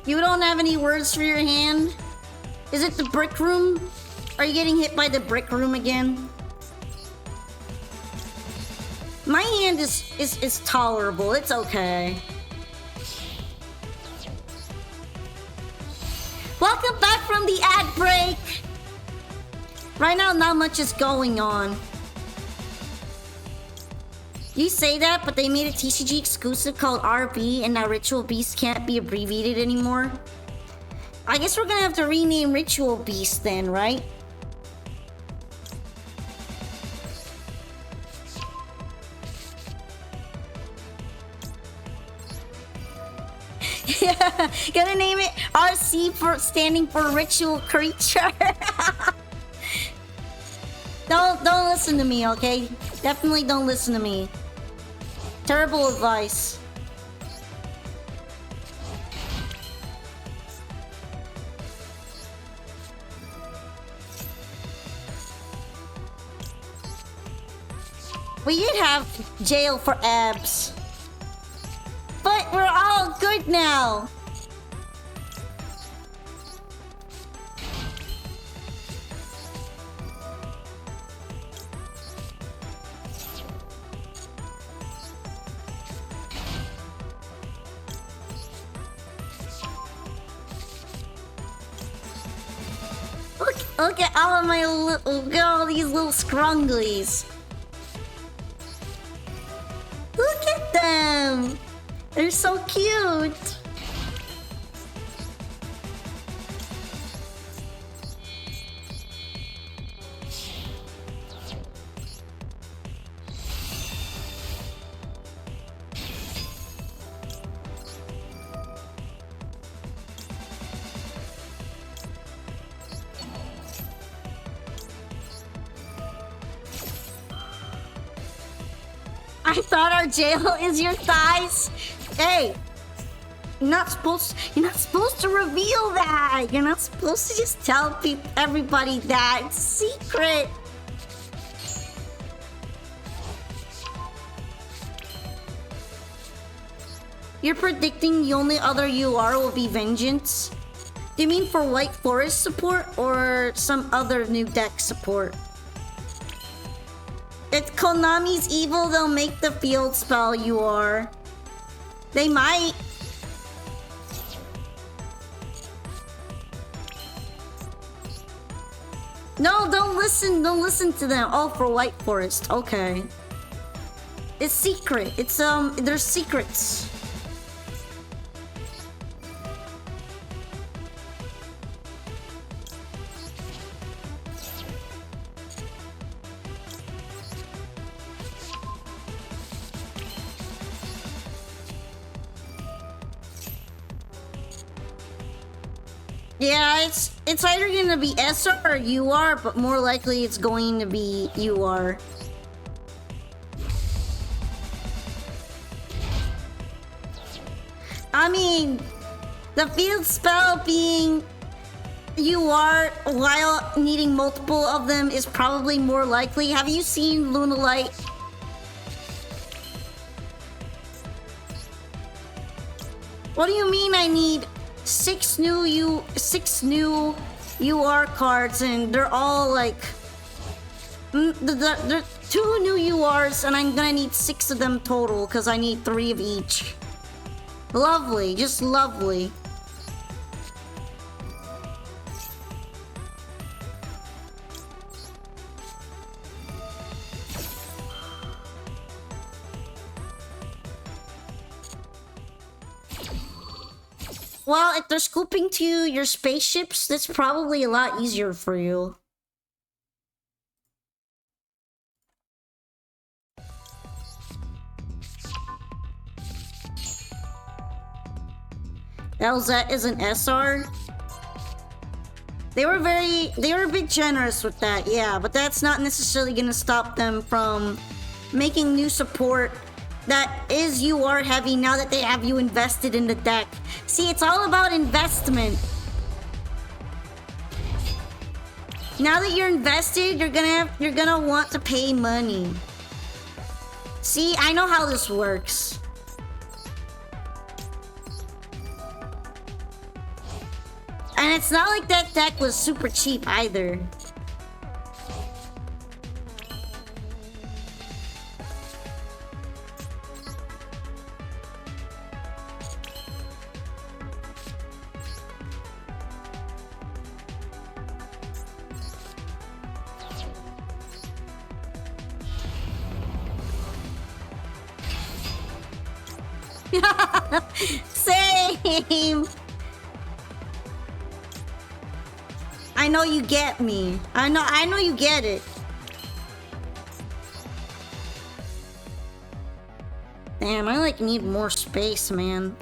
You don't have any words for your hand? Is it the brick room? Are you getting hit by the brick room again? My hand is tolerable. It's okay. Welcome back from the ad break! Right now, not much is going on. You say that, but they made a TCG exclusive called RB, and now Ritual Beast can't be abbreviated anymore. I guess we're gonna have to rename Ritual Beast then, right? Yeah, gonna name it RC for standing for Ritual Creature. Don't listen to me, okay? Definitely don't listen to me. Terrible advice. We did have jail for abs. But we're all good now. Look at all of my look at all these little scrunglies. Look at them. They're so cute. I thought our jail is your thighs. Hey, you're not supposed to reveal that. You're not supposed to just tell everybody that. It's a secret. You're predicting the only other UR will be Vengeance? Do you mean for White Forest support or some other new deck support? If Konami's evil, they'll make the field spell UR. They might. No, don't listen to them. Oh, for White Forest. Okay. It's secret. It's there's secrets. Yeah, it's either gonna be SR or UR, but more likely it's going to be UR. I mean, the field spell being UR while needing multiple of them is probably more likely. Have you seen Lunalight? What do you mean I need six new UR cards and they're all like the 2 new URs and I'm gonna need 6 of them total because I need 3 of each. Lovely, just lovely. Well, if they're scooping to your spaceships, that's probably a lot easier for you. Elzette is an SR. They were a bit generous with that, yeah, but that's not necessarily gonna stop them from making new support that is UR heavy now that they have you invested in the deck. See, it's all about investment. Now that you're invested, you're gonna want to pay money. See, I know how this works. And it's not like that deck was super cheap either. Same. I know you get me. I know you get it. Damn, I like need more space, man.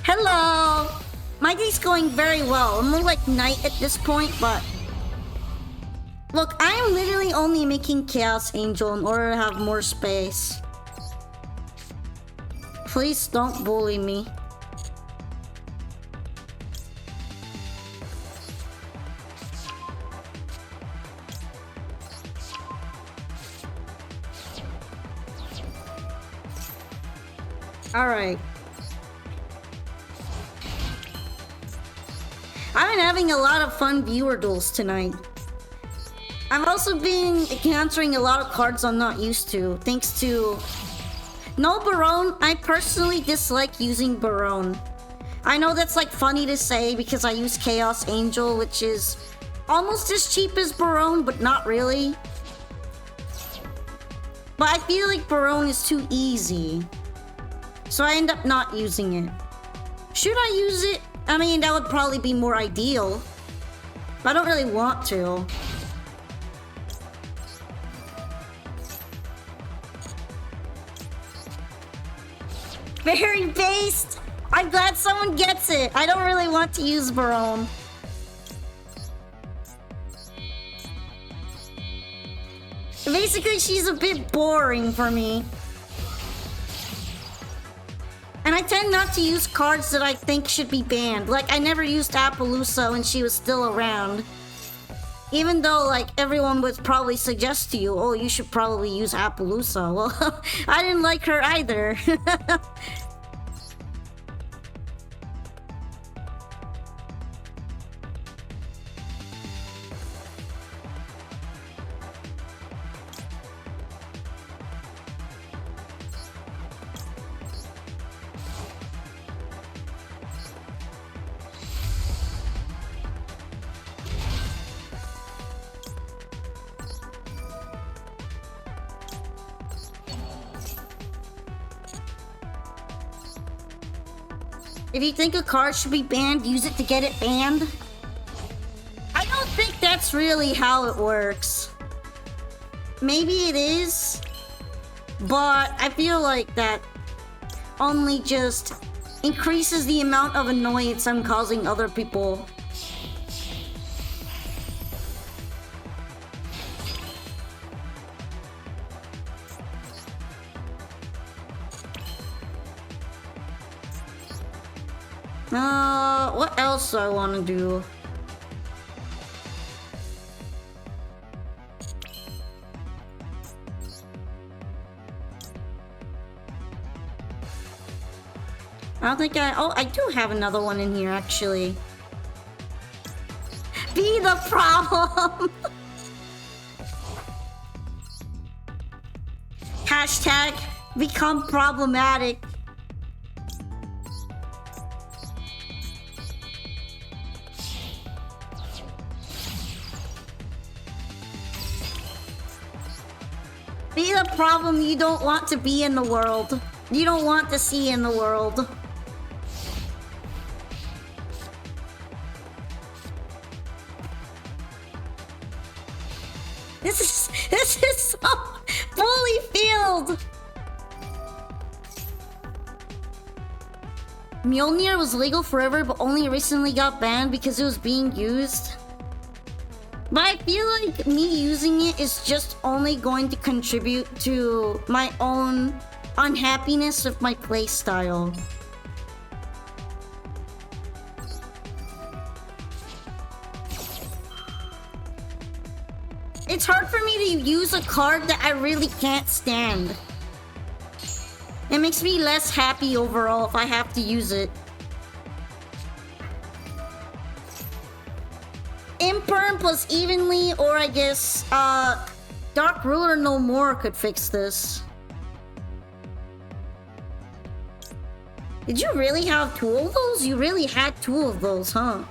Hello. My day's going very well. I'm more like night at this point, but look, I am literally only making Chaos Angel in order to have more space. Please don't bully me. Alright. I've been having a lot of fun viewer duels tonight. I've also been encountering a lot of cards I'm not used to, thanks to... No, Barone. I personally dislike using Barone. I know that's like funny to say because I use Chaos Angel, which is almost as cheap as Barone, but not really. But I feel like Barone is too easy. So I end up not using it. Should I use it? I mean, that would probably be more ideal. But I don't really want to. Very based! I'm glad someone gets it. I don't really want to use Barone. Basically, she's a bit boring for me. And I tend not to use cards that I think should be banned. Like, I never used Appaloosa when she was still around. Even though, like, everyone would probably suggest to you, oh, you should probably use Appaloosa. Well, I didn't like her either. If you think a card should be banned, use it to get it banned. I don't think that's really how it works. Maybe it is, but I feel like that only just increases the amount of annoyance I'm causing other people. What else do I want to do? I don't think oh, I do have another one in here, actually. Be the problem! Hashtag become problematic. Be the problem you don't want to be in the world. You don't want to see in the world. This is so fully filled. Mjolnir was legal forever, but only recently got banned because it was being used. But I feel like me using it is just only going to contribute to my own unhappiness with my playstyle. It's hard for me to use a card that I really can't stand. It makes me less happy overall if I have to use it. Imperm plus evenly, or I guess, Dark Ruler no more could fix this. Did you really have two of those? You really had two of those, huh?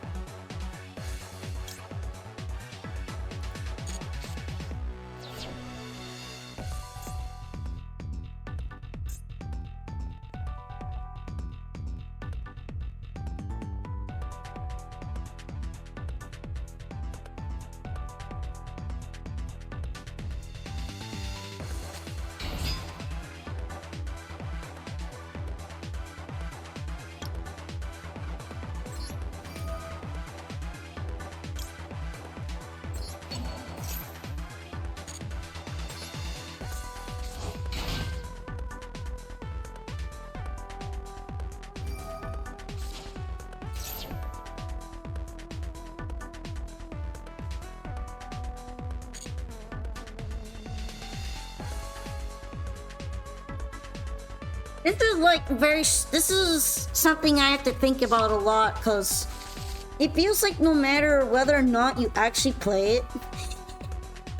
This is something I have to think about a lot, because it feels like no matter whether or not you actually play it,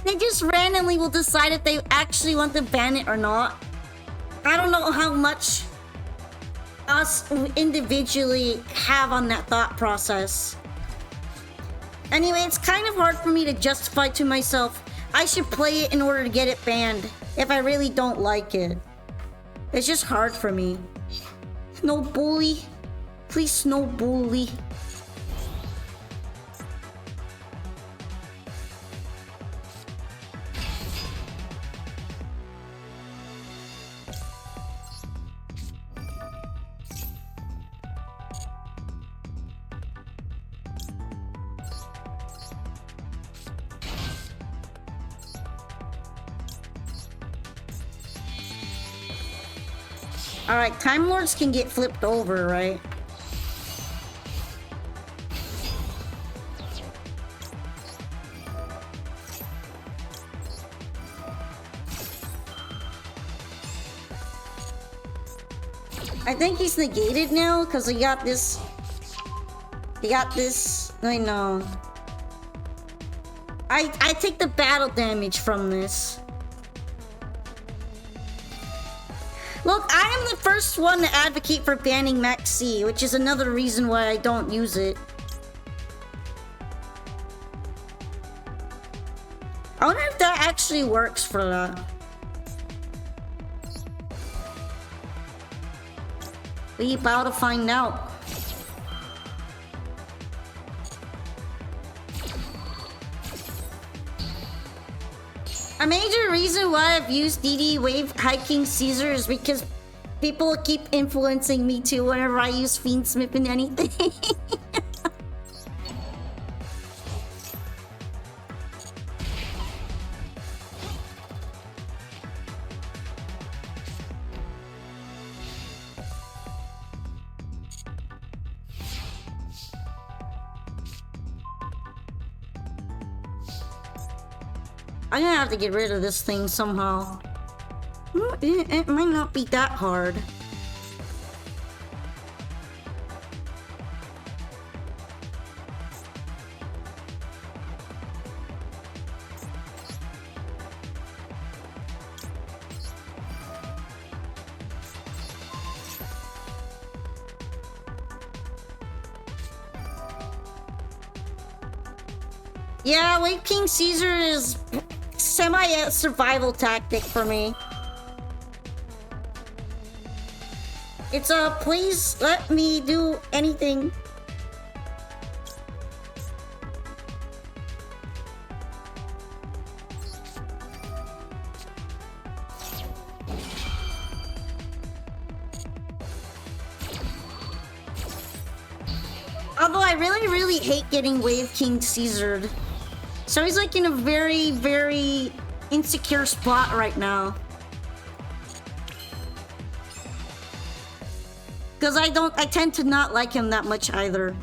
they just randomly will decide if they actually want to ban it or not. I don't know how much us individually have on that thought process. Anyway, it's kind of hard for me to justify to myself I should play it in order to get it banned if I really don't like it. It's just hard for me. No bully. Please, no bully. Alright, Time Lords can get flipped over, right? I think he's negated now, because he got this... He got this... I know. I take the battle damage from this. Look, I am the first one to advocate for banning Max C, which is another reason why I don't use it. I wonder if that actually works for that. We about to find out. A major reason why I've used DD Wave Hiking Caesar is because people keep influencing me too whenever I use Fiendsmith in anything. I'm gonna have to get rid of this thing somehow. It might not be that hard. Yeah, Wave King Caesar is semi-survival tactic for me. It's please let me do anything. Although I really hate getting Wave King Caesared. So he's like in a very insecure spot right now. Because I tend to not like him that much either.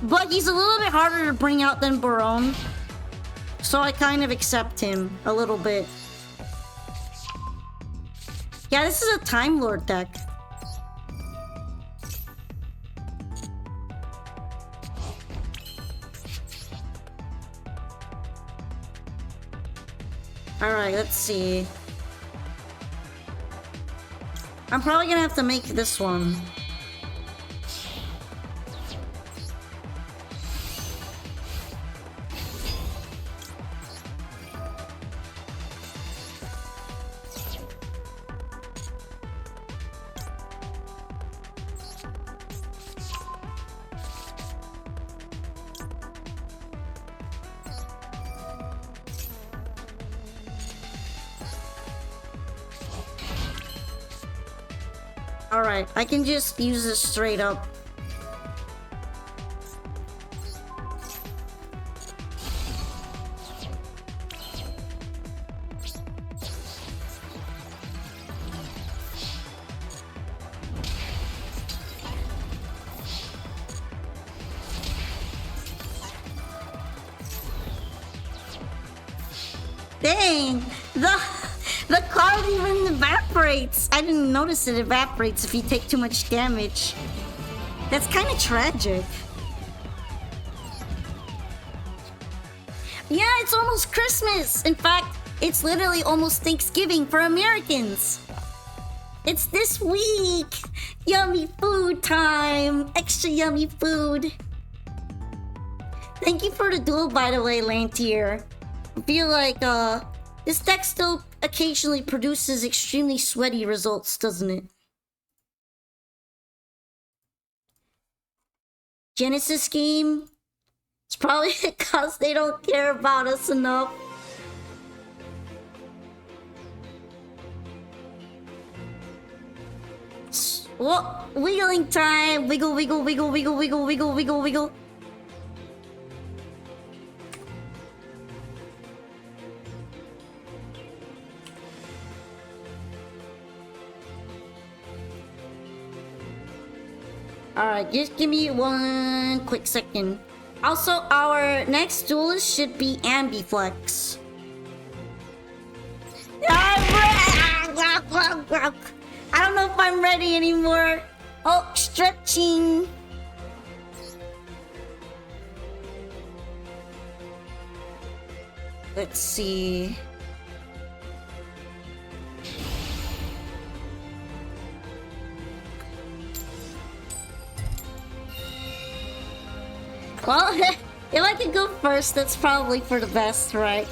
But he's a little bit harder to bring out than Barone. So I kind of accept him a little bit. Yeah, this is a Time Lord deck. Alright, let's see. I'm probably gonna have to make this one. Alright, I can just use this straight up. Dang! The card even evaporates! I didn't notice it evaporates if you take too much damage. That's kind of tragic. Yeah, it's almost Christmas! In fact, it's literally almost Thanksgiving for Americans! It's this week! Yummy food time! Extra yummy food! Thank you for the duel, by the way, Lantier. I feel like, this deck still occasionally produces extremely sweaty results, doesn't it? Genesis game? It's probably because they don't care about us enough. What? Wiggling time! Wiggle, wiggle, wiggle, wiggle, wiggle, wiggle, wiggle, wiggle. Alright, just give me one quick second. Also, our next duelist should be Ambiflex. I don't know if I'm ready anymore. Oh, stretching. Let's see. Well, if I could go first, that's probably for the best, right?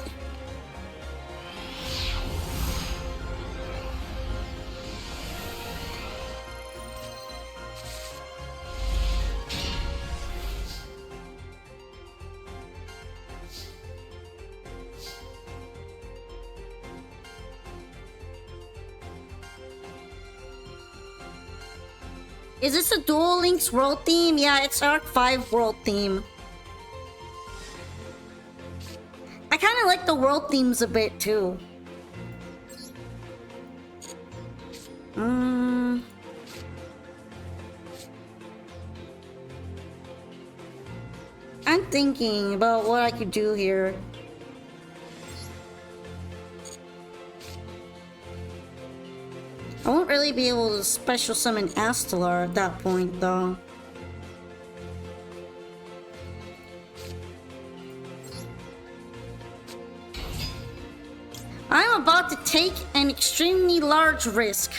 Is this a Duel Links world theme? Yeah, it's Arc 5 world theme. I kind of like the world themes a bit too. I'm thinking about what I could do here. I won't really be able to special summon Astalar at that point, though. I'm about to take an extremely large risk.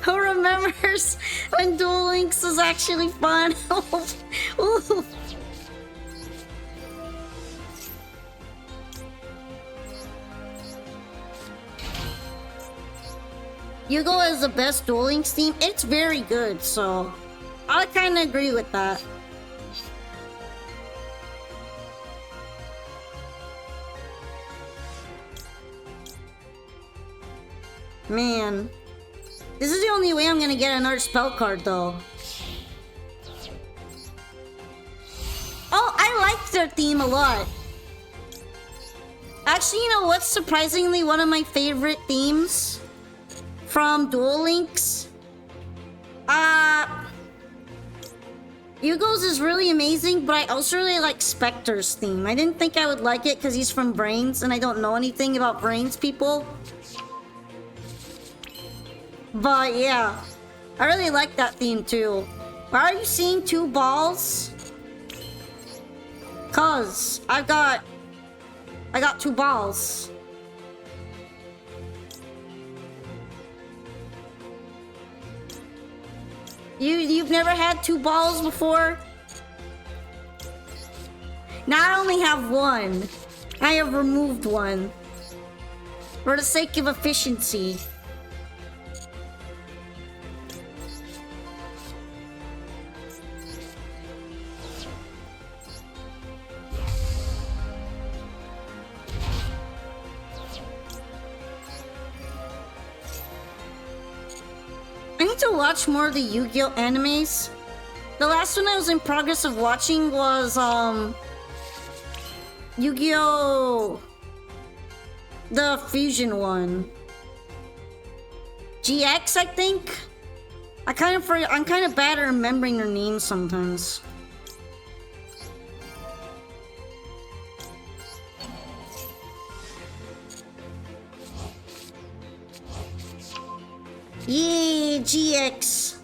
Who remembers when Duel Links was actually fun? Ooh. Yugo is the best Duel Links theme. It's very good, so I kind of agree with that. Man, this is the only way I'm gonna get another spell card, though. Oh, I like their theme a lot. Actually, you know what's surprisingly one of my favorite themes from Duel Links? Yugo's is really amazing, but I also really like Spectre's theme. I didn't think I would like it because he's from Brains and I don't know anything about Brains people. But yeah, I really like that theme too. Why are you seeing 2 balls? Cause I got 2 balls. You've never had 2 balls before? Now I only have 1. I have removed 1 for the sake of efficiency. I need to watch more of the Yu-Gi-Oh animes. The last one I was in progress of watching was Yu-Gi-Oh! The fusion one. GX, I think? I'm kind of bad at remembering their names sometimes. Yay, GX.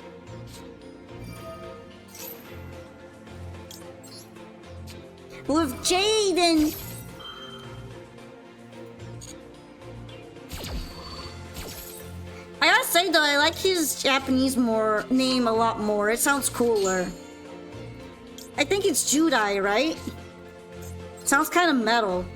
With Jaden. I gotta say though, I like his Japanese name a lot more. It sounds cooler. I think it's Judai, right? Sounds kind of metal.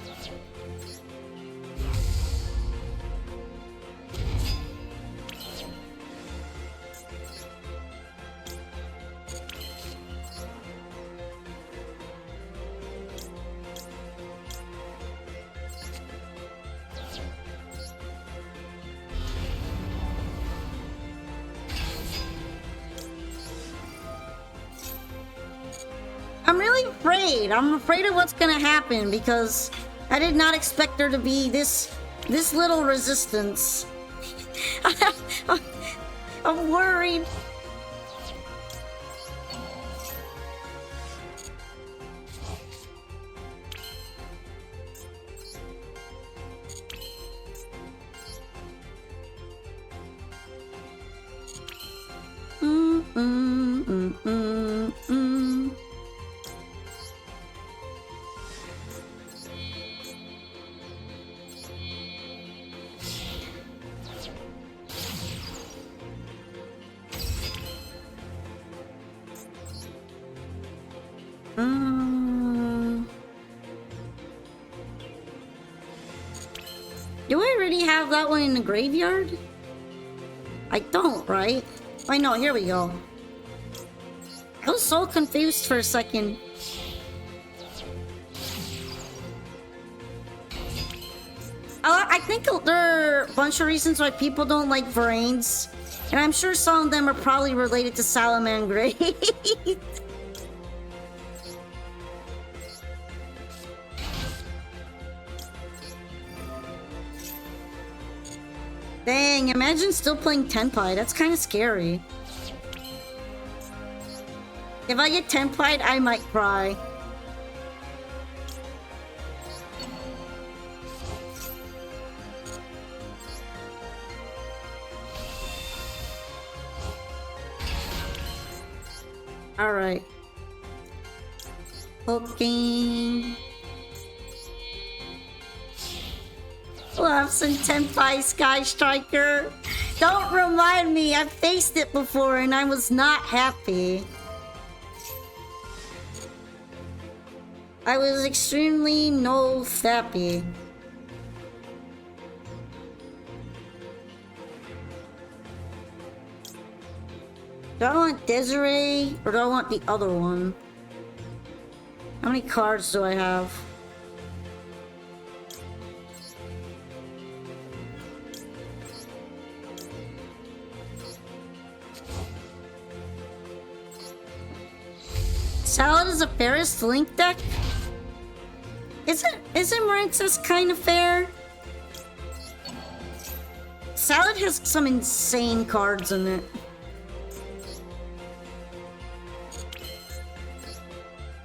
I'm really afraid. I'm afraid of what's gonna happen because I did not expect there to be this little resistance. I'm worried. Do I already have that one in the graveyard? I don't, right? I know, here we go. I was so confused for a second. I think there are a bunch of reasons why people don't like Varanes. And I'm sure some of them are probably related to Salamangreat. Dang, imagine still playing Tenpai. That's kind of scary. If I get Tenpai'd, I might cry. Alright. Poking. Loves and Tenpai Sky Striker. Don't remind me, I've faced it before and I was not happy. I was extremely no happy. Do I want Desiree or do I want the other one? How many cards do I have? Salad is a fairest link deck? Isn't Marinxus kind of fair? Salad has some insane cards in it.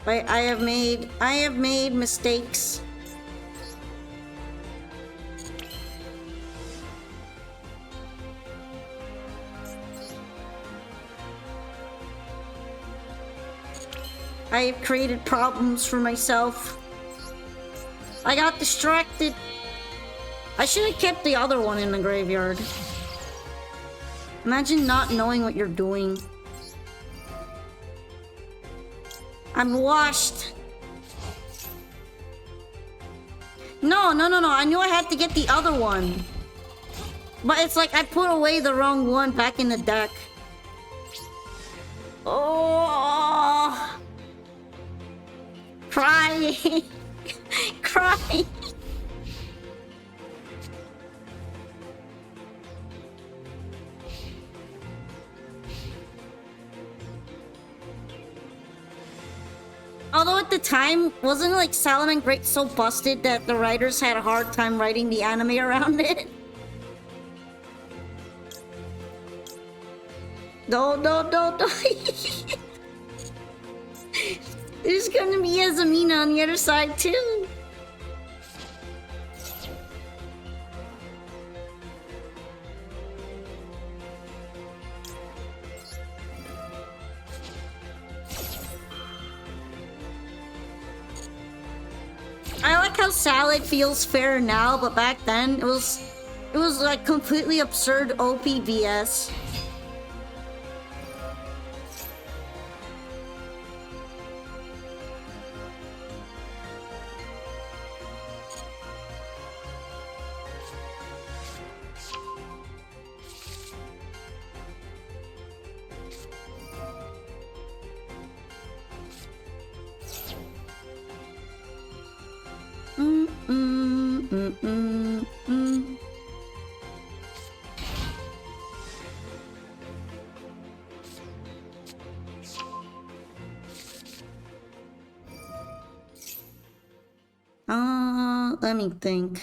I have made mistakes. I have created problems for myself. I got distracted. I should have kept the other one in the graveyard. Imagine not knowing what you're doing. I'm washed. No. I knew I had to get the other one. But it's like I put away the wrong one back in the deck. Oh. Crying. Crying. Although at the time, wasn't like Salamangreat so busted that the writers had a hard time writing the anime around it? No. There's gonna be Yazamina on the other side too. I like how Salad feels fair now, but back then it was like completely absurd OP BS. Let me think.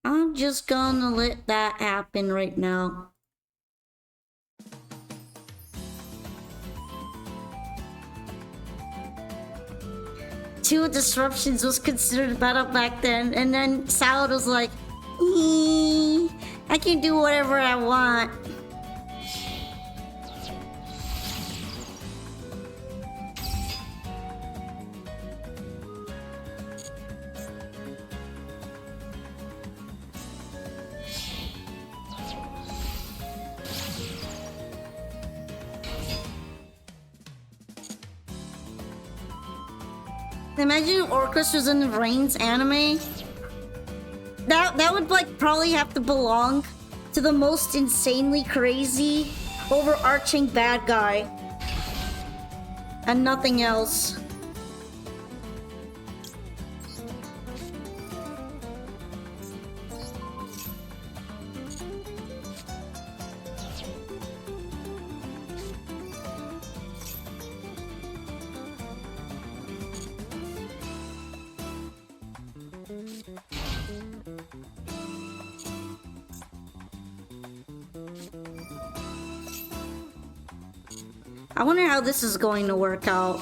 I'm just gonna let that happen right now. Two disruptions was considered better back then, and then Salad was like, I can do whatever I want. Imagine Orcus was in the Reigns anime. That would like probably have to belong to the most insanely crazy, overarching bad guy. And nothing else. I wonder how this is going to work out.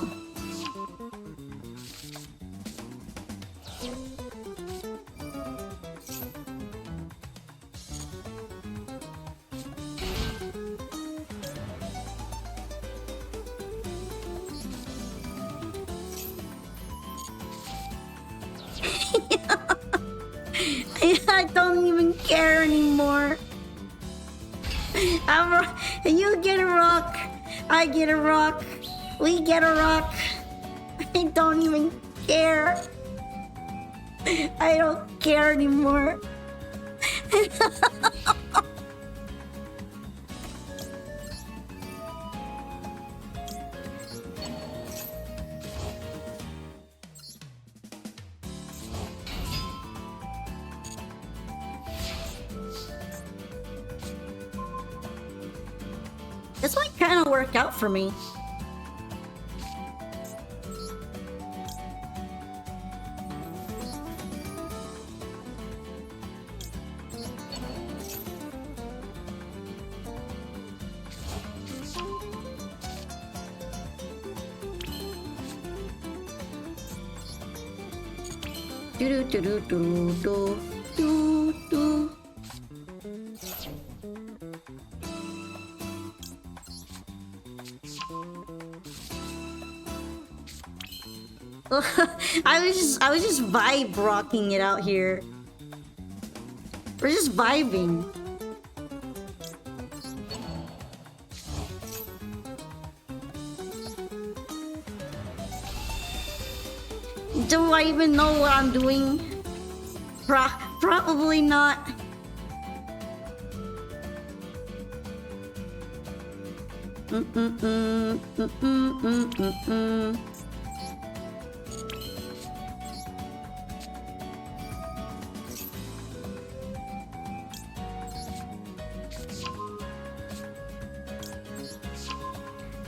I don't even care anymore. You get a rock. I get a rock. We get a rock. I don't even care. I don't care anymore. This might kind of work out for me. Do do do do do do do. I was just vibe rocking it out here. We're just vibing. Do I even know what I'm doing? Probably not.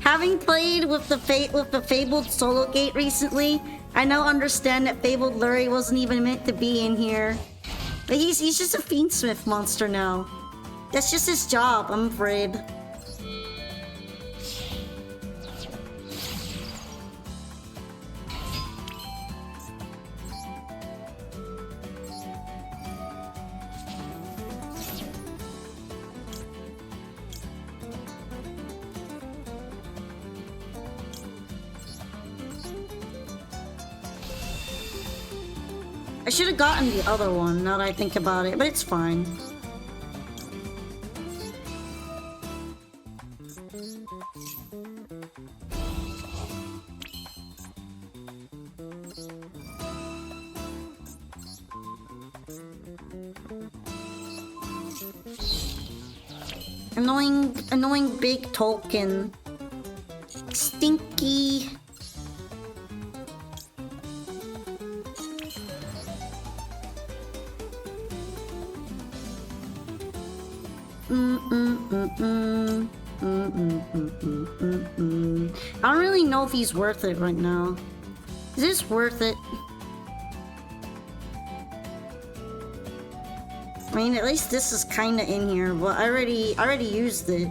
Having played with the Fabled Solo Gate recently, I now understand that Fabled Lurie wasn't even meant to be in here. But he's just a Fiendsmith monster now. That's just his job, I'm afraid. I should have gotten the other one, now that I think about it, but it's fine. Annoying big token. Stinky. I don't really know if he's worth it right now. Is this worth it? I mean, at least this is kind of in here, but I already used it.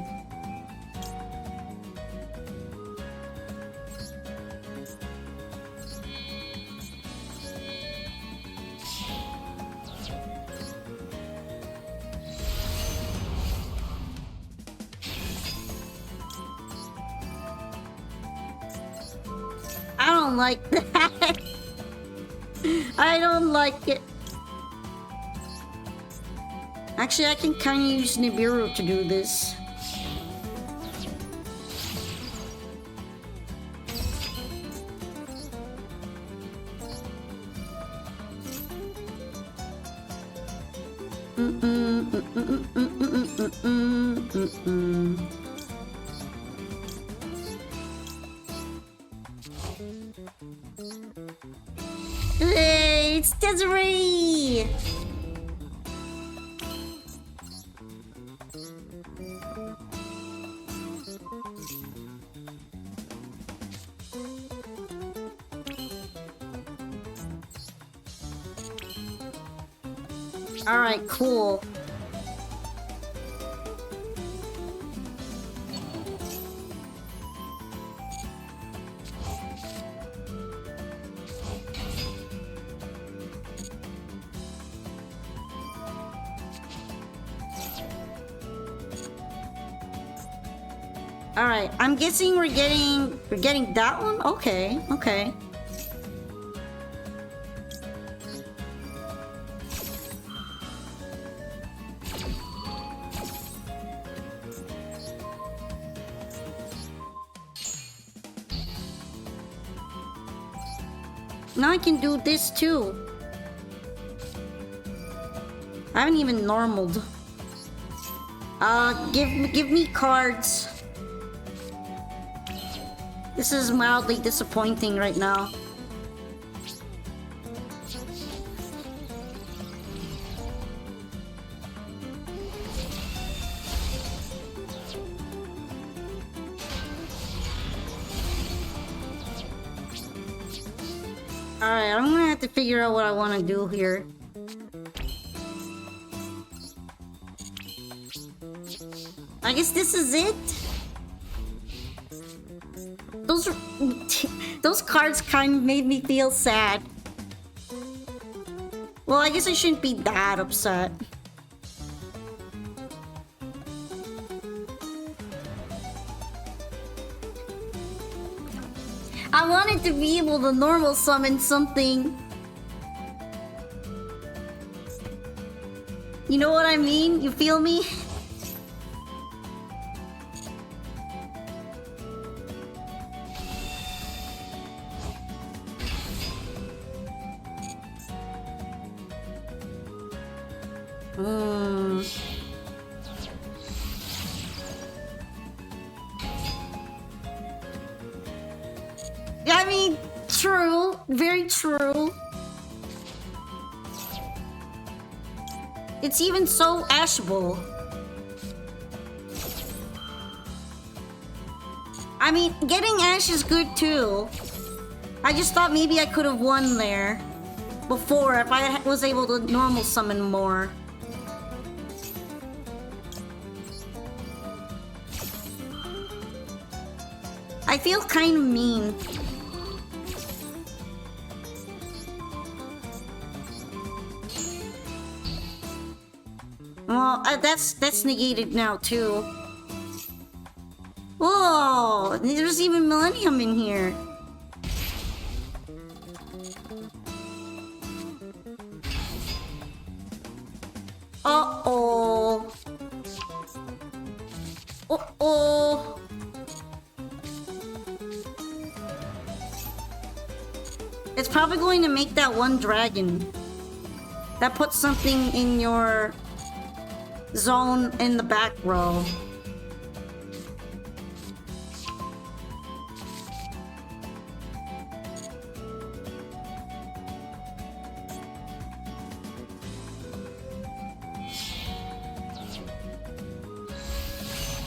I don't like that. I don't like it. Actually, I can kind of use Nibiru to do this. Hey, it's Desiree! Alright, cool. Alright, I'm guessing we're getting that one? Okay, okay. Now I can do this too. I haven't even normaled. Give me cards. This is mildly disappointing right now. Alright, I'm gonna have to figure out what I want to do here. I guess this is it? Those cards kind of made me feel sad. Well, I guess I shouldn't be that upset. I wanted to be able to normal summon something. You know what I mean? You feel me? I mean, true. Very true. It's even so ashable. I mean, getting Ash is good too. I just thought maybe I could have won there before if I was able to normal summon more. I feel kind of mean. Well, that's negated now too. Whoa! There's even Millennium in here. Uh-oh. Uh-oh. It's probably going to make that one dragon. That puts something in your zone in the back row.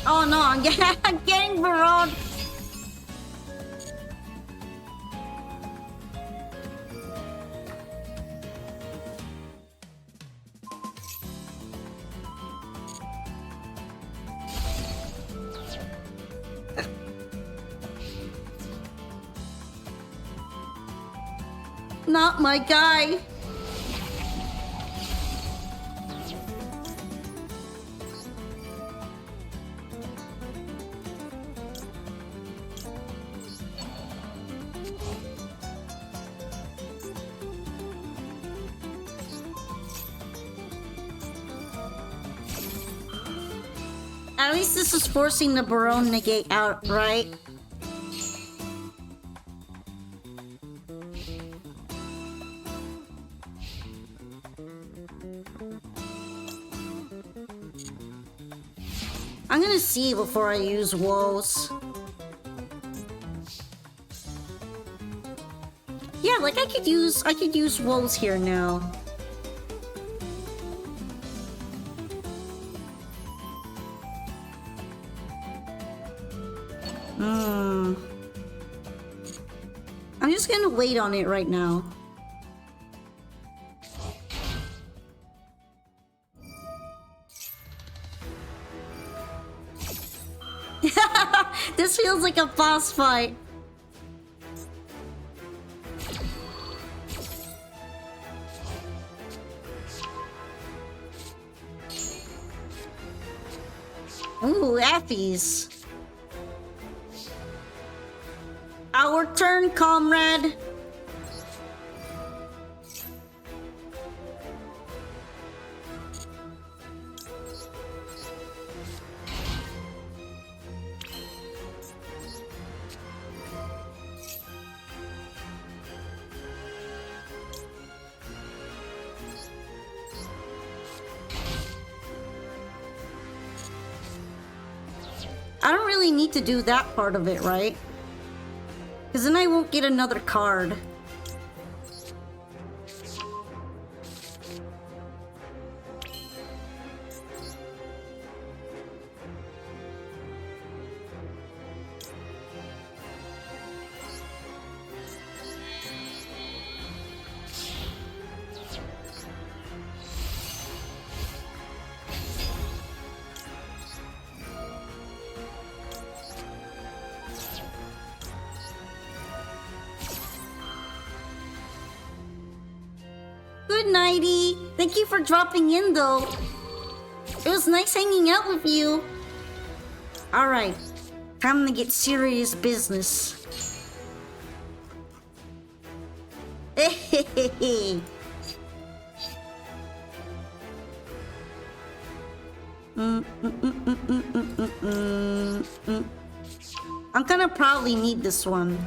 Oh no, I'm getting barraged. Not my guy. At least this is forcing the Baron negate out, right? I'm gonna see before I use woes. Yeah, like I could use woes here now. I'm just gonna wait on it right now. This feels like a boss fight. Ooh, Affies. Our turn, comrade. I don't really need to do that part of it, right? Because then I won't get another card. Good nighty. Thank you for dropping in, though. It was nice hanging out with you. Alright, time to get serious business. Hehehe. I'm gonna probably need this one.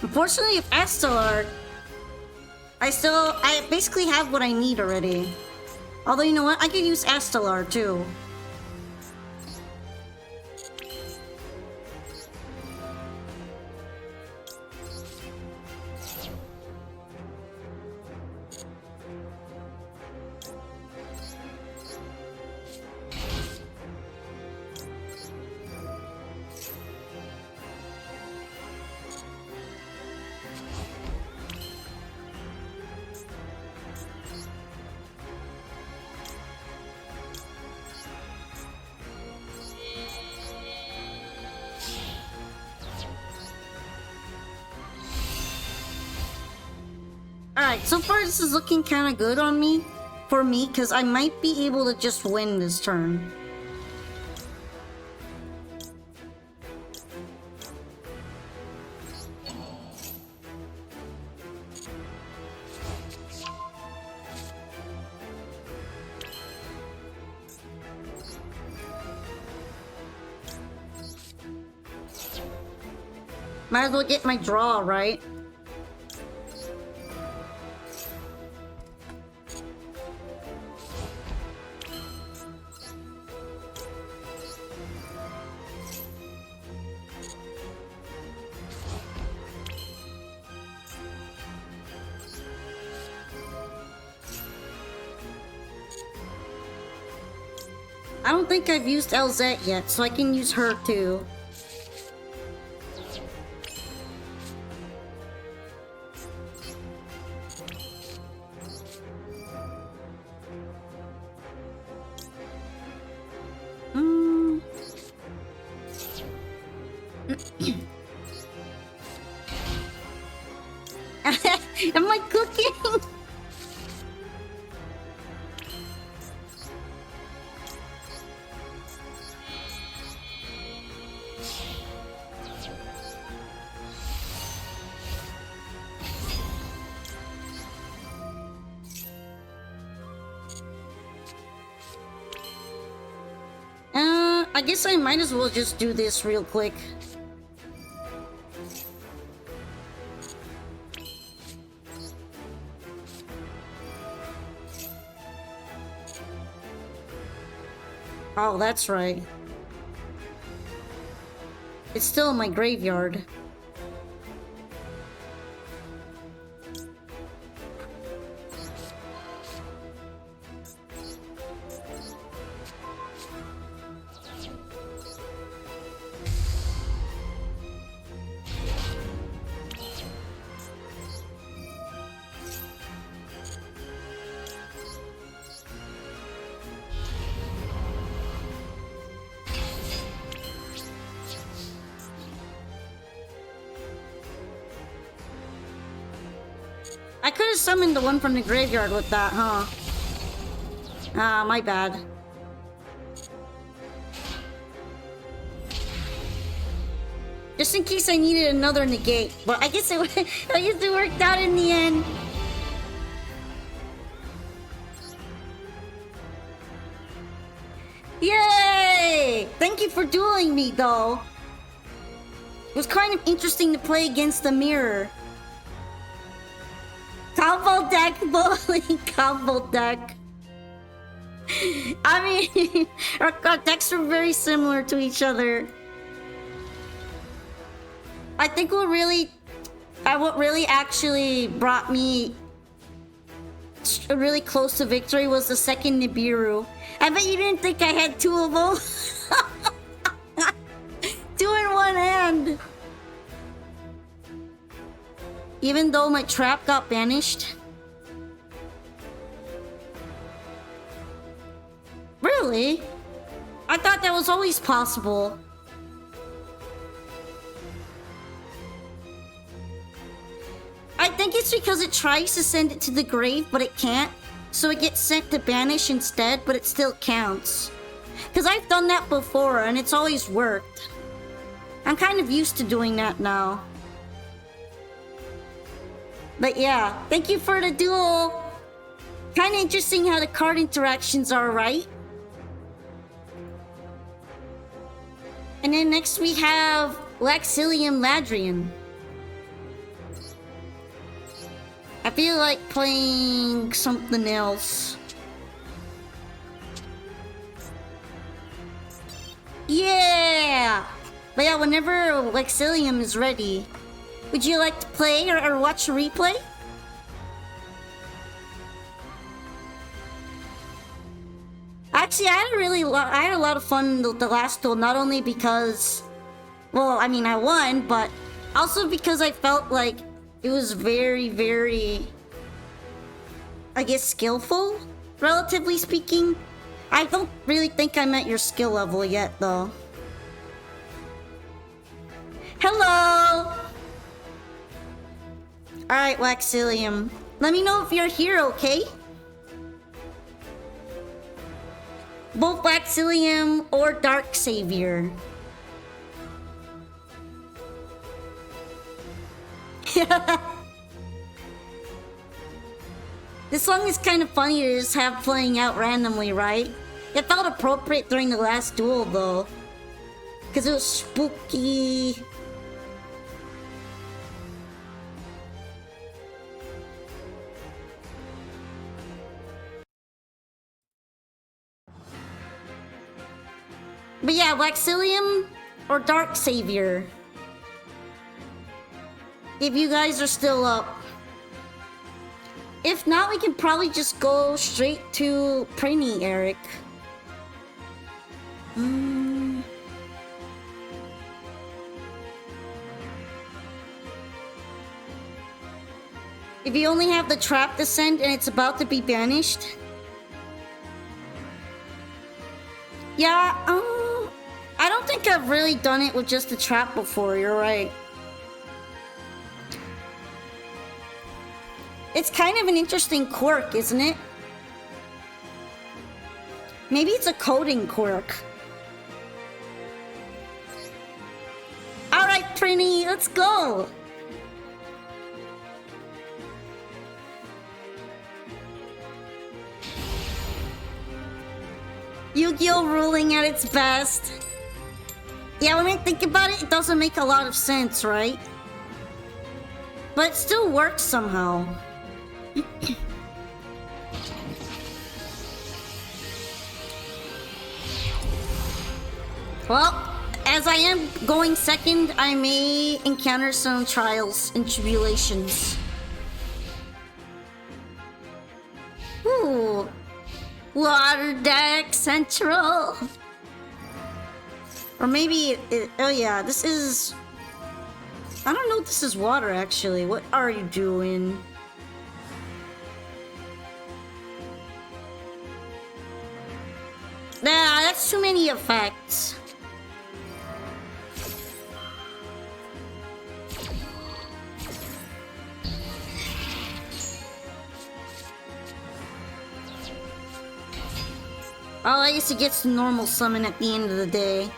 Unfortunately, if Astellar, I basically have what I need already. Although, you know what? I could use Astellar, too. Alright, so far this is looking kind of good on me, for me, because I might be able to just win this turn. Might as well get my draw, right? I don't think I've used LZ yet, so I can use her too. Am I cooking? I guess I might as well just do this real quick. Oh, that's right. It's still in my graveyard. I could have summoned the one from the graveyard with that, huh? Ah, my bad. Just in case I needed another negate, but I guess it worked out in the end. Yay! Thank you for dueling me, though. It was kind of interesting to play against the mirror. Combo deck, bowling combo deck. I mean, our decks are very similar to each other. I think what really actually brought me really close to victory was the second Nibiru. I bet you didn't think I had two of them. Two in one hand. Even though my trap got banished. Really? I thought that was always possible. I think it's because it tries to send it to the grave, but it can't. So it gets sent to banish instead, but it still counts. Because I've done that before, and it's always worked. I'm kind of used to doing that now. But yeah, thank you for the duel. Kind of interesting how the card interactions are, right? And then next we have Laxilium Ladrian. I feel like playing something else. Yeah! But yeah, whenever Laxilium is ready, would you like to play or watch a replay? Actually, I had a lot of fun the last duel, not only because, well, I mean, I won, but also because I felt like it was very, very, I guess, skillful, relatively speaking. I don't really think I'm at your skill level yet, though. Hello! Alright, Waxilium. Let me know if you're here, okay? Both Waxilium or Dark Savior. This song is kind of funny to just have playing out randomly, right? It felt appropriate during the last duel, though. Because it was spooky. But yeah, Waxilium or Dark Savior. If you guys are still up. If not, we can probably just go straight to Prinny, Eric. If you only have the trap to send and it's about to be banished. Yeah, I don't think I've really done it with just the trap before, you're right. It's kind of an interesting quirk, isn't it? Maybe it's a coding quirk. Alright, Trini, let's go! Yu-Gi-Oh! Ruling at its best. Yeah, when I think about it, it doesn't make a lot of sense, right? But it still works somehow. Well, as I am going second, I may encounter some trials and tribulations. Ooh. Water deck central. Or maybe oh yeah, this is, I don't know if this is water actually. What are you doing? Nah, that's too many effects. Oh, I guess he gets the normal summon at the end of the day.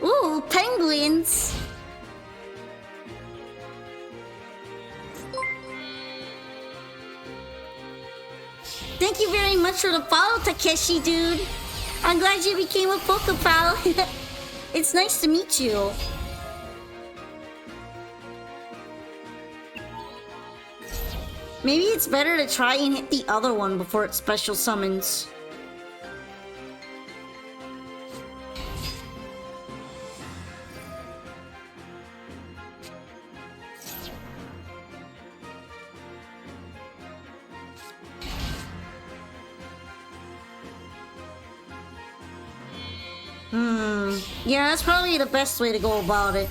Ooh, penguins! Thank you very much for the follow, Takeshi, dude. I'm glad you became a Pokepal. It's nice to meet you. Maybe it's better to try and hit the other one before it special summons. Yeah, that's probably the best way to go about it.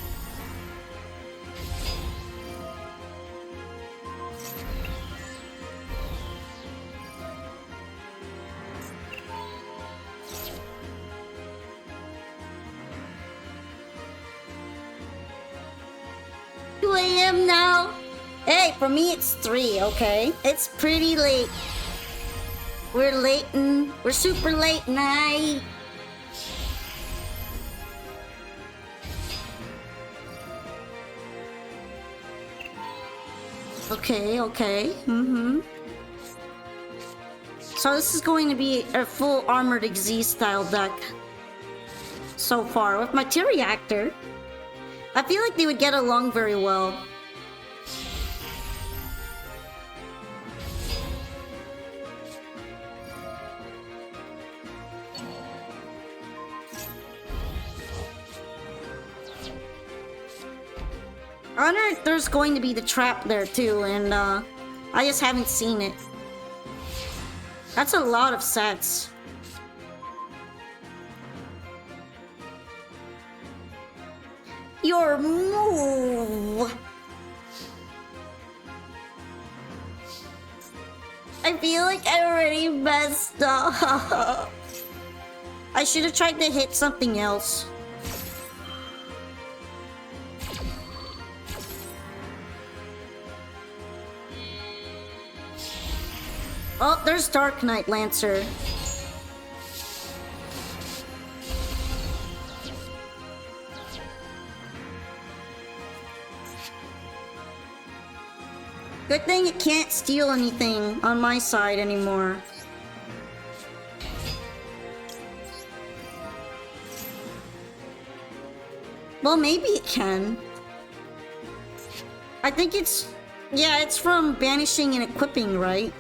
AM now? Hey, for me it's 3, okay? It's pretty late. We're we're super late night. Okay. So this is going to be a full Armored Exee style deck. So far, with my T-Reactor. I feel like they would get along very well. I wonder if there's going to be the trap there too, and I just haven't seen it. That's a lot of sets. Your move! I feel like I already messed up. I should have tried to hit something else. Oh, there's Dark Knight Lancer. Good thing it can't steal anything on my side anymore. Well, maybe it can. I think it's... yeah, it's from banishing and equipping, right?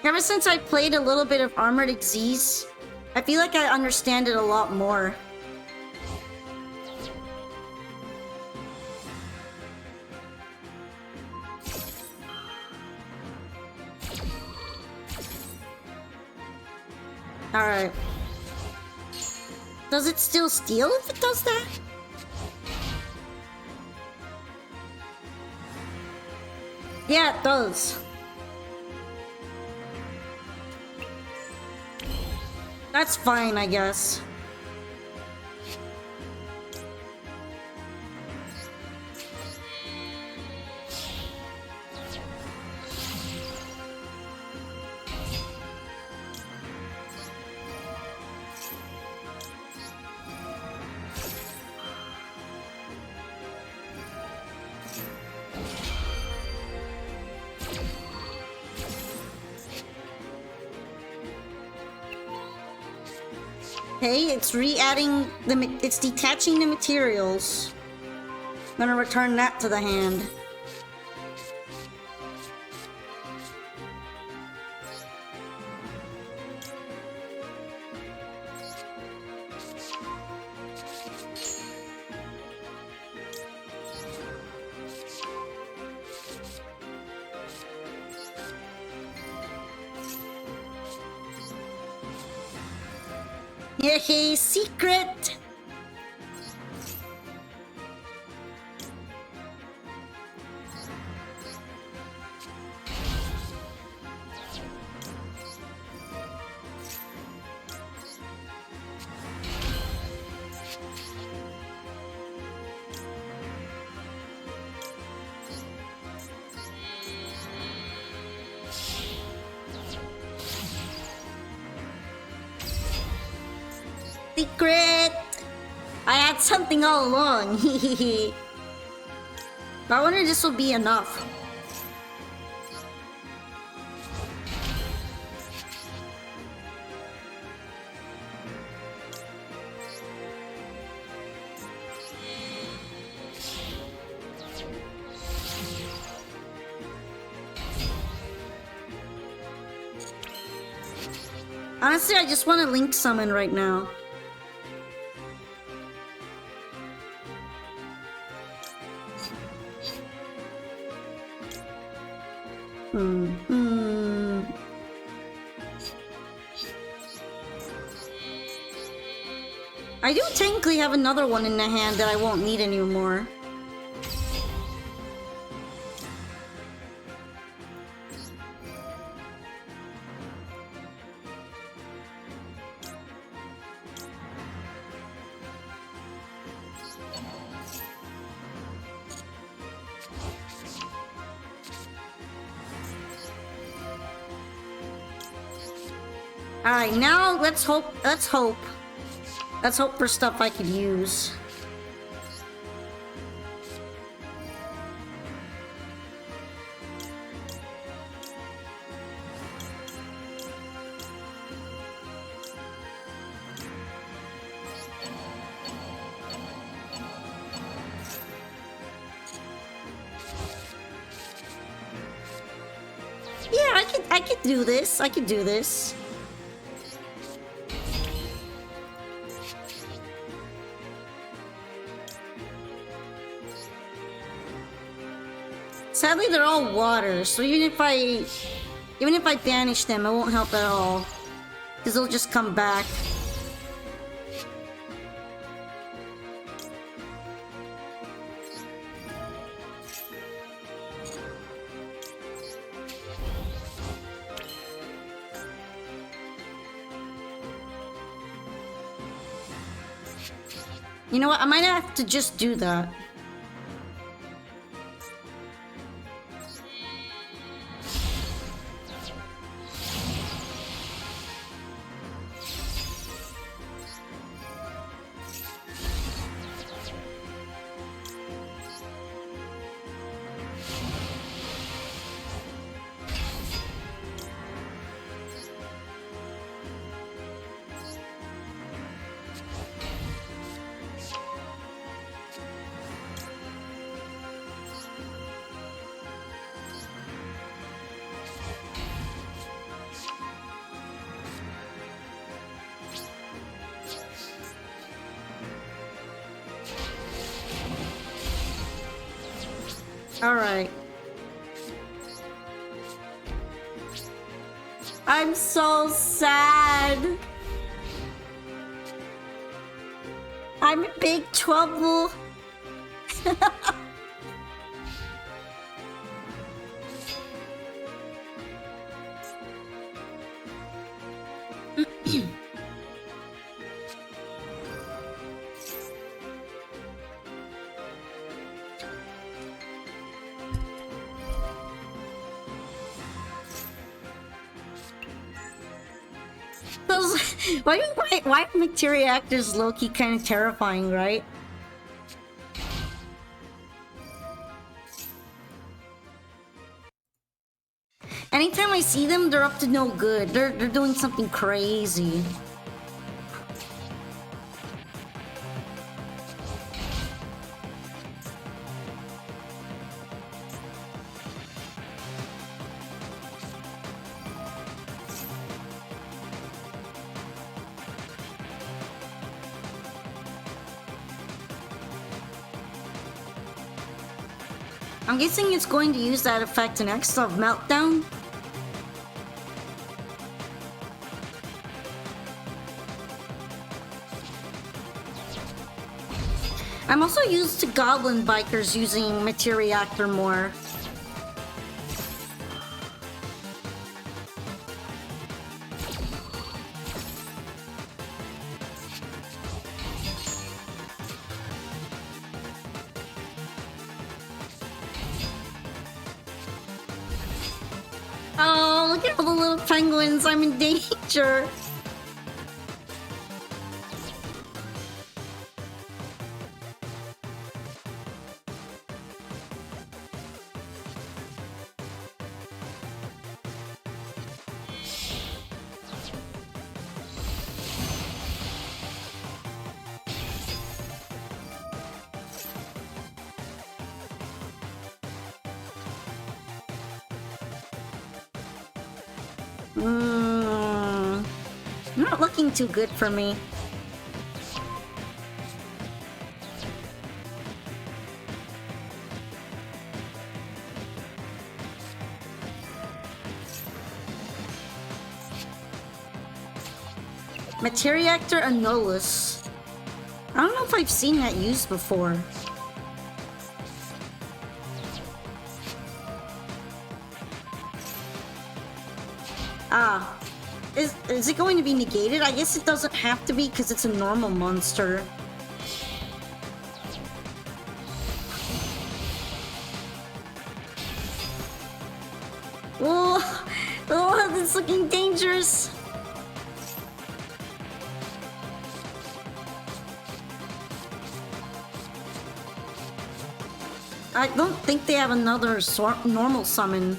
Ever since I played a little bit of Armored Exees, I feel like I understand it a lot more. Alright. Does it still steal if it does that? Yeah, it does. That's fine, I guess. Okay, it's re-adding it's detaching the materials. I'm gonna return that to the hand. Yay, secret! Secret! I had something all along. But I wonder if this will be enough. Honestly, I just want to link summon right now. I do technically have another one in the hand that I won't need anymore. Alright, now let's hope for stuff I could use. Yeah, I could do this. I could do this. Sadly, they're all water, so even if I banish them, it won't help at all. Because they'll just come back. You know what? I might have to just do that. Alright. I'm so sad. I'm in big trouble. Why are materia actors low-key kind of terrifying, right? Anytime I see them, they're up to no good. They're doing something crazy. I'm guessing it's going to use that effect next of Meltdown. I'm also used to goblin bikers using Materiactor more. Oh, look at all the little penguins. I'm in danger. Not looking too good for me. Materiactor Annulus. I don't know if I've seen that used before. Ah. Is it going to be negated? I guess it doesn't have to be because it's a normal monster. Oh, oh, that's looking dangerous. I don't think they have another normal summon.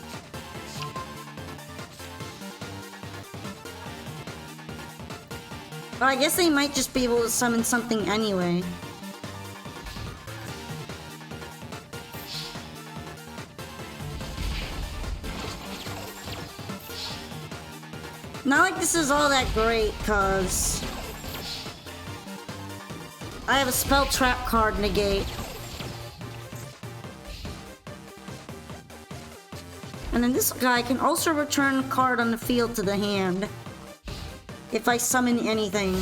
But I guess they might just be able to summon something anyway. Not like this is all that great, cause I have a spell trap card negate. And then this guy can also return a card on the field to the hand if I summon anything.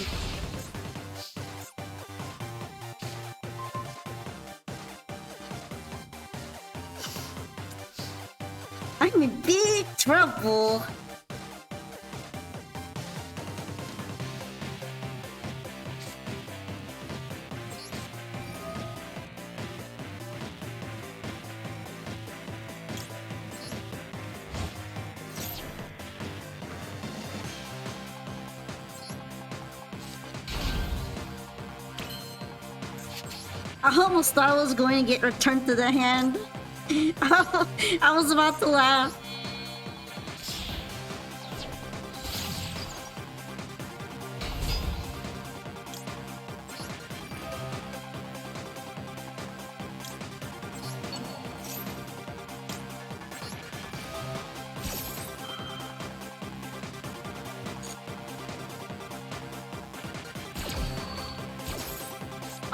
I'm in big trouble. I almost thought I was going to get returned to the hand. I was about to laugh.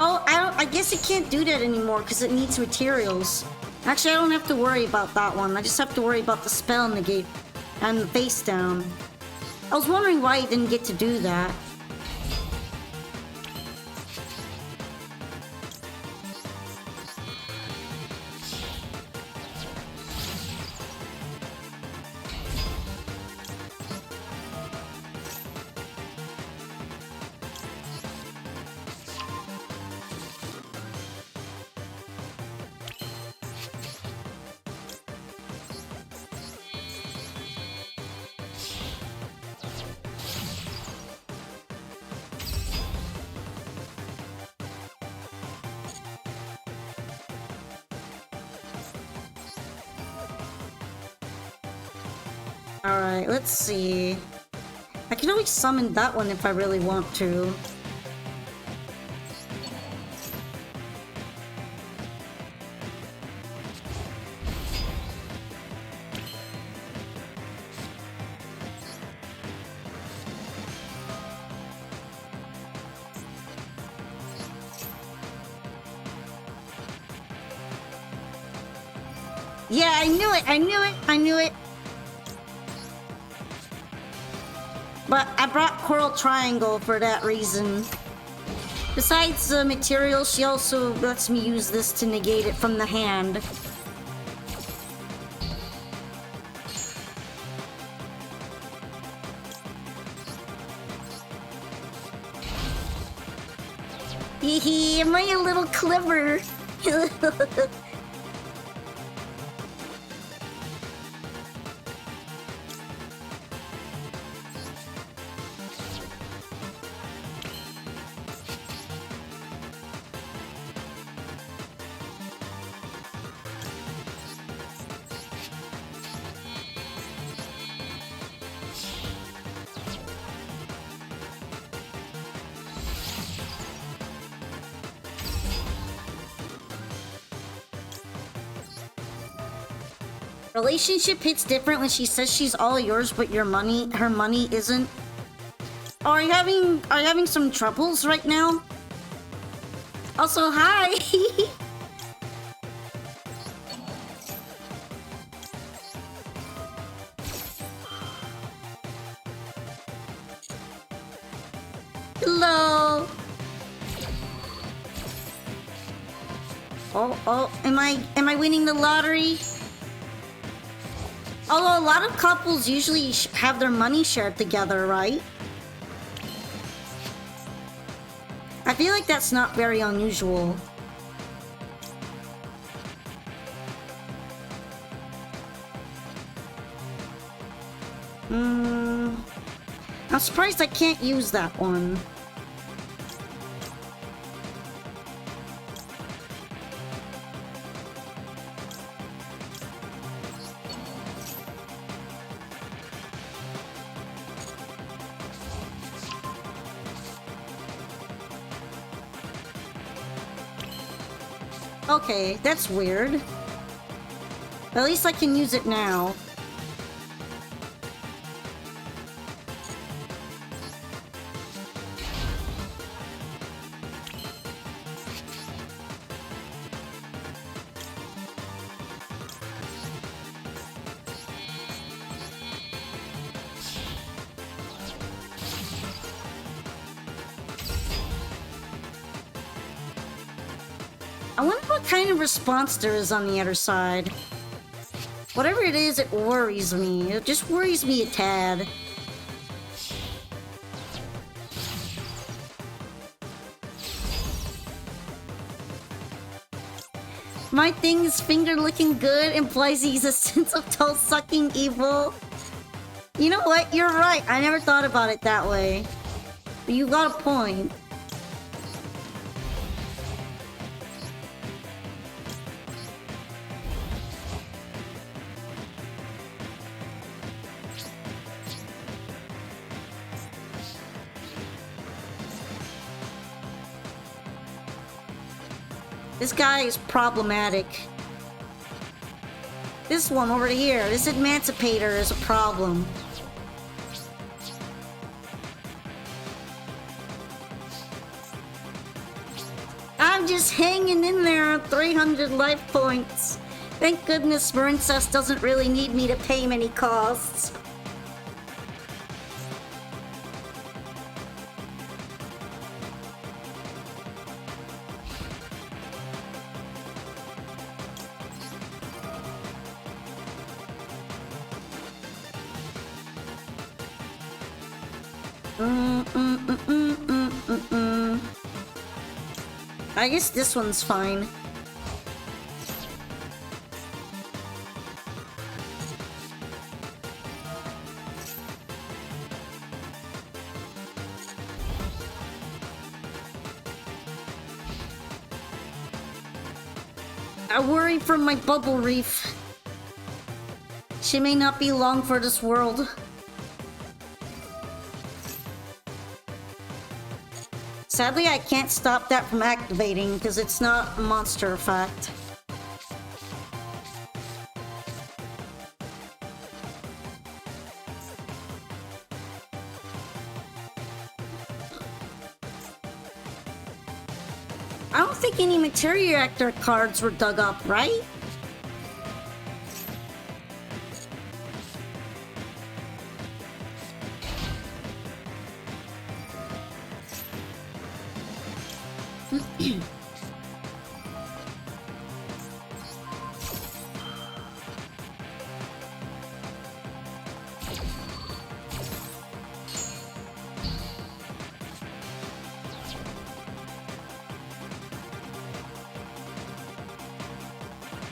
Oh, I guess it can't do that anymore because it needs materials. Actually, I don't have to worry about that one. I just have to worry about the spell negate and the face down. I was wondering why he didn't get to do that. Alright, let's see. I can always summon that one if I really want to. Yeah, I knew it! I knew it! I knew it! But I brought Coral Triangle for that reason. Besides the material, she also lets me use this to negate it from the hand. Hee hee, am I a little clever? Relationship hits different when she says she's all yours, but her money isn't. Oh, are you having some troubles right now? Also, hi. Hello. Oh, am I winning the lottery? Although a lot of couples usually have their money shared together, right? I feel like that's not very unusual. I'm surprised I can't use that one. Okay, that's weird. At least I can use it now. I wonder what kind of response there is on the other side. Whatever it is, it worries me. It just worries me a tad. My thing's finger looking good implies the existence of toe-sucking evil. You know what? You're right. I never thought about it that way. But you got a point. This guy is problematic. This one over here, this emancipator is a problem. I'm just hanging in there on 300 life points. Thank goodness Marincess doesn't really need me to pay many costs. I guess this one's fine. I worry for my bubble reef. She may not be long for this world. Sadly, I can't stop that from activating because it's not a monster effect. I don't think any materia reactor cards were dug up, right?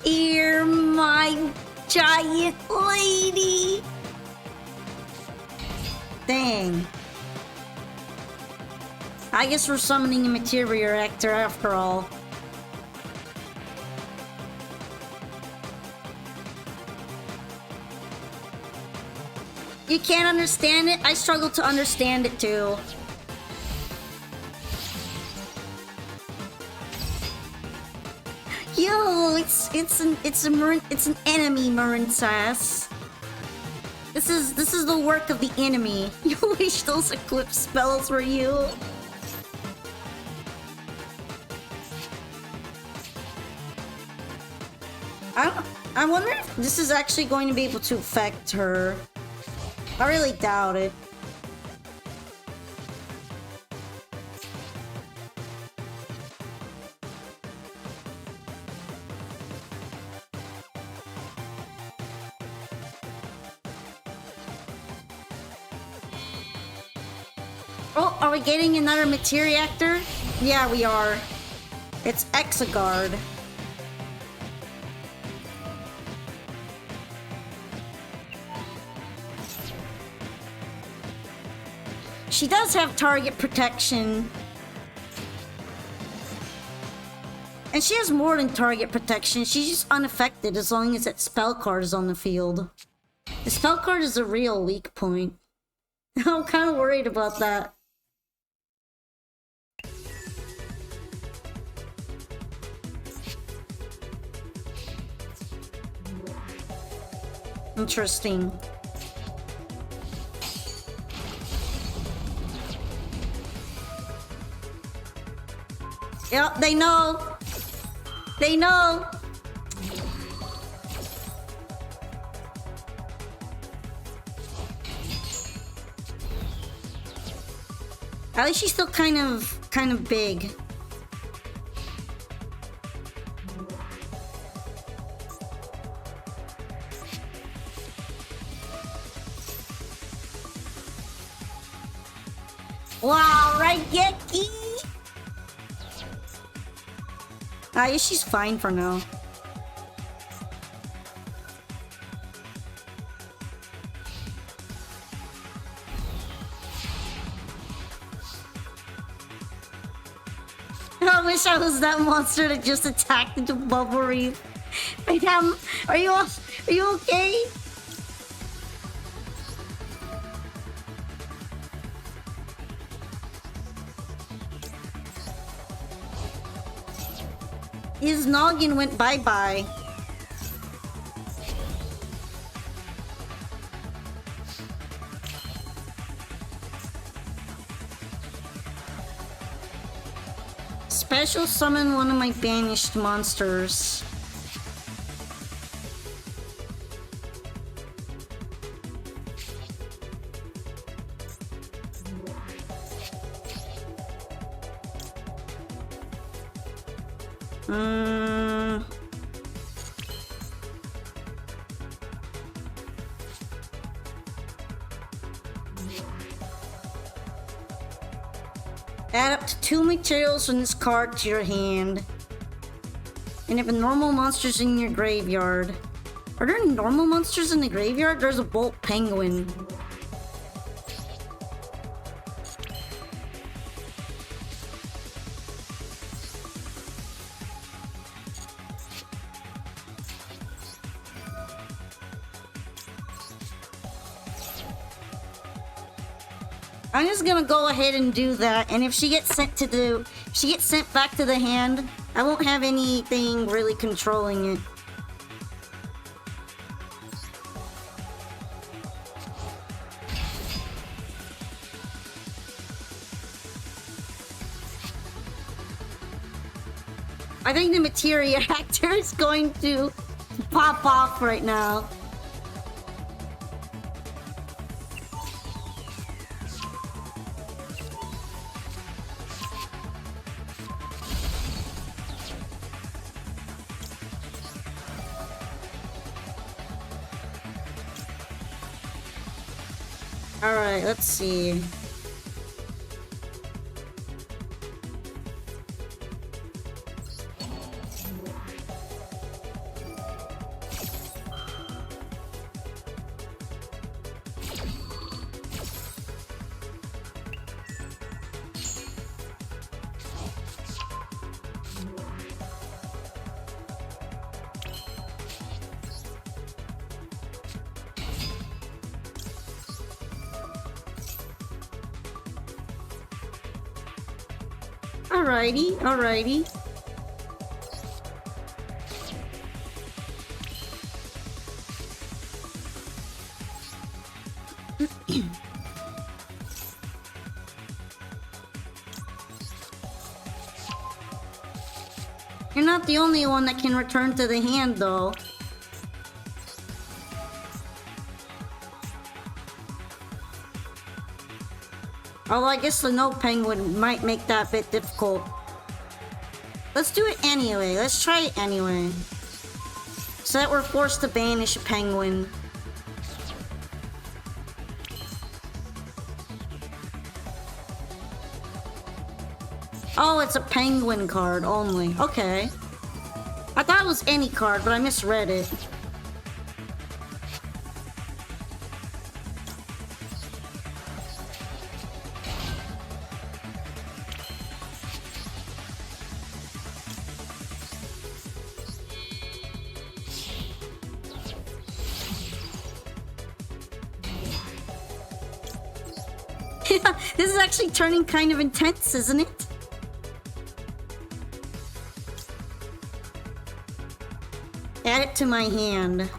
Ear, my giant lady! Dang. I guess we're summoning a materia reactor after all. You can't understand it? I struggle to understand it too. Yo, it's an enemy, Marin Sass. This is the work of the enemy. You wish those eclipse spells were you. I wonder if this is actually going to be able to affect her. I really doubt it. Oh, are we getting another materia reactor? Yeah, we are. It's Exagard. She does have target protection. And she has more than target protection. She's just unaffected as long as that spell card is on the field. The spell card is a real weak point. I'm kind of worried about that. Interesting. Yep, they know. They know. At least she's still kind of big. Wow, right, Geki? Yeah, she's fine for now. I wish I was that monster that just attacked into Bubble Reef. Madam, are you okay? His noggin went bye-bye. Special summon one of my banished monsters. Add up to 2 materials from this card to your hand. And if a normal monster's in your graveyard. Are there normal monsters in the graveyard? There's a Bolt Penguin. I'm just gonna go ahead and do that, and if she gets sent back to the hand, I won't have anything really controlling it. I think the materia reactor is going to pop off right now. Alright, let's see. Alrighty, alrighty. You're not the only one that can return to the hand, though. Although I guess the no penguin might make that a bit difficult. Let's do it anyway. Let's try it anyway. So that we're forced to banish a penguin. Oh, it's a penguin card only. Okay. I thought it was any card, but I misread it. This is actually turning kind of intense, isn't it? Add it to my hand.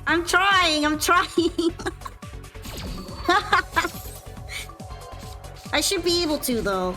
I'm trying. I should be able to, though.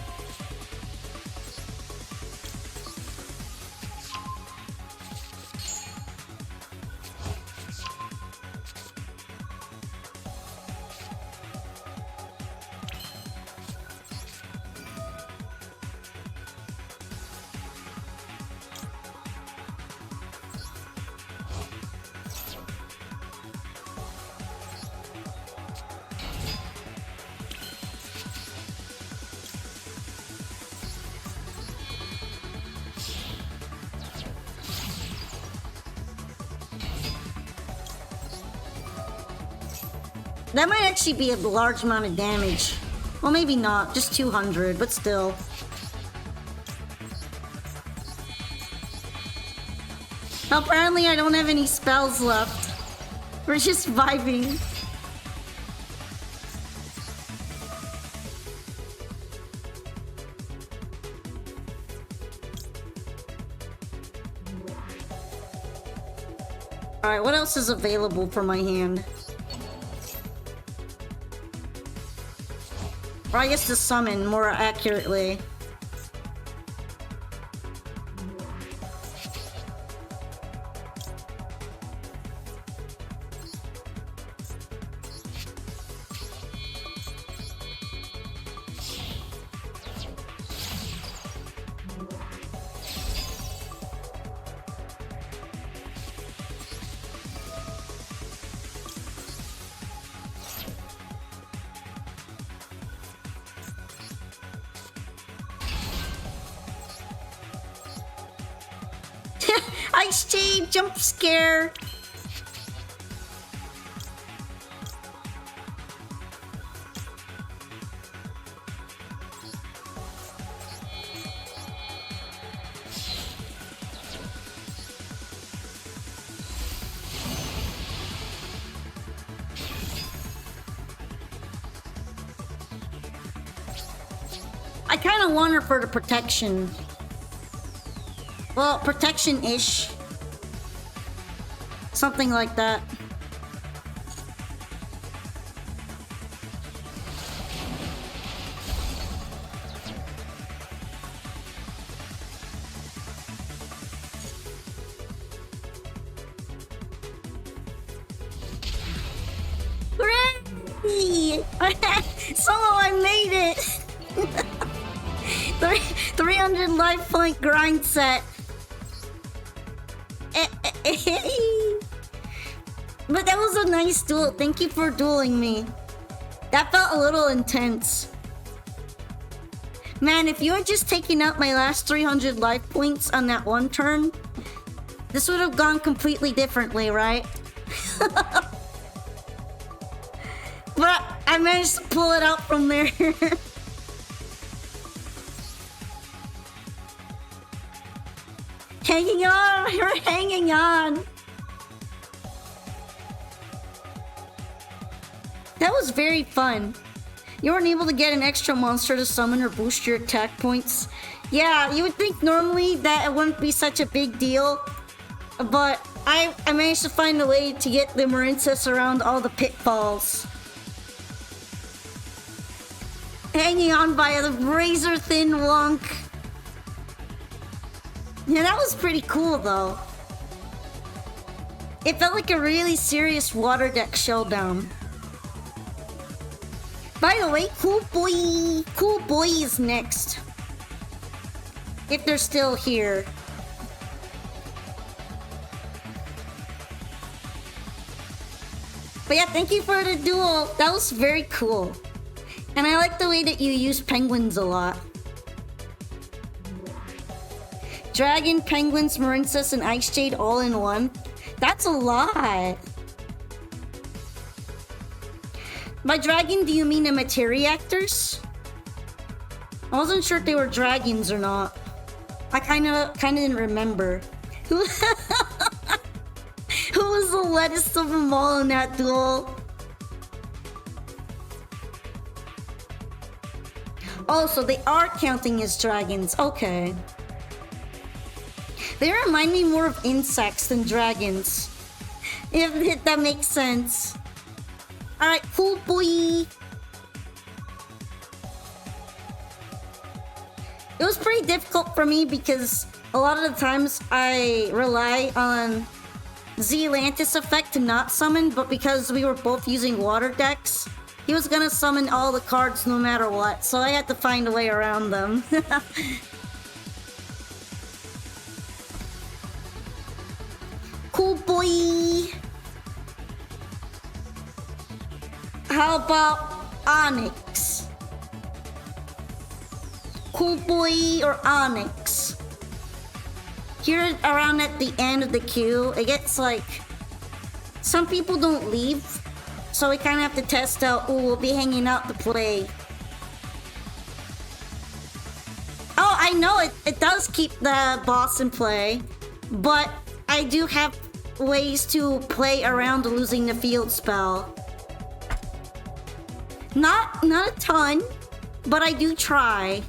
That might actually be a large amount of damage. Well, maybe not. Just 200, but still. Apparently, I don't have any spells left. We're just vibing. Alright, what else is available for my hand? Or I guess to summon, more accurately. Ice Chain jump scare. I kind of want her for the protection. Well, protection-ish. Something like that. Hooray! Somehow I made it! 300 life point grind set. But that was a nice duel. Thank you for dueling me. That felt a little intense. Man, if you had just taken out my last 300 life points on that one turn, this would have gone completely differently, right? But I managed to pull it out from there. Hanging on! You're hanging on! That was very fun. You weren't able to get an extra monster to summon or boost your attack points. Yeah, you would think normally that it wouldn't be such a big deal. But I managed to find a way to get the Marincess around all the pitfalls. Hanging on by a razor-thin wonk. Yeah, that was pretty cool, though. It felt like a really serious water deck showdown. By the way, Cool Boy is next. If they're still here. But yeah, thank you for the duel. That was very cool. And I like the way that you use penguins a lot. Dragon, penguins, Marincess, and Ice Jade all in one. That's a lot. By dragon, do you mean the Materiactors? I wasn't sure if they were dragons or not. I kind of didn't remember. Who was the wettest of them all in that duel? Oh, so they are counting as dragons. Okay. They remind me more of insects than dragons. If that makes sense. Alright, Cool Boy. It was pretty difficult for me because a lot of the times I rely on Zealantis effect to not summon, but because we were both using water decks, he was gonna summon all the cards no matter what, so I had to find a way around them. Cool Boy. How about Onyx? Cool Boy or Onyx? Here around at the end of the queue, it gets like... Some people don't leave, so we kind of have to test out who will be hanging out to play. Oh, I know it does keep the boss in play, but I do have ways to play around losing the field spell. Not a ton, but I do try.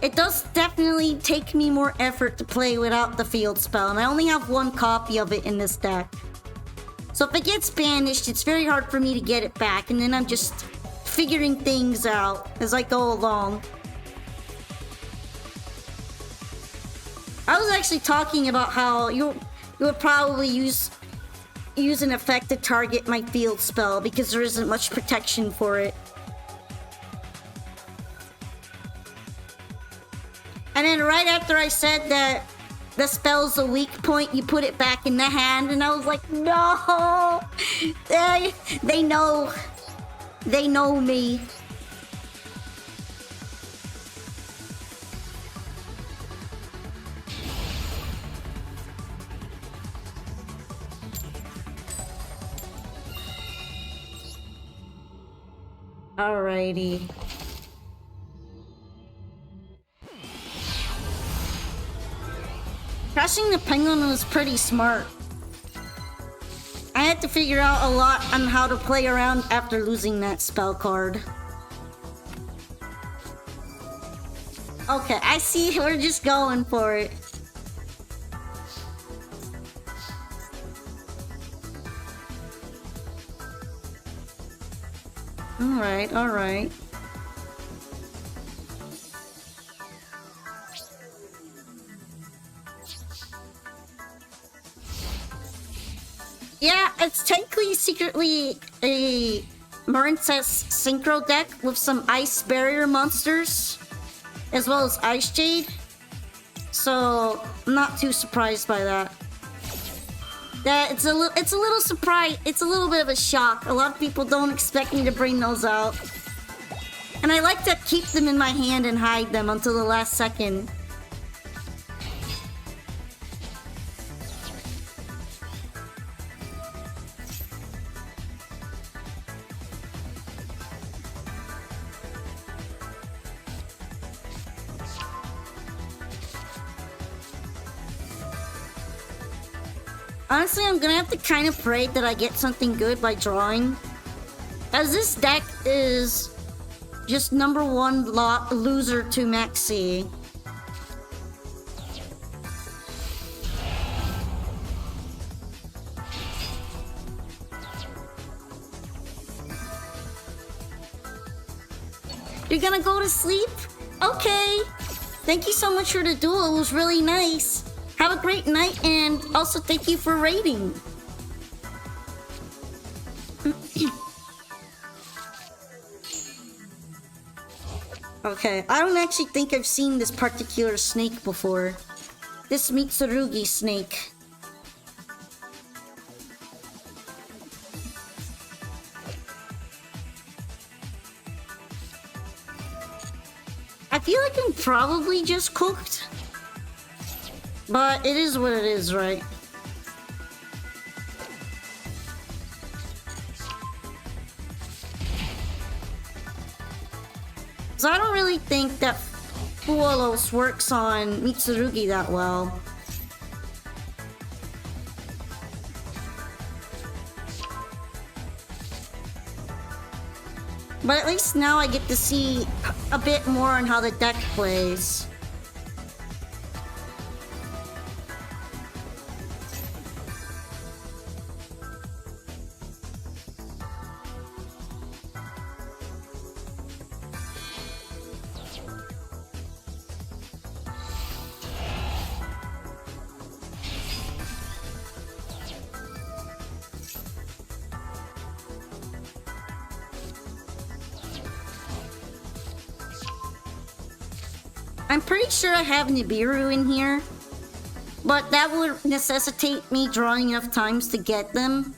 It does definitely take me more effort to play without the field spell, and I only have one copy of it in this deck. So if it gets banished, it's very hard for me to get it back, and then I'm just figuring things out as I go along. I was actually talking about how you would probably use an effect to target my field spell because there isn't much protection for it. And then right after I said that the spell's a weak point, you put it back in the hand, and I was like, no! They know. They know me. Alrighty. Crashing the penguin was pretty smart. I had to figure out a lot on how to play around after losing that spell card. Okay, I see we're just going for it. Alright, alright. Yeah, it's technically secretly a Marincess Synchro deck with some Ice Barrier monsters, as well as Ice Jade. So, I'm not too surprised by that. It's a little surprise. It's a little bit of a shock. A lot of people don't expect me to bring those out. And I like to keep them in my hand and hide them until the last second. Honestly, I'm gonna have to kind of pray that I get something good by drawing. As this deck is just number one loser to Maxi. You're gonna go to sleep? Okay. Thank you so much for the duel. It was really nice. Have a great night, and also thank you for raiding. Okay, I don't actually think I've seen this particular snake before. This Mitsurugi snake. I feel like I'm probably just cooked. But it is what it is, right? So I don't really think that Fuolos works on Mitsurugi that well. But at least now I get to see a bit more on how the deck plays. I'm pretty sure I have Nibiru in here, but that would necessitate me drawing enough times to get them,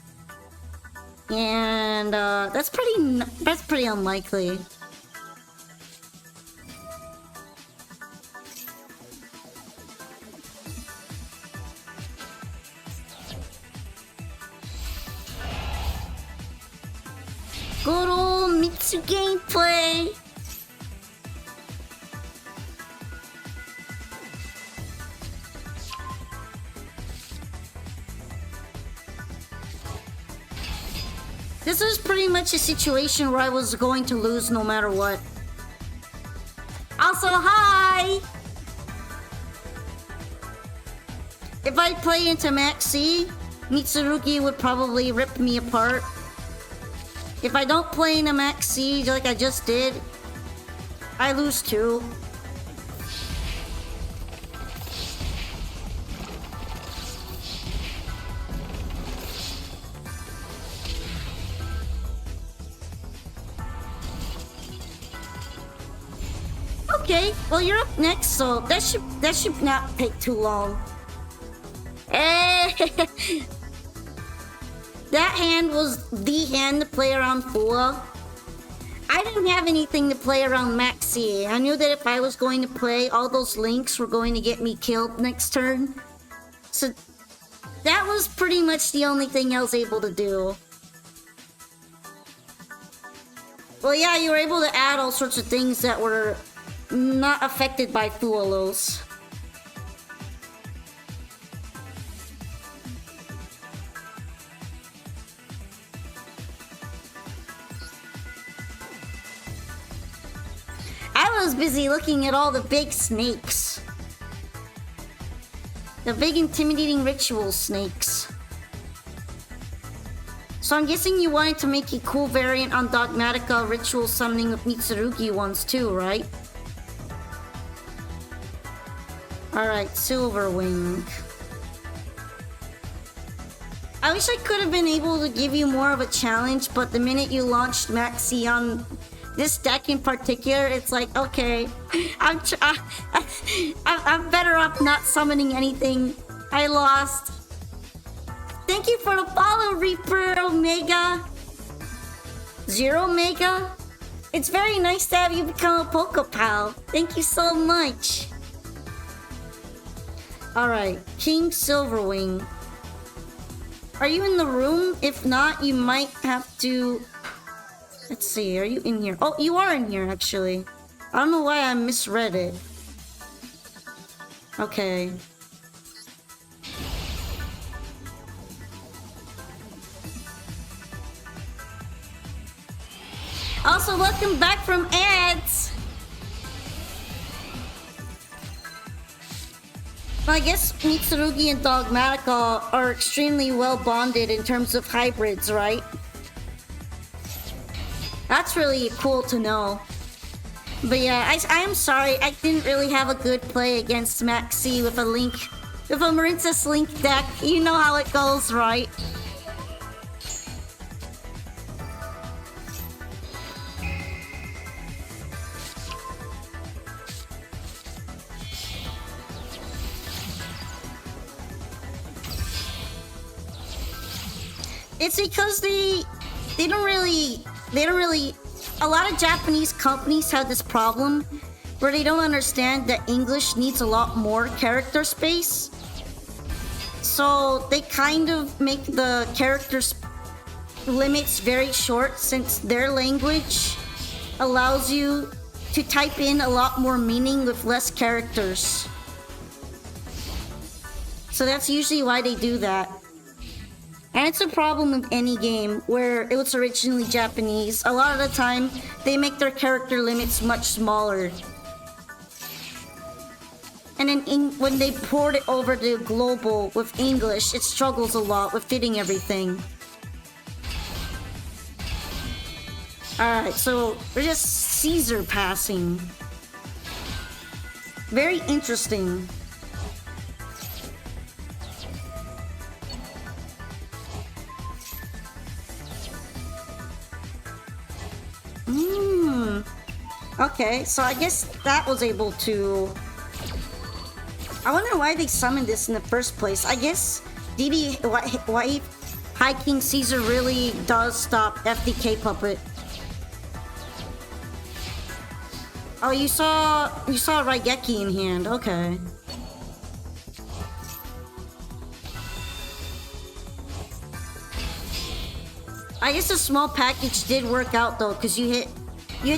and that's pretty unlikely. Good old Mitsu gameplay. This is pretty much a situation where I was going to lose no matter what. Also, hi! If I play into Max C, Mitsurugi would probably rip me apart. If I don't play into Max C like I just did, I lose too. Okay, well you're up next, so that should not take too long. That hand was the hand to play around Fua. I didn't have anything to play around Maxi. I knew that if I was going to play, all those links were going to get me killed next turn. So that was pretty much the only thing I was able to do. Well, yeah, you were able to add all sorts of things that were not affected by Fuolos. I was busy looking at all the big snakes. The big intimidating ritual snakes. So I'm guessing you wanted to make a cool variant on Dogmatica ritual summoning with Mitsurugi ones too, right? Alright, Silverwing. I wish I could have been able to give you more of a challenge, but the minute you launched Maxi on this deck in particular, it's like, okay, I'm better off not summoning anything. I lost. Thank you for the follow, Reaper Omega. Zero Mega? It's very nice to have you become a Pokepal. Thank you so much. Alright, King Silverwing. Are you in the room? If not, you might have to... Let's see, are you in here? Oh, you are in here, actually. I don't know why I misread it. Okay. Also, welcome back from ads! I guess Mitsurugi and Dogmatica are extremely well bonded in terms of hybrids, right? That's really cool to know. But yeah, I am sorry, I didn't really have a good play against Maxi with a Link, with a Marincess Link deck. You know how it goes, right? It's because they don't really, a lot of Japanese companies have this problem where they don't understand that English needs a lot more character space. So they kind of make the limits very short, since their language allows you to type in a lot more meaning with less characters. So that's usually why they do that. And it's a problem with any game where it was originally Japanese. A lot of the time, they make their character limits much smaller. And then when they port it over to global with English, it struggles a lot with fitting everything. Alright, so we're just Caesar passing. Very interesting. Okay, so I guess that was able to... I wonder why they summoned this in the first place. I guess why High King Caesar really does stop FDK Puppet. Oh, you saw Raigeki in hand, okay. I guess the small package did work out though, because you hit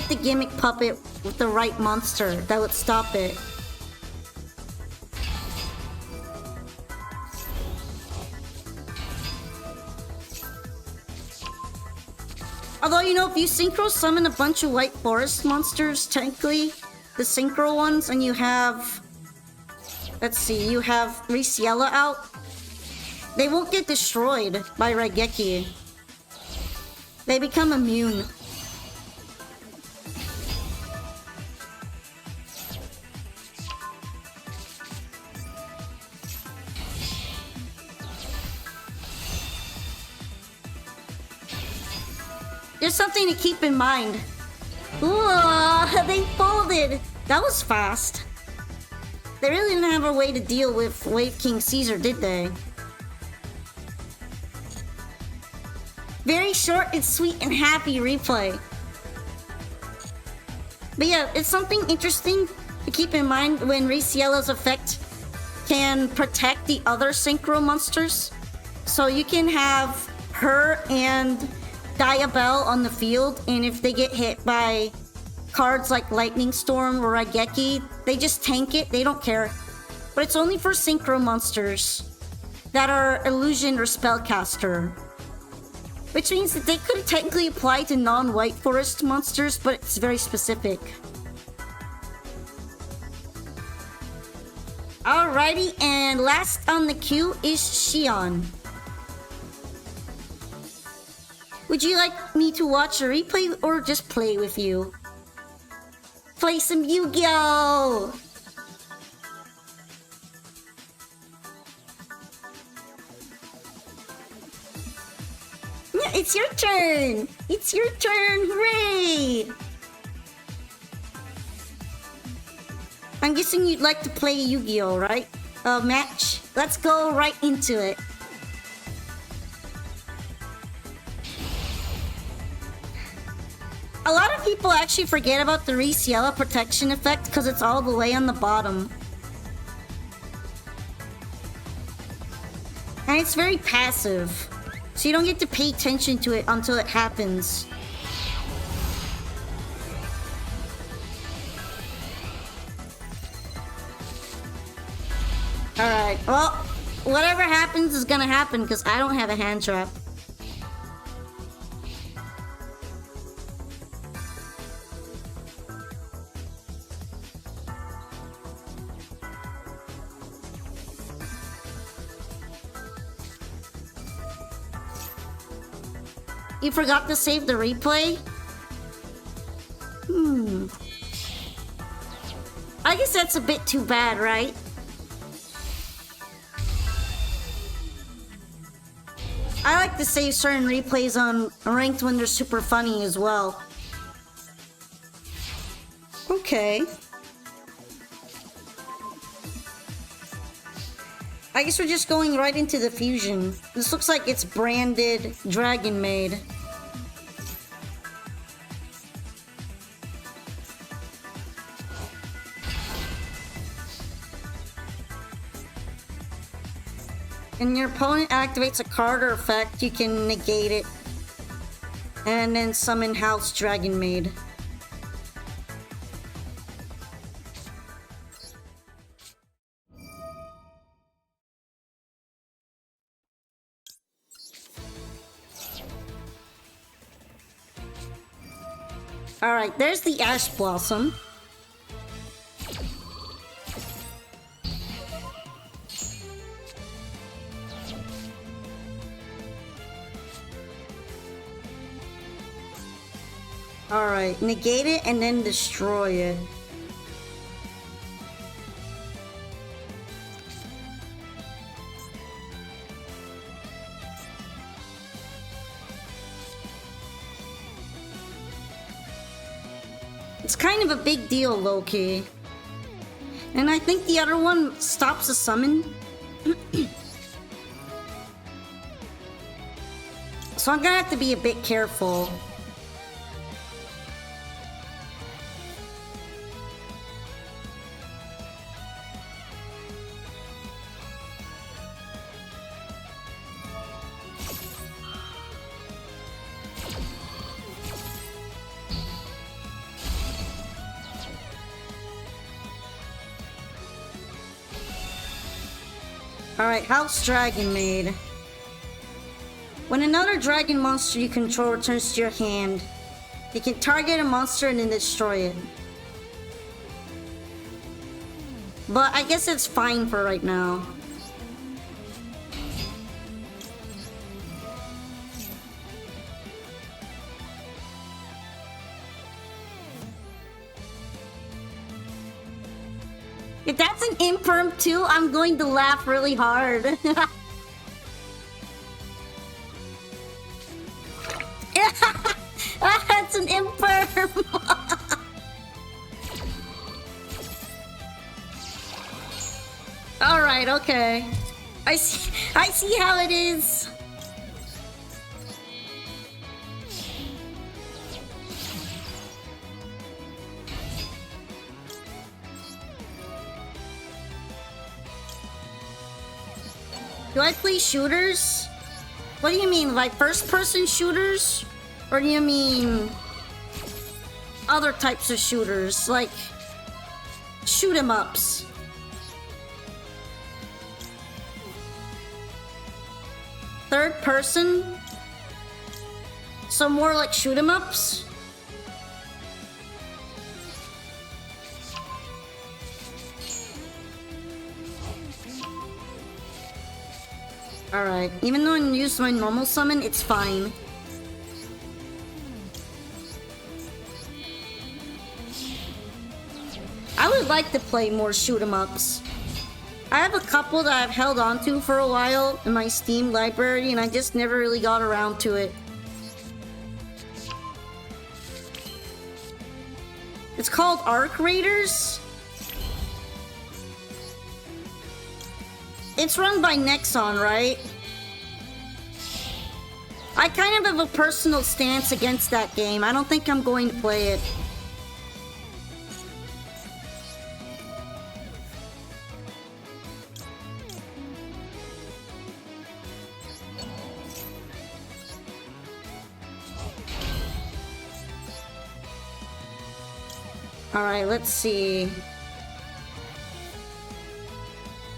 the gimmick puppet with the right monster that would stop it. Although, you know, if you synchro summon a bunch of White Forest monsters, technically, the synchro ones, and you have... Let's see, you have Riciella out, they won't get destroyed by Raigeki. They become immune. There's something to keep in mind. Ooh, they folded! That was fast. They really didn't have a way to deal with Wave King Caesar, did they? Very short and sweet and happy replay. But yeah, it's something interesting to keep in mind when Riciella's effect can protect the other synchro monsters. So you can have her and Diabell on the field, and if they get hit by cards like Lightning Storm or Raigeki, they just tank it, they don't care. But it's only for synchro monsters that are illusion or spellcaster. Which means that they could technically apply to non-White Forest monsters, but it's very specific. Alrighty, and last on the queue is Xion. Would you like me to watch a replay or just play with you? Play some Yu-Gi-Oh! It's your turn! It's your turn! Hooray! I'm guessing you'd like to play Yu-Gi-Oh, right? Match? Let's go right into it. A lot of people actually forget about the Ciela protection effect because it's all the way on the bottom. And it's very passive. So you don't get to pay attention to it until it happens. Alright, well, whatever happens is gonna happen because I don't have a hand trap. You forgot to save the replay? I guess that's a bit too bad, right? I like to save certain replays on ranked when they're super funny as well. Okay. I guess we're just going right into the fusion. This looks like it's branded Dragon Maid. And your opponent activates a card or effect, you can negate it. And then summon House Dragon Maid. Alright, there's the Ash Blossom. Alright, negate it and then destroy it. It's kind of a big deal, low-key. And I think the other one stops a summon. So I'm gonna have to be a bit careful. Alright, House Dragon Maid. When another dragon monster you control returns to your hand, you can target a monster and then destroy it. But I guess it's fine for right now. If that's an impromptu, I'm going to laugh really hard. That's an imperm. Alright, okay. I see how it is. Do I play shooters? What do you mean, like first-person shooters? Or do you mean other types of shooters, like shoot 'em ups? Third person? So more like shoot 'em ups? Alright, even though I use my normal summon, it's fine. I would like to play more shoot 'em ups. I have a couple that I've held on to for a while in my Steam library, and I just never really got around to it. it's called Arc Raiders. It's run by Nexon, right? I kind of have a personal stance against that game. I don't think I'm going to play it. Alright, let's see.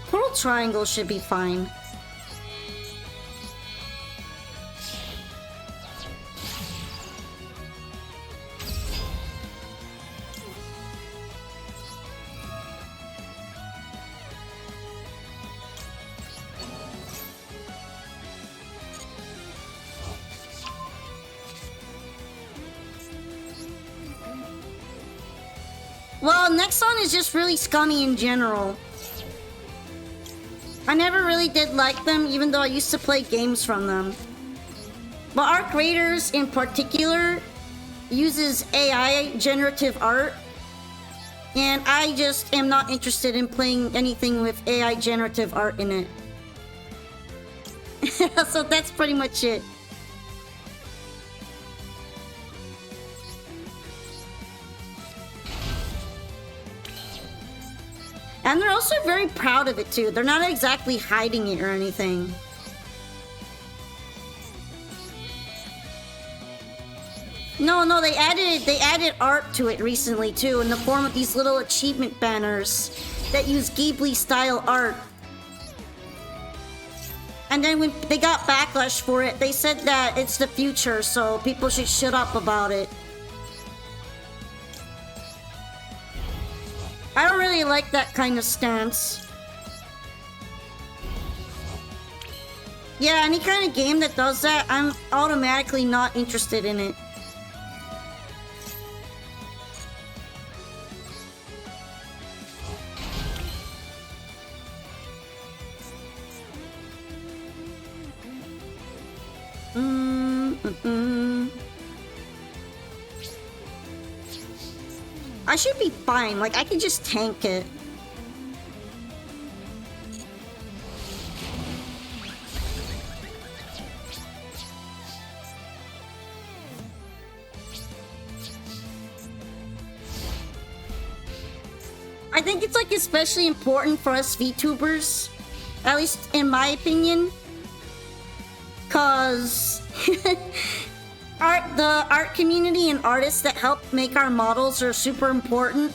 Portal Triangle should be fine. Well, Nexon is just really scummy in general. I never really did like them, even though I used to play games from them. But Arc Raiders in particular uses AI generative art. And I just am not interested in playing anything with AI generative art in it. So that's pretty much it. And they're also very proud of it too. They're not exactly hiding it or anything. No, they added art to it recently too, in the form of these little achievement banners that use Ghibli style art. And then when they got backlash for it, they said that it's the future, so people should shut up about it. I don't really like that kind of stance. Yeah, any kind of game that does that, I'm automatically not interested in it. I should be fine, like I can just tank it. I think it's like especially important for us VTubers, at least in my opinion, cause the art community and artists that help make our models are super important,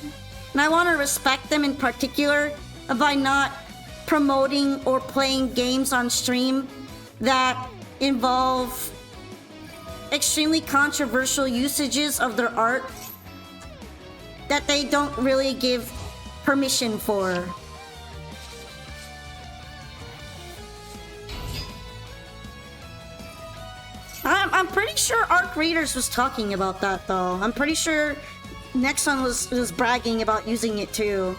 and I want to respect them in particular by not promoting or playing games on stream that involve extremely controversial usages of their art that they don't really give permission for. I'm pretty sure Arc Raiders was talking about that though. I'm pretty sure Nexon was bragging about using it too.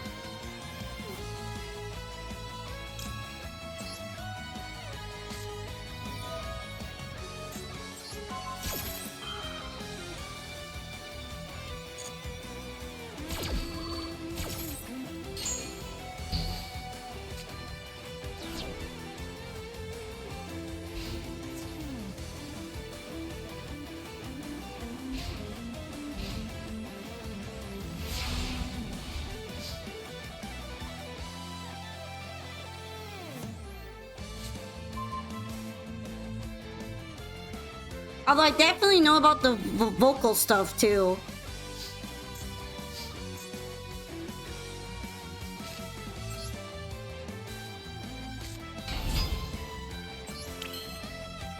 Although I definitely know about the vocal stuff too.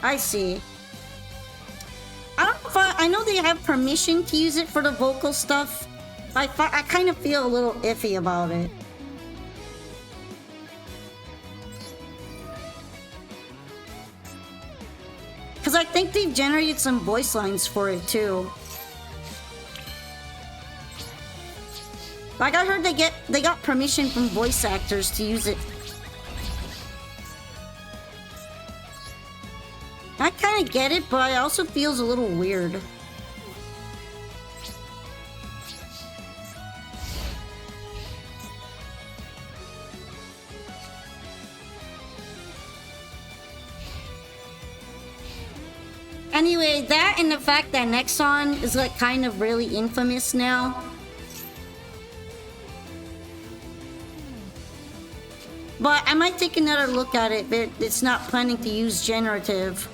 I see. I don't know if I know they have permission to use it for the vocal stuff. I kind of feel a little iffy about it. Because I think they've generated some voice lines for it too. Like I heard they got permission from voice actors to use it. I kind of get it, but it also feels a little weird. Anyway, that and the fact that Nexon is like kind of really infamous now. But I might take another look at it, but it's not planning to use generative.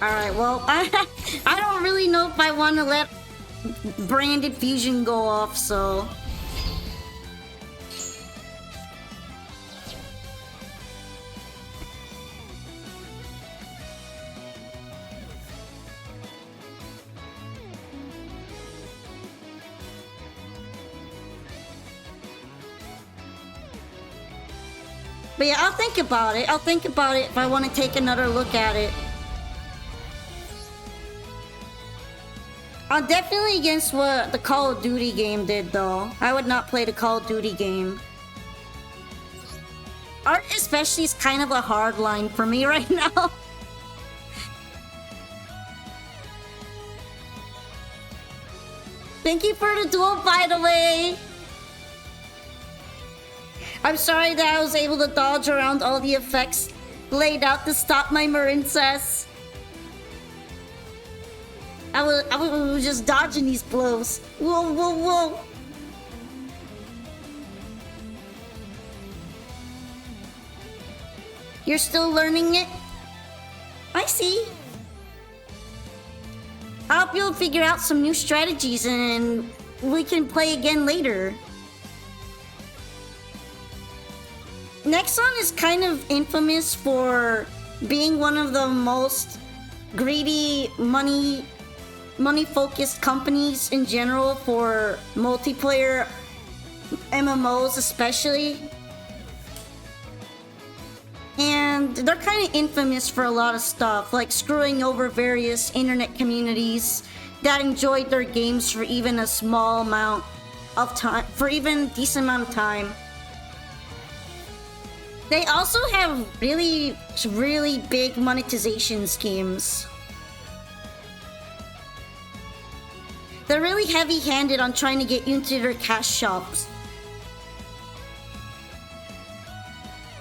Alright, well, I don't really know if I want to let branded fusion go off, so... But yeah, I'll think about it. I'll think about it if I want to take another look at it. I'm definitely against what the Call of Duty game did, though. I would not play the Call of Duty game. Art especially is kind of a hard line for me right now. Thank you for the duel, by the way. I'm sorry that I was able to dodge around all the effects laid out to stop my Marincess. I was just dodging these blows. Whoa, whoa, whoa. You're still learning it? I see. I hope you'll figure out some new strategies and we can play again later. Nexon is kind of infamous for being one of the most greedy, money-focused companies in general for multiplayer MMOs especially. And they're kind of infamous for a lot of stuff, like screwing over various internet communities that enjoyed their games for even a small amount of time, for even a decent amount of time. They also have really big monetization schemes. They're really heavy-handed on trying to get you into their cash shops.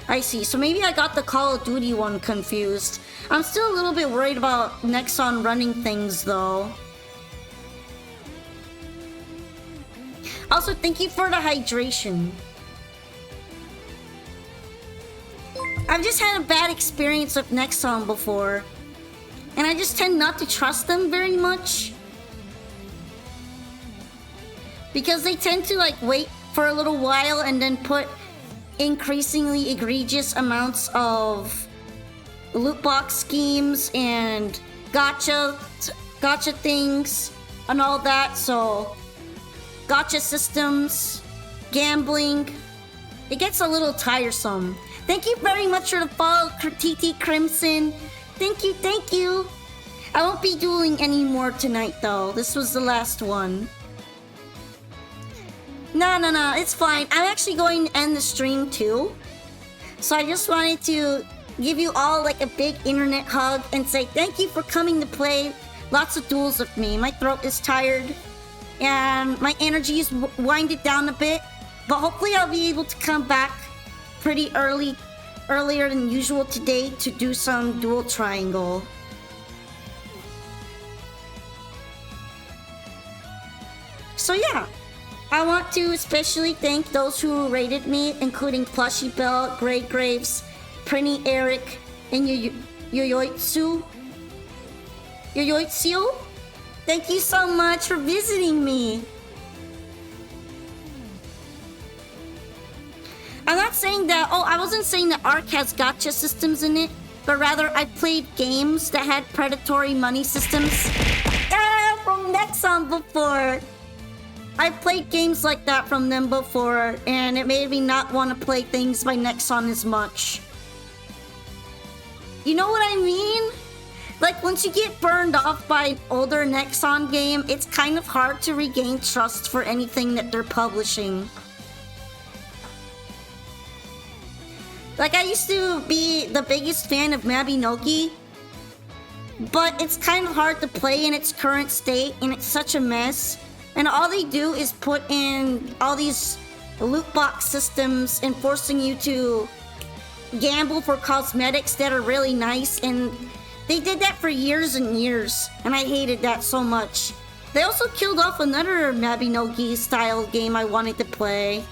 I see, so maybe I got the Call of Duty one confused. I'm still a little bit worried about Nexon running things, though. Also, thank you for the hydration. I've just had a bad experience with Nexon before, and I just tend not to trust them very much. Because they tend to like wait for a little while and then put increasingly egregious amounts of loot box schemes and gotcha things and all that, so gotcha systems, gambling, it gets a little tiresome. Thank you very much for the follow, TT Crimson. Thank you, thank you. I won't be dueling anymore tonight, though. This was the last one. No, it's fine. I'm actually going to end the stream, too. So I just wanted to give you all, like, a big internet hug and say thank you for coming to play lots of duels with me. My throat is tired, and my energy is winded down a bit. But hopefully I'll be able to come back pretty earlier than usual today to do some dual triangle. So yeah, I want to especially thank those who rated me, including Plushy Bell, Grey Graves, Prinny Eric, and Yoyoitsu. Thank you so much for visiting me. I'm not saying that, I wasn't saying that Ark has gotcha systems in it, but rather I played games that had predatory money systems from Nexon before. I played games like that from them before, and it made me not want to play things by Nexon as much. You know what I mean? Like, once you get burned off by an older Nexon game, it's kind of hard to regain trust for anything that they're publishing. Like, I used to be the biggest fan of Mabinogi, but it's kind of hard to play in its current state, and it's such a mess. And all they do is put in all these loot box systems and forcing you to gamble for cosmetics that are really nice, and they did that for years and years, and I hated that so much. They also killed off another Mabinogi style game I wanted to play.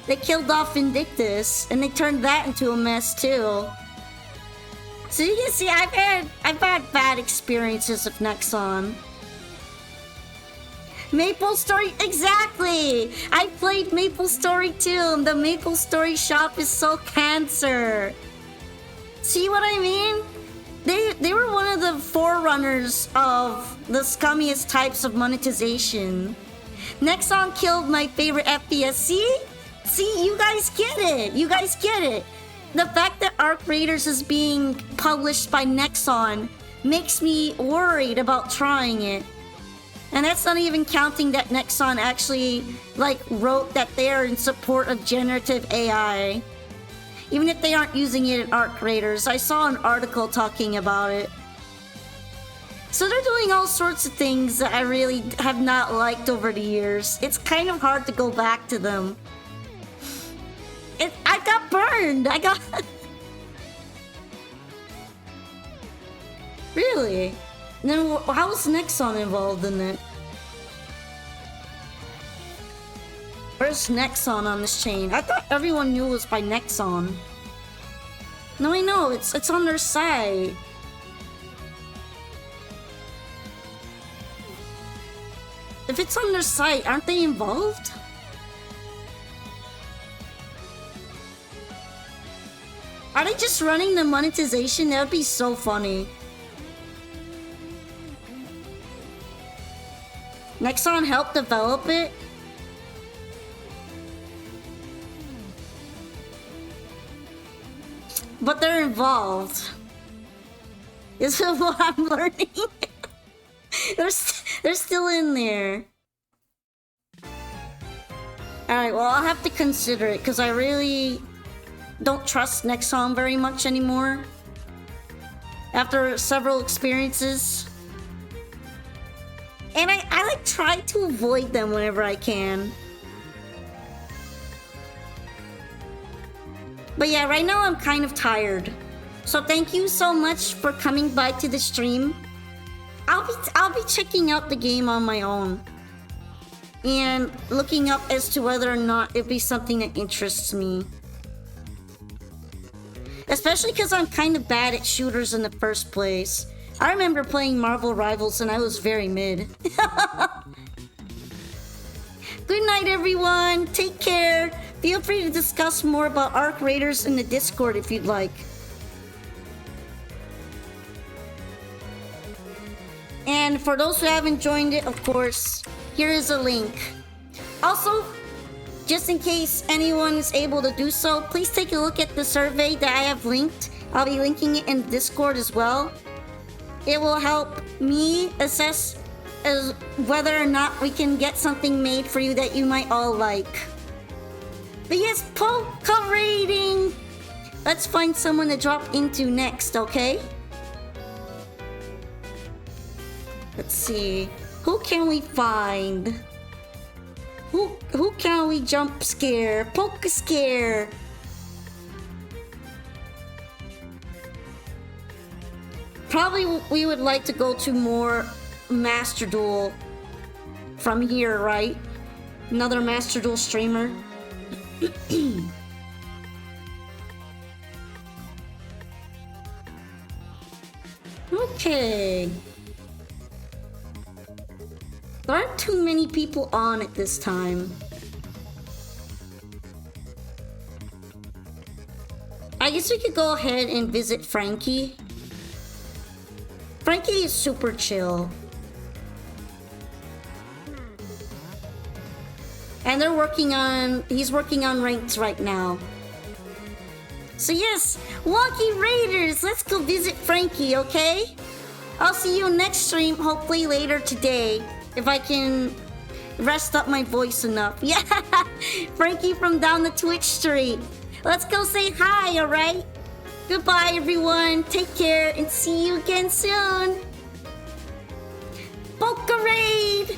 They killed off Vindictus, and they turned that into a mess too. So you can see I've had bad experiences with Nexon. Maple Story, exactly! I played Maple Story too. The Maple Story shop is so cancer. See what I mean? They were one of the forerunners of the scummiest types of monetization. Nexon killed my favorite FPS. See, you guys get it. You guys get it. The fact that Arc Raiders is being published by Nexon makes me worried about trying it. And that's not even counting that Nexon actually, wrote that they're in support of generative AI. Even if they aren't using it in Arc Raiders. I saw an article talking about it. So they're doing all sorts of things that I really have not liked over the years. It's kind of hard to go back to them. I got burned! Really? Then how was Nexon involved in it? Where's Nexon on this chain? I thought everyone knew it was by Nexon. No, I know, it's on their side. If it's on their site, aren't they involved? Are they just running the monetization? That would be so funny. Nexon helped develop it? But they're involved. This is what I'm learning. they're still in there. Alright, well, I'll have to consider it, because I really don't trust Nexon very much anymore. After several experiences. And I try to avoid them whenever I can. But yeah, right now I'm kind of tired. So thank you so much for coming by to the stream. I'll be checking out the game on my own. And looking up as to whether or not it'd be something that interests me. Especially because I'm kind of bad at shooters in the first place. I remember playing Marvel Rivals and I was very mid. Good night, everyone. Take care. Feel free to discuss more about Arc Raiders in the Discord if you'd like. And for those who haven't joined it, of course, here is a link. Also, just in case anyone is able to do so, please take a look at the survey that I have linked. I'll be linking it in Discord as well. It will help me assess whether or not we can get something made for you that you might all like. But yes, polka rating! Let's find someone to drop into next, okay? Let's see. Who can we find? Who can we jump scare? Polka scare! Probably we would like to go to more Master Duel from here, right? Another Master Duel streamer. Okay. There aren't too many people on at this time. I guess we could go ahead and visit Frankie. Frankie is super chill. And he's working on ranks right now. So yes, Wonky Raiders, let's go visit Frankie, okay? I'll see you next stream, hopefully later today, if I can rest up my voice enough. Yeah, Frankie from down the Twitch street. Let's go say hi, alright? Goodbye, everyone. Take care and see you again soon. Boca Raid!